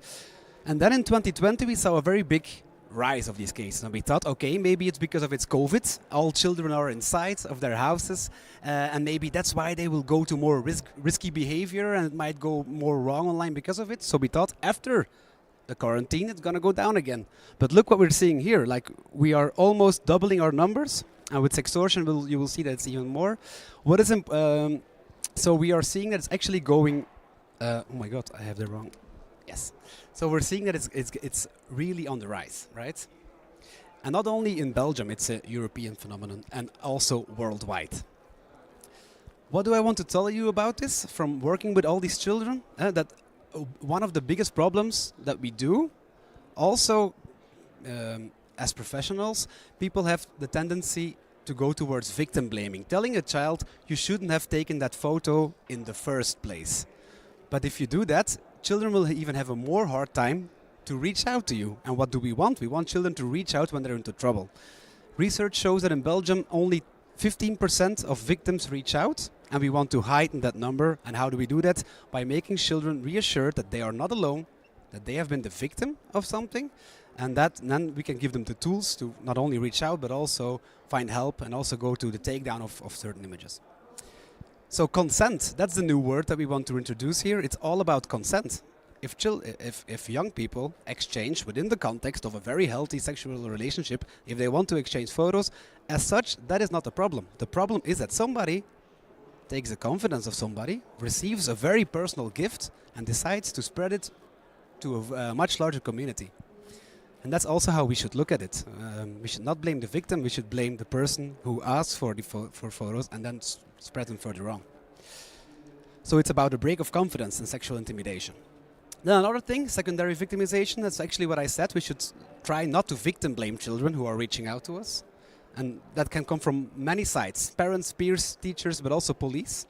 And then in 2020, we saw a very big rise of these cases. And we thought, okay, maybe it's because of it's COVID. All children are inside of their houses. And maybe that's why they will go to more risky behavior and it might go more wrong online because of it. So we thought after the quarantine, it's going to go down again. But look what we're seeing here. Like, we are almost doubling our numbers. And with sextortion, you will see that it's even more. What is so we are seeing that it's actually going. Oh my God, I have the wrong. Yes. So we're seeing that it's really on the rise, right? And not only in Belgium, it's a European phenomenon, and also worldwide. What do I want to tell you about this from working with all these children? That one of the biggest problems that we do, also. As professionals, people have the tendency to go towards victim blaming, telling a child you shouldn't have taken that photo in the first place. But if you do that, children will even have a more hard time to reach out to you. And what do we want? We want children to reach out when they're into trouble. Research shows that in Belgium only 15% of victims reach out, and we want to heighten that number. And how do we do that? By making children reassured that they are not alone, that they have been the victim of something, and then we can give them the tools to not only reach out but also find help and also go to the takedown of certain images. So consent, that's the new word that we want to introduce here. It's all about consent. If young people exchange within the context of a very healthy sexual relationship, if they want to exchange photos, as such, that is not the problem. The problem is that somebody takes the confidence of somebody, receives a very personal gift, and decides to spread it to a much larger community. And that's also how we should look at it. We should not blame the victim, we should blame the person who asked for for photos and then spread them further on. So it's about a break of confidence in sexual intimidation. Then another thing, secondary victimization, that's actually what I said. We should try not to victim blame children who are reaching out to us. And that can come from many sides, parents, peers, teachers, but also police.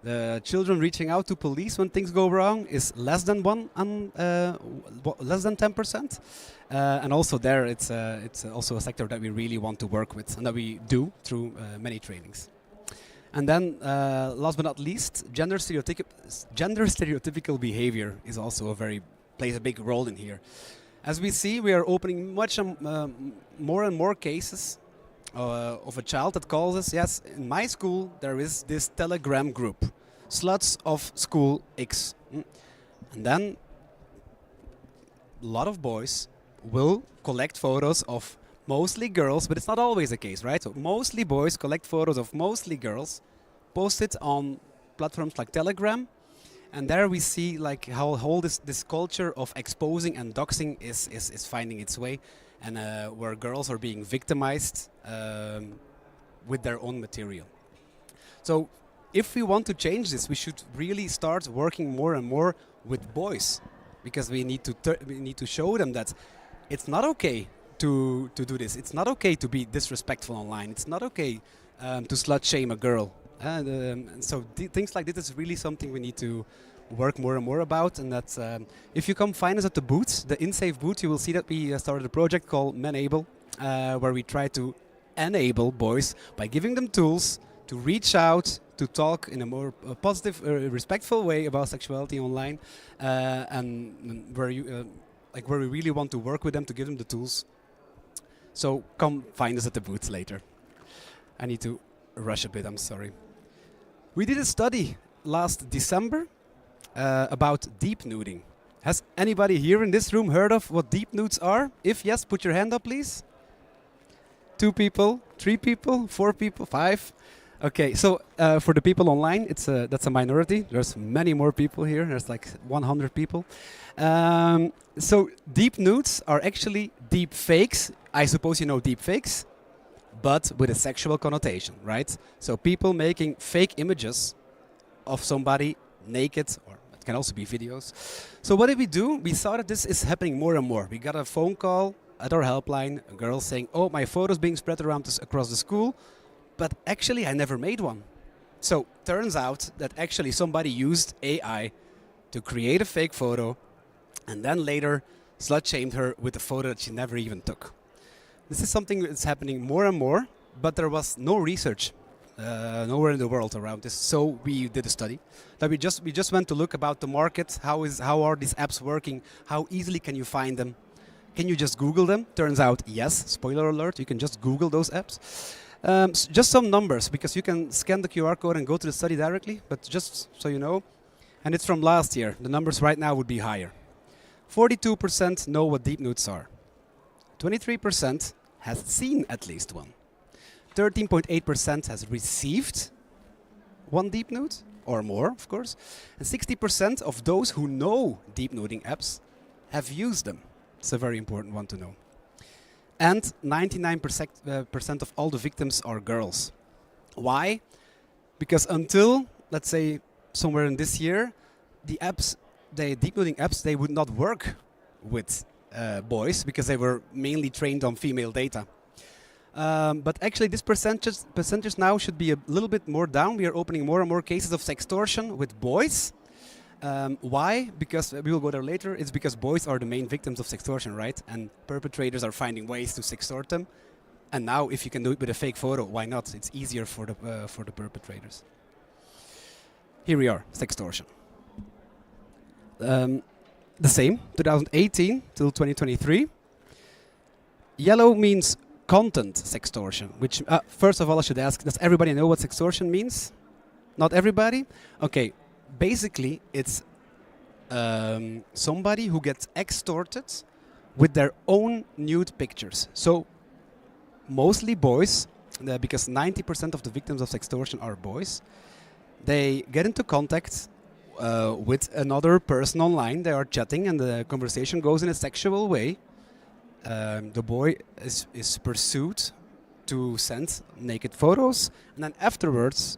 The children reaching out to police when things go wrong is less than less than 10%. And also there, it's also a sector that we really want to work with and that we do through many trainings. And then, last but not least, gender stereotypical behavior is also plays a big role in here. As we see, we are opening much more and more cases of a child that calls us, yes, in my school there is this Telegram group, Sluts of School X. And then a lot of boys will collect photos of mostly girls, but it's not always the case, right? So mostly boys collect photos of mostly girls, post it on platforms like Telegram, and there we see like how whole this culture of exposing and doxing is finding its way, and where girls are being victimized with their own material. So if we want to change this, we should really start working more and more with boys, because we need to show them that it's not okay to do this. It's not okay to be disrespectful online. It's not okay to slut shame a girl. And so things like this is really something we need to work more and more about. And that's if you come find us at the booth, the InSafe booth, you will see that we started a project called Menable, where we try to enable boys by giving them tools to reach out, to talk in a more positive, respectful way about sexuality online, and where we really want to work with them to give them the tools. So come find us at the booth later. I need to rush a bit, I'm sorry. We did a study last December about deep nuding. Has anybody here in this room heard of what deep nudes are? If yes, put your hand up, please. 2 people, 3 people, 4 people, 5. Okay, so for the people online, that's a minority. There's many more people here. There's like 100 people. So deep nudes are actually deep fakes. I suppose you know deep fakes, but with a sexual connotation, right? So people making fake images of somebody naked, or it can also be videos. So what did we do? We saw that this is happening more and more. We got a phone call at our helpline, a girl saying, oh, my photo's being spread around across the school, but actually I never made one. So turns out that actually somebody used AI to create a fake photo and then later slut-shamed her with a photo that she never even took. This is something that's happening more and more, but there was no research nowhere in the world around this. So we did a study that we just went to look about the market. How are these apps working? How easily can you find them? Can you just Google them? Turns out, yes. Spoiler alert, you can just Google those apps. Just some numbers, because you can scan the QR code and go to the study directly, but just so you know. And it's from last year. The numbers right now would be higher. 42% know what deep nudes are. 23% has seen at least one. 13.8% has received one deep nude, or more, of course. And 60% of those who know deep nuding apps have used them. It's a very important one to know. And 99% of all the victims are girls. Why? Because until, let's say, somewhere in this year, the deep nuding apps, they would not work with boys because they were mainly trained on female data. But actually this percentage now should be a little bit more down. We are opening more and more cases of sextortion with boys. Why? Because we will go there later. It's because boys are the main victims of sextortion, right? And perpetrators are finding ways to sextort them. And now, if you can do it with a fake photo, why not? It's easier for the perpetrators. Here we are, sextortion. The same, 2018 till 2023. Yellow means content sextortion, which, first of all, I should ask, does everybody know what sextortion means? Not everybody? Okay, basically, it's somebody who gets extorted with their own nude pictures. So, mostly boys, because 90% of the victims of sextortion are boys. They get into contact with another person online. They are chatting and the conversation goes in a sexual way. The boy is pursued to send naked photos, and then afterwards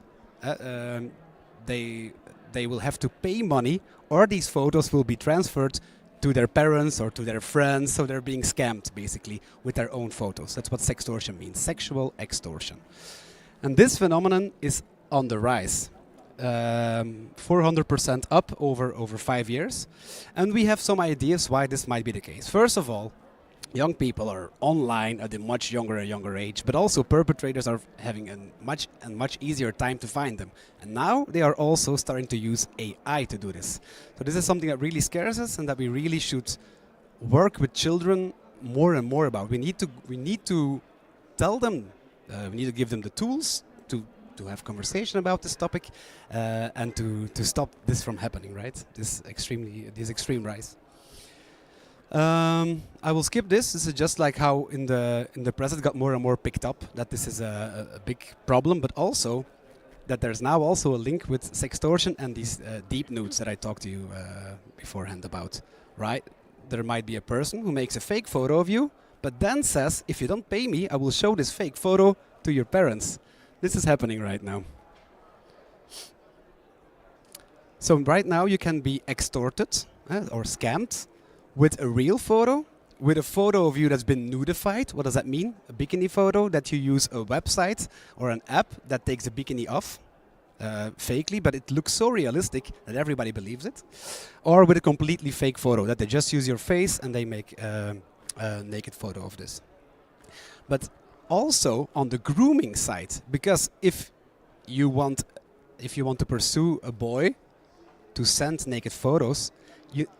they will have to pay money, or these photos will be transferred to their parents or to their friends, so they're being scammed basically with their own photos. That's what sextortion means, sexual extortion. And this phenomenon is on the rise. 400% up over 5 years. And we have some ideas why this might be the case. First of all, young people are online at a much younger age, but also perpetrators are having a much easier time to find them. And now they are also starting to use AI to do this. So this is something that really scares us and that we really should work with children more and more about. We need to tell them, we need to give them the tools to have conversation about this topic and to stop this from happening, right? This extreme rise. I will skip this. This is just like how in the press it got more and more picked up that this is a big problem, but also that there's now also a link with sextortion and these deep nudes that I talked to you beforehand about, right? There might be a person who makes a fake photo of you, but then says, if you don't pay me, I will show this fake photo to your parents. This is happening right now. So right now you can be extorted or scammed with a real photo, with a photo of you that's been nudified. What does that mean? A bikini photo that you use a website or an app that takes the bikini off fakely, but it looks so realistic that everybody believes it. Or with a completely fake photo that they just use your face and they make a naked photo of this. But also on the grooming side, because if you want to pursue a boy to send naked photos,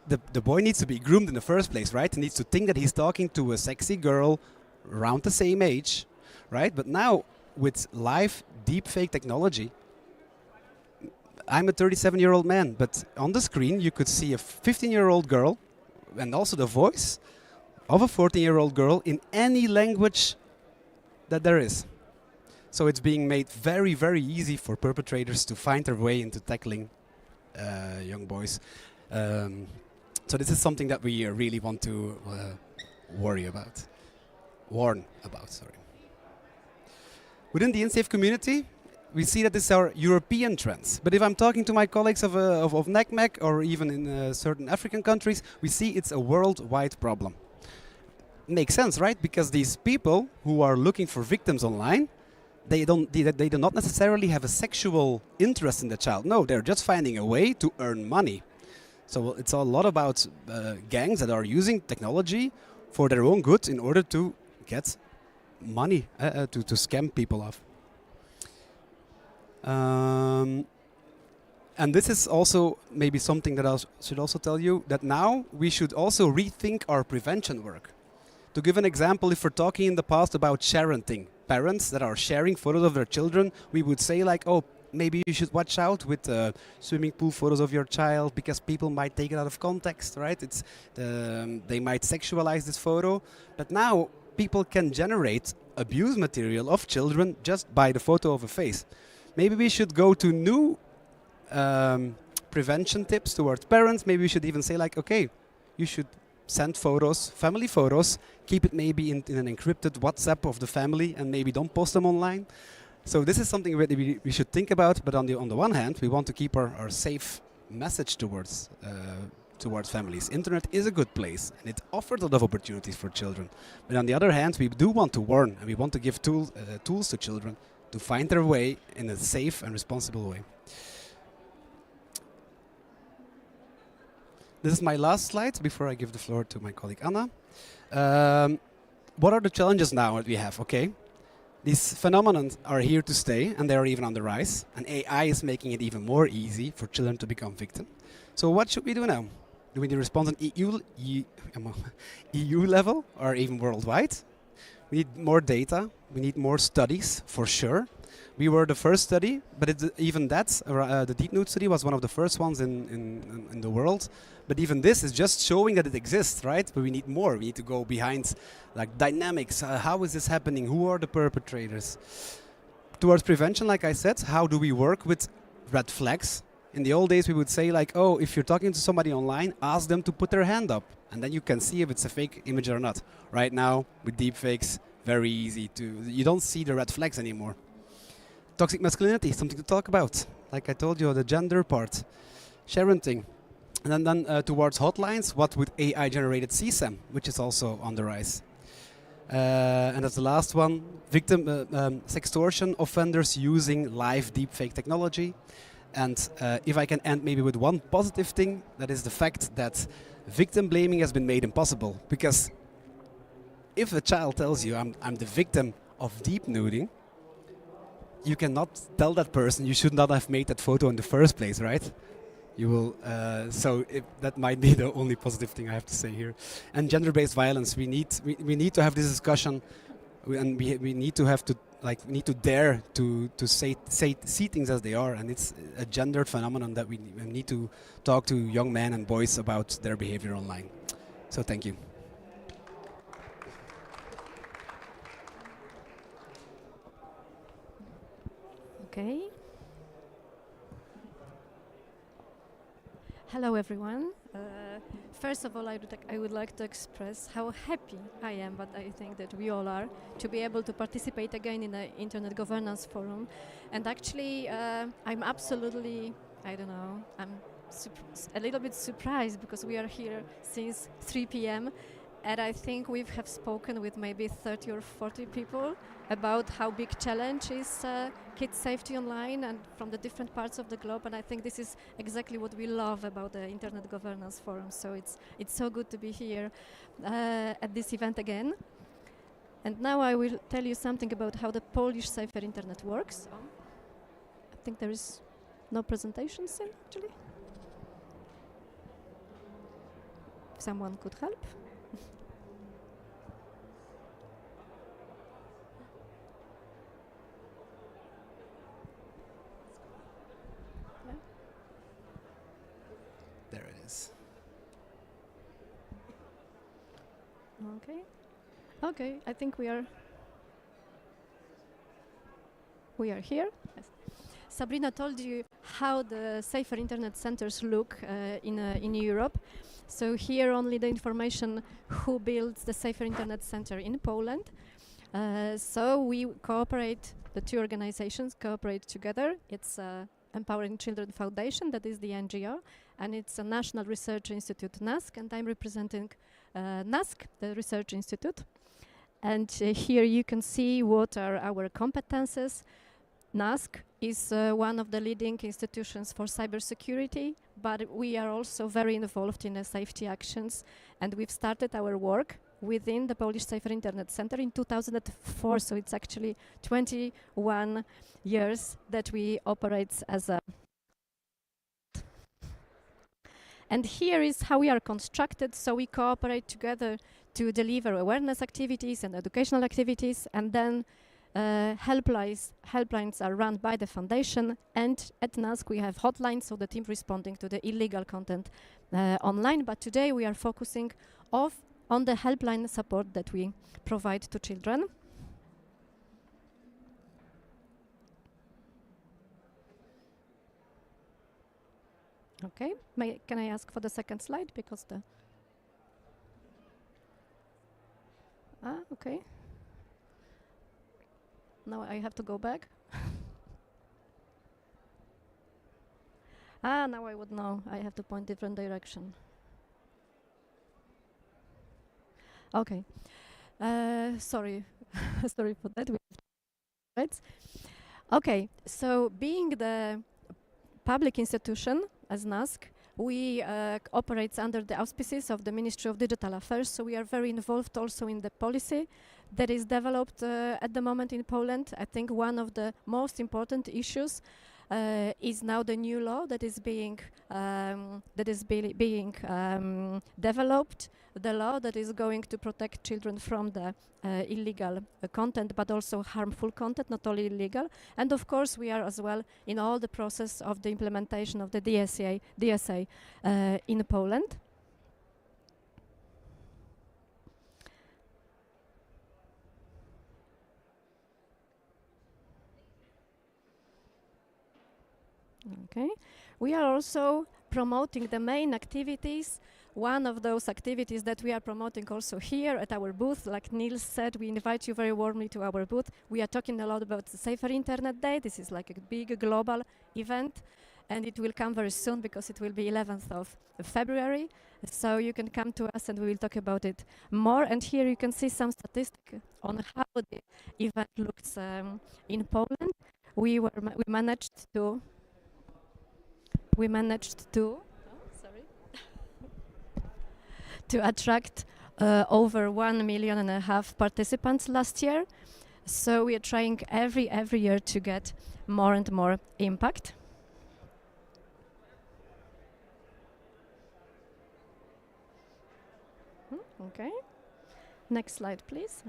the boy needs to be groomed in the first place, right? He needs to think that he's talking to a sexy girl around the same age, right? But now with live deepfake technology, I'm a 37-year-old man, but on the screen you could see a 15-year-old girl and also the voice of a 14-year-old girl in any language that there is. So it's being made very, very easy for perpetrators to find their way into tackling young boys. So this is something that we really want to warn about. Sorry. Within the InSafe community, we see that these are European trends. But if I'm talking to my colleagues of NACMEC or even in certain African countries, we see it's a worldwide problem. Makes sense, right? Because these people who are looking for victims online, they do not necessarily have a sexual interest in the child. No, they're just finding a way to earn money. So it's a lot about gangs that are using technology for their own good in order to get money, to scam people off. And this is also maybe something that I should also tell you, that now we should also rethink our prevention work. To give an example, if we're talking in the past about sharenting, parents that are sharing photos of their children, we would say like, oh, maybe you should watch out with swimming pool photos of your child because people might take it out of context, right? They might sexualize this photo. But now people can generate abuse material of children just by the photo of a face. Maybe we should go to new prevention tips towards parents. Maybe we should even say like, okay, you should send photos, family photos, keep it maybe in an encrypted WhatsApp of the family and maybe don't post them online. So this is something that we should think about, but on the one hand, we want to keep our safe message towards families. Internet is a good place and it offers a lot of opportunities for children. But on the other hand, we do want to warn and we want to give tools to children to find their way in a safe and responsible way. This is my last slide before I give the floor to my colleague Anna. What are the challenges now that we have? Okay, These phenomena are here to stay, and they are even on the rise. And AI is making it even more easy for children to become victims. So what should we do now? Do we need to respond on EU level or even worldwide? We need more data. We need more studies, for sure. We were the first study, but even that, the Deep Nude study was one of the first ones in the world. But even this is just showing that it exists, right? But we need more. We need to go behind, like, dynamics. How is this happening? Who are the perpetrators? Towards prevention, like I said, how do we work with red flags? In the old days, we would say, like, oh, if you're talking to somebody online, ask them to put their hand up, and then you can see if it's a fake image or not. Right now, with deepfakes, very easy to, you don't see the red flags anymore. Toxic masculinity, something to talk about. Like I told you, the gender part. Sharenting. And then towards hotlines, what with AI-generated CSAM, which is also on the rise. And that's the last one, sextortion offenders using live deepfake technology. And if I can end maybe with one positive thing, that is the fact that victim blaming has been made impossible. Because if a child tells you, I'm the victim of deep nuding, you cannot tell that person you should not have made that photo in the first place, right? You will, that might be the only positive thing I have to say here. And gender-based violence, we need to have this discussion, and we need to have to, like, we need to dare to see things as they are, and it's a gendered phenomenon that we need to talk to young men and boys about their behavior online. So thank you. Okay. Hello, everyone. First of all, I would like to express how happy I am, but I think that we all are, to be able to participate again in the Internet Governance Forum. And actually, I'm absolutely, I don't know, I'm a little bit surprised because we are here since 3 p.m. And I think we have spoken with maybe 30 or 40 people about how big challenge is kids' safety online and from the different parts of the globe. And I think this is exactly what we love about the Internet Governance Forum. So it's so good to be here at this event again. And now I will tell you something about how the Polish Safer Internet works. I think there is no presentation soon, actually. If someone could help. There it is. Okay, I think we are here. Yes. Sabrina told you how the safer internet centers look in Europe. So here only the information who builds the safer internet center in Poland. So we cooperate, the two organizations cooperate together. It's Empowering Children Foundation, that is the NGO, and it's a National Research Institute, NASC, and I'm representing NASC, the research institute. And here you can see what are our competences. NASC is one of the leading institutions for cybersecurity, but we are also very involved in safety actions, and we've started our work within the Polish Safer Internet Center in 2004, so it's actually 21 years that we operate as a... And here is how we are constructed, so we cooperate together to deliver awareness activities and educational activities, and then helplines are run by the foundation, and at NASC we have hotlines, so the team responding to the illegal content online, but today we are focusing on the helpline support that we provide to children. Okay, can I ask for the second slide, because the... okay. Now I have to go back. Now I would know. I have to point different direction. Okay. Sorry. Sorry for that. Right. Okay. So being the public institution as NASC, we operate under the auspices of the Ministry of Digital Affairs, so we are very involved also in the policy that is developed at the moment in Poland. I think one of the most important issues is now the new law that is being developed, the law that is going to protect children from the illegal content, but also harmful content, not only illegal. And of course, we are as well in all the process of the implementation of the DSA in Poland. Okay. We are also promoting the main activities. One of those activities that we are promoting also here at our booth, like Niels said, we invite you very warmly to our booth. We are talking a lot about the Safer Internet Day. This is like a big global event, and it will come very soon because it will be 11th of February. So you can come to us and we will talk about it more. And here you can see some statistics on how the event looks in Poland. We managed to to attract over 1.5 million participants last year. So we are trying every year to get more and more impact. Okay. Next slide, please.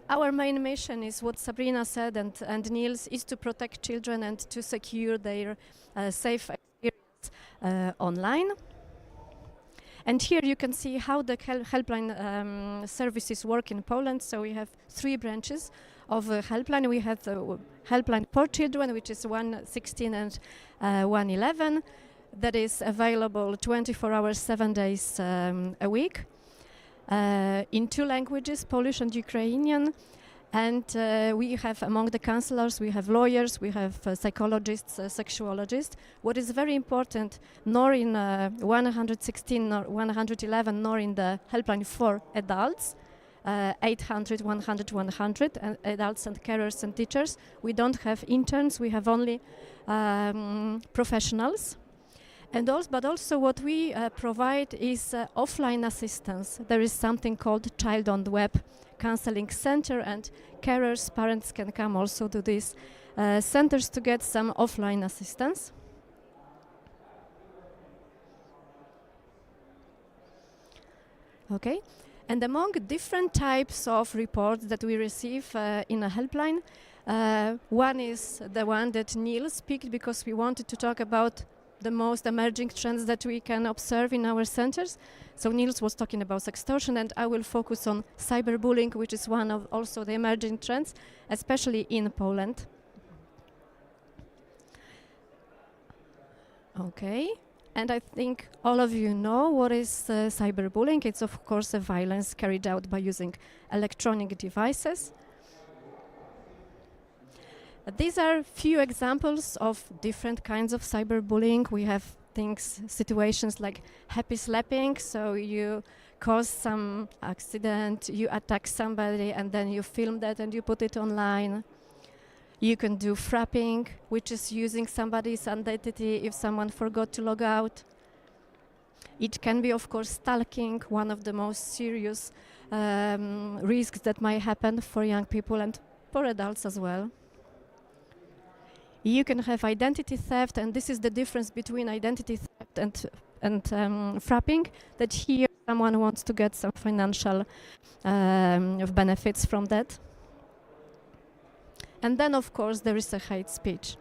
Our main mission is what Sabrina said and Niels, is to protect children and to secure their safe experience online. And here you can see how the helpline services work in Poland. So we have 3 branches of helpline. We have the helpline for children, which is 116 and 111. That is available 24 hours, 7 days a week. In 2 languages, Polish and Ukrainian. And we have, among the counselors, we have lawyers, we have psychologists, sexuologists. What is very important, nor in 116 nor 111, nor in the helpline for adults, 800, 100, 100, and adults and carers and teachers, we don't have interns, we have only professionals. But also what we provide is offline assistance. There is something called Child on the Web Counseling Center, and carers, parents can come also to these centers to get some offline assistance. Okay, and among different types of reports that we receive in a helpline, one is the one that Niels picked because we wanted to talk about the most emerging trends that we can observe in our centers. So Niels was talking about sextortion, and I will focus on cyberbullying, which is one of also the emerging trends, especially in Poland. Okay, and I think all of you know what is cyberbullying. It's of course a violence carried out by using electronic devices. These are few examples of different kinds of cyberbullying. We have situations like happy slapping, so you cause some accident, you attack somebody, and then you film that and you put it online. You can do frapping, which is using somebody's identity if someone forgot to log out. It can be, of course, stalking, one of the most serious risks that might happen for young people and for adults as well. You can have identity theft, and this is the difference between identity theft and frapping, that here someone wants to get some financial benefits from that. And then, of course, there is a hate speech.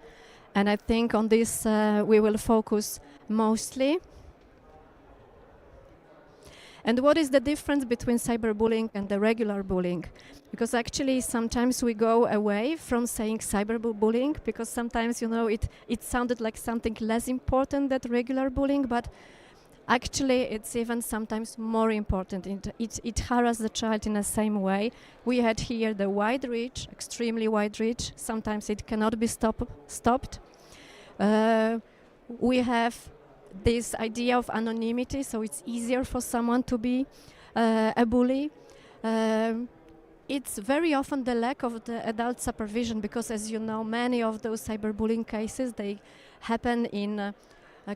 And I think on this we will focus mostly. And what is the difference between cyberbullying and the regular bullying? Because actually sometimes we go away from saying cyberbullying because sometimes, you know, it sounded like something less important than regular bullying, but actually it's even sometimes more important. It harasses the child in the same way. We had here the wide reach, extremely wide reach. Sometimes it cannot be stopped. We have this idea of anonymity, so it's easier for someone to be a bully. It's very often the lack of the adult supervision because, as you know, many of those cyberbullying cases, they happen in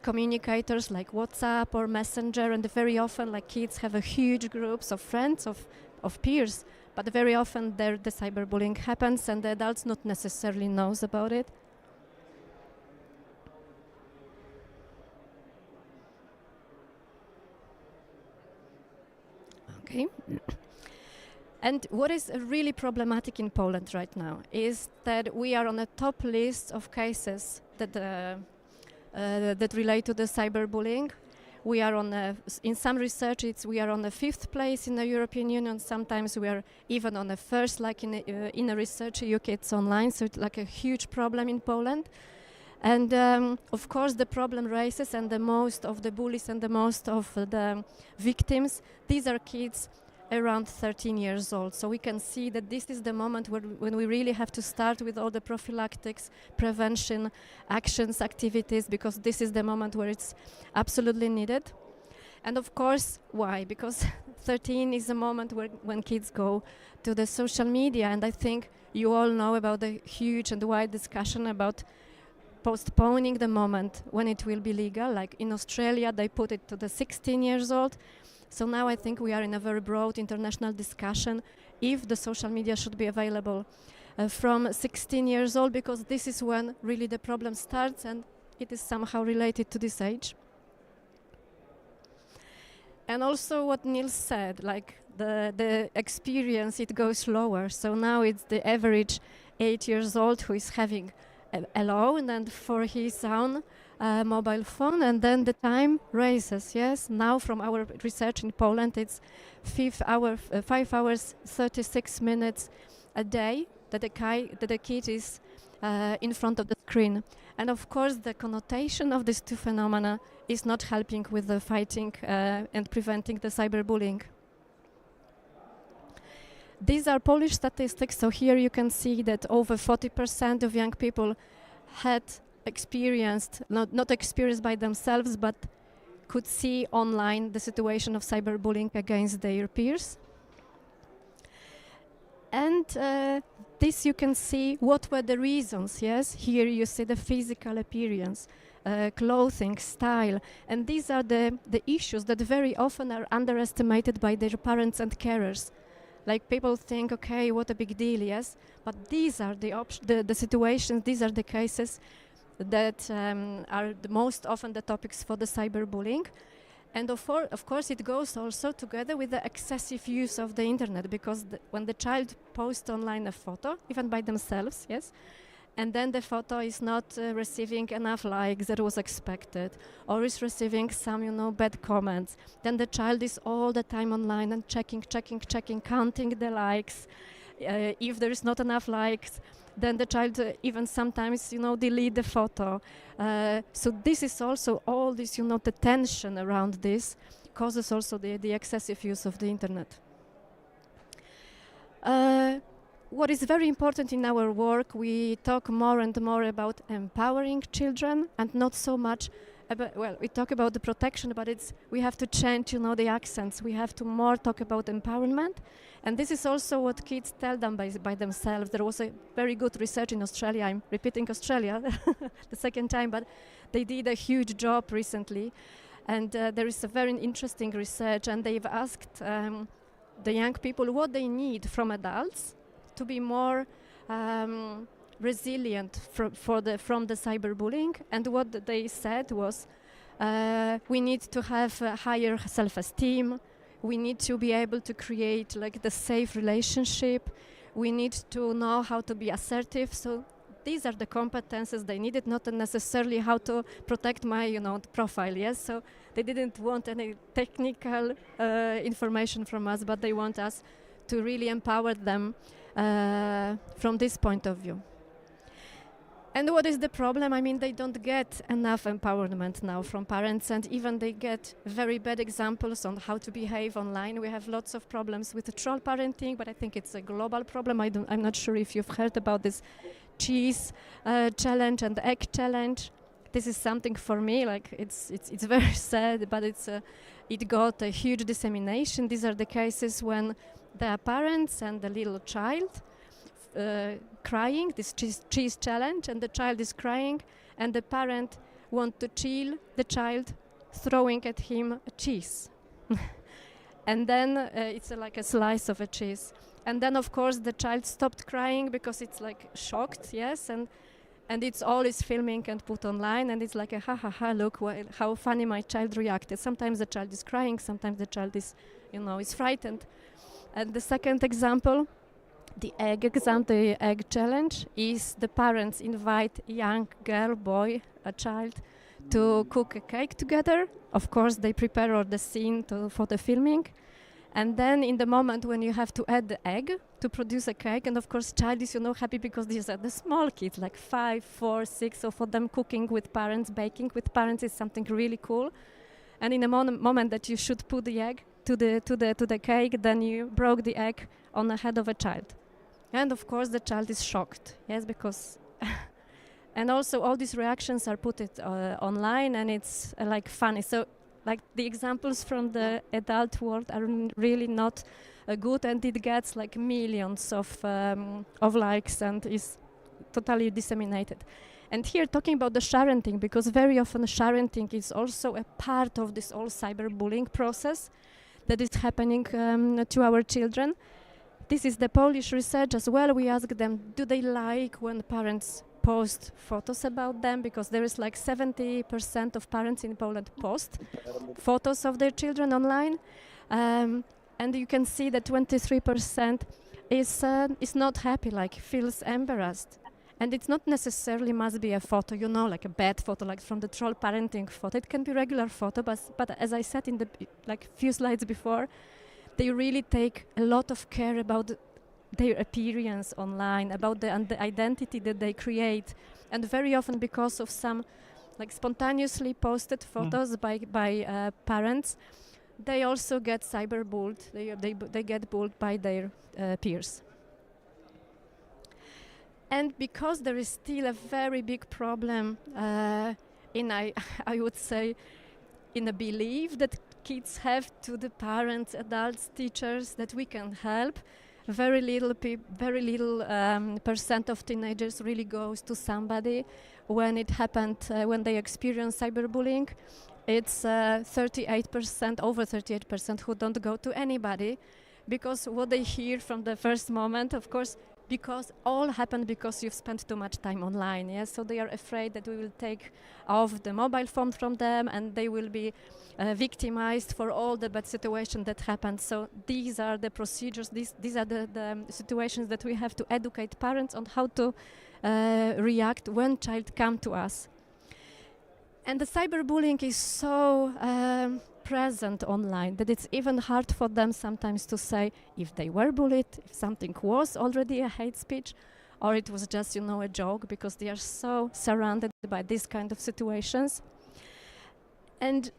communicators like WhatsApp or Messenger, and very often like kids have a huge groups of friends, of peers, but very often there the cyberbullying happens and the adults not necessarily knows about it. Okay. And what is really problematic in Poland right now is that we are on a top list of cases that that relate to the cyberbullying. We are in some research, we are on the 5th place in the European Union. Sometimes we are even on the first, like in a research UK it's online, so it's like a huge problem in Poland. And of course the problem raises, and the most of the bullies and the most of the victims, these are kids around 13 years old. So we can see that this is the moment when we really have to start with all the prophylactics, prevention, actions, activities, because this is the moment where it's absolutely needed. And of course, why? Because 13 is a moment when kids go to the social media, and I think you all know about the huge and wide discussion about postponing the moment when it will be legal. Like in Australia, they put it to the 16 years old. So now I think we are in a very broad international discussion if the social media should be available from 16 years old, because this is when really the problem starts, and it is somehow related to this age. And also what Niels said, like the experience, it goes lower. So now it's the average 8 years old who is having alone and for his own mobile phone, and then the time raises. Yes, now from our research in Poland, it's 5 hours 36 minutes a day that the kid is in front of the screen. And of course, the connotation of these two phenomena is not helping with the fighting and preventing the cyberbullying. These are Polish statistics, so here you can see that over 40% of young people had experienced, not experienced by themselves, but could see online the situation of cyberbullying against their peers. And this you can see what were the reasons, yes? Here you see the physical appearance, clothing, style, and these are the issues that very often are underestimated by their parents and carers. Like people think, okay, what a big deal, yes? But these are the situations, these are the cases that are the most often the topics for the cyberbullying. And of course it goes also together with the excessive use of the internet, because when the child posts online a photo, even by themselves, yes, and then the photo is not receiving enough likes that was expected, or is receiving some, bad comments, then the child is all the time online and checking, counting the likes. If there is not enough likes, then the child even sometimes, delete the photo. So this is also all this, the tension around this causes also the excessive use of the internet. What is very important in our work, we talk more and more about empowering children and not so much about, well, we talk about the protection, but we have to change, the accents. We have to more talk about empowerment. And this is also what kids tell them by themselves. There was a very good research in Australia. I'm repeating Australia the second time, but they did a huge job recently. And there is a very interesting research, and they've asked the young people what they need from adults to be more resilient from the cyberbullying. And what they said was, we need to have a higher self-esteem. We need to be able to create like the safe relationship. We need to know how to be assertive. So these are the competences they needed, not necessarily how to protect my, profile. Yes, so they didn't want any technical information from us, but they want us to really empower them from this point of view. And what is the problem? I mean, they don't get enough empowerment now from parents, and even they get very bad examples on how to behave online. We have lots of problems with the troll parenting, but I think it's a global problem. I'm not sure if you've heard about this cheese challenge and egg challenge. This is something for me, like it's very sad, but it got a huge dissemination. These are the cases when the parents and the little child crying, this cheese challenge, and the child is crying, and the parent want to chill the child, throwing at him a cheese. And then it's like a slice of a cheese. And then, of course, the child stopped crying because it's like shocked, yes, and it's always filming and put online, and it's like a ha ha ha, look how funny my child reacted. Sometimes the child is crying, sometimes the child is, is frightened. And the second example, the egg challenge, is the parents invite a young girl, boy, a child, to cook a cake together. Of course, they prepare all the scene for the filming. And then in the moment when you have to add the egg to produce a cake, and of course child is, happy because these are the small kids, like 5, 4, 6, so for them cooking with parents, baking with parents is something really cool. And in the moment that you should put the egg to the cake, then you broke the egg on the head of a child. And of course the child is shocked, yes, because and also all these reactions are put online, and it's like funny. So like the examples from the adult world are really not good, and it gets like millions of likes and is totally disseminated. And here talking about the sharenting, because very often sharenting is also a part of this whole cyberbullying process that is happening to our children. This is the Polish research as well. We ask them, do they like when parents post photos about them, because there is like 70% of parents in Poland post photos of their children online, and you can see that 23% is not happy, like feels embarrassed. And it's not necessarily must be a photo, like a bad photo, like from the troll parenting photo. It can be regular photo, but as I said in the few slides before, they really take a lot of care about their appearance online, about the identity that they create, and very often because of some spontaneously posted photos by parents, they also get cyberbullied. They get bullied by their peers. And because there is still a very big problem I would say in a belief that kids have to the parents, adults, teachers, that we can help. Very little percent of teenagers really goes to somebody when it happened, when they experience cyberbullying. It's 38%, over 38% who don't go to anybody, because what they hear from the first moment, of course, because all happened because you've spent too much time online, yes? So they are afraid that we will take off the mobile phone from them, and they will be victimized for all the bad situations that happened. So these are the procedures, these are the situations that we have to educate parents on how to react when child come to us. And the cyberbullying is so present online that it's even hard for them sometimes to say if they were bullied, if something was already a hate speech, or it was just, a joke, because they are so surrounded by these kind of situations. And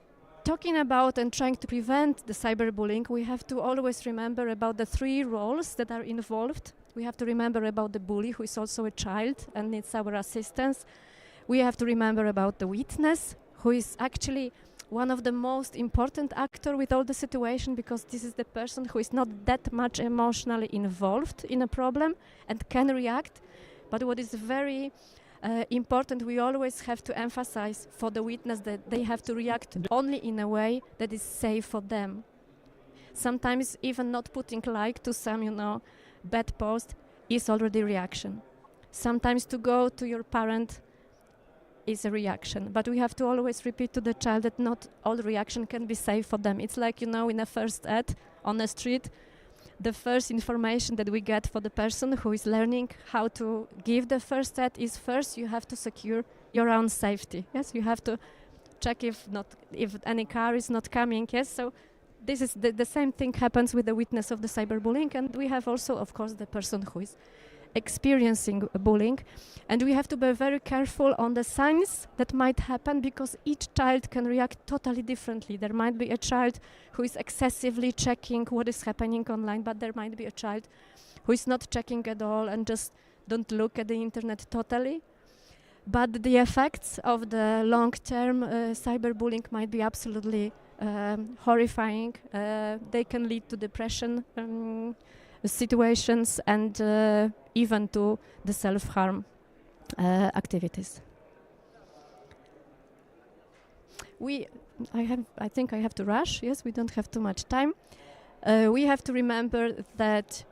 talking about and trying to prevent the cyberbullying, we have to always remember about the 3 roles that are involved. We have to remember about the bully, who is also a child and needs our assistance. We have to remember about the witness, who is actually one of the most important actor with all the situation, because this is the person who is not that much emotionally involved in a problem and can react. But what is very important, we always have to emphasize for the witness that they have to react only in a way that is safe for them. Sometimes even not putting like to some, bad post is already reaction. Sometimes to go to your parent is a reaction, but we have to always repeat to the child that not all reaction can be safe for them. It's like, in a first ad on the street, the first information that we get for the person who is learning how to give the first ad is first you have to secure your own safety. Yes, you have to check if any car is not coming. Yes, so this is the same thing happens with the witness of the cyberbullying, and we have also, of course, the person who is experiencing bullying, and we have to be very careful on the signs that might happen, because each child can react totally differently. There might be a child who is excessively checking what is happening online, but there might be a child who is not checking at all and just don't look at the internet totally. But the effects of the long-term cyberbullying might be absolutely horrifying. They can lead to depression situations and even to the self-harm activities. I think I have to rush. Yes, we don't have too much time. We have to remember that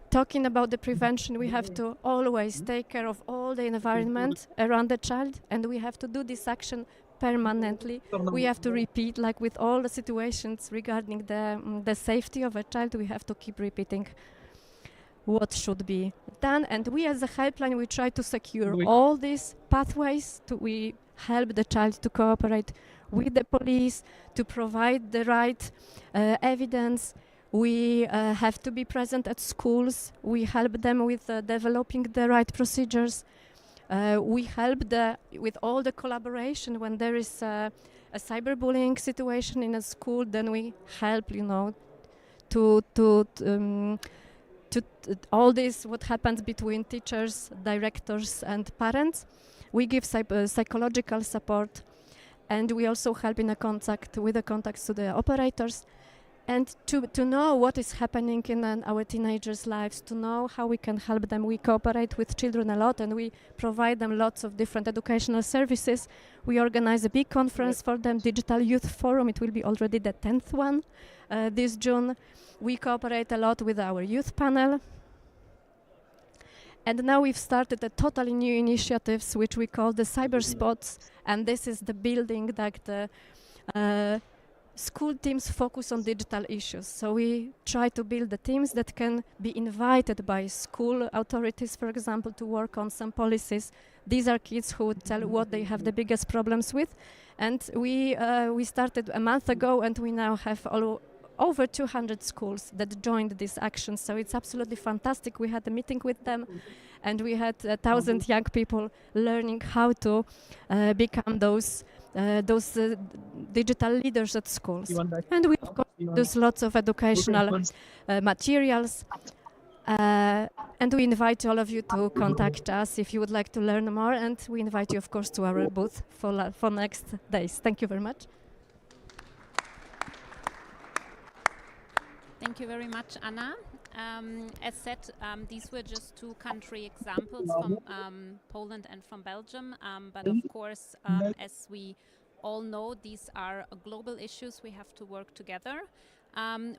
talking about the prevention, we have to always take care of all the environment around the child, and we have to do this action permanently. We have to repeat, like with all the situations regarding the safety of a child, we have to keep repeating what should be done. And we as a helpline, we try to secure all these pathways. We help the child to cooperate with the police, to provide the right evidence. We have to be present at schools. We help them with developing the right procedures. We help with all the collaboration when there is a cyberbullying situation in a school. Then we help, to all this what happens between teachers, directors, and parents. We give psychological support, and we also help in with the contacts to the operators. And to know what is happening in our teenagers' lives, to know how we can help them. We cooperate with children a lot, and we provide them lots of different educational services. We organize a big conference for them, Digital Youth Forum. It will be already the 10th one this June. We cooperate a lot with our youth panel. And now we've started a totally new initiatives, which we call the Cyber Spots. And this is the building that the school teams focus on digital issues. So we try to build the teams that can be invited by school authorities, for example, to work on some policies. These are kids who would tell what they have the biggest problems with. And we started a month ago, and we now have over 200 schools that joined this action. So it's absolutely fantastic. We had a meeting with them, and we had 1,000 young people learning how to become those digital leaders at schools. And we, of course, use lots of educational materials. And we invite all of you to contact us if you would like to learn more. And we invite you, of course, to our booth for next days. Thank you very much. Thank you very much, Anna. As said, these were just two country examples from Poland and from Belgium. But of course, as we all know, these are global issues. We have to work together.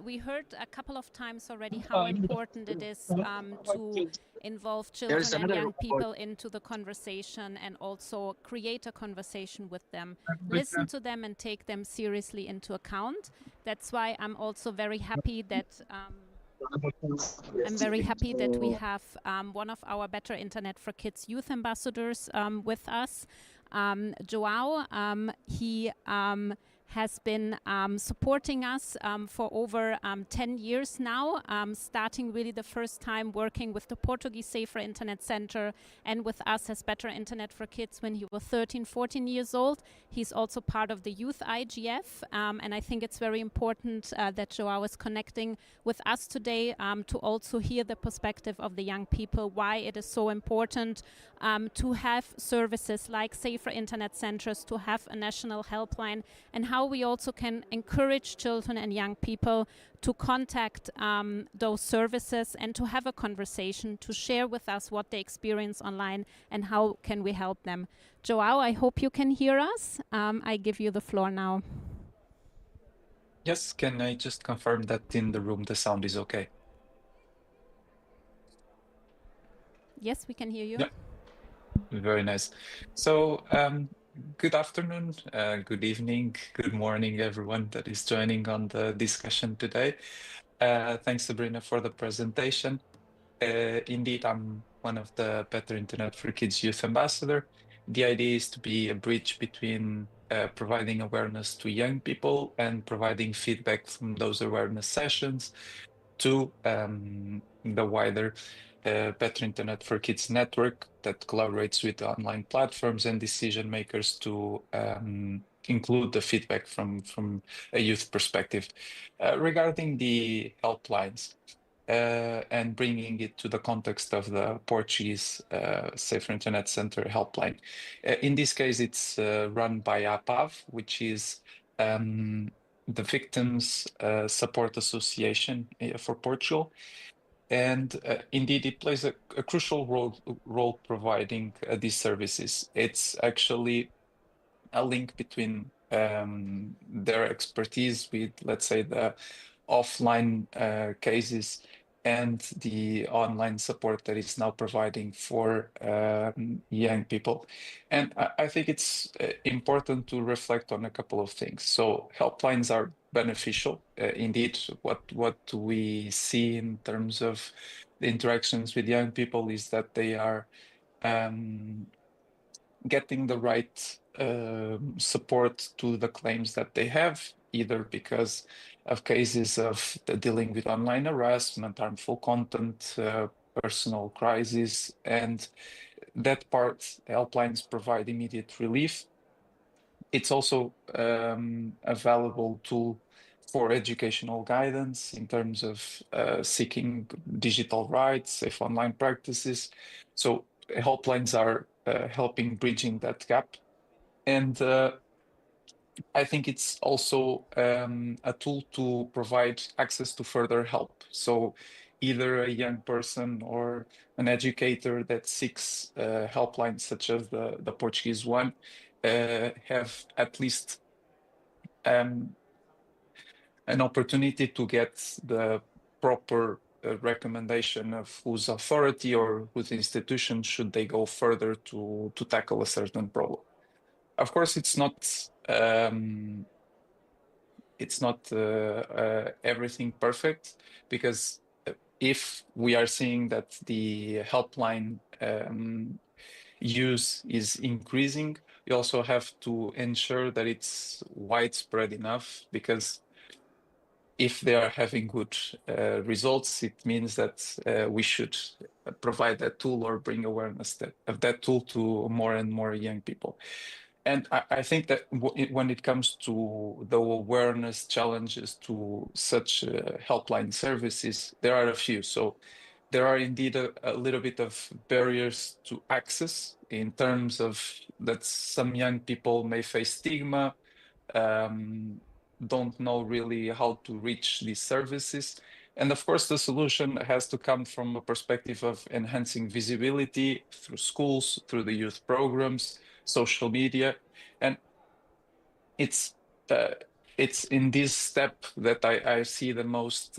We heard a couple of times already how important it is to involve children and young people into the conversation and also create a conversation with them, listen to them and take them seriously into account. That's why I'm also very happy that we have one of our Better Internet for Kids youth ambassadors with us, Joao. He has been supporting us for over 10 years now, starting really the first time working with the Portuguese Safer Internet Center and with us as Better Internet for Kids when he was 13, 14 years old. He's also part of the Youth IGF, and I think it's very important that Joao is connecting with us today to also hear the perspective of the young people, why it is so important to have services like Safer Internet Centers, to have a national helpline, and how we also can encourage children and young people to contact those services and to have a conversation, to share with us what they experience online and how can we help them. Joao, I hope you can hear us. I give you the floor now. Yes, can I just confirm that in the room the sound is okay? Yes, we can hear you. Yeah. Very nice. So, good afternoon, good evening, good morning, everyone that is joining on the discussion today. Thanks, Sabrina, for the presentation. Indeed, I'm one of the Better Internet for Kids Youth Ambassador. The idea is to be a bridge between providing awareness to young people and providing feedback from those awareness sessions to the wider Better Internet for Kids network that collaborates with online platforms and decision makers to include the feedback from a youth perspective. Regarding the helplines and bringing it to the context of the Portuguese Safer Internet Center helpline. In this case, it's run by APAV, which is the Victims Support Association for Portugal. And indeed, it plays a crucial role providing these services. It's actually a link between their expertise with, let's say, the offline cases and the online support that it's now providing for young people. And I think it's important to reflect on a couple of things. So helplines are beneficial. Indeed, what we see in terms of the interactions with young people is that they are getting the right support to the claims that they have, either because of cases of dealing with online harassment, harmful content, personal crisis, and that part, helplines provide immediate relief. It's also a valuable tool for educational guidance in terms of seeking digital rights, safe online practices. So helplines are helping bridging that gap. And I think it's also a tool to provide access to further help. So either a young person or an educator that seeks helplines such as the Portuguese one have at least an opportunity to get the proper recommendation of whose authority or whose institution should they go further to tackle a certain problem. Of course, it's not everything perfect, because if we are seeing that the helpline use is increasing, we also have to ensure that it's widespread enough, because if they are having good results, it means that we should provide that tool or bring awareness of that tool to more and more young people. And I think that when it comes to the awareness challenges to such helpline services, there are a few. So there are indeed a little bit of barriers to access, in terms of that some young people may face stigma, don't know really how to reach these services. And of course, the solution has to come from a perspective of enhancing visibility through schools, through the youth programs, social media. And it's in this step that I see the most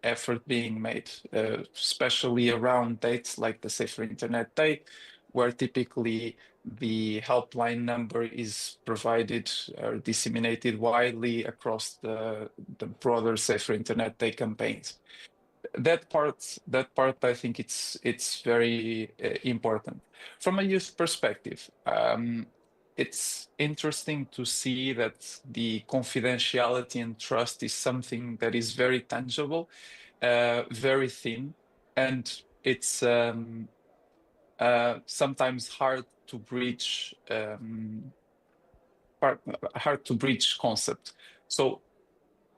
effort being made, especially around dates like the Safer Internet Day, where typically the helpline number is provided or disseminated widely across the broader Safer Internet Day campaigns. That part, I think it's very important. From a youth perspective, it's interesting to see that the confidentiality and trust is something that is very tangible, very thin, and it's sometimes hard to breach concept. So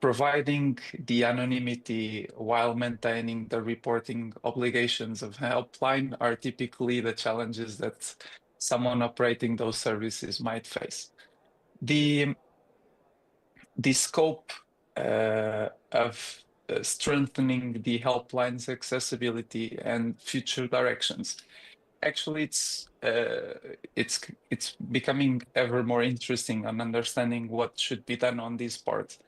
providing the anonymity while maintaining the reporting obligations of helpline are typically the challenges that someone operating those services might face. The scope of strengthening the helpline's accessibility and future directions, actually it's becoming ever more interesting on understanding what should be done on this part.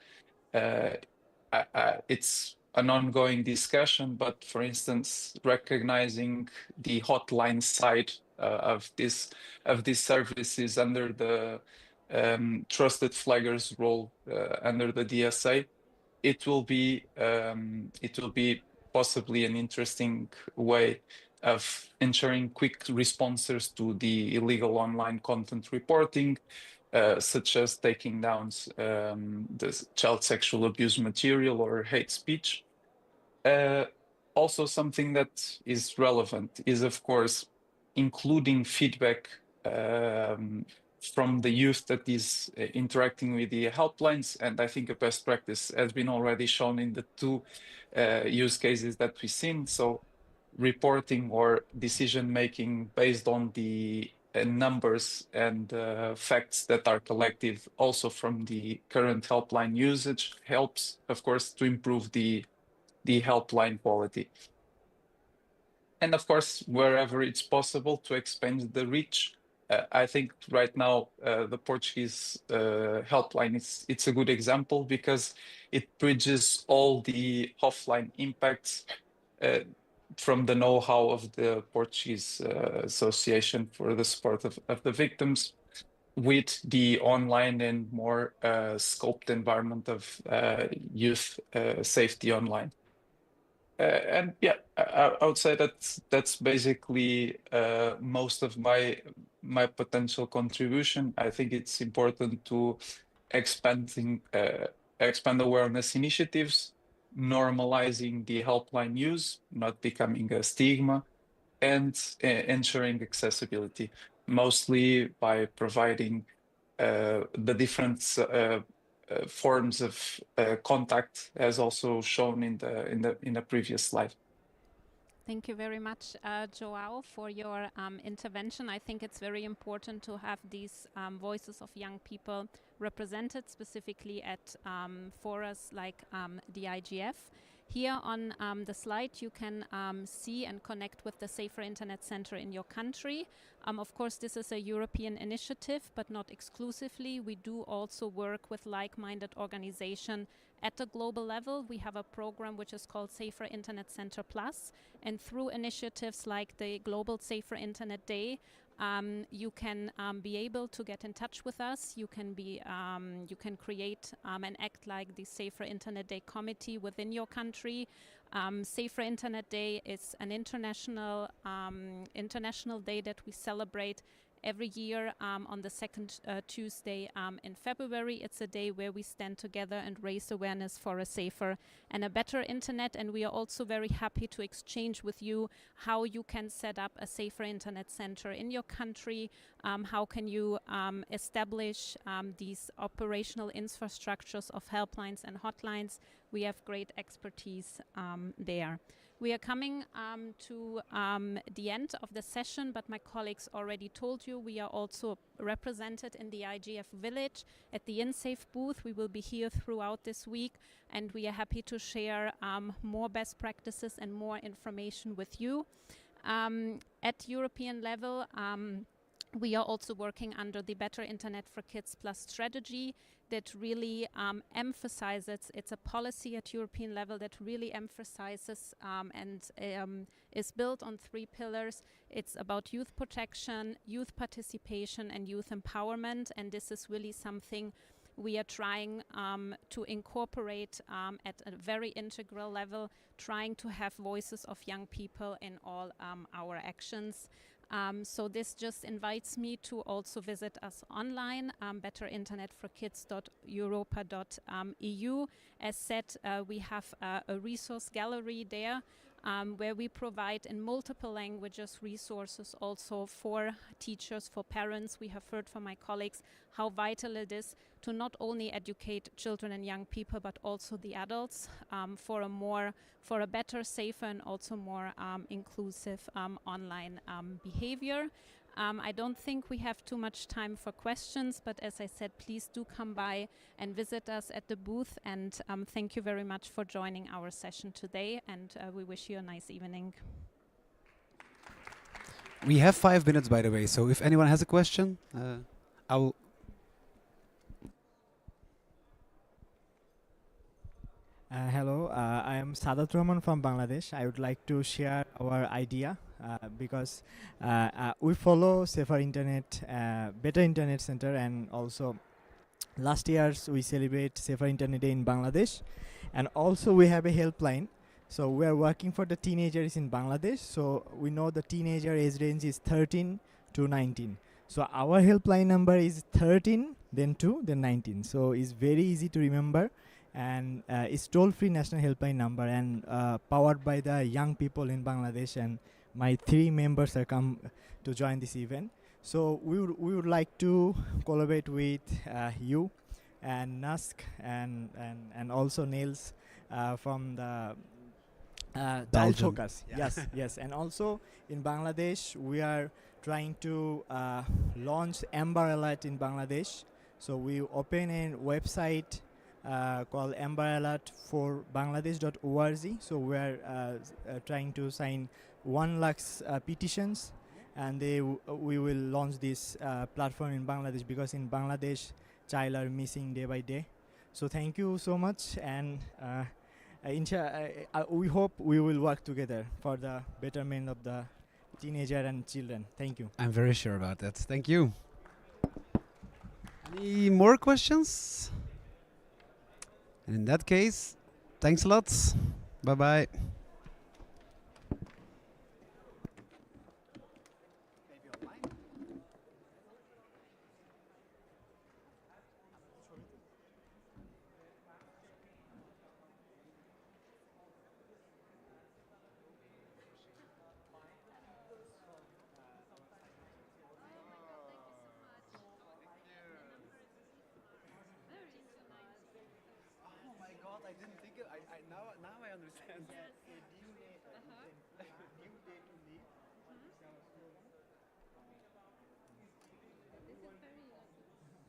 It's an ongoing discussion, but for instance, recognizing the hotline side of these services under the trusted flaggers role under the DSA, it will be possibly an interesting way of ensuring quick responses to the illegal online content reporting, such as taking down the child sexual abuse material or hate speech. Also, something that is relevant is, of course, including feedback from the youth that is interacting with the helplines. And I think a best practice has been already shown in the two use cases that we've seen. So reporting or decision making based on the numbers and facts that are collected also from the current helpline usage helps, of course, to improve the helpline quality. And of course, wherever it's possible, to expand the reach I think right now the Portuguese helpline it's a good example because it bridges all the offline impacts from the know-how of the Portuguese Association for the Support of the Victims with the online and more scoped environment of youth safety online. And yeah, I would say that's basically most of my potential contribution. I think it's important to expand awareness initiatives, normalizing the helpline use, not becoming a stigma, and ensuring accessibility, mostly by providing the different forms of contact, as also shown in the previous slide. Thank you very much, Joao, for your intervention. I think it's very important to have these voices of young people represented, specifically at forums like the IGF. Here on the slide, you can see and connect with the Safer Internet Center in your country. Of course, this is a European initiative, but not exclusively. We do also work with like-minded organizations at the global level. We have a program which is called Safer Internet Center Plus, and through initiatives like the Global Safer Internet Day, you can be able to get in touch with us. You can create and act like the Safer Internet Day committee within your country. Safer Internet Day is an international day that we celebrate every year on the second Tuesday in February. It's a day where we stand together and raise awareness for a safer and a better internet. And we are also very happy to exchange with you how you can set up a safer internet center in your country. How can you establish these operational infrastructures of helplines and hotlines? We have great expertise there. We are coming to the end of the session, but my colleagues already told you we are also represented in the IGF Village at the InSafe booth. We will be here throughout this week, and we are happy to share more best practices and more information with you. At European level, we are also working under the Better Internet for Kids Plus strategy that really emphasizes, it's a policy at European level that really emphasizes and is built on 3 pillars. It's about youth protection, youth participation, and youth empowerment. And this is really something we are trying to incorporate at a very integral level, trying to have voices of young people in all our actions. So this just invites me to also visit us online, betterinternetforkids.europa.eu. As said, we have a resource gallery there where we provide in multiple languages resources also for teachers, for parents. We have heard from my colleagues how vital it is to not only educate children and young people, but also the adults for a better, safer, and also more inclusive online behavior. I don't think we have too much time for questions, but as I said, please do come by and visit us at the booth. And thank you very much for joining our session today, and we wish you a nice evening. We have 5 minutes, by the way, so if anyone has a question, I'll... Hello, I am Sadat Rahman from Bangladesh. I would like to share our idea because we follow Safer Internet, Better Internet Center, and also last year we celebrate Safer Internet Day in Bangladesh, and also we have a helpline. So we are working for the teenagers in Bangladesh. So we know the teenager age range is 13 to 19. So our helpline number is 13, then 2, then 19. So it's very easy to remember. And it's toll-free national helpline number, and powered by the young people in Bangladesh, and my 3 members are come to join this event. So we would like to collaborate with you and Nusk and also Nails from the Child Focus. Yes, yes. And also in Bangladesh, we are trying to launch Amber Alert in Bangladesh. So we open a website called amberalert4bangladesh.org. So we are trying to sign 1 lakh petitions and we will launch this platform in Bangladesh, because in Bangladesh child are missing day by day. So thank you so much, and we hope we will work together for the betterment of the teenager and children. Thank you. I'm very sure about that. Thank you. Any more questions? And in that case, thanks a lot. Bye-bye. Oh my God, I didn't think it. Now I understand. Yes. Due day to leave. This is very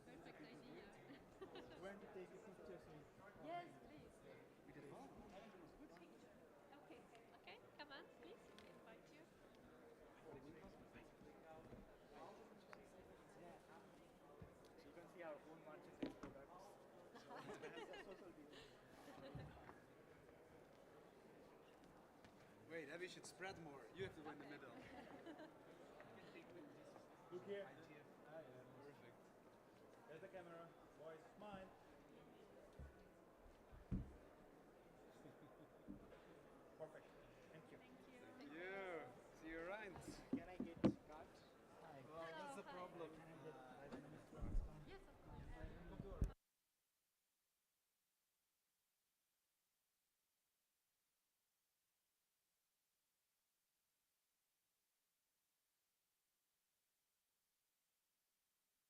perfect idea. When to take a picture? Yes, please. Okay, okay, come on, please. We invite you. So you can see our own merchandise products. Wait, we should spread more. You have to go in the middle. Look here. IGF. Perfect. There's the camera.